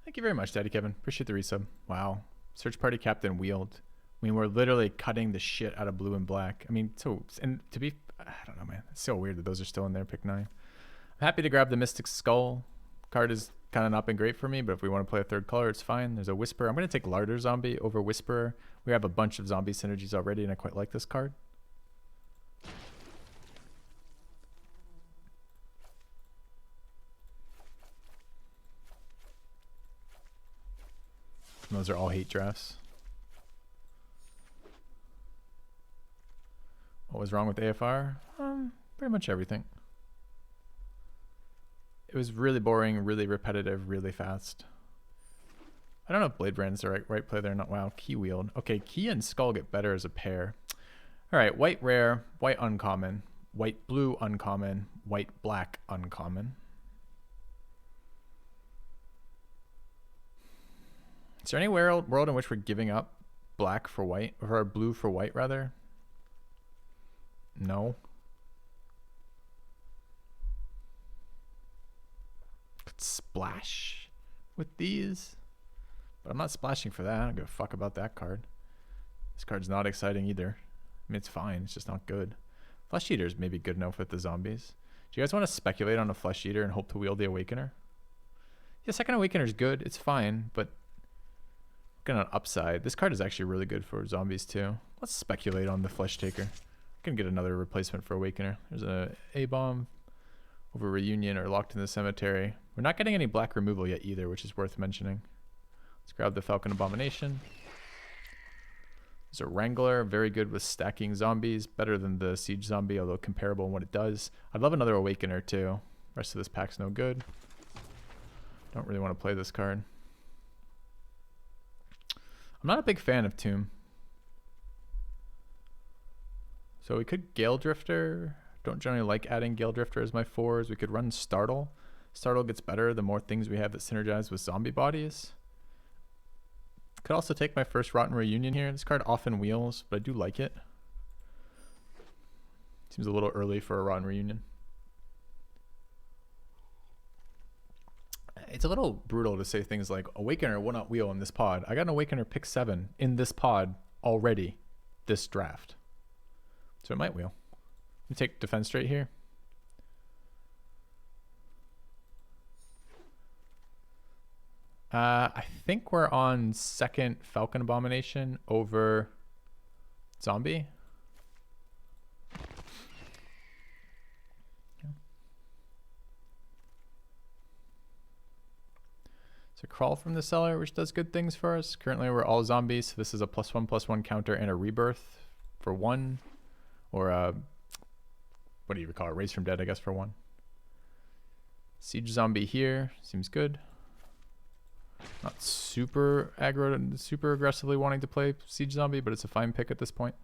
Thank you very much, Daddy Kevin. Appreciate the resub. Wow. Search Party Captain wheeled. I mean, we're literally cutting the shit out of blue and black. I mean, and to be, I don't know, man. It's so weird that those are still in there, pick 9. I'm happy to grab the Mystic Skull. Card has kind of not been great for me, but if we want to play a third color, it's fine. There's a Whisperer. I'm going to take Larder Zombie over Whisperer. We have a bunch of zombie synergies already, and I quite like this card. Those are all hate drafts. What was wrong with AFR? Pretty much everything. It was really boring, really repetitive, really fast. I don't know if Blade Brand's the right play there. Not wow. Key wield. Okay, Key and Skull get better as a pair. All right, white rare, white uncommon, white blue uncommon, white black uncommon. Is there any world in which we're giving up black for white, or blue for white rather? No. Could splash with these, but I'm not splashing for that. I don't give a fuck about that card. This card's not exciting either. I mean, it's fine. It's just not good. Flesh Eater's maybe good enough with the zombies. Do you guys want to speculate on a Flesh Eater and hope to wield the Awakener? Yeah, second Awakener's good. It's fine, but looking on upside, this card is actually really good for zombies too. Let's speculate on the Flesh Taker. Can get another replacement for Awakener. There's a A-bomb over Reunion or Locked in the Cemetery. We're not getting any black removal yet either, which is worth mentioning. Let's grab the Falcon Abomination. There's a Wrangler, very good with stacking zombies, better than the Siege Zombie, although comparable in what it does. I'd love another Awakener too. Rest of this pack's no good. Don't really want to play this card. I'm not a big fan of Tomb. So we could Gale Drifter. Don't generally like adding Gale Drifter as my 4s. We could run Startle. Startle gets better the more things we have that synergize with zombie bodies. Could also take my first Rotten Reunion here. This card often wheels, but I do like it. Seems a little early for a Rotten Reunion. It's a little brutal to say things like Awakener will not wheel in this pod. I got an Awakener pick 7 in this pod already this draft. So it might wheel. We take Defense Straight here. I think we're on second Falcon Abomination over Zombie. to crawl from the cellar, which does good things for us. Currently we're all zombies, so this is a +1/+1 counter and a rebirth for 1, or a, what do you call it, raise from dead, I guess, for 1. Siege zombie here seems good. Not super aggro, super aggressively wanting to play siege zombie, but it's a fine pick at this point.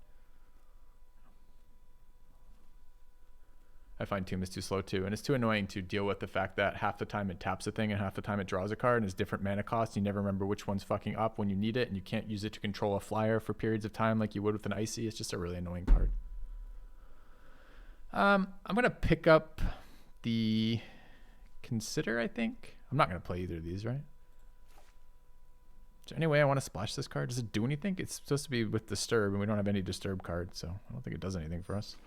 I find Tomb is too slow too, and it's too annoying to deal with the fact that half the time it taps a thing and half the time it draws a card, and it's different mana cost. You never remember which one's fucking up when you need it, and you can't use it to control a flyer for periods of time like you would with an icy. It's just a really annoying card. I'm gonna pick up the Consider, I think. I'm not gonna play either of these, right? Is there any way I want to splash this card? Does it do anything? It's supposed to be with Disturb, and we don't have any Disturb cards, so I don't think it does anything for us.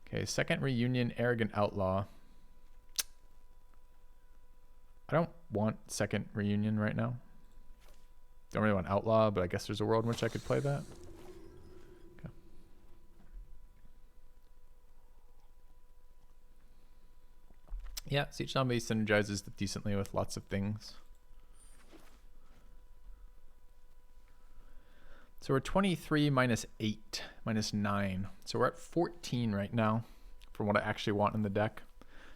Okay, second Reunion, Arrogant Outlaw. I don't want second Reunion right now. Don't really want Outlaw, but I guess there's a world in which I could play that. Okay. Yeah, Siege Zombie synergizes decently with lots of things. So we're 23 minus 8, minus 9. So we're at 14 right now for what I actually want in the deck.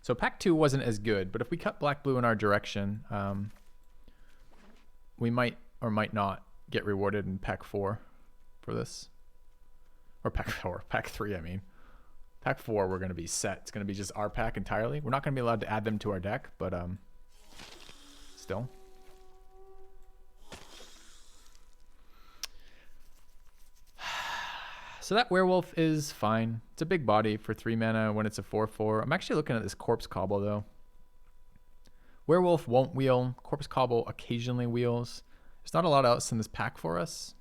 So pack 2 wasn't as good, but if we cut black-blue in our direction, we might or might not get rewarded in pack 4 for this. Or pack 4, pack 3, I mean. Pack 4, we're going to be set. It's going to be just our pack entirely. We're not going to be allowed to add them to our deck, but still. So that werewolf is fine. It's a big body for 3 mana when it's a 4/4. I'm actually looking at this Corpse Cobble though. Werewolf won't wheel. Corpse Cobble occasionally wheels. There's not a lot else in this pack for us.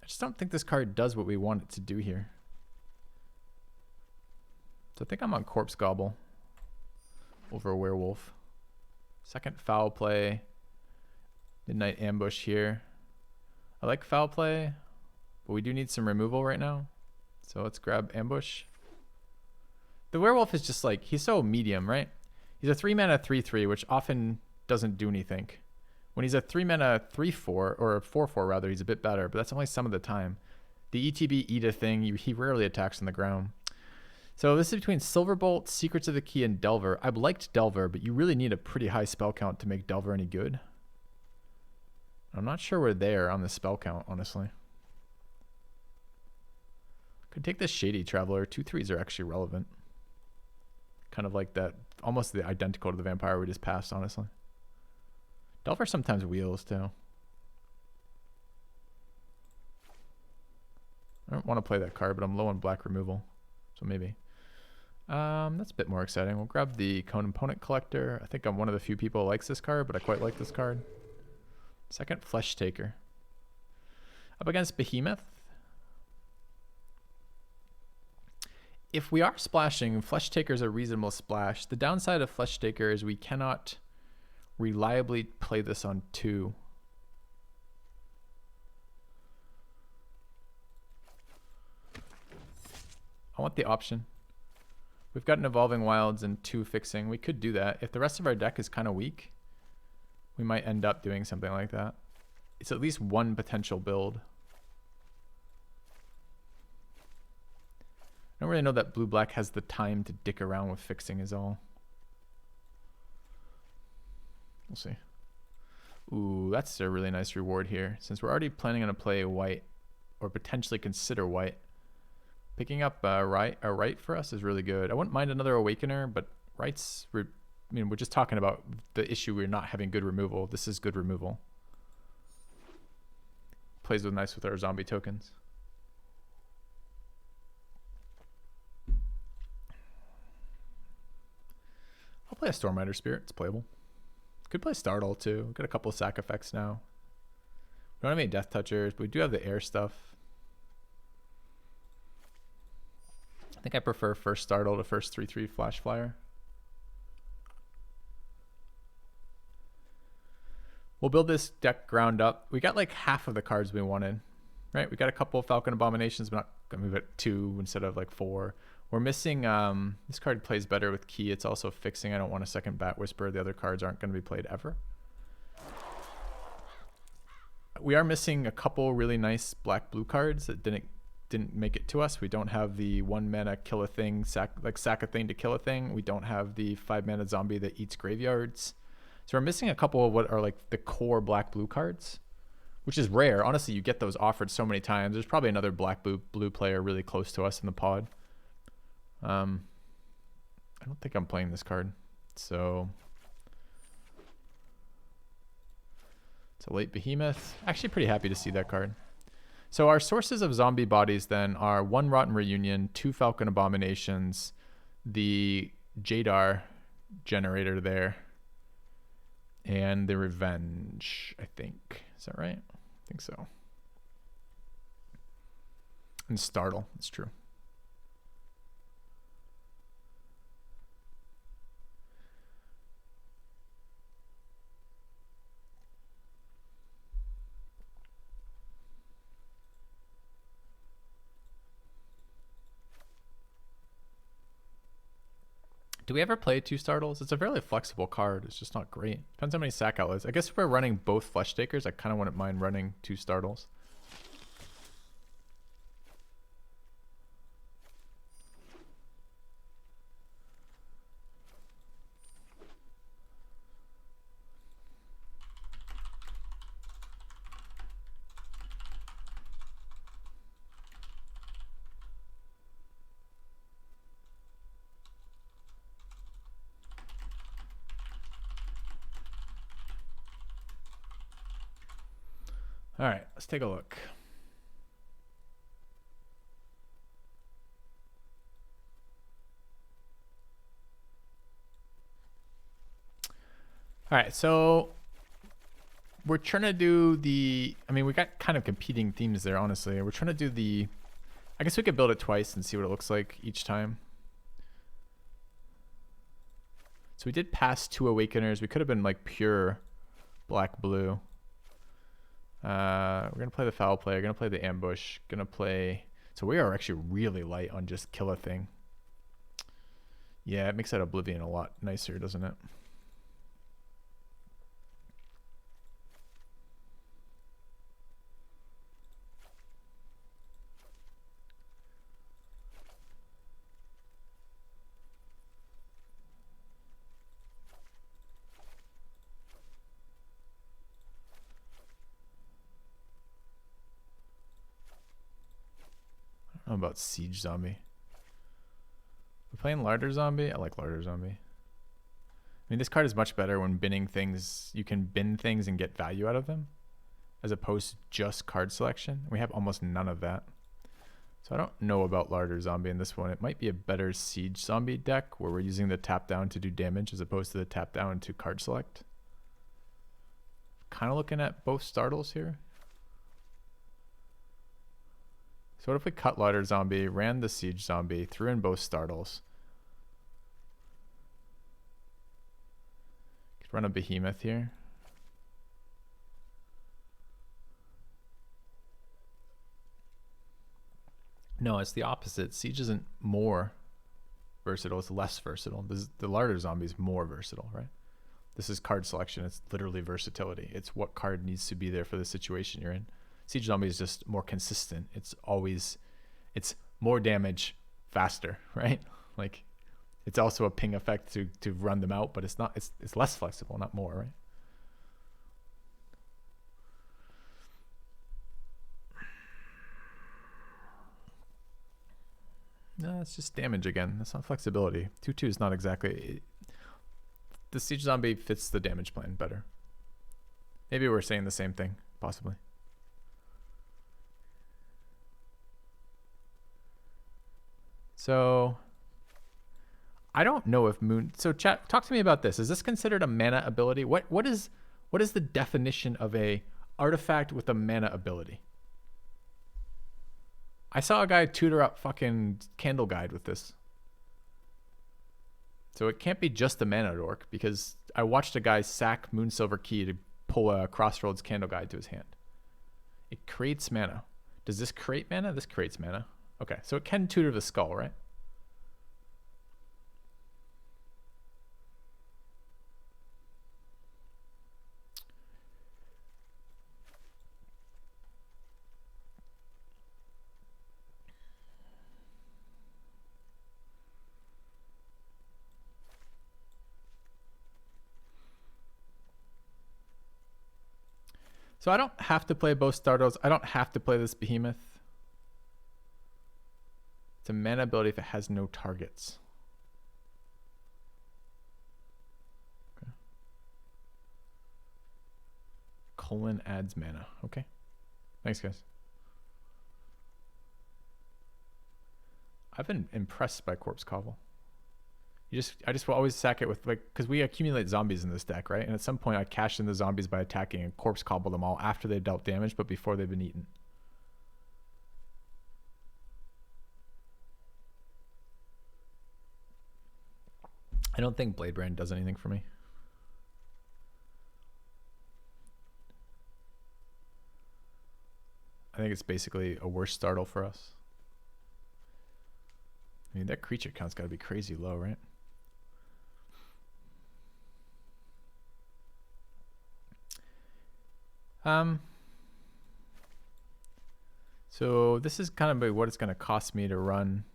I just don't think this card does what we want it to do here. So I think I'm on Corpse Gobble over Werewolf. Second Foul Play. Midnight Ambush here. I like Foul Play, but we do need some removal right now. So let's grab Ambush. The Werewolf is just like, he's so medium, right? He's a 3 mana 3/3, which often doesn't do anything. When he's a 3 mana 3/4, or a 4/4 rather, he's a bit better, but that's only some of the time. The ETB Eda thing, he rarely attacks on the ground. So this is between Silverbolt, Secrets of the Key, and Delver. I've liked Delver, but you really need a pretty high spell count to make Delver any good. I'm not sure we're there on the spell count, honestly. Could take this Shady Traveler. 2/3s are actually relevant. Kind of like that, almost the identical to the Vampire we just passed, honestly. Delver sometimes wheels too. I don't want to play that card, but I'm low on black removal, so maybe. That's a bit more exciting. We'll grab the Component Collector. I think I'm one of the few people who likes this card, but I quite like this card. Second Flesh Taker. Up against Behemoth. If we are splashing, Flesh Taker is a reasonable splash. The downside of Flesh Taker is we cannot reliably play this on 2. I want the option. We've got an Evolving Wilds and 2 fixing. We could do that. If the rest of our deck is kind of weak, we might end up doing something like that. It's at least one potential build. I don't really know that blue-black has the time to dick around with fixing is all. We'll see. Ooh, that's a really nice reward here. Since we're already planning on to play white, or potentially consider white, picking up a right for us is really good. I wouldn't mind another Awakener, but right's... I mean, we're just talking about the issue we're not having good removal. This is good removal. Plays with nice with our zombie tokens. I'll play a Stormrider Spirit. It's playable. Could play Startle too. We've got a couple of sack effects now. We don't have any Death Touchers, but we do have the air stuff. I think I prefer first Startle to first 3/3 Flash Flyer. We'll build this deck ground up. We got like half of the cards we wanted, right? We got a couple of Falcon Abominations, but not gonna move it 2 instead of like 4. We're missing, this card plays better with Key. It's also fixing. I don't want a second Bat Whisper. The other cards aren't going to be played ever. We are missing a couple really nice black-blue cards that didn't make it to us. We don't have the 1 mana kill a thing, sack a thing to kill a thing. We don't have the 5 mana zombie that eats graveyards. So we're missing a couple of what are like the core black-blue cards, which is rare. Honestly, you get those offered so many times. There's probably another black-blue player really close to us in the pod. I don't think I'm playing this card, so it's a late Behemoth. Actually pretty happy to see that card. So our sources of zombie bodies then are 1 Rotten Reunion, 2 Falcon Abominations, the Jadar generator there, and the Revenge, I think. Is that right? I think so. And Startle, it's true. Do we ever play 2 Startles? It's a fairly flexible card. It's just not great. Depends how many sack outlets. I guess if we're running both Flesh Takers, I kind of wouldn't mind running 2 Startles. All right, let's take a look. All right, so we're trying to do the, I mean, we got kind of competing themes there, honestly. We're trying to do the, I guess we could build it twice and see what it looks like each time. So we did pass 2 Awakeners. We could have been like pure black-blue. We're going to play the Foul Play. We're going to play the Ambush. Going to play... So we are actually really light on just kill a thing. Yeah, it makes that Oblivion a lot nicer, doesn't it? I don't know about Siege Zombie. We're playing Larder Zombie? I like Larder Zombie. I mean, this card is much better when binning things. You can bin things and get value out of them, as opposed to just card selection. We have almost none of that. So I don't know about Larder Zombie in this one. It might be a better Siege Zombie deck where we're using the tap down to do damage as opposed to the tap down to card select. Kind of looking at both Startles here. So what if we cut Larder Zombie, ran the Siege Zombie, threw in both Startles? Could run a Behemoth here. No, it's the opposite. Siege isn't more versatile, it's less versatile. The Larder Zombie is more versatile, right? This is card selection. It's literally versatility. It's what card needs to be there for the situation you're in. Siege Zombie is just more consistent. It's more damage faster, right? Like it's also a ping effect to run them out, but it's less flexible, not more, right? No, it's just damage again. That's not flexibility. 2/2 is not exactly... The Siege Zombie fits the damage plan better. Maybe we're saying the same thing, possibly. So I don't know if Moon... So chat, talk to me about this. Is this considered a mana ability? What is the definition of a artifact with a mana ability? I saw a guy tutor up fucking Candle Guide with this. So it can't be just a mana dork, because I watched a guy sack Moonsilver Key to pull a Crossroads Candle Guide to his hand. It creates mana. Does this create mana? This creates mana. Okay, so it can tutor the skull, right? So I don't have to play both Startles. I don't have to play this Behemoth. It's a mana ability if it has no targets. Okay. Colon adds mana. Okay. Thanks, guys. I've been impressed by Corpse Cobble. I just will always sack it with, like, because we accumulate zombies in this deck, right? And at some point I cash in the zombies by attacking and Corpse Cobble them all after they've dealt damage, but before they've been eaten. I don't think Blade Brand does anything for me. I think it's basically a worse startle for us. I mean, that creature count's got to be crazy low, right? So this is kind of what it's going to cost me to run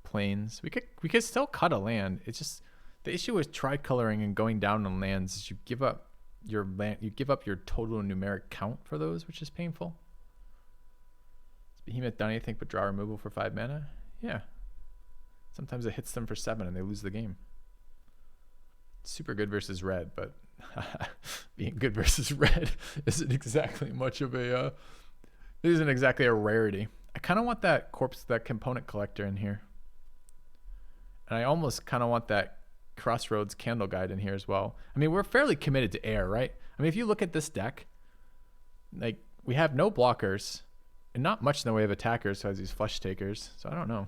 Plains. We could still cut a land. It's just the issue with tricoloring and going down on lands is you give up your land, you give up your total numeric count for those, which is painful. Has Behemoth done anything but draw removal for 5 mana? Yeah. Sometimes it hits them for 7 and they lose the game. Super good versus red, but being good versus red isn't exactly much of a it isn't exactly a rarity. I kind of want that component collector in here, and I almost kind of want that Crossroads Candle Guide in here as well. I mean, we're fairly committed to air, right? I mean, if you look at this deck, like, we have no blockers and not much in the way of attackers, so it has these flush takers, so I don't know.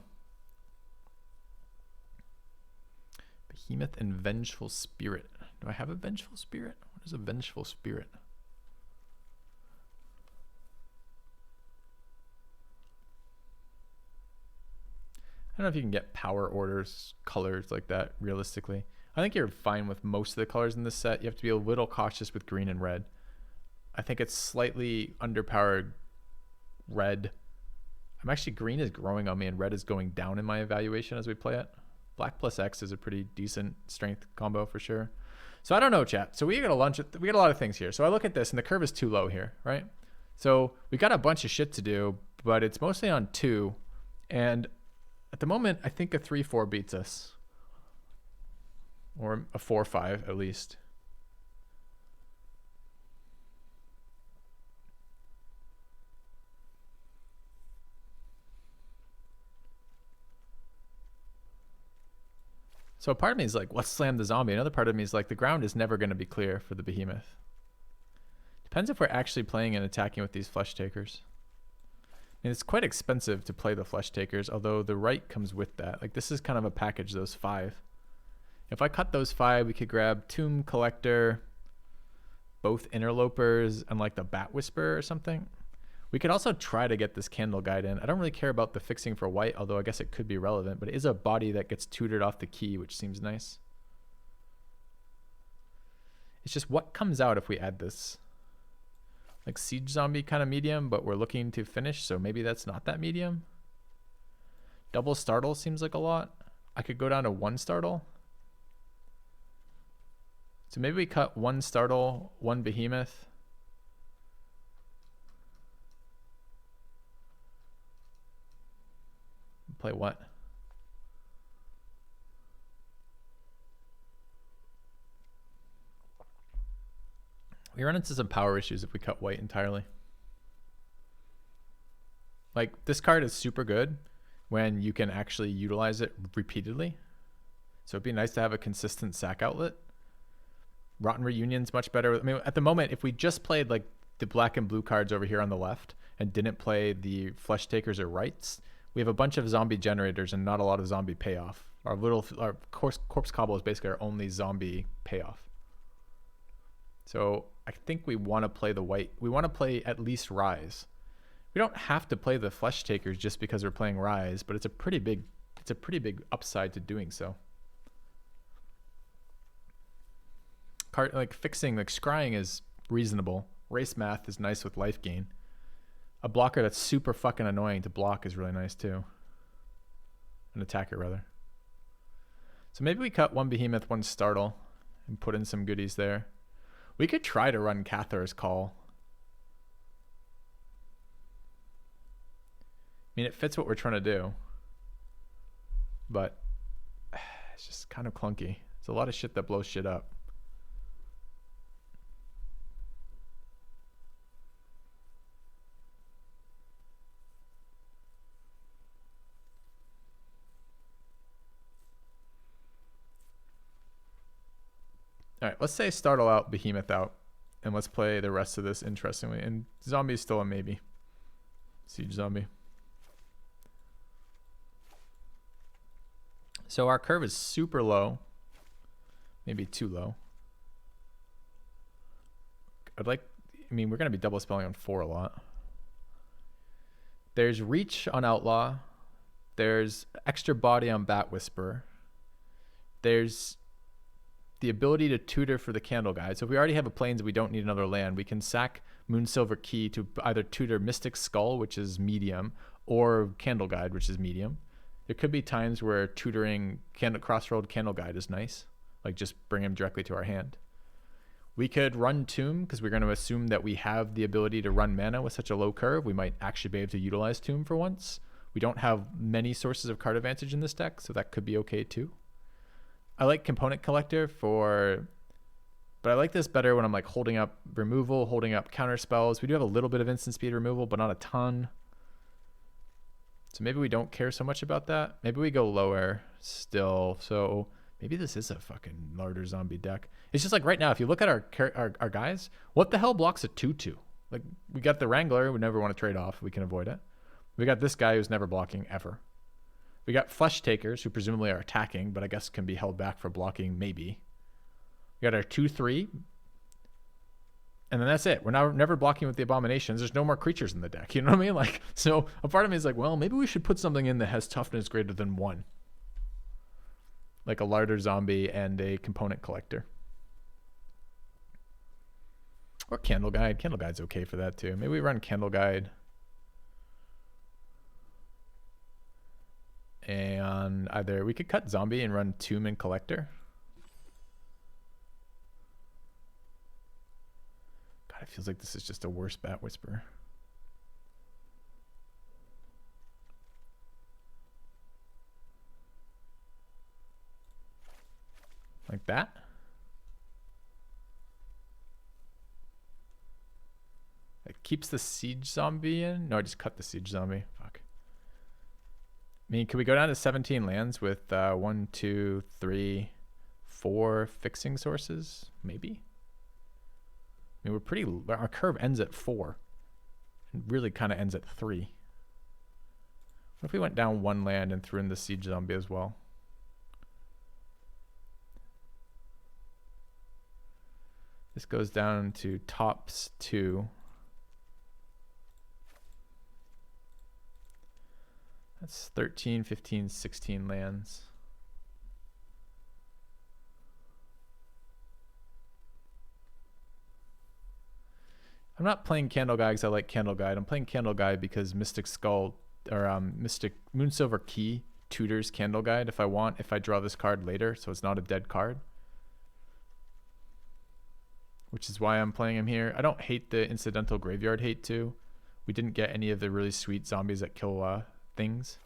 Behemoth and Vengeful Spirit. Do I have a Vengeful Spirit? What is a Vengeful Spirit? I don't know if you can get power orders, colors like that realistically. I think you're fine with most of the colors in this set. You have to be a little cautious with green and red. I think it's slightly underpowered red. Green is growing on me and red is going down in my evaluation as we play it. Black plus X is a pretty decent strength combo for sure. So I don't know, chat. So we got a lot of things here. So I look at this and the curve is too low here, right? So we got a bunch of shit to do, but it's mostly on 2. And at the moment, I think a 3-4 beats us. Or a 4-5 at least. So part of me is like, let's slam the zombie. Another part of me is like, the ground is never going to be clear for the Behemoth. Depends if we're actually playing and attacking with these flesh takers. I mean, it's quite expensive to play the flesh takers, although the right comes with that. Like, this is kind of a package, those 5. If I cut those 5, we could grab Tomb Collector, both Interlopers, and like the Bat Whisperer or something. We could also try to get this Candle Guide in. I don't really care about the fixing for white, although I guess it could be relevant, but it is a body that gets tutored off the key, which seems nice. It's just what comes out if we add this. Like Siege Zombie kind of medium, but we're looking to finish, so maybe that's not that medium. Double Startle seems like a lot. I could go down to 1 Startle. So maybe we cut 1 Startle, 1 Behemoth. Play what? We run into some power issues if we cut white entirely. Like, this card is super good when you can actually utilize it repeatedly. So it'd be nice to have a consistent sack outlet. Rotten Reunion's much better. I mean, at the moment, if we just played like the black and blue cards over here on the left and didn't play the flesh takers or rights, we have a bunch of zombie generators and not a lot of zombie payoff. Our Corpse Cobble is basically our only zombie payoff. So I think we want to play the white. We want to play at least Rise. We don't have to play the flesh takers just because we're playing Rise, but it's a pretty big upside to doing so. Like fixing, like scrying is reasonable. Race math is nice with life gain. A blocker that's super fucking annoying to block is really nice too. An attacker rather. So maybe we cut 1 Behemoth, 1 Startle and put in some goodies there. We could try to run Cathars Call. I mean, it fits what we're trying to do. But it's just kind of clunky. It's a lot of shit that blows shit up. All right, let's say Startle out, Behemoth out, and let's play the rest of this interestingly. And Zombie is still a maybe. Siege Zombie. So our curve is super low. Maybe too low. I mean, we're going to be double spelling on 4 a lot. There's reach on Outlaw. There's extra body on Bat Whisperer. There's the ability to tutor for the Candle Guide. So if we already have a plains, we don't need another land. We can sack Moonsilver Key to either tutor Mystic Skull, which is medium, or Candle Guide, which is medium. There could be times where tutoring Crossroad Candle Guide is nice. Like just bring him directly to our hand. We could run Tomb because we're going to assume that we have the ability to run mana with such a low curve. We might actually be able to utilize Tomb for once. We don't have many sources of card advantage in this deck, so that could be okay too. I like Component Collector but I like this better when I'm like holding up removal, holding up counter spells. We do have a little bit of instant speed removal, but not a ton. So maybe we don't care so much about that. Maybe we go lower still. So maybe this is a fucking larder zombie deck. It's just like right now, if you look at our guys, what the hell blocks a 2/2? Like we got the Wrangler, we never want to trade off. We can avoid it. We got this guy who's never blocking ever. We got Flesh Takers, who presumably are attacking, but I guess can be held back for blocking, maybe. We got our 2/3. And then that's it. We're never blocking with the Abominations. There's no more creatures in the deck. You know what I mean? Like, so a part of me is like, well, maybe we should put something in that has toughness greater than 1. Like a Larder Zombie and a Component Collector. Or Candle Guide. Candle Guide's okay for that too. Maybe we run Candle Guide. And either we could cut Zombie and run Tomb and Collector. God, it feels like this is just a worse Bat Whisperer. Like that. It keeps the Siege Zombie in. No, I just cut the Siege Zombie. Fuck. I mean, could we go down to 17 lands with 1, 2, 3, 4 fixing sources? Maybe. I mean, our curve ends at 4. It really kind of ends at 3. What if we went down 1 land and threw in the Siege Zombie as well? This goes down to tops 2. That's 13, 15, 16 lands. I'm not playing Candle Guide because I like Candle Guide. I'm playing Candle Guide because Mystic Skull or Mystic Moonsilver Key tutors Candle Guide if I draw this card later, so it's not a dead card. Which is why I'm playing him here. I don't hate the incidental graveyard hate too. We didn't get any of the really sweet zombies that kill things.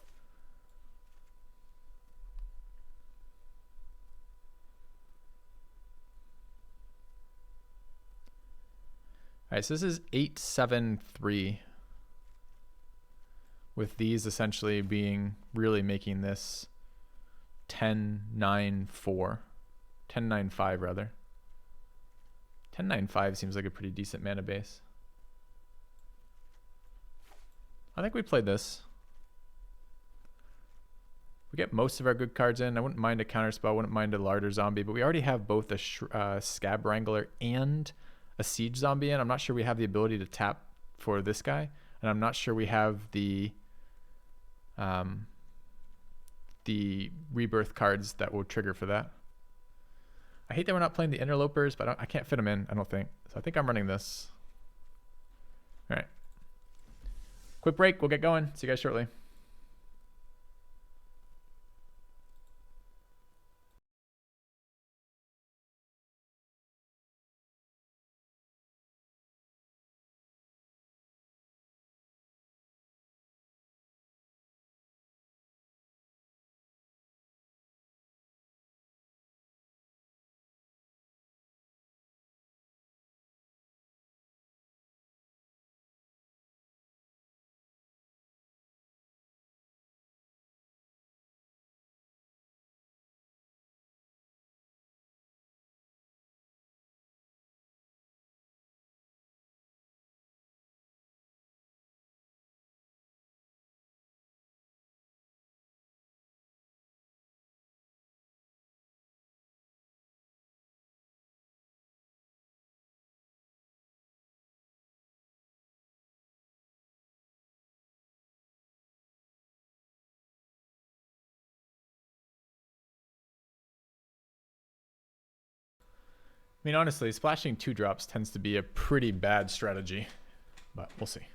All right, so this is 8-7-3. With these essentially really making this 10-9-4. 10-9-5 rather. 10-9-5 seems like a pretty decent mana base. I think we played this. We get most of our good cards in. I wouldn't mind a counterspell, wouldn't mind a Larder Zombie, but we already have both a Scab Wrangler and a Siege Zombie in. I'm not sure we have the ability to tap for this guy, and I'm not sure we have the rebirth cards that will trigger for that. I hate that we're not playing the Interlopers, but I can't fit them in, I don't think. So I think I'm running this. All right. Quick break. We'll get going. See you guys shortly. mean, honestly, splashing 2 drops tends to be a pretty bad strategy, but we'll see.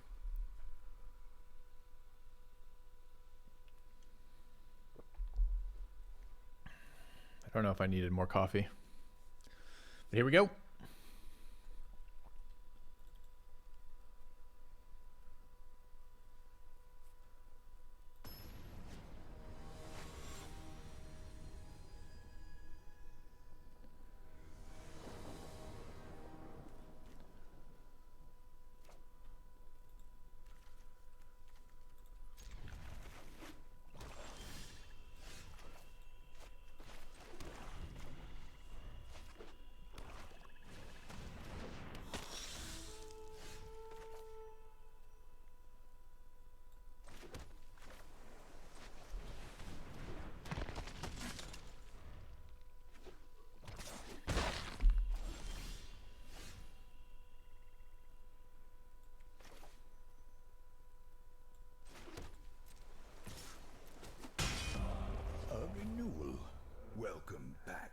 I don't know if I needed more coffee, but here we go. Welcome back.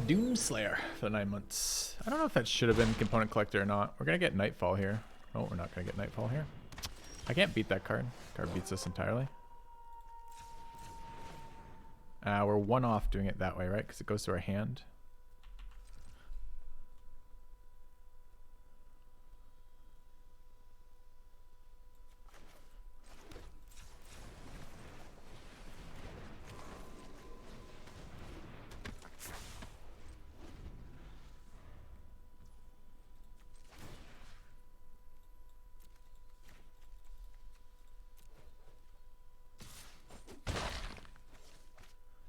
Doomslayer for the 9 months. I don't know if that should have been component collector or not. We're gonna get Nightfall here. Oh, we're not gonna get Nightfall here. I can't beat that card. Card beats us entirely. We're 1 off doing it that way, right? Because it goes to our hand.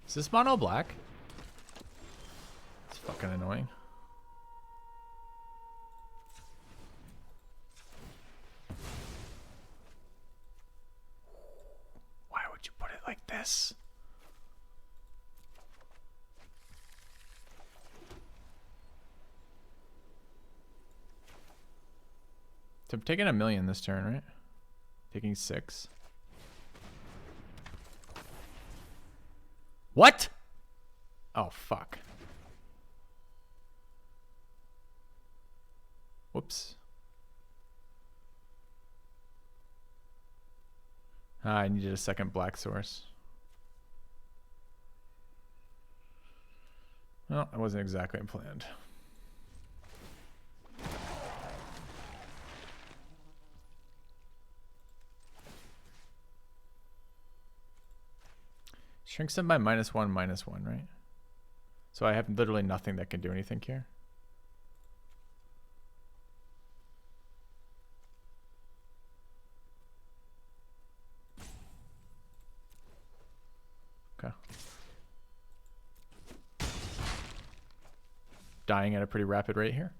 Is this mono black? It's fucking annoying. Why would you put it like this? So I'm taking 1,000,000 this turn, right? Taking 6. What? Oh, fuck. Whoops. I needed a second black source. Well, that wasn't exactly planned. Shrinks them by -1/-1, right? So I have literally nothing that can do anything here. Okay. Dying at a pretty rapid rate here.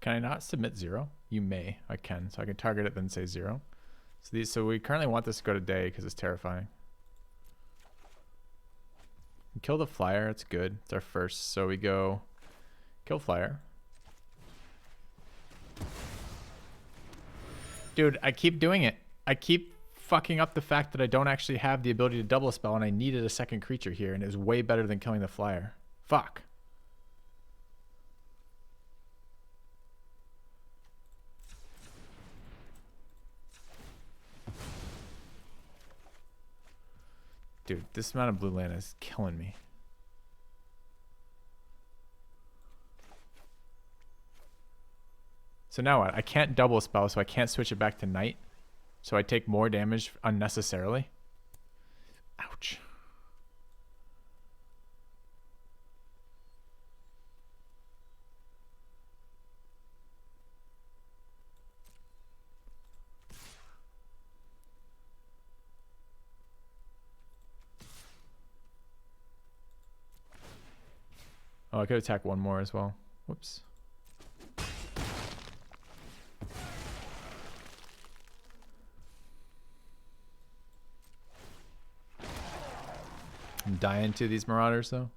Can I not submit 0? You may. I can. So I can target it then say 0. So we currently want this to go to day because it's terrifying. Kill the flyer. It's good. It's our first. So we go kill flyer. Dude, I keep doing it. I keep fucking up the fact that I don't actually have the ability to double a spell, and I needed a second creature here, and it was way better than killing the flyer. Fuck. Dude, this amount of blue land is killing me. So now what? I can't double spell, so I can't switch it back to night. So I take more damage unnecessarily. Ouch. Oh, I could attack one more as well. Whoops. I'm dying to these Marauders, though.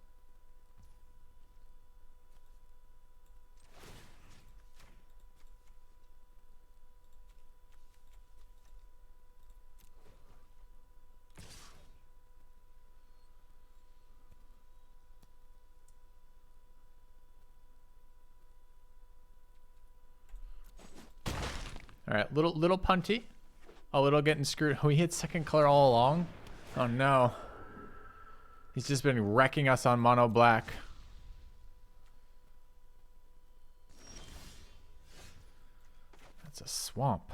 All right, little punty. A little getting screwed. Oh, he hit second color all along. Oh no. He's just been wrecking us on mono black. That's a swamp.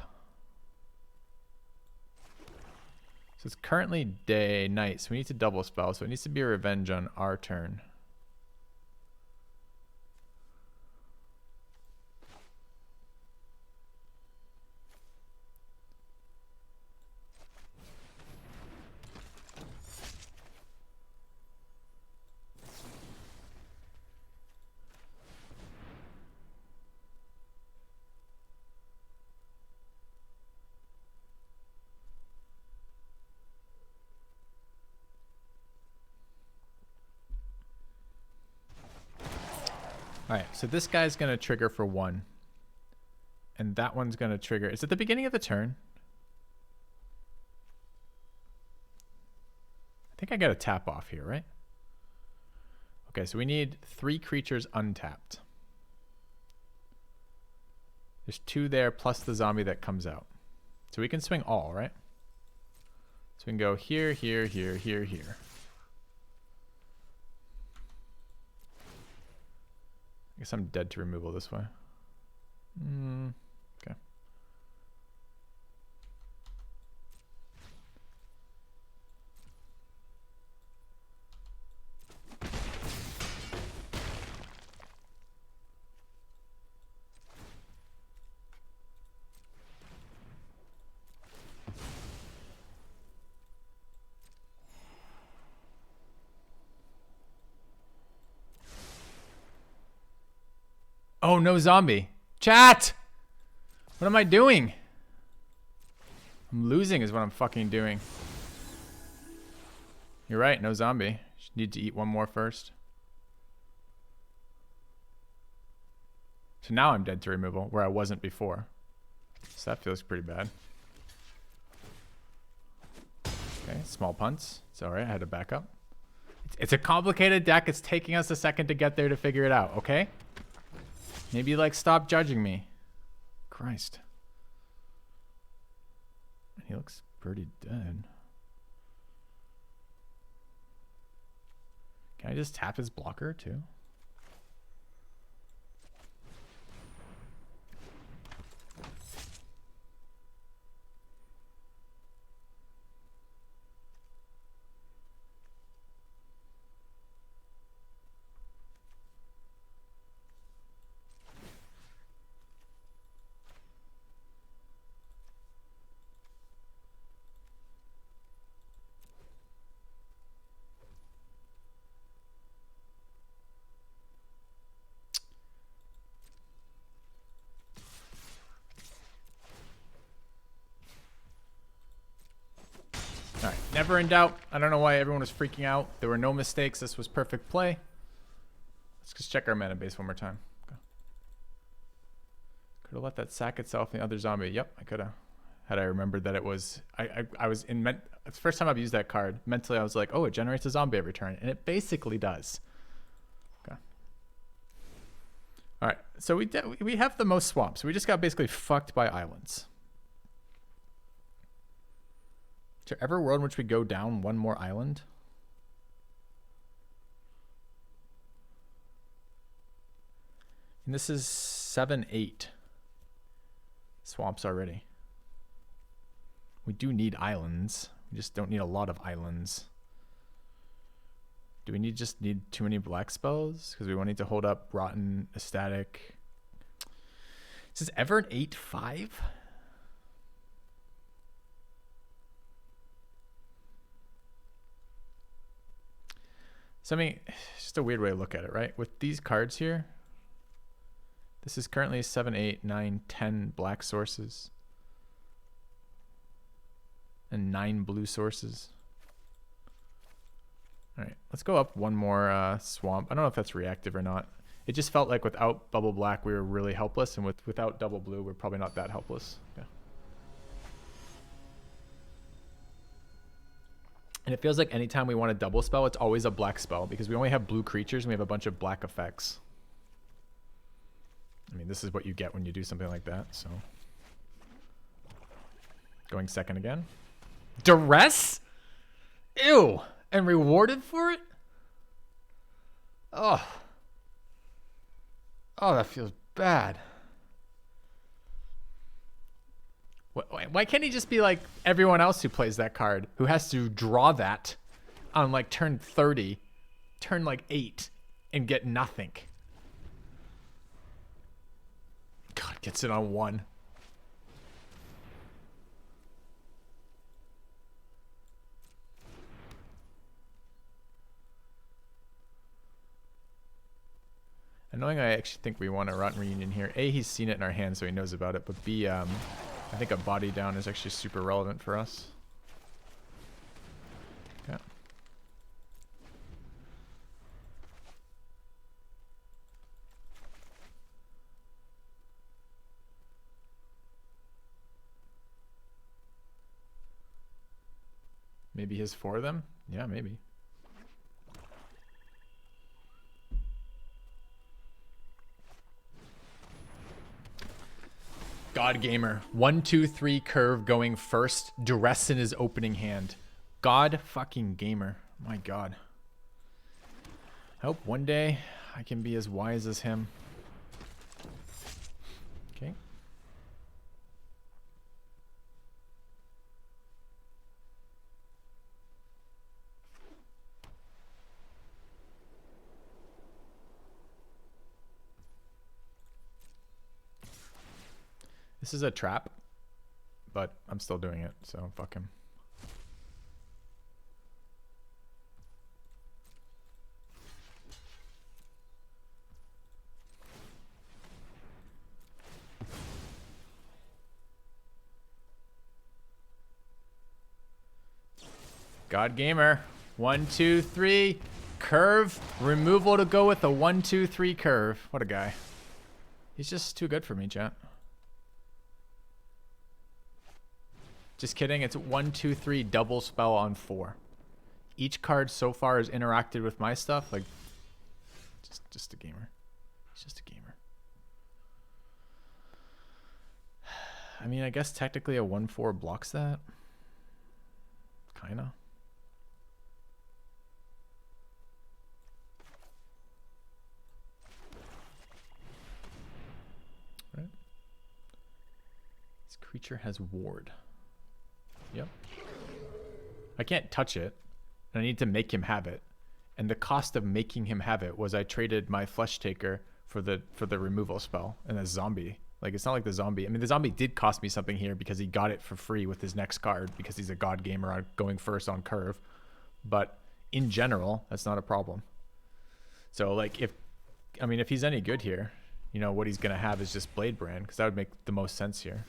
So it's currently day, night, so we need to double spell. So it needs to be a revenge on our turn. Alright, so this guy's going to trigger for 1. And that one's going to trigger. Is it the beginning of the turn? I think I got a tap off here, right? Okay, so we need 3 creatures untapped. There's 2 there plus the zombie that comes out. So we can swing all, right? So we can go here, here, here, here, here. I guess I'm dead to removal this way. Okay. Oh, no zombie. Chat! What am I doing? I'm losing is what I'm fucking doing. You're right, no zombie. Need to eat one more first. So now I'm dead to removal, where I wasn't before. So that feels pretty bad. Okay, small punts. It's alright, I had to back up. It's a complicated deck. It's taking us a second to get there to figure it out, okay? Maybe, like, stop judging me. Christ. He looks pretty dead. Can I just tap his blocker, too? Alright, never in doubt. I don't know why everyone was freaking out. There were no mistakes. This was perfect play. Let's just check our mana base one more time. Okay. Could have let that sack itself in the other zombie. Yep, I could have. Had I remembered that it was... I was in... It's the first time I've used that card. Mentally, I was like, oh, it generates a zombie every turn. And it basically does. Okay. Alright, so we have the most swamps. We just got basically fucked by islands. Is there ever a world in which we go down one more island? And this is 7-8 swamps already. We do need islands. We just don't need a lot of islands. Do we just need too many black spells? Because we won't need to hold up Rotten, Ecstatic. Is this ever an 8-5? So I mean, it's just a weird way to look at it, right? With these cards here, this is currently 7, 8, 9, 10 black sources. And 9 blue sources. Alright, let's go up one more swamp. I don't know if that's reactive or not. It just felt like without bubble black, we were really helpless. And without double blue, we're probably not that helpless. Yeah. And it feels like anytime we want a double spell, it's always a black spell because we only have blue creatures and we have a bunch of black effects. I mean, this is what you get when you do something like that, so. Going second again. Duress? Ew. And rewarded for it? Oh. Oh, that feels bad. Why can't he just be like everyone else who plays that card, who has to draw that on like turn 30, turn like 8, and get nothing? God, gets it on 1. Annoying, I actually think we want a Rotten Reunion here. A, he's seen it in our hand, so he knows about it. But B, I think a body down is actually super relevant for us. Yeah. Maybe his 4 of them? Yeah, maybe. God Gamer. 1, 2, 3 curve going first. Duress in his opening hand. God fucking Gamer. My God. I hope one day I can be as wise as him. Okay. This is a trap, but I'm still doing it, so fuck him. God Gamer. 1, 2, 3. Curve. Removal to go with the 1, 2, 3 curve. What a guy. He's just too good for me, chat. Just kidding. It's 1, 2, 3 double spell on 4. Each card so far has interacted with my stuff. Like, just a gamer. He's just a gamer. I mean, I guess technically a 1/4 blocks that. Kinda. Right. This creature has ward. Yep. I can't touch it. I need to make him have it. And the cost of making him have it was I traded my Flesh Taker for the removal spell and a zombie. Like, it's not like the zombie. I mean, the zombie did cost me something here because he got it for free with his next card because he's a God Gamer going first on curve. But in general, that's not a problem. So, like, if he's any good here, you know, what he's going to have is just Blade Brand because that would make the most sense here.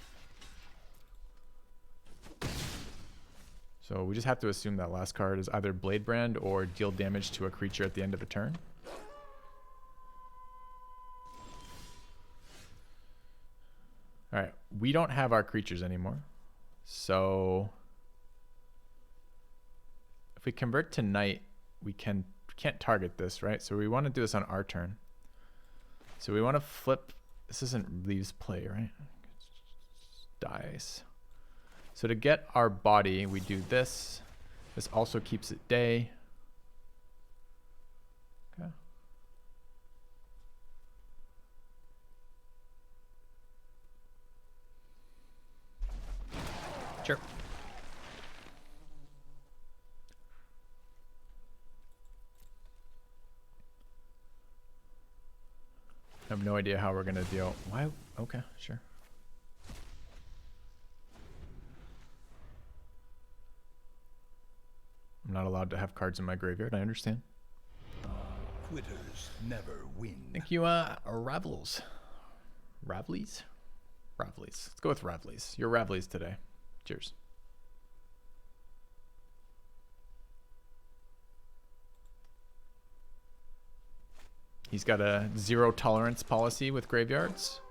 So we just have to assume that last card is either Blade Brand or deal damage to a creature at the end of a turn. Alright, we don't have our creatures anymore. So if we convert to Knight, we can't target this, right? So we want to do this on our turn. So we want to flip. This isn't Leaves play, right? Dice. So to get our body, we do this. This also keeps it day. Okay. Sure. I have no idea how we're gonna deal. Why? Okay, sure. I'm not allowed to have cards in my graveyard. I understand. Quitters never win. Thank you, Ravels. Ravlies? Ravlies. Let's go with Ravlies. You're Ravlies today. Cheers. He's got a 0 tolerance policy with graveyards.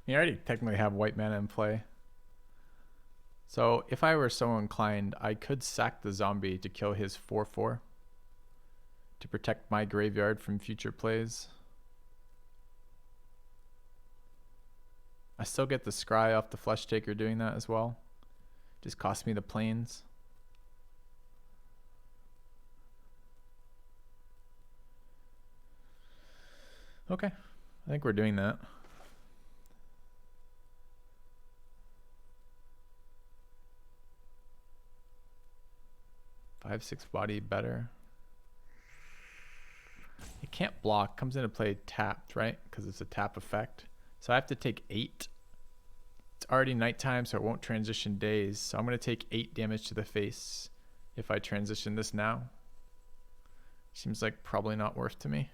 You already technically have white mana in play. So if I were so inclined, I could sack the zombie to kill his 4/4 to protect my graveyard from future plays. I still get the scry off the Flesh Taker doing that as well. Just cost me the planes. Okay, I think we're doing that. Five, 6 body better. It can't block, comes into play tapped, right? Because it's a tap effect. So I have to take 8. It's already nighttime, so it won't transition days. So I'm going to take 8 damage to the face if I transition this now. Seems like probably not worth to me.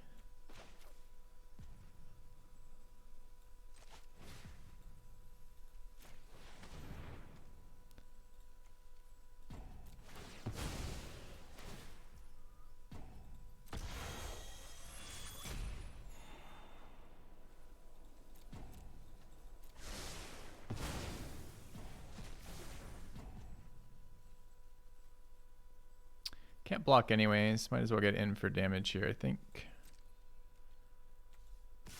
Can't block anyways. Might as well get in for damage here, I think. Am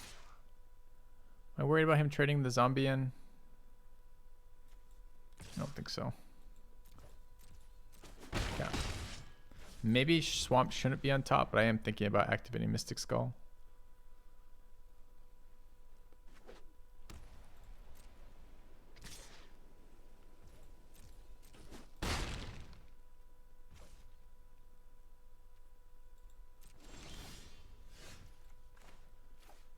I worried about him trading the zombie in? I don't think so. Yeah. Maybe Swamp shouldn't be on top, but I am thinking about activating Mystic Skull.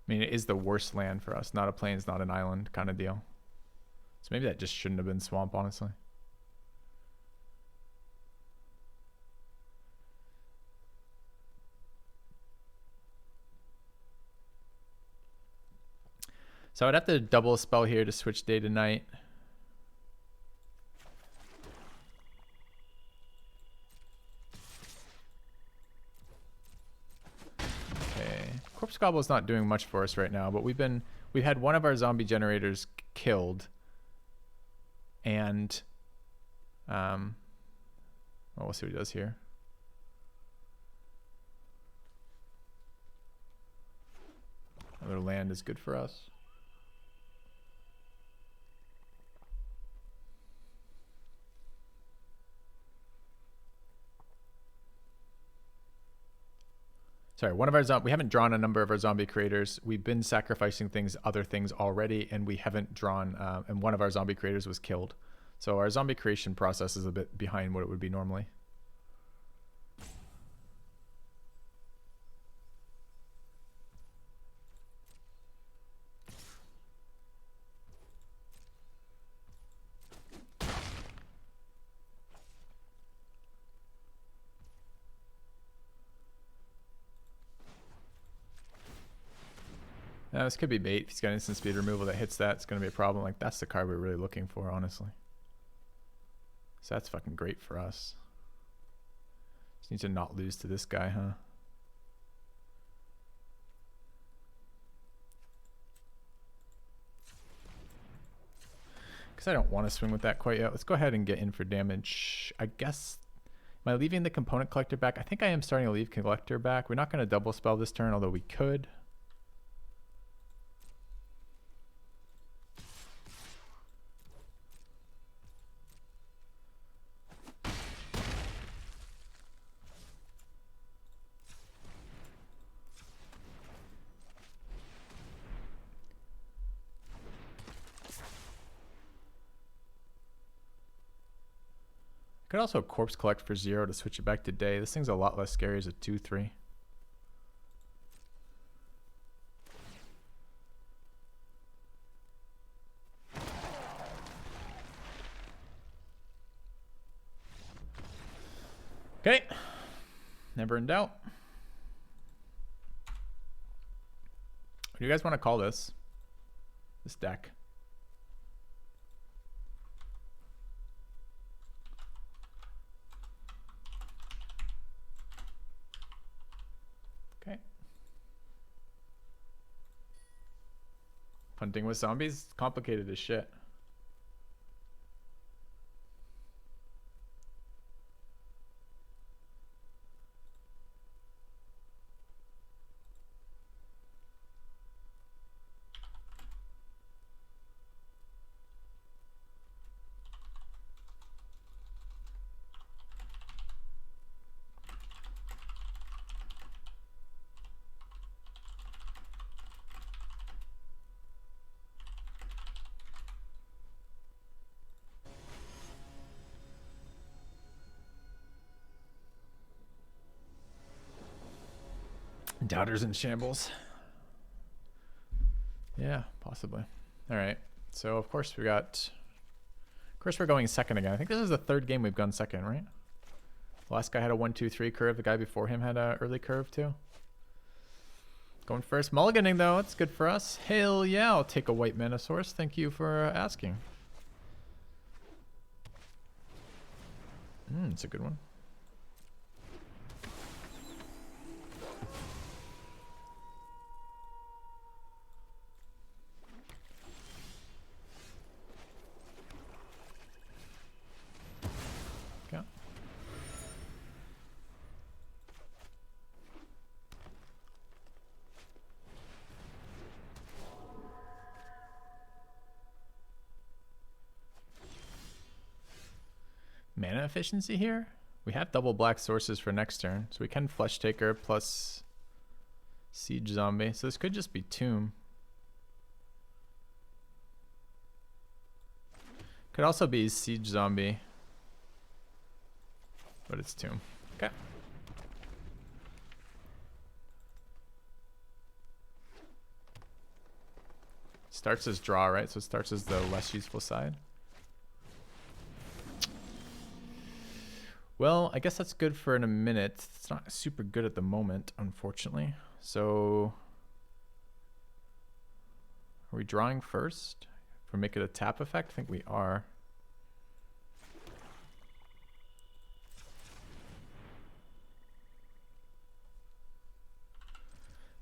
I mean, it is the worst land for us. Not a plains, not an island kind of deal. So maybe that just shouldn't have been Swamp, honestly. So I'd have to double a spell here to switch day to night. Corpse Gobble's not doing much for us right now, but we've had one of our zombie generators killed, and well, we'll see what he does here. Another land is good for us. Sorry, we haven't drawn a number of our zombie creators. We've been sacrificing other things already, and we haven't drawn, and one of our zombie creators was killed. So our zombie creation process is a bit behind what it would be normally. Now, this could be bait. If he's got instant speed removal that hits that, it's going to be a problem. Like, that's the card we're really looking for, honestly. So that's fucking great for us. Just need to not lose to this guy, huh? Because I don't want to swing with that quite yet. Let's go ahead and get in for damage. I guess... Am I leaving the component collector back? I think I am starting to leave collector back. We're not going to double spell this turn, although we could. Could also corpse collect for 0 to switch it back to day. This thing's a lot less scary as a 2/3. Okay. Never in doubt. What do you guys want to call this? This deck? Hunting with zombies, complicated as shit. Doubters in shambles. Yeah, possibly. All right. So of course we're going second again. I think this is the third game we've gone second, right? The last guy had a 1-2-3 curve. The guy before him had a early curve too. Going first. Mulliganing though, it's good for us. Hell yeah, I'll take a white mana source. Thank you for asking. It's a good one. Mana efficiency here? We have double black sources for next turn, so we can Flesh Taker plus Siege Zombie. So this could just be Tomb. Could also be Siege Zombie, but it's Tomb. Okay. Starts as draw, right? So it starts as the less useful side. Well, I guess that's good for in a minute. It's not super good at the moment, unfortunately. So, are we drawing first? If we make it a tap effect, I think we are.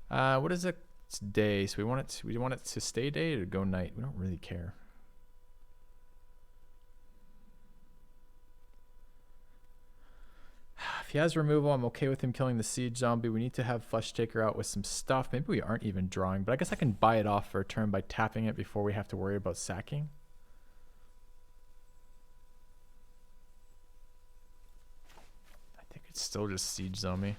What is it? It's day. So we want it to stay day or to go night. We don't really care. If he has removal, I'm okay with him killing the Siege Zombie. We need to have Flesh Taker out with some stuff. Maybe we aren't even drawing, but I guess I can buy it off for a turn by tapping it before we have to worry about sacking. I think it's still just Siege Zombie.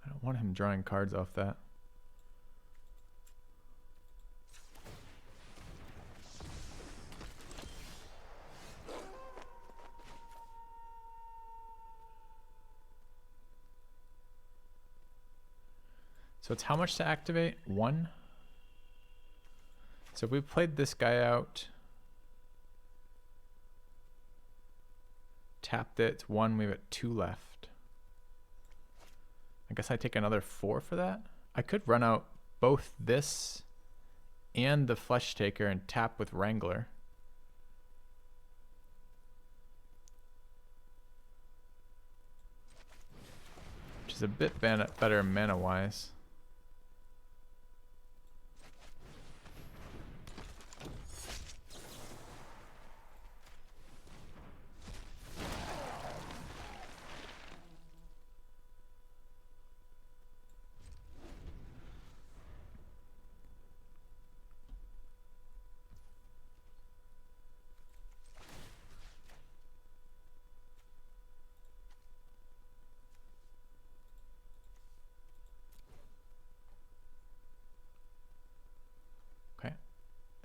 I want him drawing cards off that. So it's how much to activate? 1. So if we played this guy out, tapped it, 1, we have 2 left. I guess I take another 4 for that. I could run out both this and the Flesh Taker and tap with Wrangler. Which is a bit better mana-wise.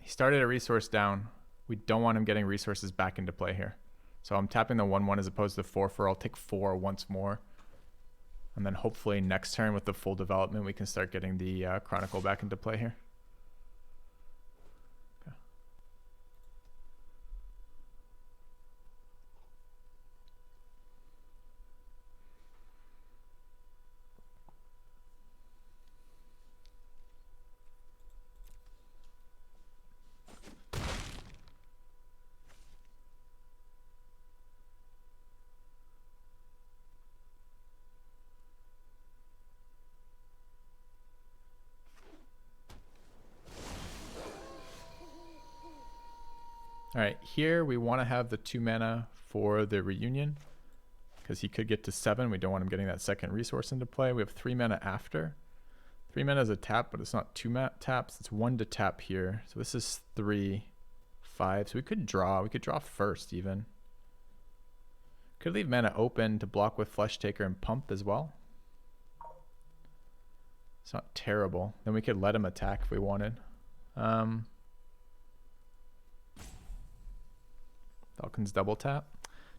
He started a resource down. We don't want him getting resources back into play here. So I'm tapping the 1/1 as opposed to 4/4. I'll take 4 once more. And then hopefully next turn with the full development, we can start getting the Chronicle back into play here. Okay. All right, here we want to have the 2 mana for the reunion because he could get to 7. We don't want him getting that second resource into play. We have 3 mana after. 3 mana is a tap, but it's not 2 taps. It's 1 to tap here. So this is 3, 5. So we could draw. We could draw first even. Could leave mana open to block with Flesh Taker and Pump as well. It's not terrible. Then we could let him attack if we wanted. Falcon's double tap.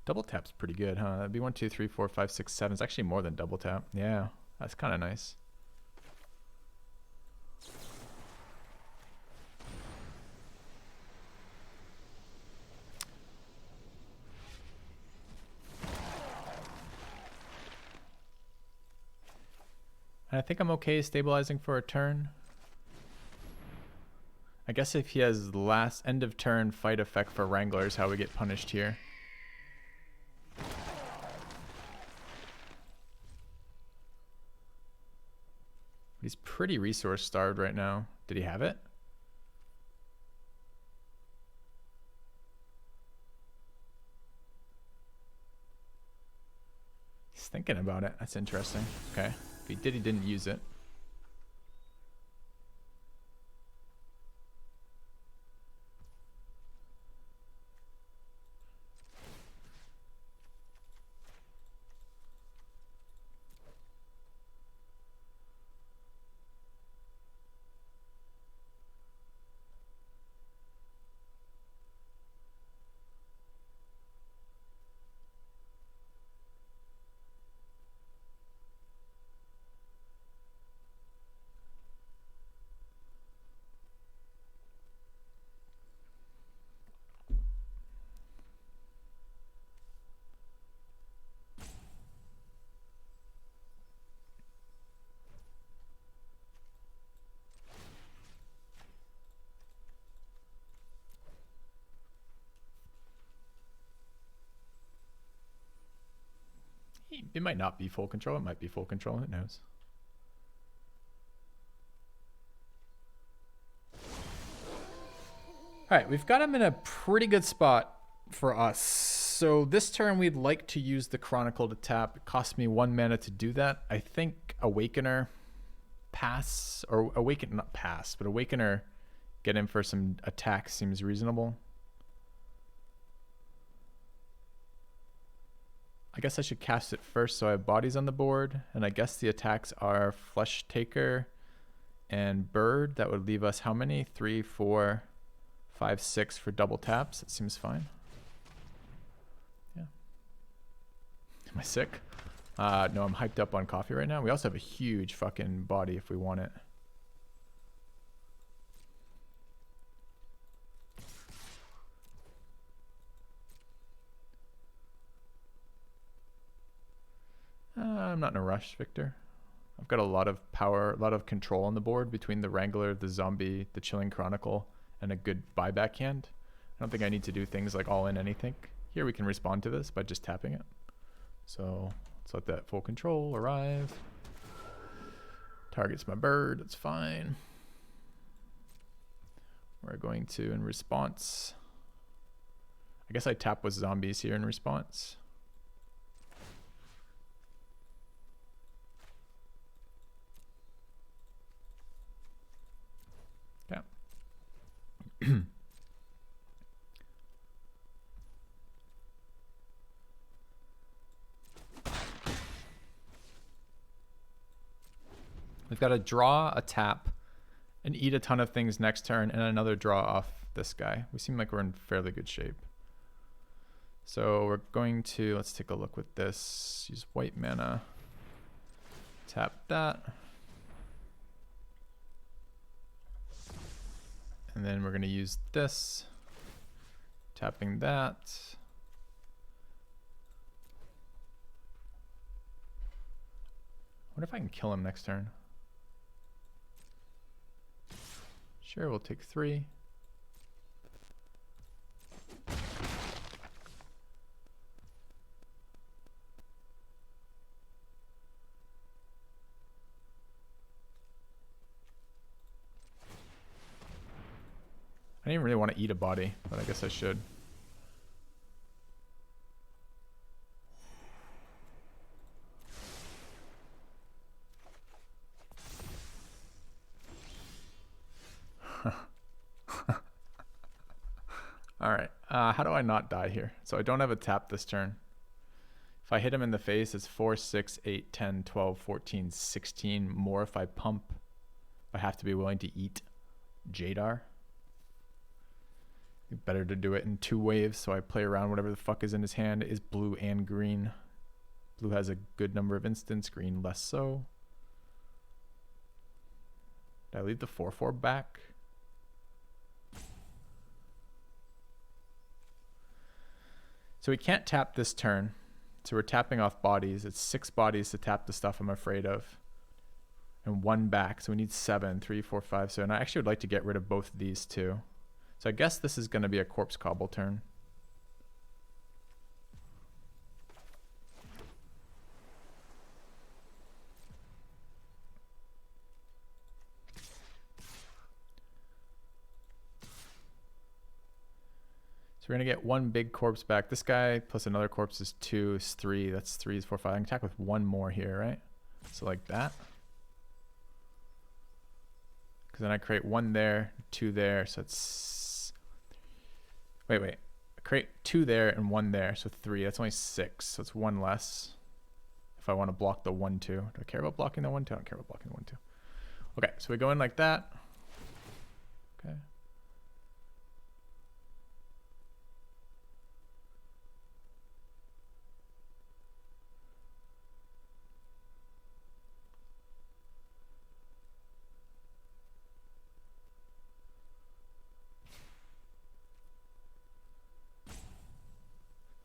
Double tap's pretty good, huh? That'd be 1, 2, 3, 4, 5, 6, 7. It's actually more than double tap. Yeah, that's kind of nice. And I think I'm okay stabilizing for a turn. I guess if he has last end of turn fight effect for Wrangler is how we get punished here. He's pretty resource starved right now. Did he have it? He's thinking about it. That's interesting. Okay. If he did, he didn't use it. It might not be full control. It might be full control. Who knows? All right, we've got him in a pretty good spot for us. So this turn, we'd like to use the Chronicle to tap. It costs me 1 mana to do that. I think Awakener pass, or Awaken, not pass, but Awakener get in for some attack seems reasonable. I guess I should cast it first so I have bodies on the board. And I guess the attacks are Flesh Taker and Bird. That would leave us how many? 3, 4, 5, 6 for double taps. It seems fine. Yeah. Am I sick? No, I'm hyped up on coffee right now. We also have a huge fucking body if we want it. I'm not in a rush, Victor. I've got a lot of power, a lot of control on the board between the Wrangler, the Zombie, the Chilling Chronicle, and a good buyback hand. I don't think I need to do things like all in anything. Here we can respond to this by just tapping it. So let's let that full control arrive. Targets my bird, it's fine. We're going to, in response, I guess I tap with zombies here in response. We've got to draw a tap and eat a ton of things next turn and another draw off this guy. We seem like we're in fairly good shape. So we're going to, let's take a look with this. Use white mana. Tap that. And then we're going to use this. Tapping that. I wonder if I can kill him next turn. Sure, we'll take 3. I didn't really want to eat a body, but I guess I should. Alright, how do I not die here? So I don't have a tap this turn. If I hit him in the face, it's 4, 6, 8, 10, 12, 14, 16 more if I pump. I have to be willing to eat Jadar. Better to do it in 2 waves, so I play around whatever the fuck is in his hand. It is blue and green. Blue has a good number of instants, green less so. Did I leave the 4/4 back? So we can't tap this turn. So we're tapping off bodies. It's 6 bodies to tap the stuff I'm afraid of. And 1 back. So we need 7, 3, 4, 5. So, and I actually would like to get rid of both of these too. So I guess this is going to be a corpse cobble turn. So we're going to get 1 big corpse back. This guy plus another corpse is 2, is 3. That's 3, is 4, 5. I can attack with 1 more here, right? So like that. Because then I create 1 there, 2 there. So it's... Wait. I create 2 there and 1 there. So 3. That's only 6. So it's 1 less. If I want to block the 1, 2. Do I care about blocking the 1, 2? I don't care about blocking the 1, 2. Okay, so we go in like that. Okay.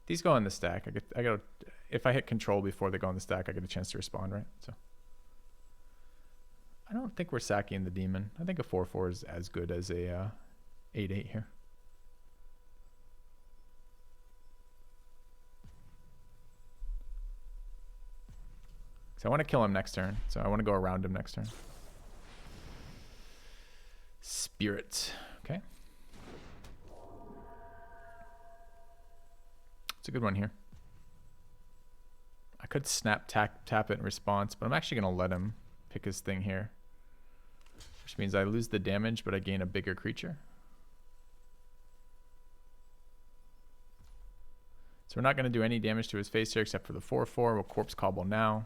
These go in the stack. I got. If I hit control before they go in the stack, I get a chance to respond, right? So I don't think we're sacking the demon. I think a 4/4 is as good as a 8/8 here. So I want to kill him next turn. So I want to go around him next turn. Spirit. Okay. It's a good one here. I could snap tap it in response, but I'm actually going to let him pick his thing here. Which means I lose the damage, but I gain a bigger creature. So we're not going to do any damage to his face here except for the 4/4. We'll corpse cobble now.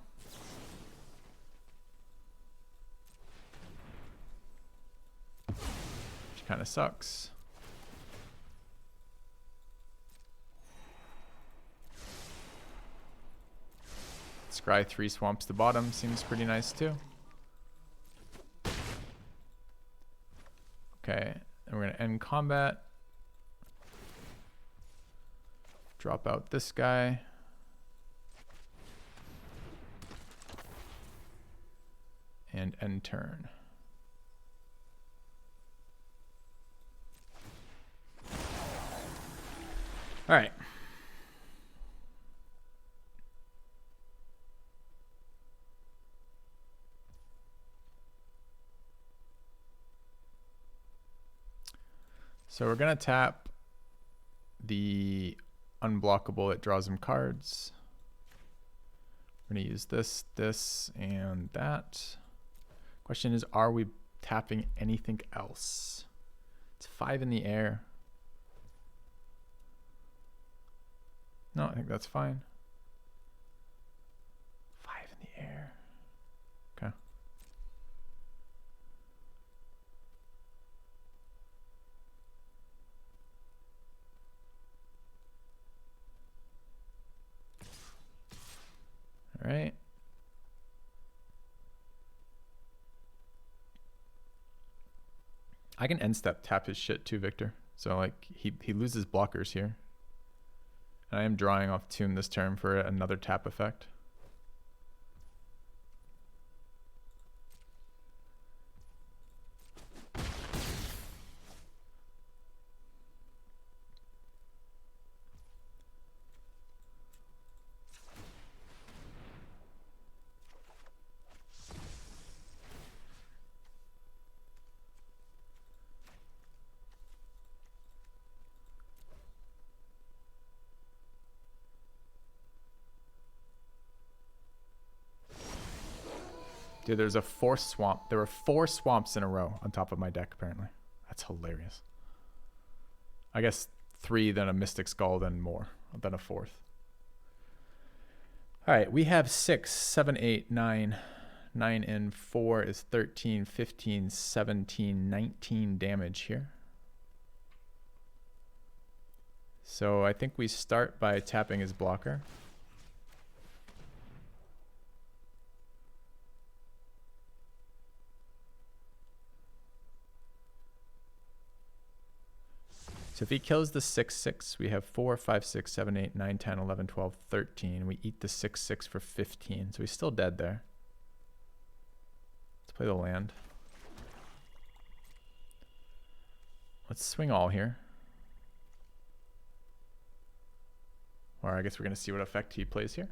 Which kind of sucks. Scry 3 swamps the bottom. Seems pretty nice too. Okay, and we're going to end combat. Drop out this guy. And end turn. All right. So we're going to tap the unblockable. It draws him cards. We're going to use this, this, and that. Question is, are we tapping anything else? It's 5 in the air. No, I think that's fine. 5 in the air. Okay. right? I can end step tap his shit too, Victor. So like he loses blockers here. And I am drawing off Tomb this turn for another tap effect. Dude, there's a fourth swamp. There were 4 swamps in a row on top of my deck, apparently. That's hilarious. I guess 3, then a Mystic Skull, then more, then a 4th. All right, we have 6, 7, 8, 9. 9 and 4 is 13, 15, 17, 19 damage here. So I think we start by tapping his blocker. So if he kills the 6/6, we have 4, 5, 6, 7, 8, 9, 10, 11, 12, 13. We eat the 6/6 for 15. So he's still dead there. Let's play the land. Let's swing all here. Or I guess we're going to see what effect he plays here.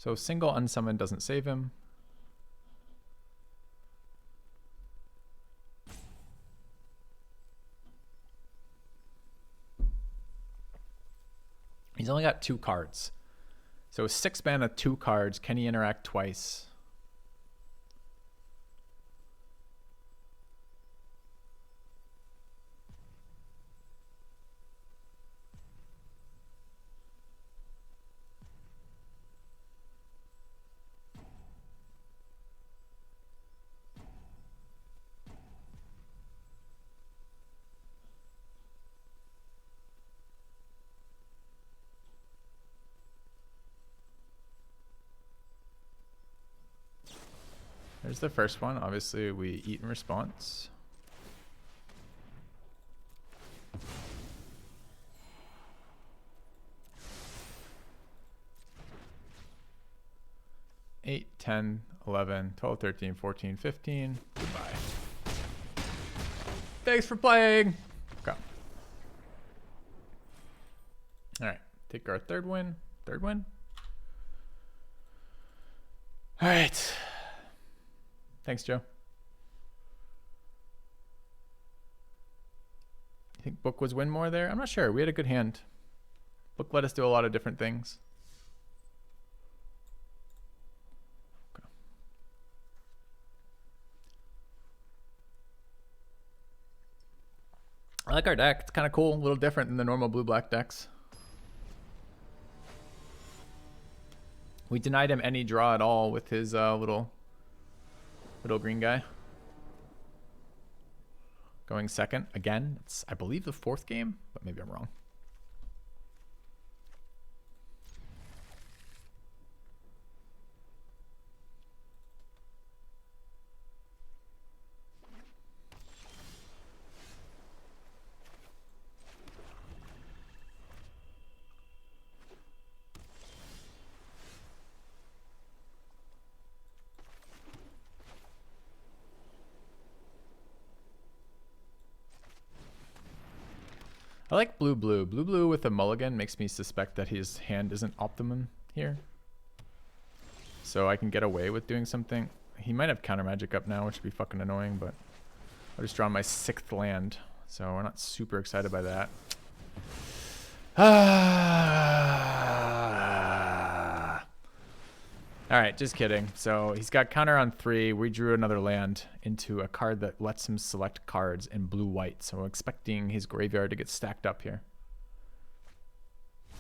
So single unsummon doesn't save him. He's only got 2 cards. So 6 mana, 2 cards. Can he interact twice? There's the first one. Obviously, we eat in response. Eight, 10, 11, 12, 13, 14, 15. Goodbye. Thanks for playing. Okay. All right. Take our third win. Third win. All right. Thanks, Joe. You think Book was win more there? I'm not sure. We had a good hand. Book let us do a lot of different things. Okay. I like our deck. It's kind of cool. A little different than the normal blue-black decks. We denied him any draw at all with his little green guy. Going second again. It's, I believe, the 4th game, but maybe I'm wrong. I like blue-blue. Blue-blue with a mulligan makes me suspect that his hand isn't optimum here. So I can get away with doing something. He might have counter magic up now, which would be fucking annoying, but I just drawn my 6th land. So we're not super excited by that. All right, just kidding. So he's got counter on 3. We drew another land into a card that lets him select cards in blue-white. So we're expecting his graveyard to get stacked up here.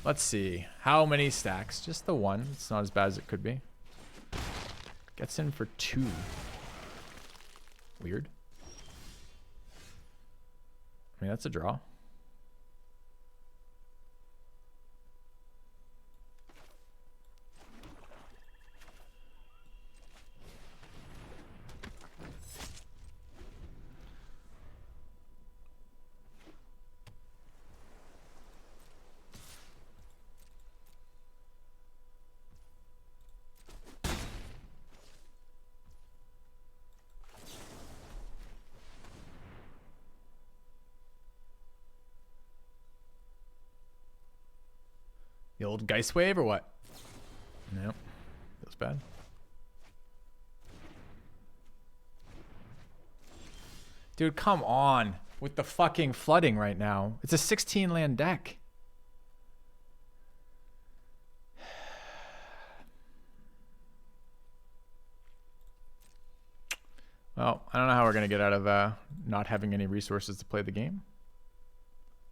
Let's see. How many stacks? Just the one. It's not as bad as it could be. Gets in for 2. Weird. I mean, that's a draw. The old Geist Wave or what? No. Feels bad. Dude, come on. With the fucking flooding right now. It's a 16 land deck. Well, I don't know how we're going to get out of not having any resources to play the game.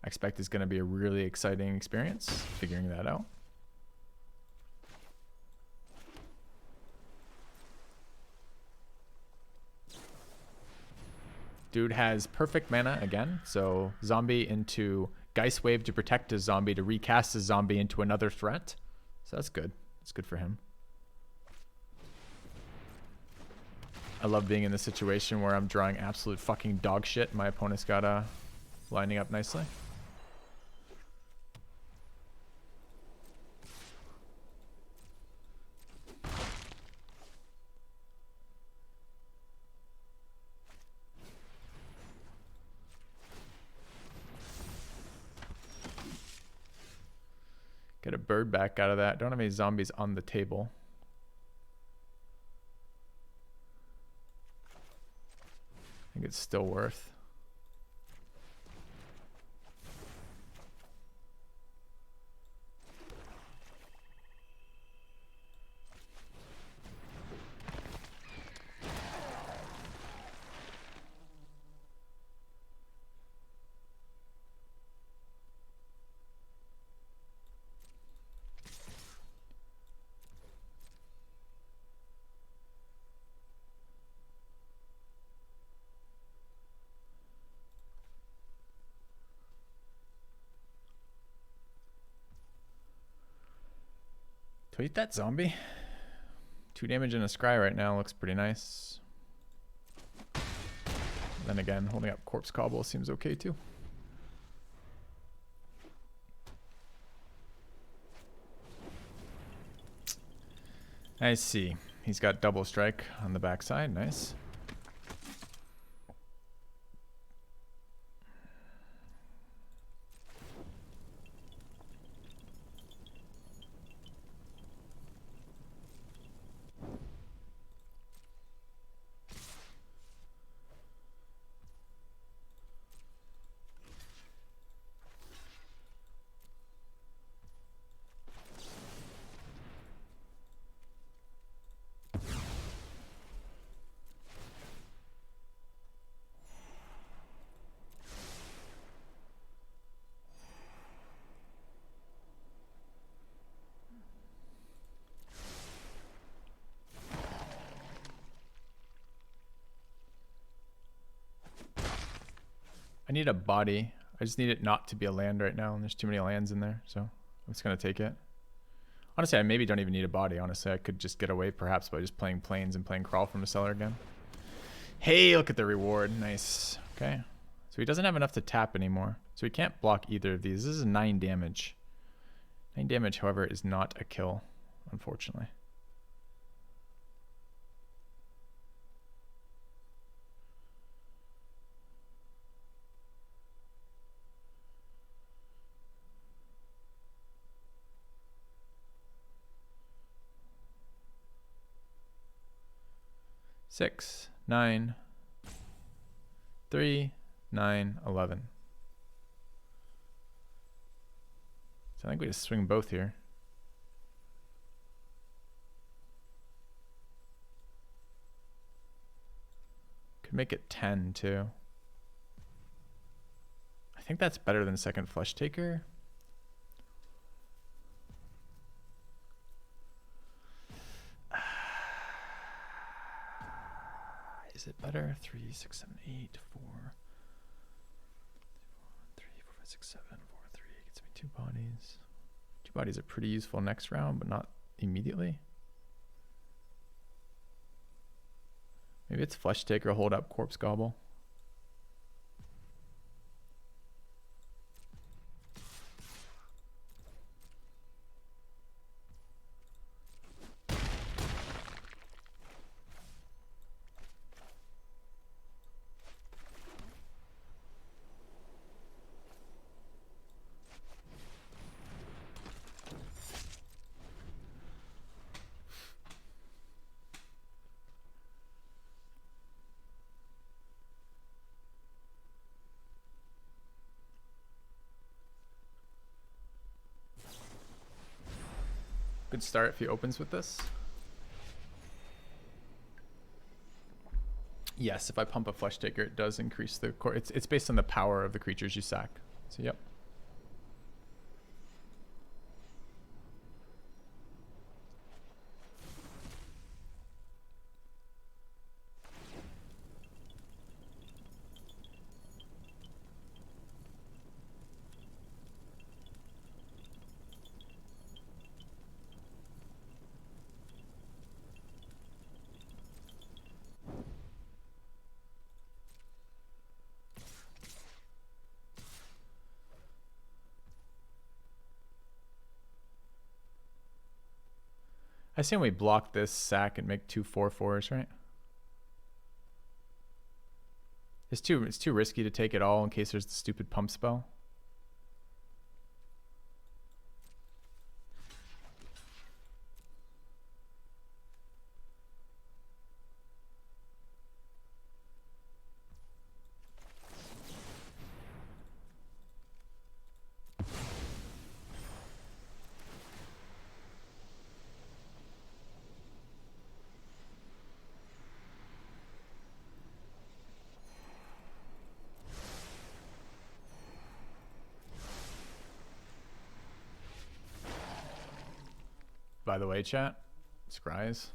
I expect it's going to be a really exciting experience figuring that out. Dude has perfect mana again, so zombie into Geist Wave to protect his zombie, to recast his zombie into another threat. So that's good. That's good for him. I love being in this situation where I'm drawing absolute fucking dog shit. My opponent's got lining up nicely. Get a bird back out of that. Don't have any zombies on the table. I think it's still worth. Tweet that zombie. 2 damage in a scry right now looks pretty nice. Then again, holding up Corpse Cobble seems okay too. I see. He's got double strike on the backside. Nice. I need a body. I just need it not to be a land right now, and there's too many lands in there, so I'm just gonna take it. Honestly, I maybe don't even need a body. Honestly, I could just get away perhaps by just playing planes and playing Crawl from the cellar again. Hey, look at the reward. Nice. Okay. So he doesn't have enough to tap anymore, so he can't block either of these. This is 9 damage. 9 damage, however, is not a kill, unfortunately. Six, 9, 3, 9, 11. So I think we just swing both here. Could make it 10 too. I think that's better than second flush taker. Is it better? 3, 6, 7, 8, 4, 3, 4, 5, 6, 7, 4, 3. Gets me 2 bodies. 2 bodies are pretty useful next round, but not immediately. Maybe it's flush taker, hold up, corpse gobble. Good start if he opens with this. Yes, if I pump a flush taker, it does increase the core. It's based on the power of the creatures you sack. So yep. I assume we block this sack and make 2 4/4s, right? It's too risky to take it all in case there's the stupid pump spell. By the way, chat, scries.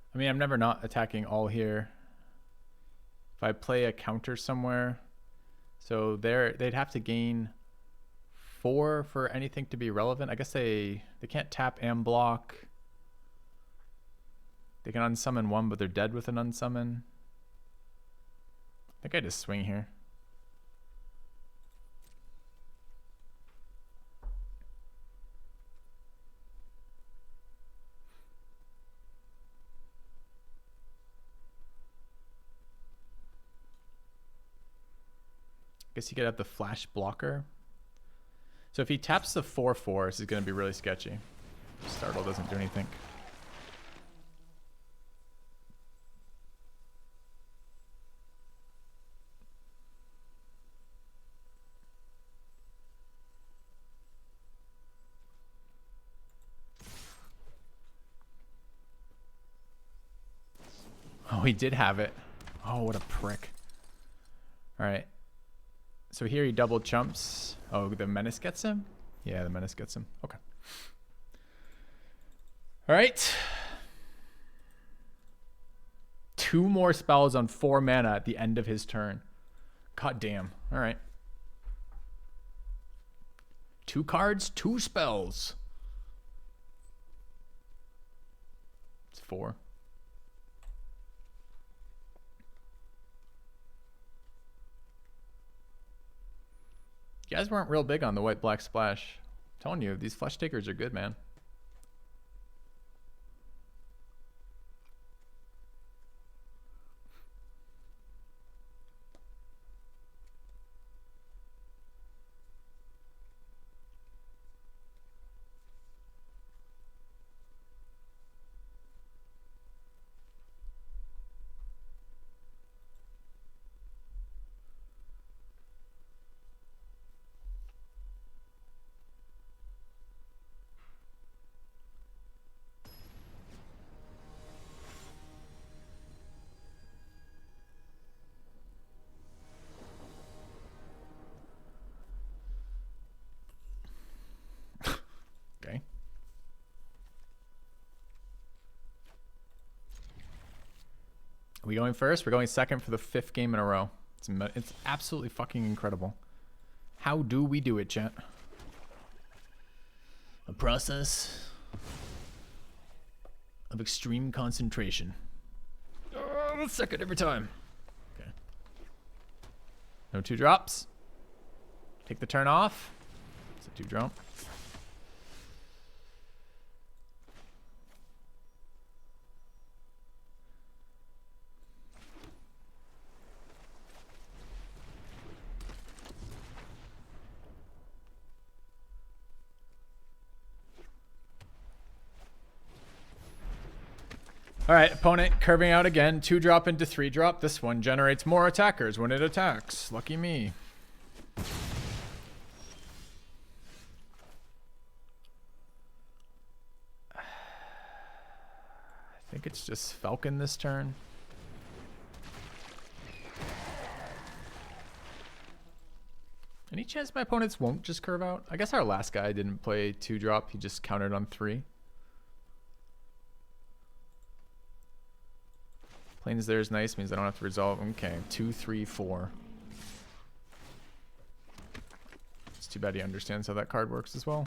I mean, I'm never not attacking all here. If I play a counter somewhere, so they'd have to gain 4 for anything to be relevant. I guess they can't tap and block. They can unsummon 1, but they're dead with an unsummon. I think I just swing here. Guess he could have the flash blocker. So if he taps the 4/4, this is going to be really sketchy. Startle doesn't do anything. Oh, he did have it. Oh, what a prick. All right. So here he double chumps. Oh, the menace gets him? Yeah, the menace gets him. Okay. All right. 2 more spells on 4 mana at the end of his turn. God damn. All right. 2 cards, 2 spells. It's 4. You guys weren't real big on the white-black splash telling you, these flesh takers are good, man. Okay. Are we going first? We're going second for the 5th game in a row. It's absolutely fucking incredible. How do we do it, chat? A process of extreme concentration. Oh, second every time. Okay. No 2 drops. Take the turn off. It's a 2 drop. All right, opponent curving out again. 2 drop into 3 drop. This one generates more attackers when it attacks. Lucky me. I think it's just Falcon this turn. Any chance my opponents won't just curve out? I guess our last guy didn't play 2 drop. He just countered on 3. Plains there is nice, means I don't have to resolve. Okay, 2, 3, 4. It's too bad he understands how that card works as well.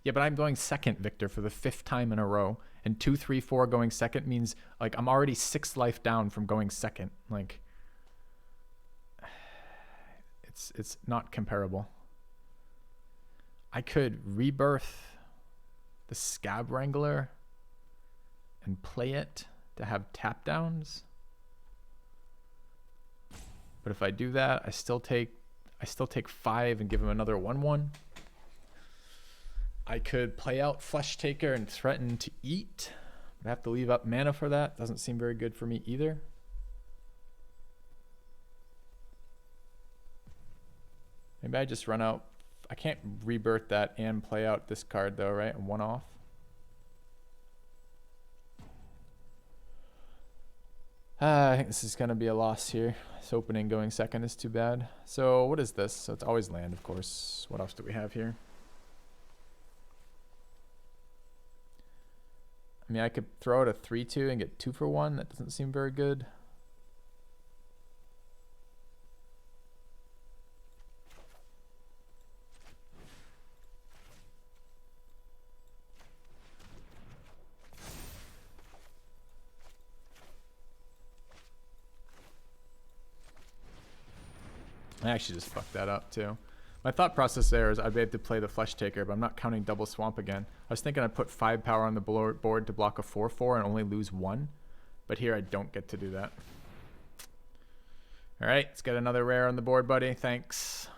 Yeah, but I'm going second, Victor, for the 5th time in a row. And 2, 3, 4 going second means, like, I'm already 6 life down from going second. Like, it's not comparable. I could rebirth the Scab Wrangler and play it to have tap downs. But if I do that, I still take 5 and give him another 1/1. I could play out Flesh Taker and threaten to eat. But I have to leave up mana for that. Doesn't seem very good for me either. Maybe I just run out. I can't rebirth that and play out this card though, right? 1 off. I think this is going to be a loss here. This opening going second is too bad. So what is this? So it's always land, of course. What else do we have here? I mean, I could throw out a 3/2 and get 2 for 1. That doesn't seem very good. I actually just fucked that up too. My thought process there is I'd be able to play the Flesh Taker, but I'm not counting double swamp again. I was thinking I'd put 5 power on the board to block a 4/4 and only lose 1. But here I don't get to do that. All right, let's get another rare on the board, buddy. Thanks.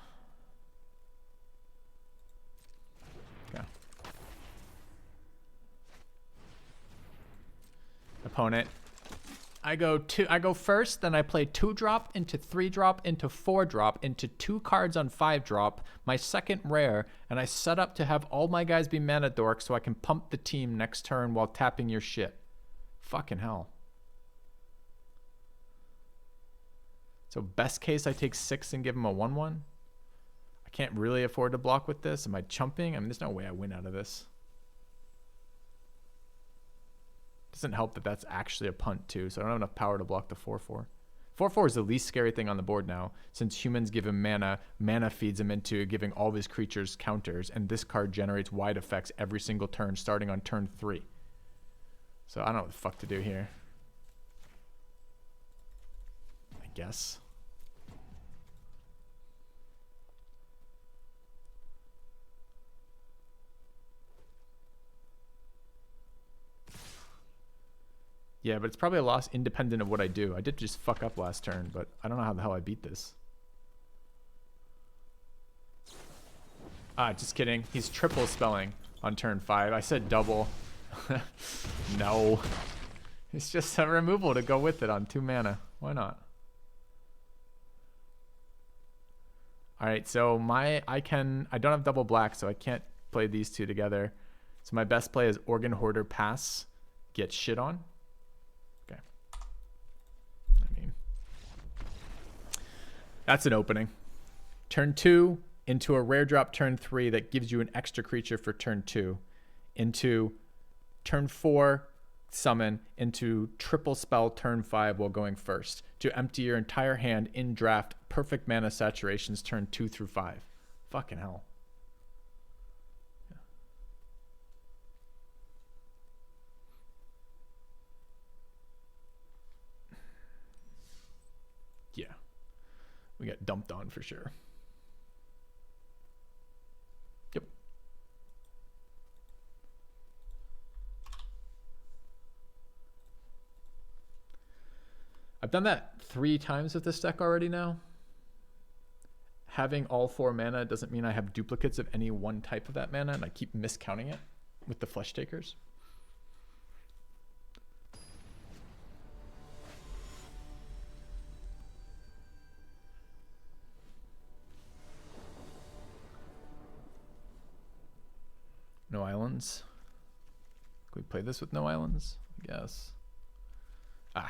Okay. Opponent. I go first, then I play 2 drop into 3 drop into 4 drop into 2 cards on 5 drop, my second rare, and I set up to have all my guys be mana dorks so I can pump the team next turn while tapping your shit. Fucking hell. So best case I take 6 and give him a 1/1. I can't really afford to block with this. Am I chumping? I mean, there's no way I win out of this. Doesn't help that that's actually a punt too, so I don't have enough power to block the 4/4. 4/4 is the least scary thing on the board now, since humans give him mana, mana feeds him into giving all of his creatures counters, and this card generates wide effects every single turn starting on turn 3. So I don't know what the fuck to do here. guess. Yeah, but it's probably a loss independent of what I do. I did just fuck up last turn, but I don't know how the hell I beat this. Ah, just kidding. He's triple spelling on turn 5. I said double. No. It's just a removal to go with it on 2 mana. Why not? Alright, so I don't have double black, so I can't play these two together. So my best play is Organ Hoarder pass, get shit on. Okay. I mean, that's an opening. Turn 2 into a rare drop turn 3 that gives you an extra creature for turn 2. Into turn 4, summon, into triple spell turn 5 while going first. To empty your entire hand in draft, perfect mana saturations turn 2 through 5. Fucking hell. Yeah. We got dumped on for sure. Yep. I've done that 3 times with this deck already now. Having all 4 mana doesn't mean I have duplicates of any one type of that mana, and I keep miscounting it with the Flesh Takers. No islands. Can we play this with no islands? I guess.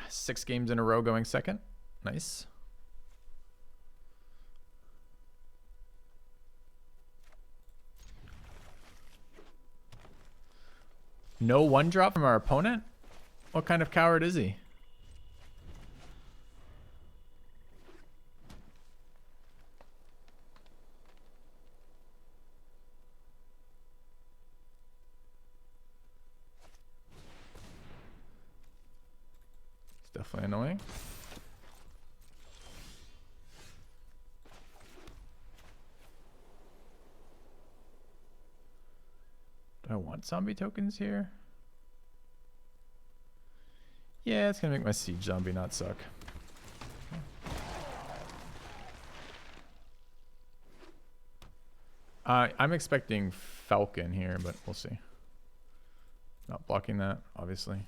6 games in a row going second. Nice. No 1-drop from our opponent? What kind of coward is he? It's definitely annoying. Do I want zombie tokens here? Yeah, it's gonna make my siege zombie not suck. I'm expecting Falcon here, but we'll see. Not blocking that, obviously.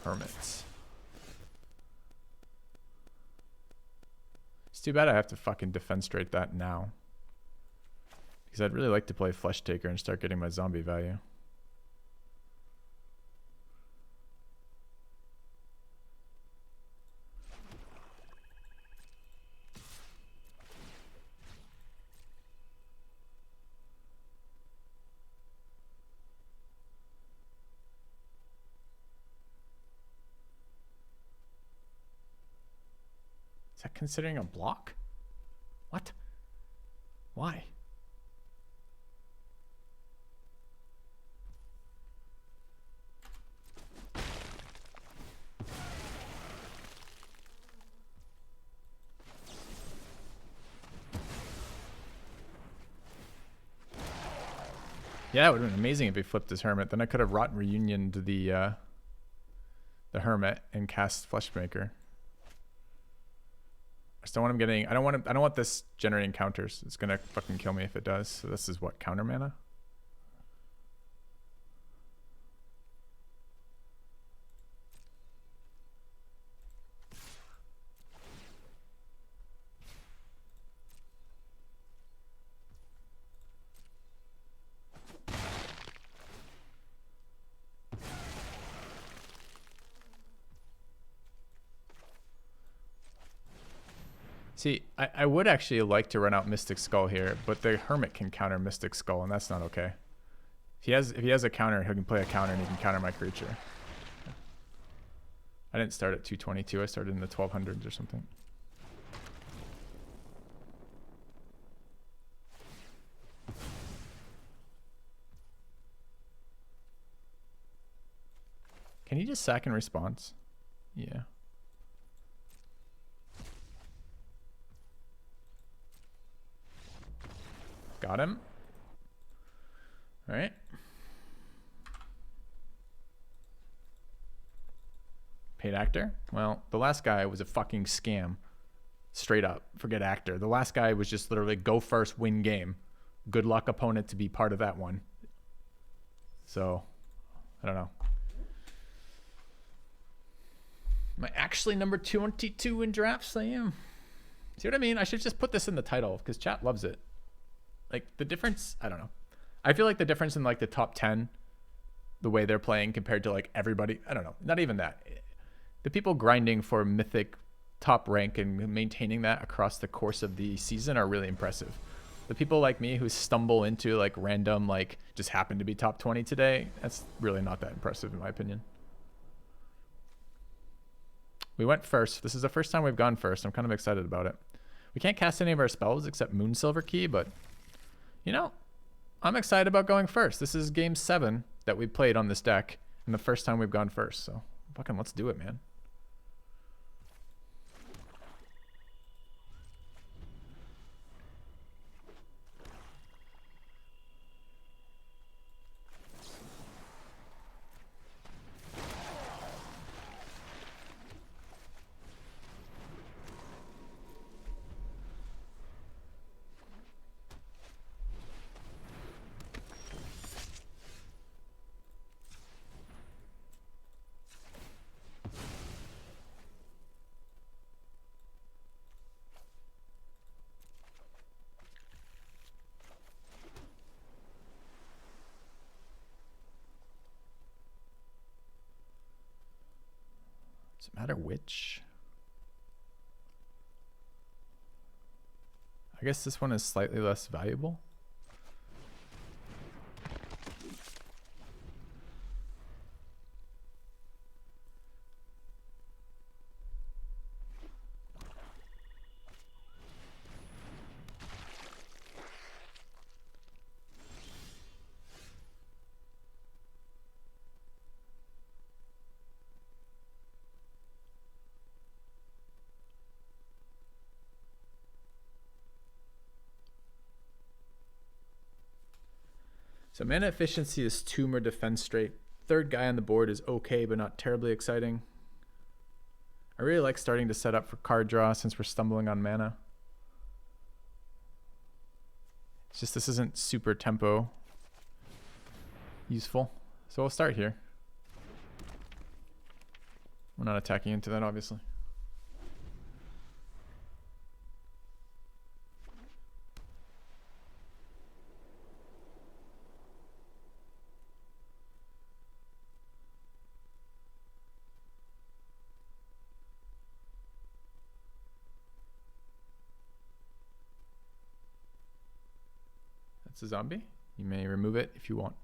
Hermits. It's too bad I have to fucking defenstrate that now. Because I'd really like to play Flesh Taker and start getting my zombie value. Is that considering a block? What? Why? Yeah, it would have been amazing if he flipped his Hermit. Then I could have Rotten Reunioned the Hermit and cast Fleshmaker. I just don't want him getting. I don't want this generating counters. It's gonna fucking kill me if it does. So this is what, counter mana? See, I would actually like to run out Mystic Skull here, but the Hermit can counter Mystic Skull, and that's not okay. If he has a counter, he can play a counter, and he can counter my creature. I didn't start at 222. I started in the 1200s or something. Can he just just sack in response? Yeah. Got him. All right. Paid actor? Well, the last guy was a fucking scam. Straight up. Forget actor. The last guy was just literally go first, win game. Good luck opponent to be part of that one. So, I don't know. Am I actually number 22 in drafts? I am. See what I mean? I should just put this in the title because chat loves it. Like the difference, I don't know. I feel like the difference in like the top 10, the way they're playing compared to like everybody, I don't know. Not even that. The people grinding for mythic top rank and maintaining that across the course of the season are really impressive. The people like me who stumble into like random, like just happen to be top 20 today, that's really not that impressive in my opinion. We went first. This is the first time we've gone first. I'm kind of excited about it. We can't cast any of our spells except Moonsilver Key, but you know, I'm excited about going first. This is game 7 that we played on this deck and the first time we've gone first. So fucking let's do it, man. Does it matter which? I guess this one is slightly less valuable. So mana efficiency is Tomb or Defense straight. Third guy on the board is okay, but not terribly exciting. I really like starting to set up for card draw since we're stumbling on mana. It's just this isn't super tempo useful. So we'll start here. We're not attacking into that, obviously. It's a zombie. You may remove it if you want.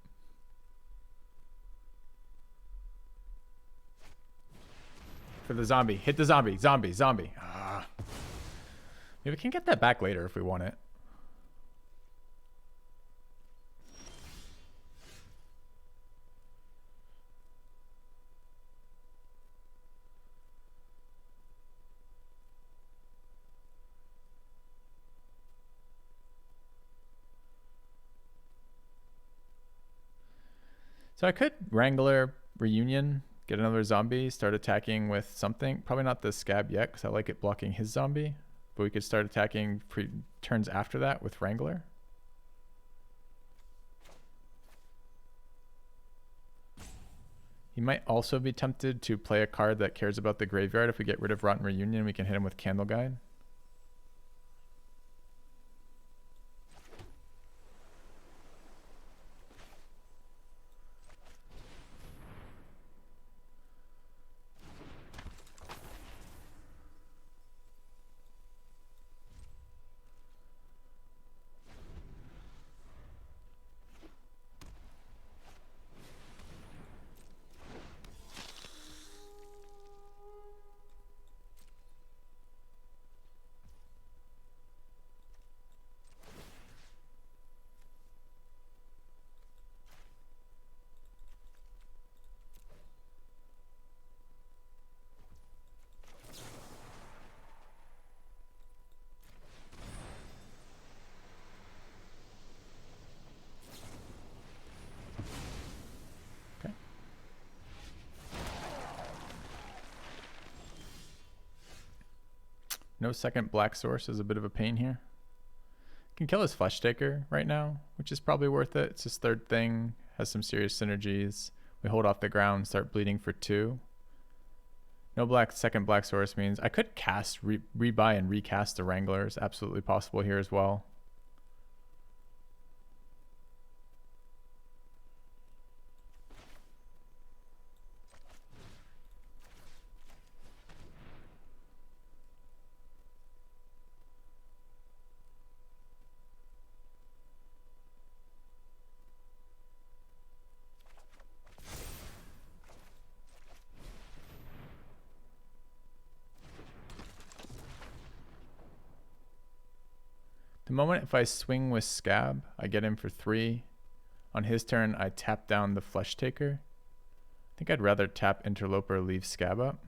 For the zombie. Hit the zombie. Zombie. Zombie. Ah. Maybe we can get that back later if we want it. So I could Wrangler Reunion, get another zombie, start attacking with something. Probably not the Scab yet because I like it blocking his zombie. But we could start attacking turns after that with Wrangler. He might also be tempted to play a card that cares about the graveyard. If we get rid of Rotten Reunion, we can hit him with Candle Guide. No second black source is a bit of a pain here. Can kill his Flesh Taker right now, which is probably worth it. It's his third thing, has some serious synergies. We hold off the ground, start bleeding for 2. No black, second black source means I could cast, rebuy and recast the Wranglers. Absolutely possible here as well. The moment if I swing with Scab, I get him for 3. On his turn, I tap down the Flesh Taker. I think I'd rather tap Interloper, leave Scab up.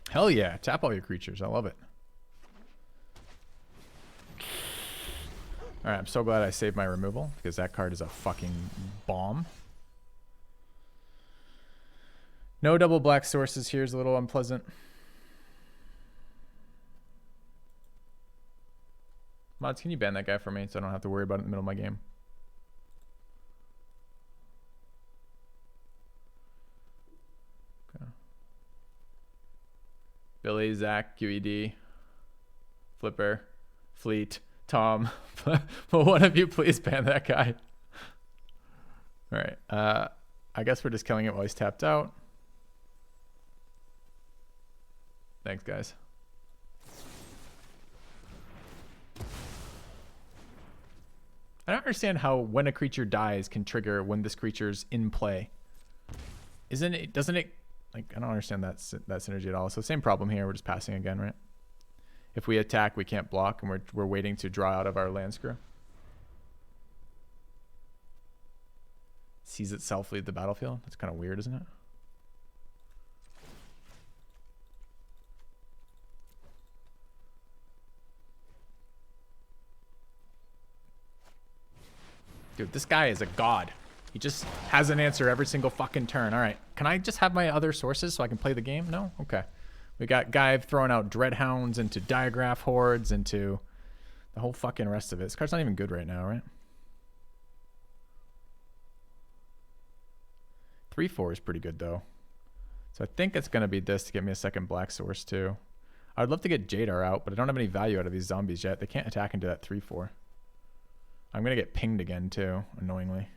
Hell yeah, tap all your creatures. I love it. Alright, I'm so glad I saved my removal, because that card is a fucking bomb. No double black sources here is a little unpleasant. Mods, can you ban that guy for me so I don't have to worry about it in the middle of my game? Billy, Zach, QED, Flipper, Fleet, Tom. Will one of you please ban that guy? All right. I guess we're just killing it while he's tapped out. Thanks, guys. I don't understand how when a creature dies can trigger when this creature's in play. Doesn't it, like, I don't understand that synergy at all. So same problem here. We're just passing again, right? If we attack, we can't block, and we're waiting to draw out of our land screw. Sees itself leave the battlefield. That's kind of weird, isn't it? Dude, this guy is a god. He just has an answer every single fucking turn. All right. Can I just have my other sources so I can play the game? No? Okay. We got Guy throwing out Dreadhounds into Diagraph Hordes into the whole fucking rest of it. This card's not even good right now, right? 3/4 is pretty good, though. So I think it's going to be this to get me a second black source, too. I'd love to get Jadar out, but I don't have any value out of these zombies yet. They can't attack into that 3/4. I'm going to get pinged again, too, annoyingly.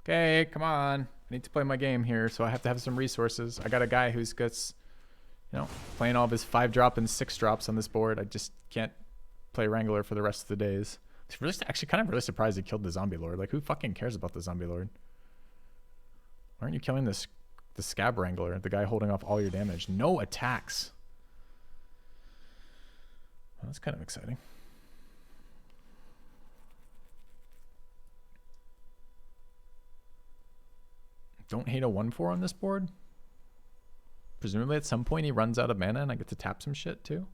Okay, come on. I need to play my game here, so I have to have some resources. I got a guy who's gets, you know, playing all of his 5-drop and 6-drops on this board. I just can't play Wrangler for the rest of the days. It's really, actually kind of really surprised he killed the Zombie Lord. Like, who fucking cares about the Zombie Lord? Why aren't you killing the Scab Wrangler, the guy holding off all your damage? No attacks. Well, that's kind of exciting. Don't hate a 1/4 on this board. Presumably at some point he runs out of mana and I get to tap some shit too.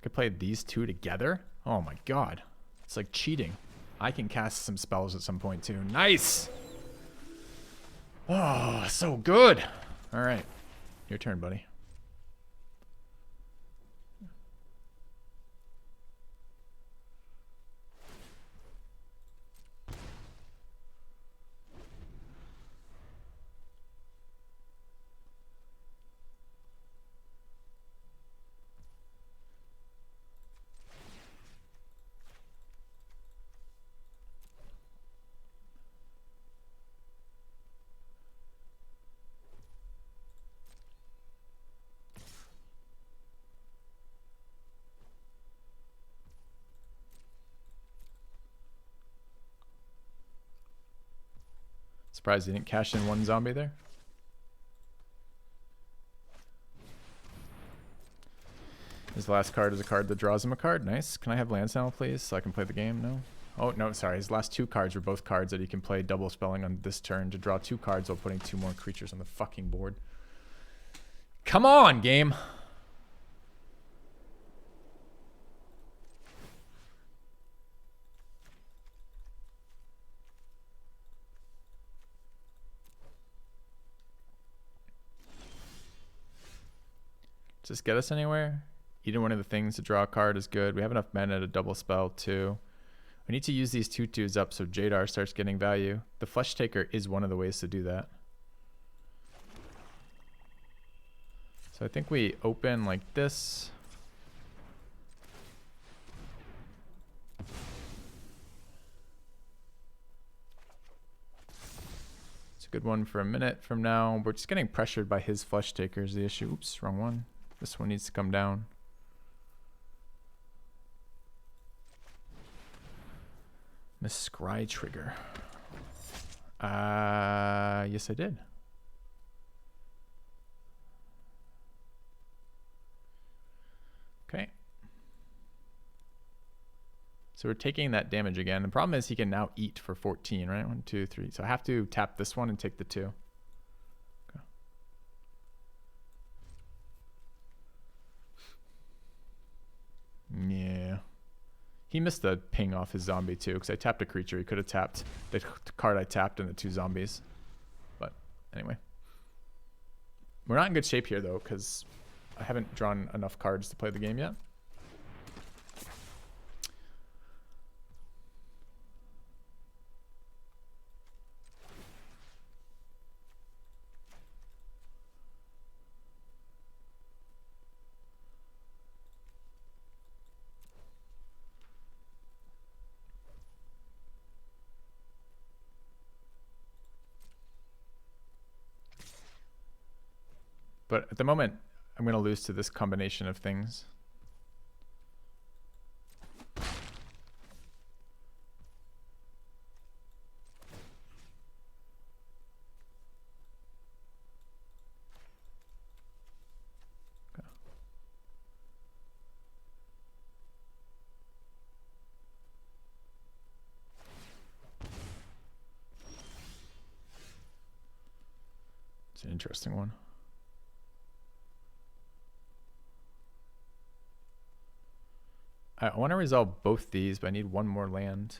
could play these two together. Oh my god. It's like cheating. I can cast some spells at some point too. Nice! Oh, so good. All right. Your turn, buddy. Surprised he didn't cash in one zombie there. His last card is a card that draws him a card. Nice. Can I have lands now, please, so I can play the game? No? Oh, no, sorry. His last two cards were both cards that he can play double spelling on this turn to draw 2 cards while putting 2 more creatures on the fucking board. Come on, game! Does this get us anywhere? Either one of the things to draw a card is good. We have enough mana to double spell too. We need to use these 2/2s up so Jadar starts getting value. The Flesh Taker is one of the ways to do that. So I think we open like this. It's a good one for a minute from now. We're just getting pressured by his Flesh Taker is the issue. Oops, wrong one. This one needs to come down. Miss Scry Trigger. Yes, I did. Okay. So we're taking that damage again. The problem is he can now eat for 14, right? 1, 2, 3. So I have to tap this one and take the 2. Okay. Yeah. He missed the ping off his zombie too, because I tapped a creature. He could have tapped the card I tapped and the 2 zombies. But anyway. We're not in good shape here though, because I haven't drawn enough cards to play the game yet. But at the moment, I'm going to lose to this combination of things. Okay. It's an interesting one. I want to resolve both these, but I need one more land.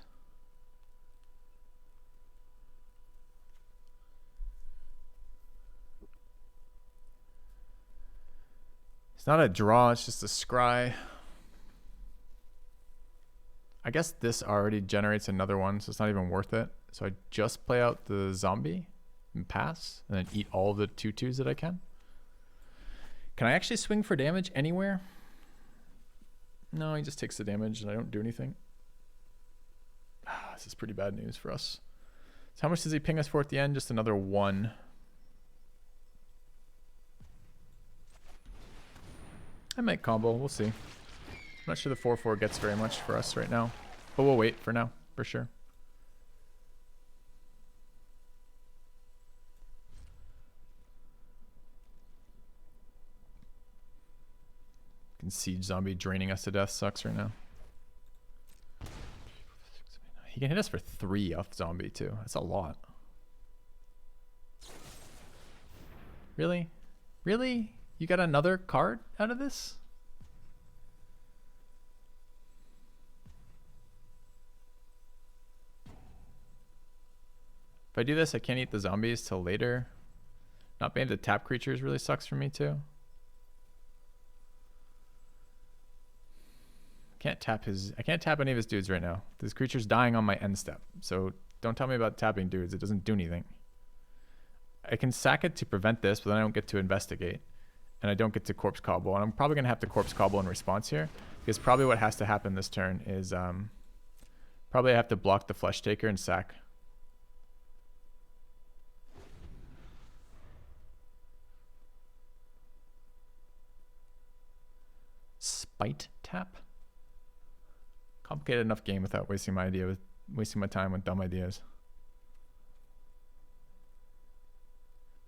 It's not a draw, it's just a scry. I guess this already generates another one, so it's not even worth it. So I just play out the zombie and pass, and then eat all the 2/2s that I can. Can I actually swing for damage anywhere? No, he just takes the damage and I don't do anything. This is pretty bad news for us. So how much does he ping us for at the end? Just another 1. I might combo. We'll see. I'm not sure the 4/4 gets very much for us right now. But we'll wait for now, for sure. Siege zombie draining us to death sucks right now. He can hit us for 3 off zombie too. That's a lot. Really? Really? You got another card out of this? If I do this, I can't eat the zombies till later. Not being able to tap creatures really sucks for me too. I can't tap any of his dudes right now. This creature's dying on my end step. So don't tell me about tapping dudes. It doesn't do anything. I can sack it to prevent this, but then I don't get to investigate. And I don't get to corpse cobble. And I'm probably going to have to corpse cobble in response here. Because probably what has to happen this turn is probably I have to block the Flesh Taker and sack. Spite tap? Complicated enough game without wasting my time with dumb ideas.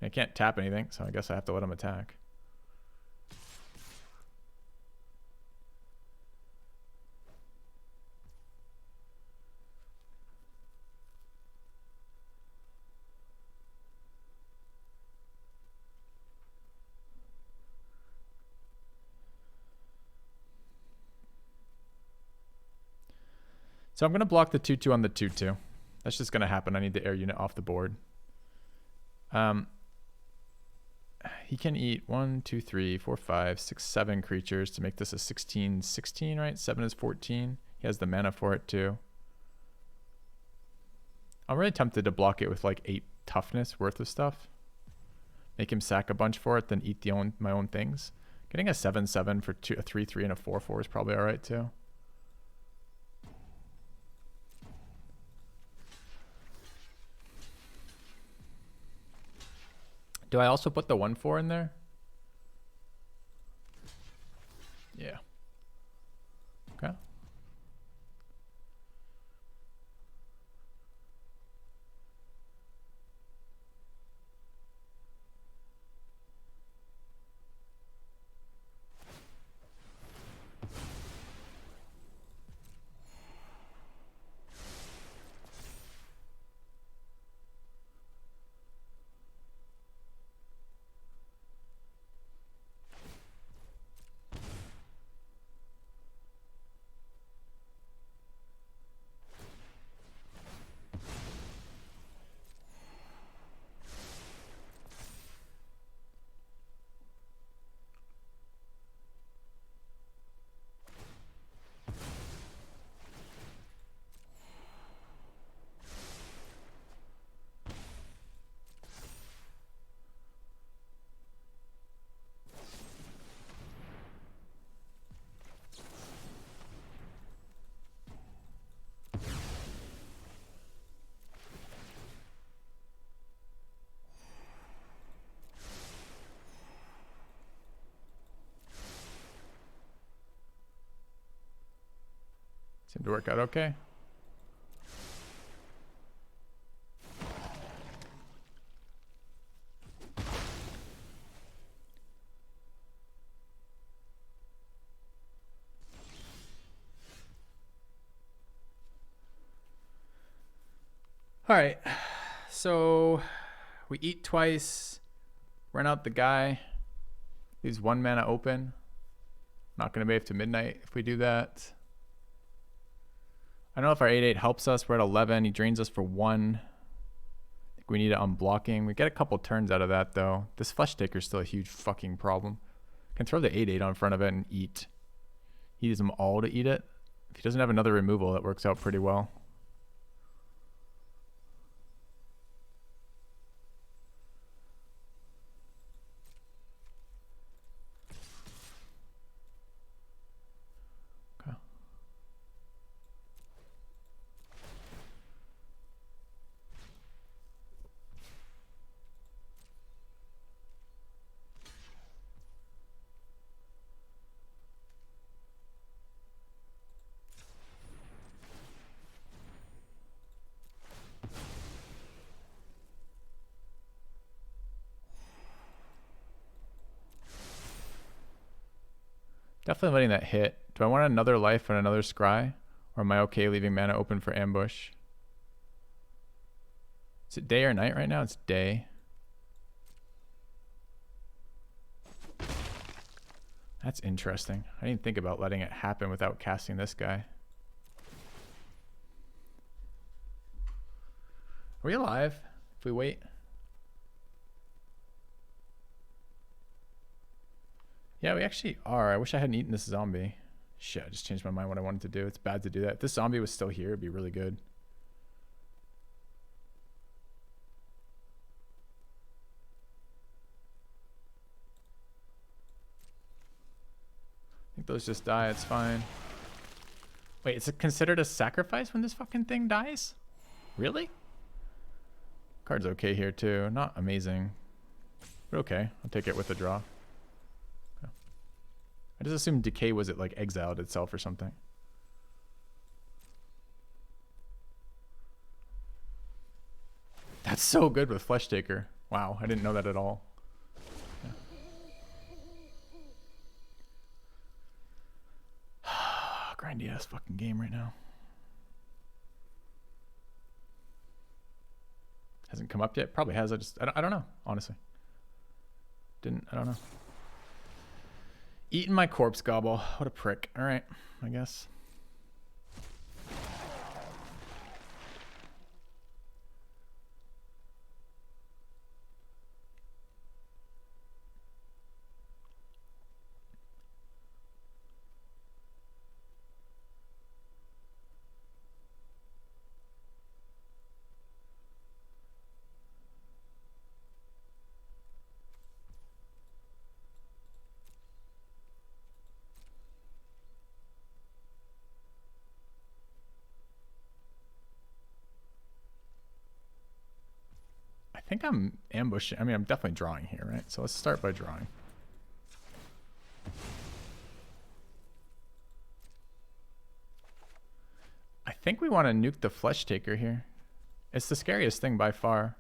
I can't tap anything, so I guess I have to let him attack. So I'm going to block the 2-2 on the 2-2. That's just going to happen. I need the air unit off the board. He can eat 1, 2, 3, 4, 5, 6, 7 creatures to make this a 16, right? 7 is 14. He has the mana for it too. I'm really tempted to block it with like 8 toughness worth of stuff. Make him sack a bunch for it, then eat my own things. Getting a 7/7 for a 3/3 and a 4/4 is probably all right too. Do I also put the 1/4 in there? Yeah. Okay. Seemed to work out okay. All right, so we eat twice, run out the guy, leaves 1 mana open. Not going to be up to midnight if we do that. I don't know if our 8/8 helps us. We're at 11. He drains us for 1. I think we need it on blocking. We get a couple turns out of that, though. This Flesh Taker is still a huge fucking problem. Can throw the 8/8 on front of it and eat. He needs them all to eat it. If he doesn't have another removal, that works out pretty well. Definitely letting that hit. Do I want another life and another scry? Or am I okay leaving mana open for ambush? Is it day or night right now? It's day. That's interesting. I didn't think about letting it happen without casting this guy. Are we alive? we wait. Yeah, we actually are. I wish I hadn't eaten this zombie. Shit, I just changed my mind what I wanted to do. It's bad to do that. If this zombie was still here, it'd be really good. I think those just die. It's fine. Wait, is it considered a sacrifice when this fucking thing dies? Really? Card's okay here too. Not amazing. But okay. I'll take it with the draw. Okay. I just assumed Decay was it like exiled itself or something. That's so good with Flesh Taker. Wow, I didn't know that at all. Grindy ass fucking game right now. Hasn't come up yet. Probably has. I don't know. Honestly, I don't know. Eating my corpse gobble. What a prick. All right, I guess. I think I'm ambushing. I mean, I'm definitely drawing here, right? So let's start by drawing. I think we want to nuke the Flesh Taker here. It's the scariest thing by far.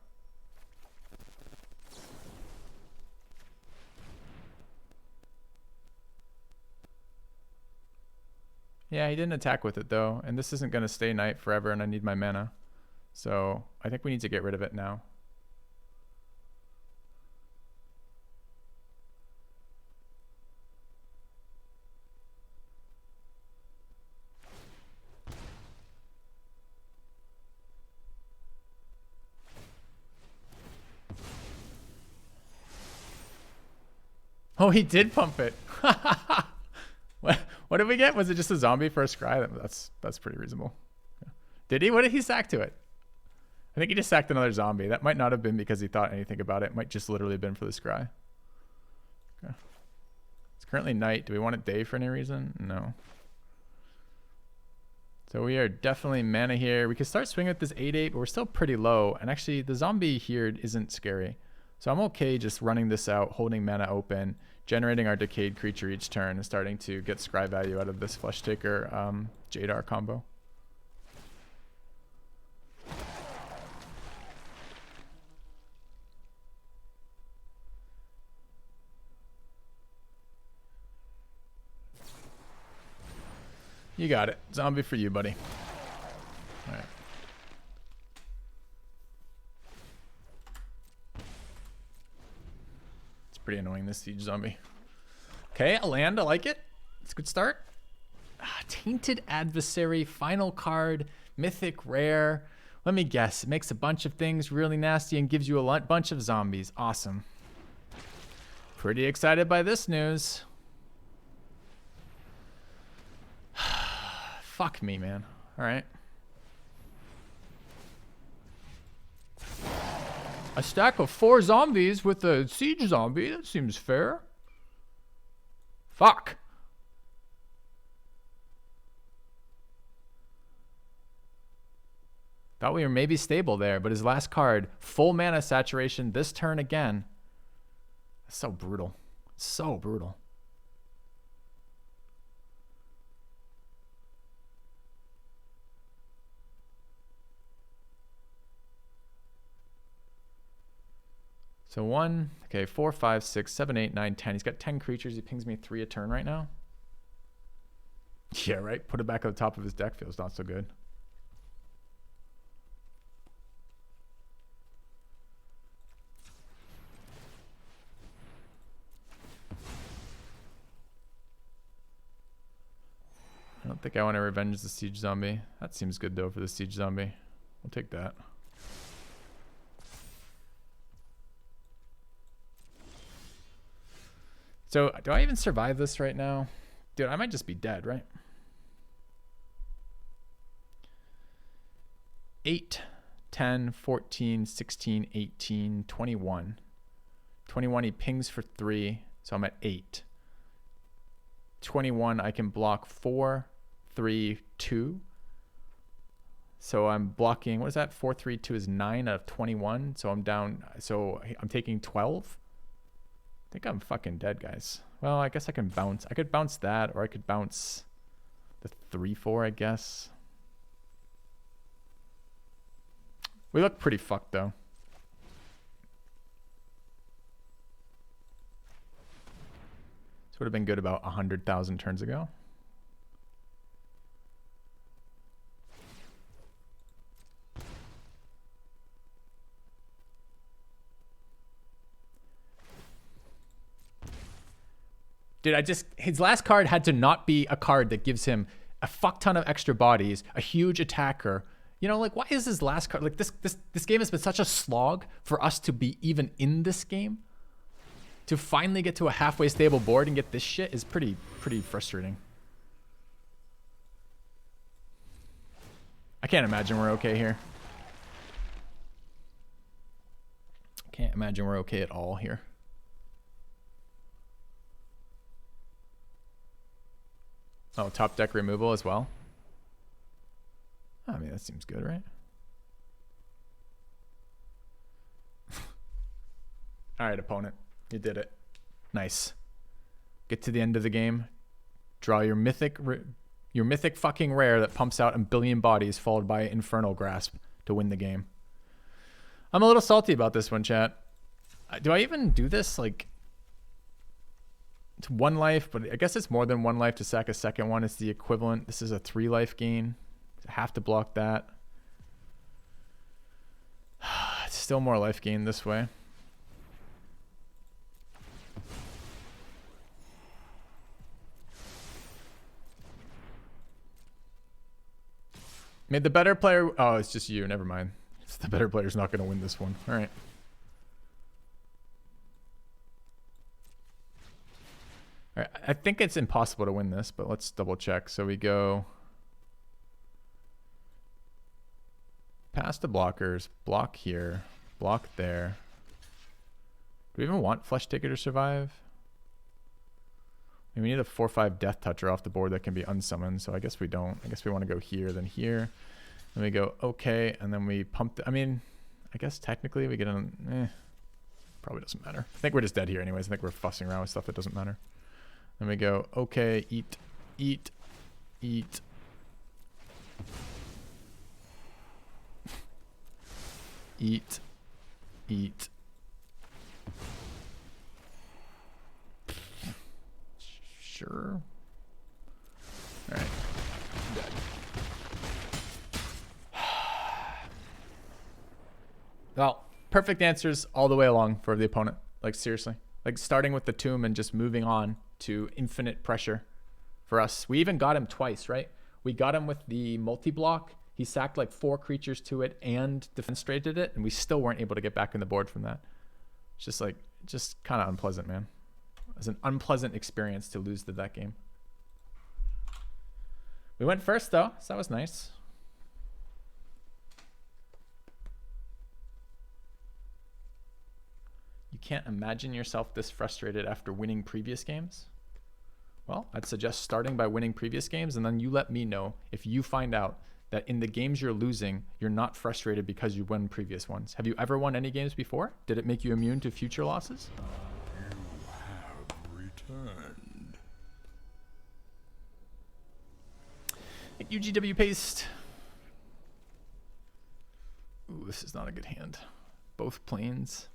Yeah, he didn't attack with it though, and this isn't going to stay night forever, and I need my mana. So I think we need to get rid of it now. Oh, he did pump it. What did we get? Was it just a zombie for a scry? That's pretty reasonable. Yeah. Did he? What did he sack to it? I think he just sacked another zombie. That might not have been because he thought anything about it. It might just literally have been for the scry. Okay. It's currently night. Do we want it day for any reason? No. So we are definitely mana here. We could start swinging with this 8/8, but we're still pretty low. And actually, the zombie here isn't scary. So I'm okay just running this out, holding mana open, generating our Decayed creature each turn, and starting to get scry value out of this Flesh Taker Jadar combo. You got it. Zombie for you, buddy. All right. It's pretty annoying, this siege zombie. Okay, a land. I like it. It's a good start. Tainted Adversary, final card, mythic rare. Let me guess. It makes a bunch of things really nasty and gives you a bunch of zombies. Awesome. Pretty excited by this news. Fuck me, man. All right. A stack of 4 zombies with a siege zombie. That seems fair. Fuck. Thought we were maybe stable there, but his last card, full mana saturation this turn again. That's so brutal. So brutal. So 1, okay, 4, 5, 6, 7, 8, 9, 10. He's got 10 creatures. He pings me 3 a turn right now. Yeah, right? Put it back at the top of his deck. Feels not so good. I don't think I want to revenge the siege zombie. That seems good though for the siege zombie. We'll take that. So do I even survive this right now? Dude, I might just be dead, right? 8, 10, 14, 16, 18, 21. 21, he pings for 3, so I'm at 8. 21, I can block 4, 3, 2. So I'm blocking, what is that? 4, 3, 2 is 9 out of 21. So I'm down, so I'm taking 12. I think I'm fucking dead, guys. Well, I guess I can bounce. I could bounce that, or I could bounce the 3, 4, I guess. We look pretty fucked, though. This would have been good about 100,000 turns ago. Dude, his last card had to not be a card that gives him a fuck ton of extra bodies, a huge attacker. You know, like, why is his last card, like, this game has been such a slog for us to be even in this game. To finally get to a halfway stable board and get this shit is pretty frustrating. I can't imagine we're okay here. Can't imagine we're okay at all here. Oh, top deck removal as well. I mean, that seems good, right? All right, opponent. You did it. Nice. Get to the end of the game. Draw your mythic fucking rare that pumps out a billion bodies followed by Infernal Grasp to win the game. I'm a little salty about this one, chat. Do I even do this? Like, it's 1 life, but I guess it's more than 1 life to sack a second one. It's the equivalent. This is a 3 life gain. I have to block that. It's still more life gain this way. Made the better player. Oh, it's just you. Never mind. It's the better player's not going to win this one. All right. All right. I think it's impossible to win this, but let's double check. So we go past the blockers, block here, block there. Do we even want Flesh Taker to survive? I mean, we need a 4/5 Death Toucher off the board that can be unsummoned, so I guess we don't. I guess we want to go here, then here. Then we go okay, and then we pump. I mean, I guess technically we get an. Probably doesn't matter. I think we're just dead here anyways. I think we're fussing around with stuff that doesn't matter. Then we go okay, eat, eat, eat. Eat, eat. Sure. All right. Dead. Well, perfect answers all the way along for the opponent. Like, seriously. Like, starting with the tomb and just moving on to infinite pressure for us. We even got him twice, right? We got him with the multi-block. He sacked like 4 creatures to it and defenestrated it, and we still weren't able to get back in the board from that. It's just like, just kind of unpleasant, man. It was an unpleasant experience to lose to that game. We went first, though, so that was nice. You can't imagine yourself this frustrated after winning previous games? Well, I'd suggest starting by winning previous games, and then you let me know if you find out that in the games you're losing, you're not frustrated because you won previous ones. Have you ever won any games before? Did it make you immune to future losses? You have returned. UGW paste. Ooh, this is not a good hand. Both planes.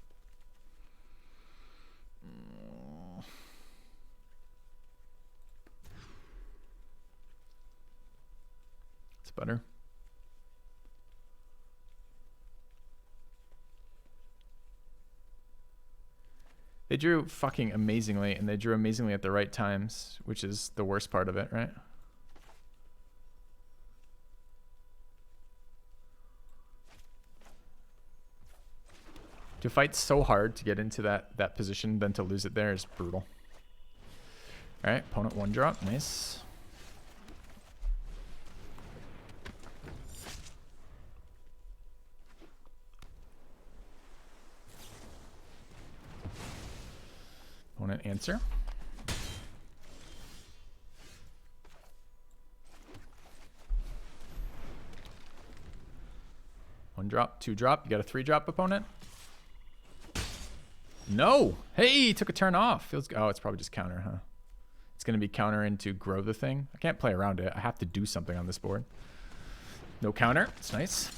It's better. They drew fucking amazingly, and they drew amazingly at the right times, which is the worst part of it, right? To fight so hard to get into that position, then to lose it there is brutal. All right, opponent 1-drop. Nice. Opponent answer. One drop, 2-drop. You got a 3-drop opponent? No. Hey, took a turn off. Feels. Oh, it's probably just counter, huh? It's going to be counter into grow the thing. I can't play around it. I have to do something on this board. No counter. It's nice.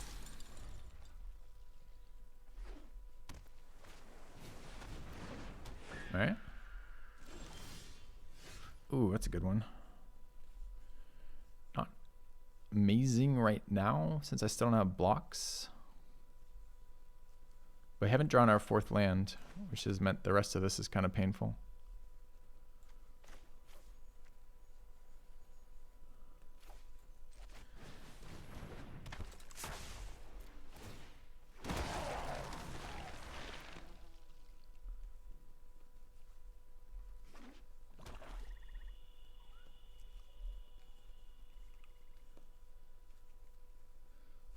All right. Ooh, that's a good one. Not amazing right now since I still don't have blocks. We haven't drawn our 4th land, which has meant the rest of this is kind of painful.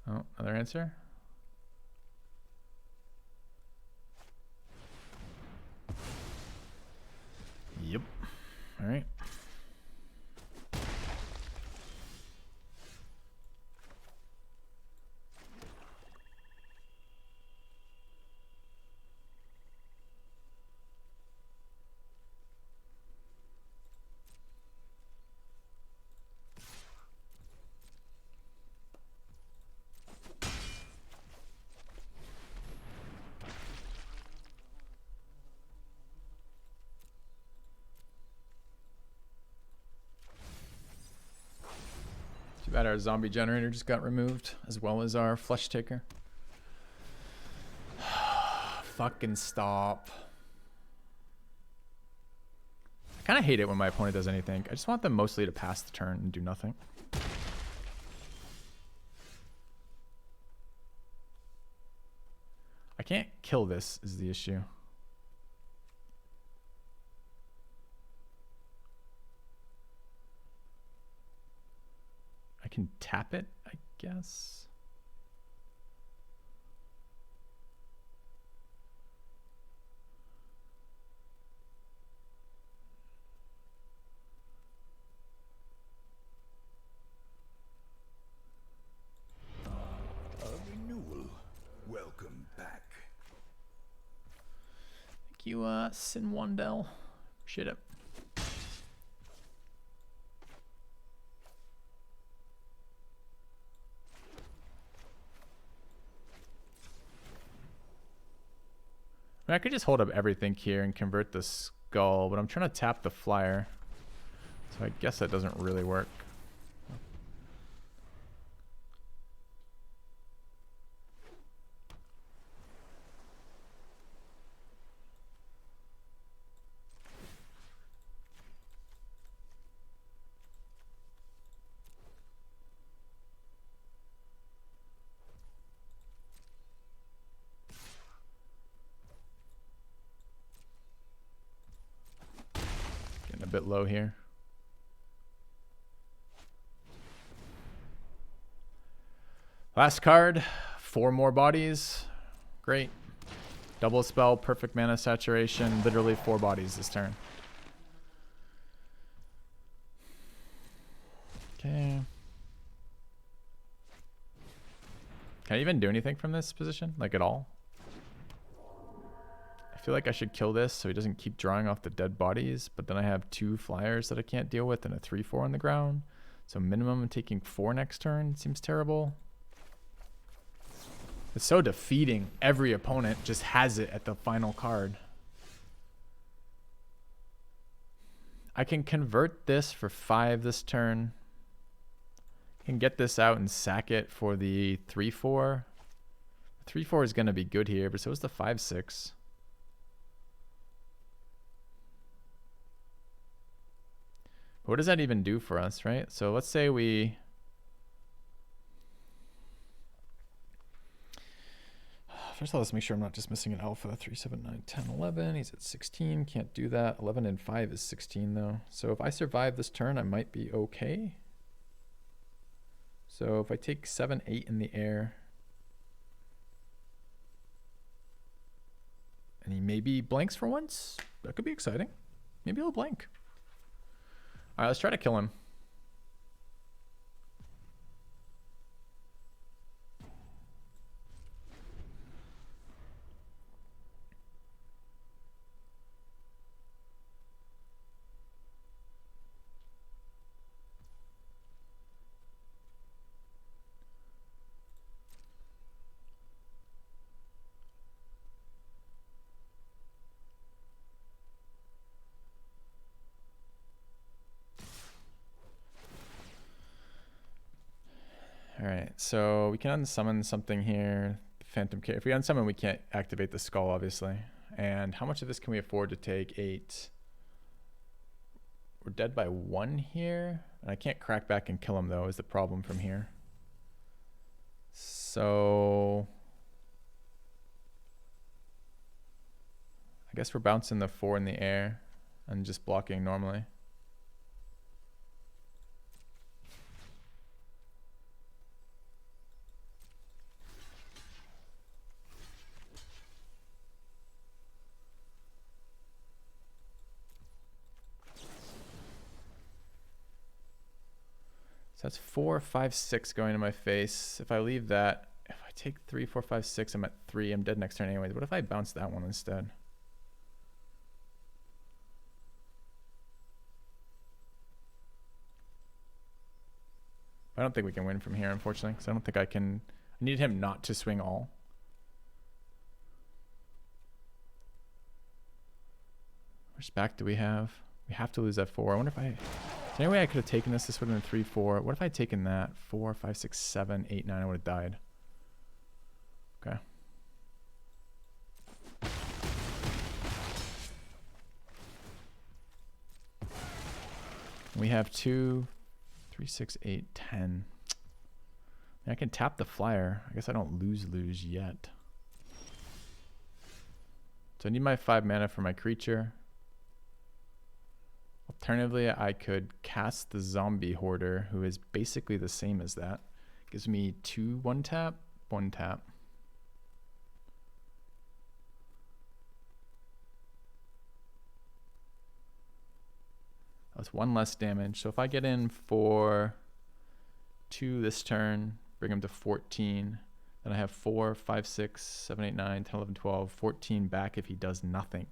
Oh, another answer? Yep. All right. Too bad our zombie generator just got removed, as well as our flesh taker. Fucking stop. I kind of hate it when my opponent does anything. I just want them mostly to pass the turn and do nothing. I can't kill this is the issue. I can tap it, I guess. A renewal. Welcome back. Thank you, Sin Wandel. Appreciate it. I mean, I could just hold up everything here and convert the skull, but I'm trying to tap the flyer. So I guess that doesn't really work. Getting a bit low here. Last card, 4 more bodies. Great. Double spell, perfect mana saturation, literally 4 bodies this turn. Okay. Can I even do anything from this position? Like at all? I feel like I should kill this so he doesn't keep drawing off the dead bodies, but then I have 2 flyers that I can't deal with and a 3/4 on the ground. So minimum I'm taking 4 next turn. Seems terrible. It's so defeating. Every opponent just has it at the final card. I can convert this for 5 this turn. Can get this out and sack it for the 3/4. 3/4 is going to be good here, but so is the 5/6. What does that even do for us, right? So let's say we... First of all, let's make sure I'm not just missing an alpha. 3, 7, 9, 10, 11. He's at 16. Can't do that. 11 and 5 is 16 though. So if I survive this turn, I might be okay. So if I take 7, 8 in the air, and he maybe blanks for once, that could be exciting. Maybe he'll blank. All right, let's try to kill him. All right, so we can unsummon something here. Phantom K. If we unsummon, we can't activate the skull, obviously. And how much of this can we afford to take? 8. We're dead by 1 here. And I can't crack back and kill him, though, is the problem from here. So I guess we're bouncing the 4 in the air and just blocking normally. So that's 4, 5, 6 going to my face. If I leave that, if I take 3, 4, 5, 6, I'm at 3. I'm dead next turn anyways. What if I bounce that one instead? I don't think we can win from here, unfortunately, because I don't think I can. I need him not to swing all. How much back do we have? We have to lose that 4. I wonder if I... Is there any way I could have taken this? This would have been 3, 4. What if I had taken that? 4, 5, 6, 7, 8, 9. I would have died. Okay. We have 2, 3, 6, 8, 10. I can tap the flyer. I guess I don't lose yet. So I need my 5 mana for my creature. Alternatively, I could cast the Zombie Hoarder, who is basically the same as that. Gives me 2 1 tap, 1 tap. That's 1 less damage. So if I get in for 2 this turn, bring him to 14, then I have 4, 5, 6, 7, 8, 9, 10, 11, 12, 14 back if he does nothing.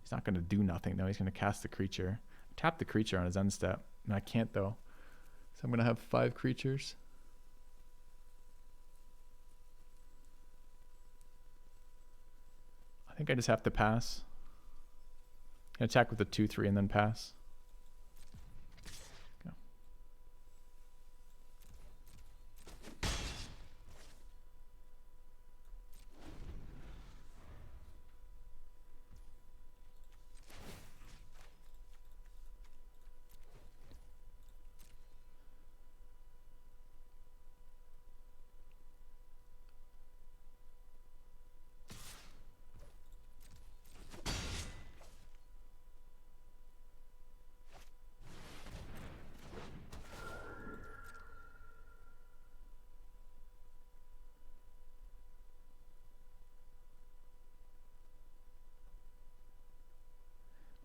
He's not going to do nothing though. He's going to cast the creature. Tap the creature on his end step. And I can't though. So I'm going to have 5 creatures. I think I just have to pass. Attack with the 2, 3 and then pass.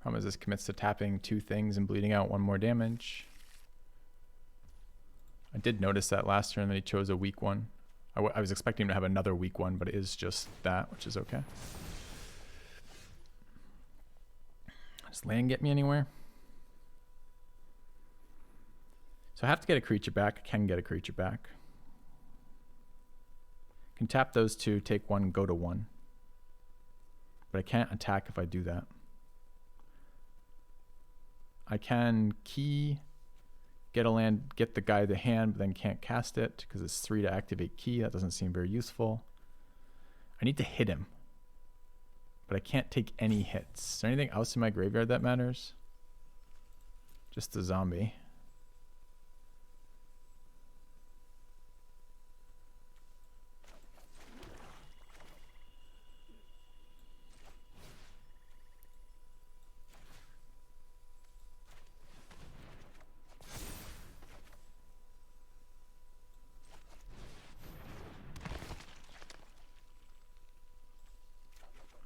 Problem is this commits to tapping 2 things and bleeding out 1 more damage. I did notice that last turn that he chose a weak one. I was expecting him to have another weak one, but it is just that, which is okay. Does land get me anywhere? So I have to get a creature back. I can get a creature back. I can tap those 2, take 1, go to 1. But I can't attack if I do that. I can key, get a land, get the guy the hand, but then can't cast it because it's 3 to activate key. That doesn't seem very useful. I need to hit him, but I can't take any hits. Is there anything else in my graveyard that matters? Just the zombie.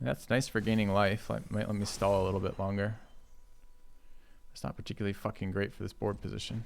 That's nice for gaining life. Might let me stall a little bit longer. It's not particularly fucking great for this board position.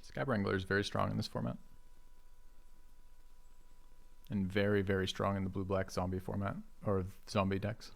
Scab Wrangler is very strong in this format. And very, very strong in the blue-black zombie format, or zombie decks.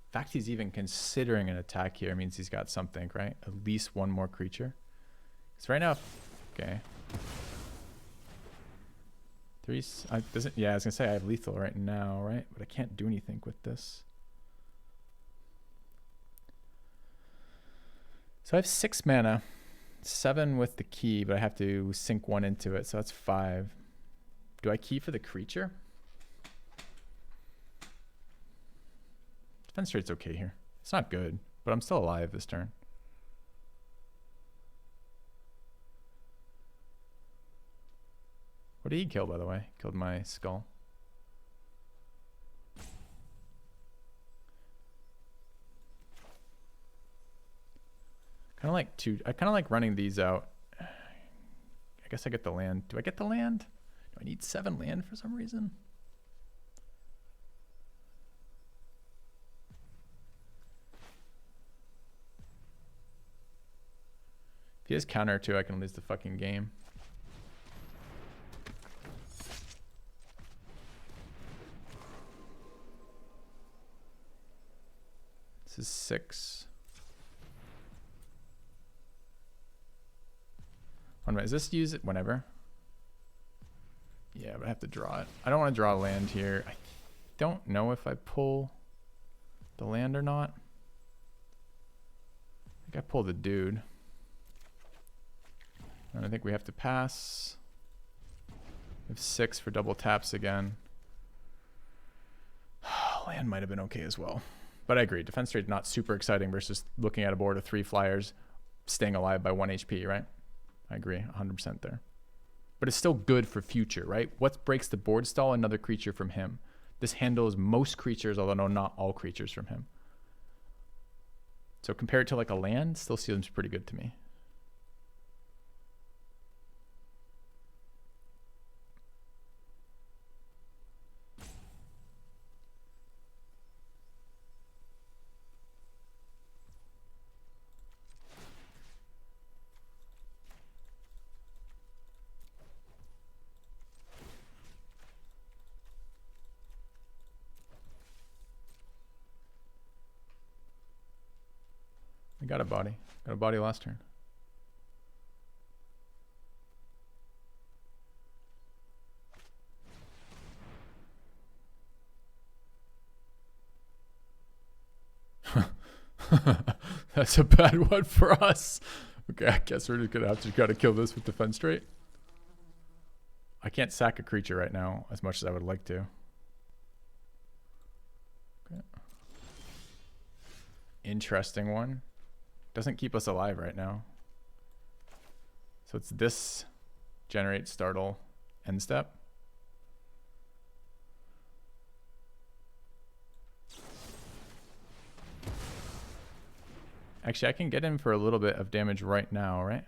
The fact he's even considering an attack here means he's got something, right? At least one more creature. Because right now, okay. Doesn't, yeah, I was gonna say I have lethal right now, right? But I can't do anything with this. So I have 6 mana, 7 with the key, but I have to sink 1 into it, so that's 5. Do I key for the creature? Defense rate's okay here. It's not good, but I'm still alive this turn. What did he kill, by the way? Killed my skull. I kind of like running these out. I guess I get the land. Do I get the land? Do I need 7 land for some reason? If he has counter too, I can lose the fucking game. This is 6. One minute, is this use it whenever? Yeah, but I have to draw it. I don't want to draw land here. I don't know if I pull the land or not. I think I pull the dude. And I think we have to pass. We have 6 for double taps again. Land might have been okay as well. But I agree, defense rate not super exciting versus looking at a board of 3 flyers staying alive by 1 HP, right? I agree, 100% there. But it's still good for future, right? What breaks the board stall? Another creature from him. This handles most creatures, although not all creatures from him. So compared to like a land, still seems pretty good to me. I got a body. Got a body last turn. That's a bad one for us. Okay, I guess we're just gonna have to gotta kill this with defense rate. I can't sack a creature right now as much as I would like to. Okay. Interesting one. Doesn't keep us alive right now. So it's this generate startle end step. Actually, I can get in for a little bit of damage right now, right?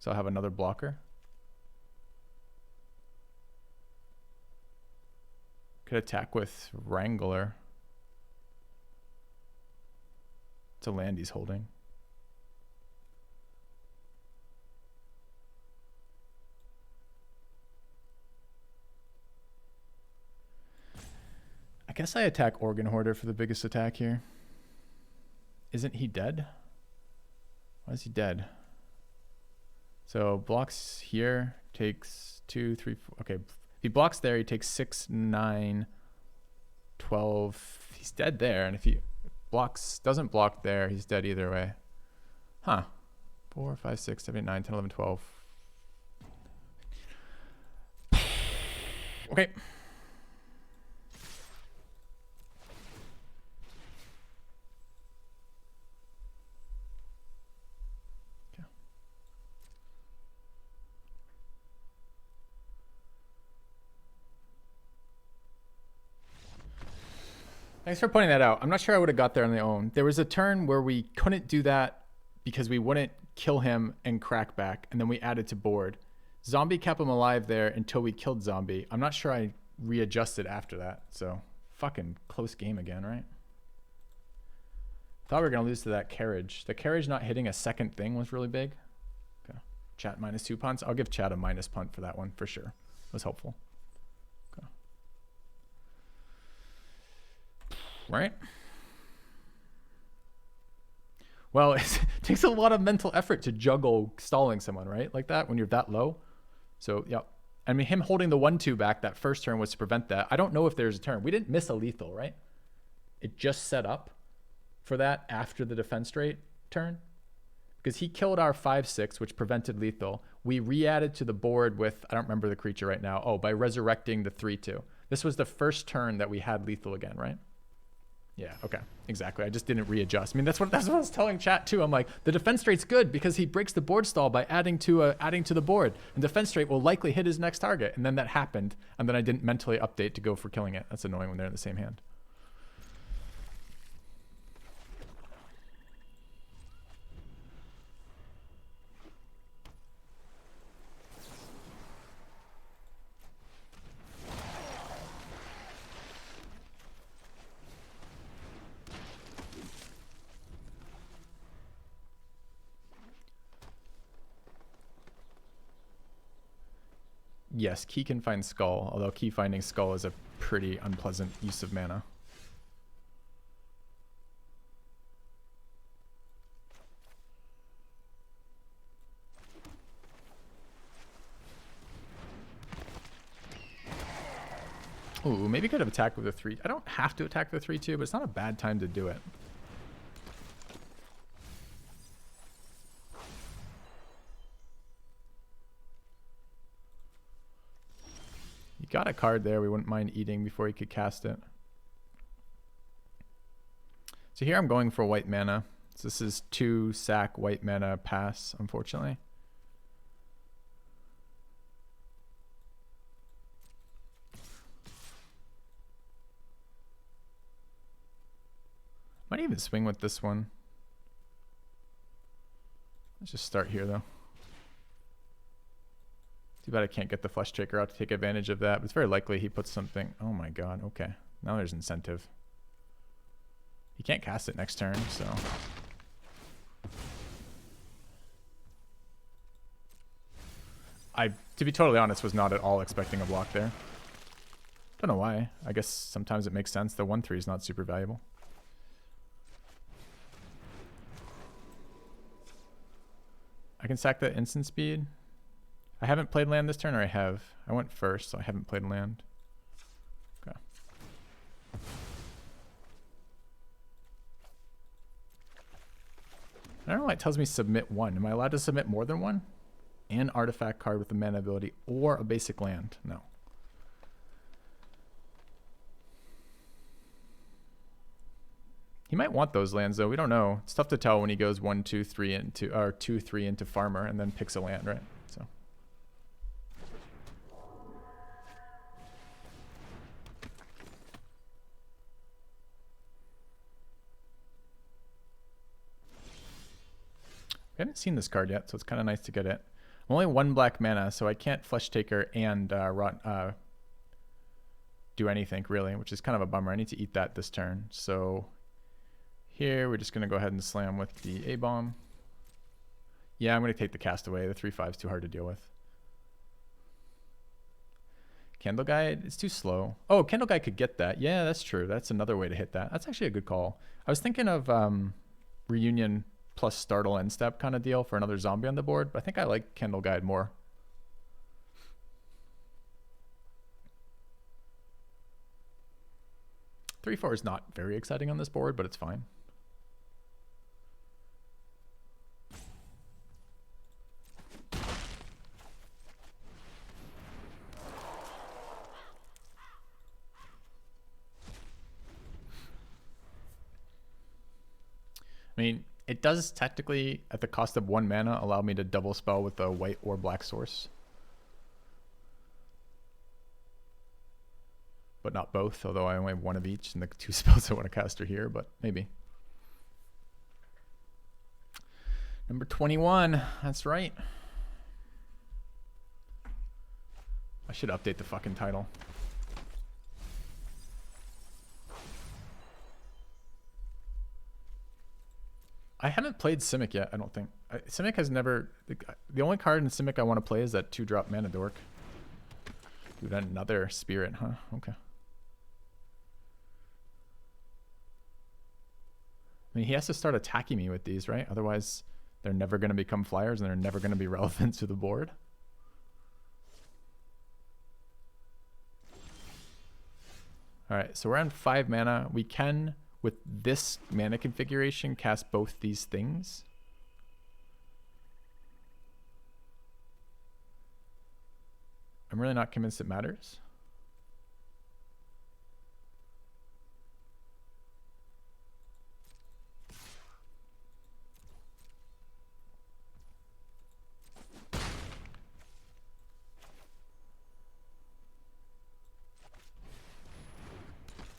So I'll have another blocker. Could attack with Wrangler. It's a land he's holding. I guess I attack Organ Hoarder for the biggest attack here. Isn't he dead? Why is he dead? So blocks here, takes 2, 3, 4. Okay, if he blocks there, he takes 6, 9, 12. He's dead there. And if he doesn't block there, he's dead either way. Huh. 4, 5, 6, 7, 8, 9, 10, 11, 12. Okay. Thanks for pointing that out. I'm not sure I would have got there on my own. There was a turn where we couldn't do that because we wouldn't kill him and crack back, and then we added to board. Zombie kept him alive there until we killed Zombie. I'm not sure I readjusted after that, so fucking close game again, right? Thought we were going to lose to that carriage. The carriage not hitting a second thing was really big. Okay. Chat -2 punts. I'll give chat a minus punt for that one for sure. It was helpful. Right? Well, it takes a lot of mental effort to juggle stalling someone, right? Like that when you're that low. So, yeah. I mean, him holding the 1-2 back that first turn was to prevent that. I don't know if there's a turn. We didn't miss a lethal, right? It just set up for that after the defense rate turn. Because he killed our 5-6, which prevented lethal. We re-added to the board with, I don't remember the creature right now. Oh, by resurrecting the 3-2. This was the first turn that we had lethal again, right? Yeah, okay, exactly. I just didn't readjust. I mean, that's what I was telling chat too. I'm like, the defense rate's good because he breaks the board stall by adding to the board, and defense rate will likely hit his next target. And then that happened, and then I didn't mentally update to go for killing it. That's annoying when they're in the same hand. Yes, key can find skull, although key finding skull is a pretty unpleasant use of mana. Ooh, maybe could have attacked with a 3. I don't have to attack the 3-2, but it's not a bad time to do it. You got a card there we wouldn't mind eating before he could cast it. So here I'm going for white mana. So this is 2 sack white mana pass, unfortunately. Might even swing with this one. Let's just start here though. Too bad I can't get the Flesh Taker out to take advantage of that. But it's very likely he puts something. Oh my god, okay. Now there's incentive. He can't cast it next turn, so. To be totally honest, was not at all expecting a block there. Don't know why. I guess sometimes it makes sense. The 1-3 is not super valuable. I can sack the instant speed. I haven't played land this turn, or I have. I went first, so I haven't played land. Okay. I don't know why it tells me submit 1. Am I allowed to submit more than 1? An artifact card with a mana ability or a basic land? No. He might want those lands though. We don't know. It's tough to tell when he goes 1, 2, 3 into, or 2, 3 into farmer and then picks a land, right? So. We haven't seen this card yet, so it's kind of nice to get it. I'm only 1 black mana, so I can't Flesh Taker and do anything really, which is kind of a bummer. I need to eat that this turn. So Here, we're just going to go ahead and slam with the A-bomb. Yeah, I'm going to take the Castaway. The 3/5 is too hard to deal with. Candle Guide, it's too slow. Oh, Candle Guide could get that. Yeah, that's true. That's another way to hit that. That's actually a good call. I was thinking of Reunion plus Startle end step kind of deal for another zombie on the board, but I think I like Candle Guide more. Three, 4 is not very exciting on this board, but it's fine. I mean, it does technically, at the cost of 1 mana, allow me to double spell with a white or black source. But not both, although I only have 1 of each, and the 2 spells I want to cast are here, but maybe. Number 21, that's right. I should update the fucking title. I haven't played Simic yet, I don't think. Simic has never... The only card in Simic I want to play is that 2-drop Mana Dork. Dude, another Spirit, huh? Okay. I mean, he has to start attacking me with these, right? Otherwise, they're never going to become flyers and they're never going to be relevant to the board. All right, so we're on 5 mana. We can, with this mana configuration, cast both these things. I'm really not convinced it matters.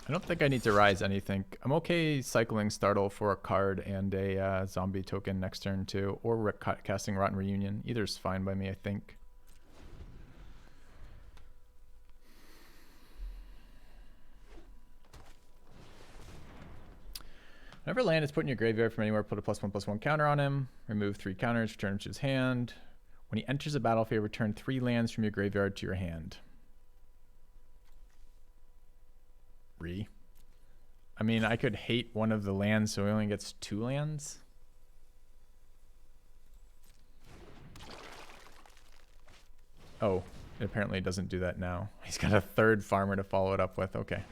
I don't think I need to rise anything. I'm okay cycling Startle for a card and a zombie token next turn too, or casting Rotten Reunion. Either's fine by me, I think. Whenever land is put in your graveyard from anywhere, put a +1/+1 counter on him. Remove 3 counters, return them to his hand. When he enters the battlefield, return 3 lands from your graveyard to your hand. I mean, I could hate one of the lands so he only gets 2 lands. Oh, it apparently doesn't do that now. He's got a 3rd farmer to follow it up with. Okay.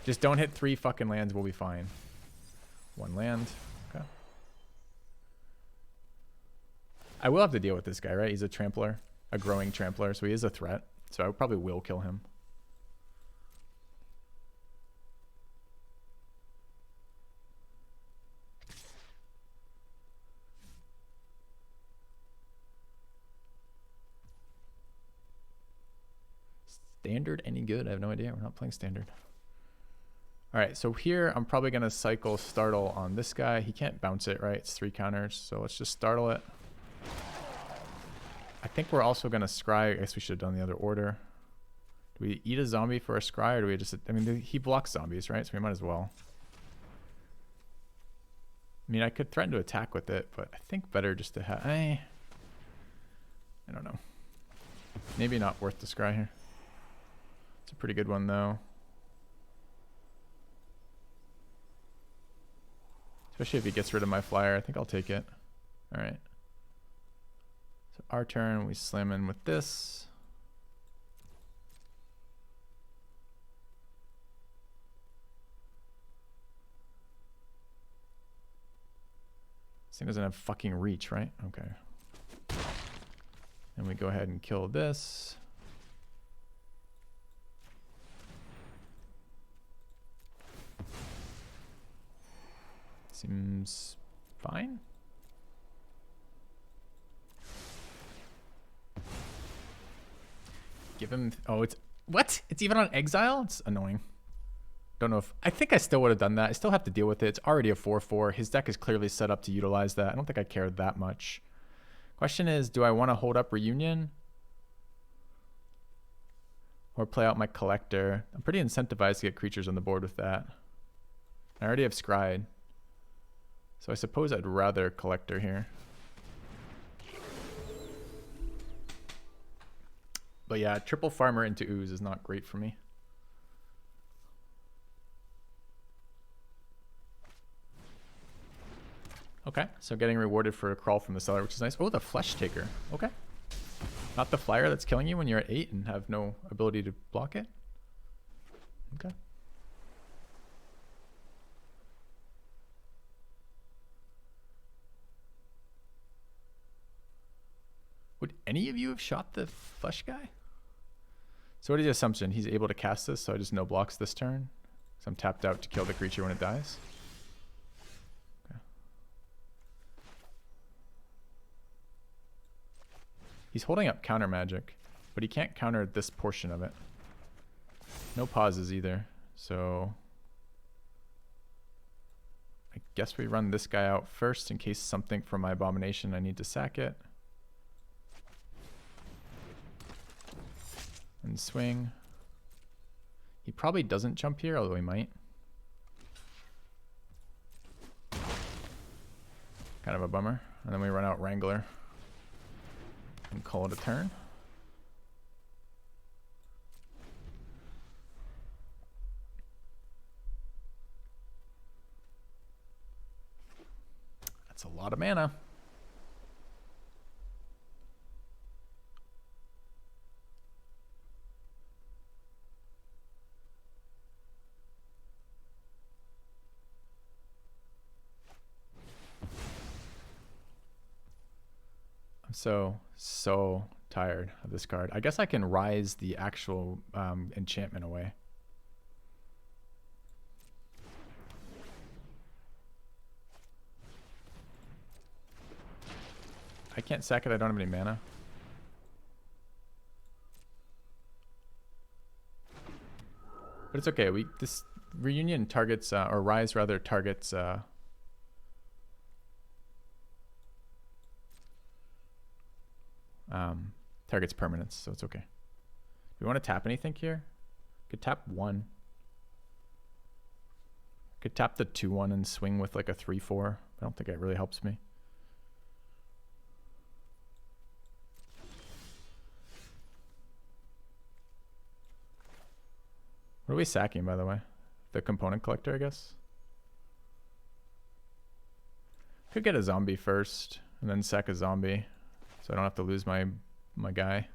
Just don't hit 3 fucking lands, we'll be fine. 1 land. Okay. I will have to deal with this guy, right? He's a trampler, a growing trampler, so he is a threat. So I probably will kill him. Standard any good? I have no idea. We're not playing standard. All right, so here I'm probably going to cycle Startle on this guy. He can't bounce it, right? It's 3 counters, so let's just Startle it. I think we're also going to Scry. I guess we should have done the other order. Do we eat a zombie for a Scry, or do we just... I mean, he blocks zombies, right? So we might as well. I mean, I could threaten to attack with it, but I think better just to have... I don't know. Maybe not worth the Scry here. It's a pretty good one, though. Especially if he gets rid of my flyer. I think I'll take it. All right. So our turn, we slam in with this. This thing doesn't have fucking reach, right? Okay. And we go ahead and kill this. Seems fine. Give him... Oh, it's... What? It's even on exile? It's annoying. Don't know if... I think I still would have done that. I still have to deal with it. It's already a 4/4. His deck is clearly set up to utilize that. I don't think I care that much. Question is, do I want to hold up Reunion? Or play out my Collector? I'm pretty incentivized to get creatures on the board with that. I already have Scryed. So I suppose I'd rather Collector here. But yeah, triple farmer into ooze is not great for me. Okay, so getting rewarded for a crawl from the cellar, which is nice. Oh, the flesh taker. Okay. Not the flyer that's killing you when you're at 8 and have no ability to block it. Okay. Would any of you have shot the flesh guy? So what is the assumption? He's able to cast this, so I just no blocks this turn. So I'm tapped out to kill the creature when it dies. Okay. He's holding up counter magic, but he can't counter this portion of it. No pauses either, so I guess we run this guy out first in case something from my abomination I need to sack it. And swing. He probably doesn't jump here, although he might. Kind of a bummer. And then we run out Wrangler and call it a turn. That's a lot of mana. I'm so tired of this card. I guess I can rise the actual enchantment away. I can't sack it, I don't have any mana. But it's okay, this reunion targets, or rise rather targets targets permanence, so it's okay. Do we want to tap anything here? Could tap 1. Could tap the 2/1 and swing with like a 3/4. I don't think it really helps me. What are we sacking, by the way? The component collector, I guess? Could get a zombie first and then sack a zombie, so I don't have to lose my guy.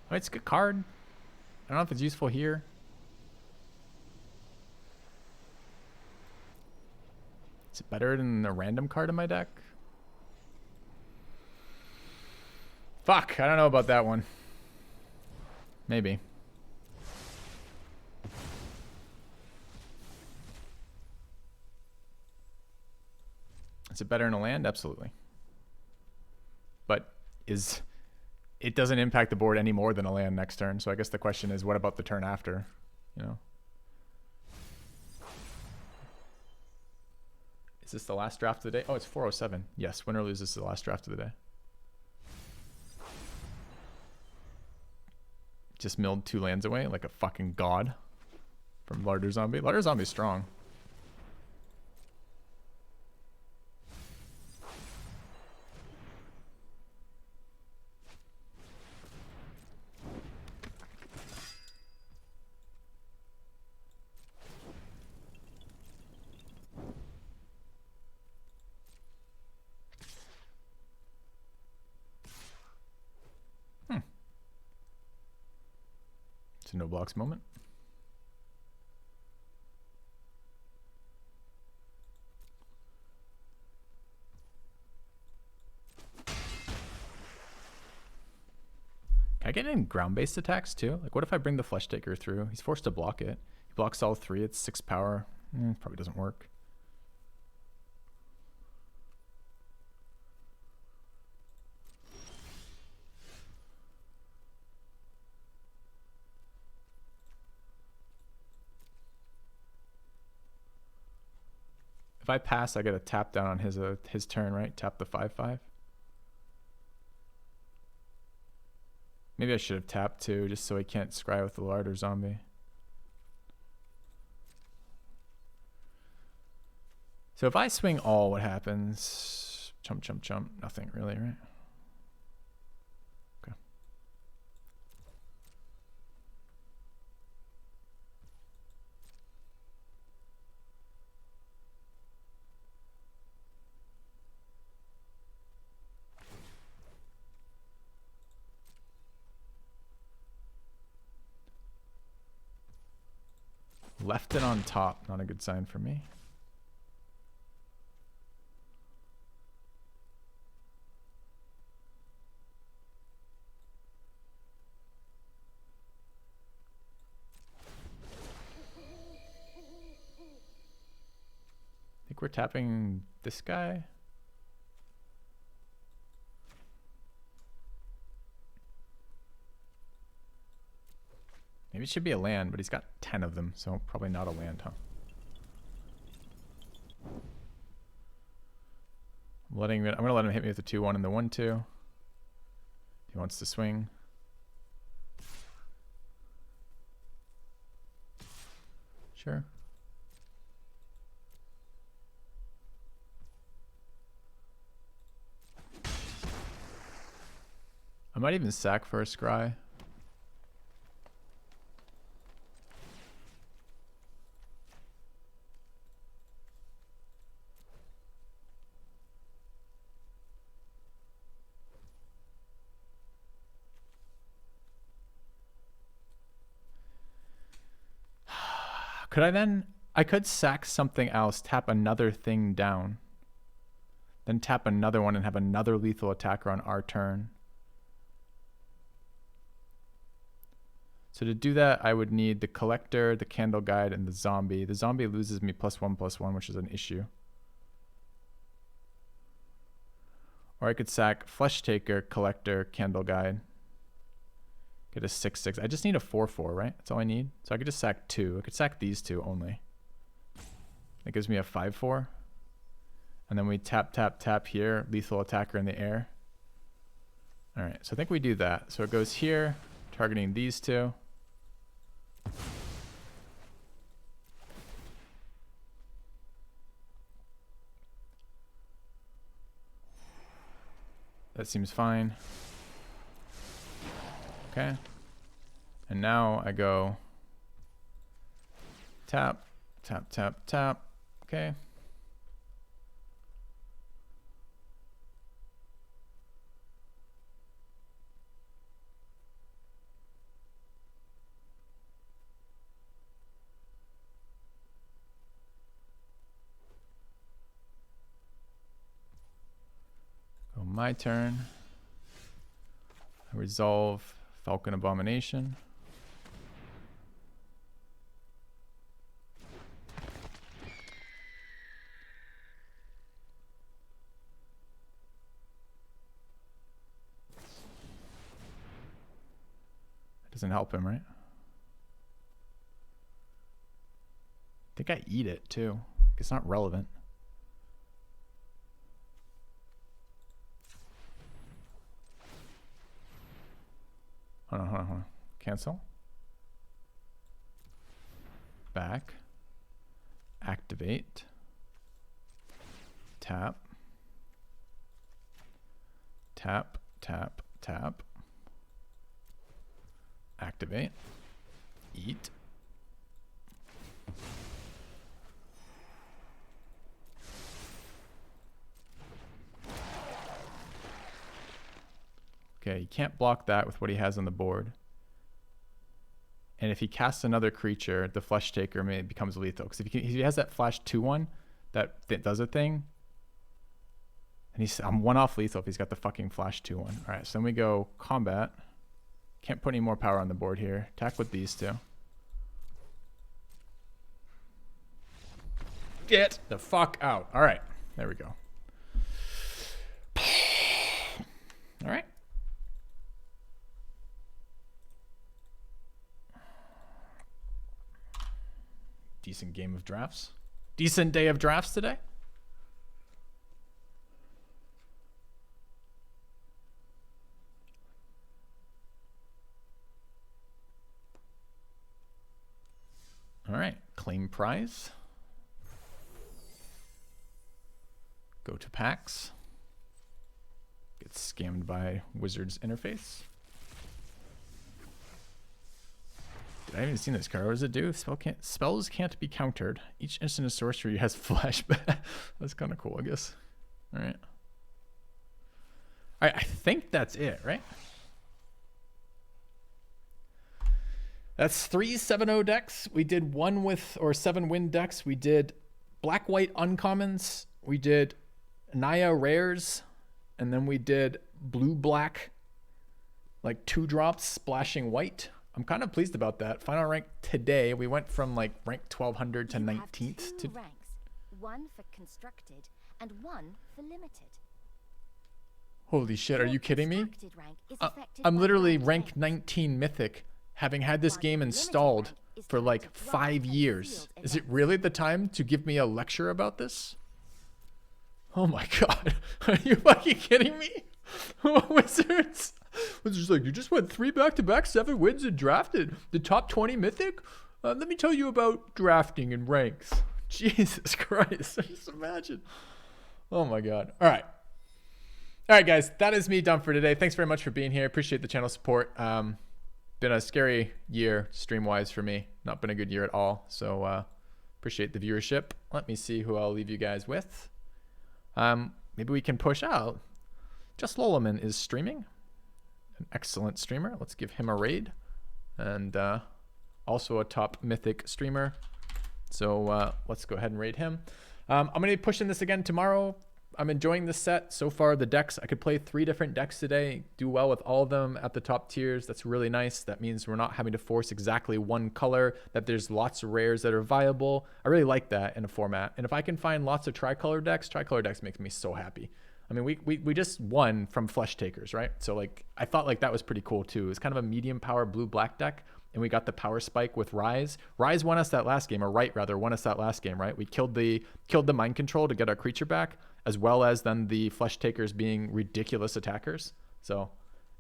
Oh, it's a good card. I don't know if it's useful here. Is it better than a random card in my deck? Fuck, I don't know about that one. Maybe. Is it better in a land? Absolutely. But it doesn't impact the board any more than a land next turn. So I guess the question is, what about the turn after? You know? Is this the last draft of the day? Oh, it's 407. Yes, win or lose, this is the last draft of the day. Just milled 2 lands away like a fucking god from Larder Zombie. Larder Zombie's strong. It's a no blocks moment. Can I get in ground-based attacks too? Like, what if I bring the Flesh Taker through? He's forced to block it. He blocks all 3. It's 6 power. Probably doesn't work. If I pass, I get a tap down on his turn, right? Tap the 5/5. Maybe I should have tapped too, just so he can't scry with the Larder Zombie. So if I swing all, what happens? Chump, chump, chump. Nothing really, right? Okay. Left it on top, not a good sign for me. I think we're tapping this guy. Maybe it should be a land, but he's got 10 of them, so probably not a land, huh? I'm gonna let him hit me with the 2/1 and the 1/2. If he wants to swing. Sure. I might even sack for a scry. Could I then? I could sack something else, tap another thing down, then tap another one and have another lethal attacker on our turn. So to do that, I would need the Collector, the Candle Guide, and the Zombie. The Zombie loses me +1/+1, which is an issue. Or I could sack Flesh Taker, Collector, Candle Guide. Get a 6/6. I just need a 4/4, right? That's all I need. So I could just sack 2. I could sack these 2 only. That gives me a 5/4. And then we tap, tap, tap here. Lethal attacker in the air. All right, so I think we do that. So it goes here, targeting these 2. That seems fine. Okay. And now I go tap, tap, tap, tap. Okay. Go my turn. I resolve Falcon Abomination. Doesn't help him, right? I think I eat it too. It's not relevant. Hold on, hold on, hold on. Cancel. Back. Activate. Tap. Tap, tap, tap. Activate. Eat. Okay, you can't block that with what he has on the board. And if he casts another creature, the Flesh Taker becomes lethal. Because if he has that flash 2/1 that does a thing, and I'm 1 off lethal if he's got the fucking flash 2/1. All right, so then we go combat. Can't put any more power on the board here. Attack with these two. Get the fuck out. All right. There we go. All right. Decent game of drafts. Decent day of drafts today. All right. Claim prize. Go to packs. Get scammed by Wizard's interface. Did I even see this card? What does it do? Spells can't be countered. Each instant of sorcery has flashback. That's kind of cool, I guess. All right. All right, I think that's it, right? That's 3 7-0 decks. We did 1 with, or 7 win decks. We did black-white uncommons. We did Naya rares. And then we did blue-black, like 2 drops splashing white. I'm kind of pleased about that. Final rank today, we went from like rank 1200 to 19th to ranks, 1 for constructed and 1 for limited. Holy shit, are you kidding me? I'm literally rank 19 mythic, having had this game installed for like 5 years. Is it really the time to give me a lecture about this? Oh my god. Are you fucking kidding me? Wizards? Wizards like, you just went 3 back-to-back 7 wins and drafted the top 20 mythic? Let me tell you about drafting and ranks. Jesus Christ. Just imagine. Oh my god. All right. All right, guys. That is me done for today. Thanks very much for being here. Appreciate the channel support. Been a scary year stream-wise for me. Not been a good year at all. So appreciate the viewership. Let me see who I'll leave you guys with. Maybe we can push out. Just Lolaman is streaming. An excellent streamer. Let's give him a raid. And also a top mythic streamer. So let's go ahead and raid him. I'm going to be pushing this again tomorrow. I'm enjoying this set. So far, the decks, I could play 3 different decks today. Do well with all of them at the top tiers. That's really nice. That means we're not having to force exactly one color, that there's lots of rares that are viable. I really like that in a format. And if I can find lots of tricolor decks makes me so happy. I mean, we just won from Flesh Takers, right? So like, I thought like that was pretty cool too. It was kind of a medium power blue-black deck. And we got the power spike with Rise. Rise won us that last game, or Right rather won us that last game, right? We killed the mind control to get our creature back, as well as then the Flesh Takers being ridiculous attackers. So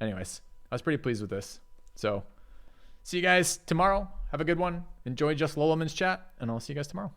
anyways, I was pretty pleased with this. So see you guys tomorrow. Have a good one. Enjoy Just Lolaman's chat, and I'll see you guys tomorrow.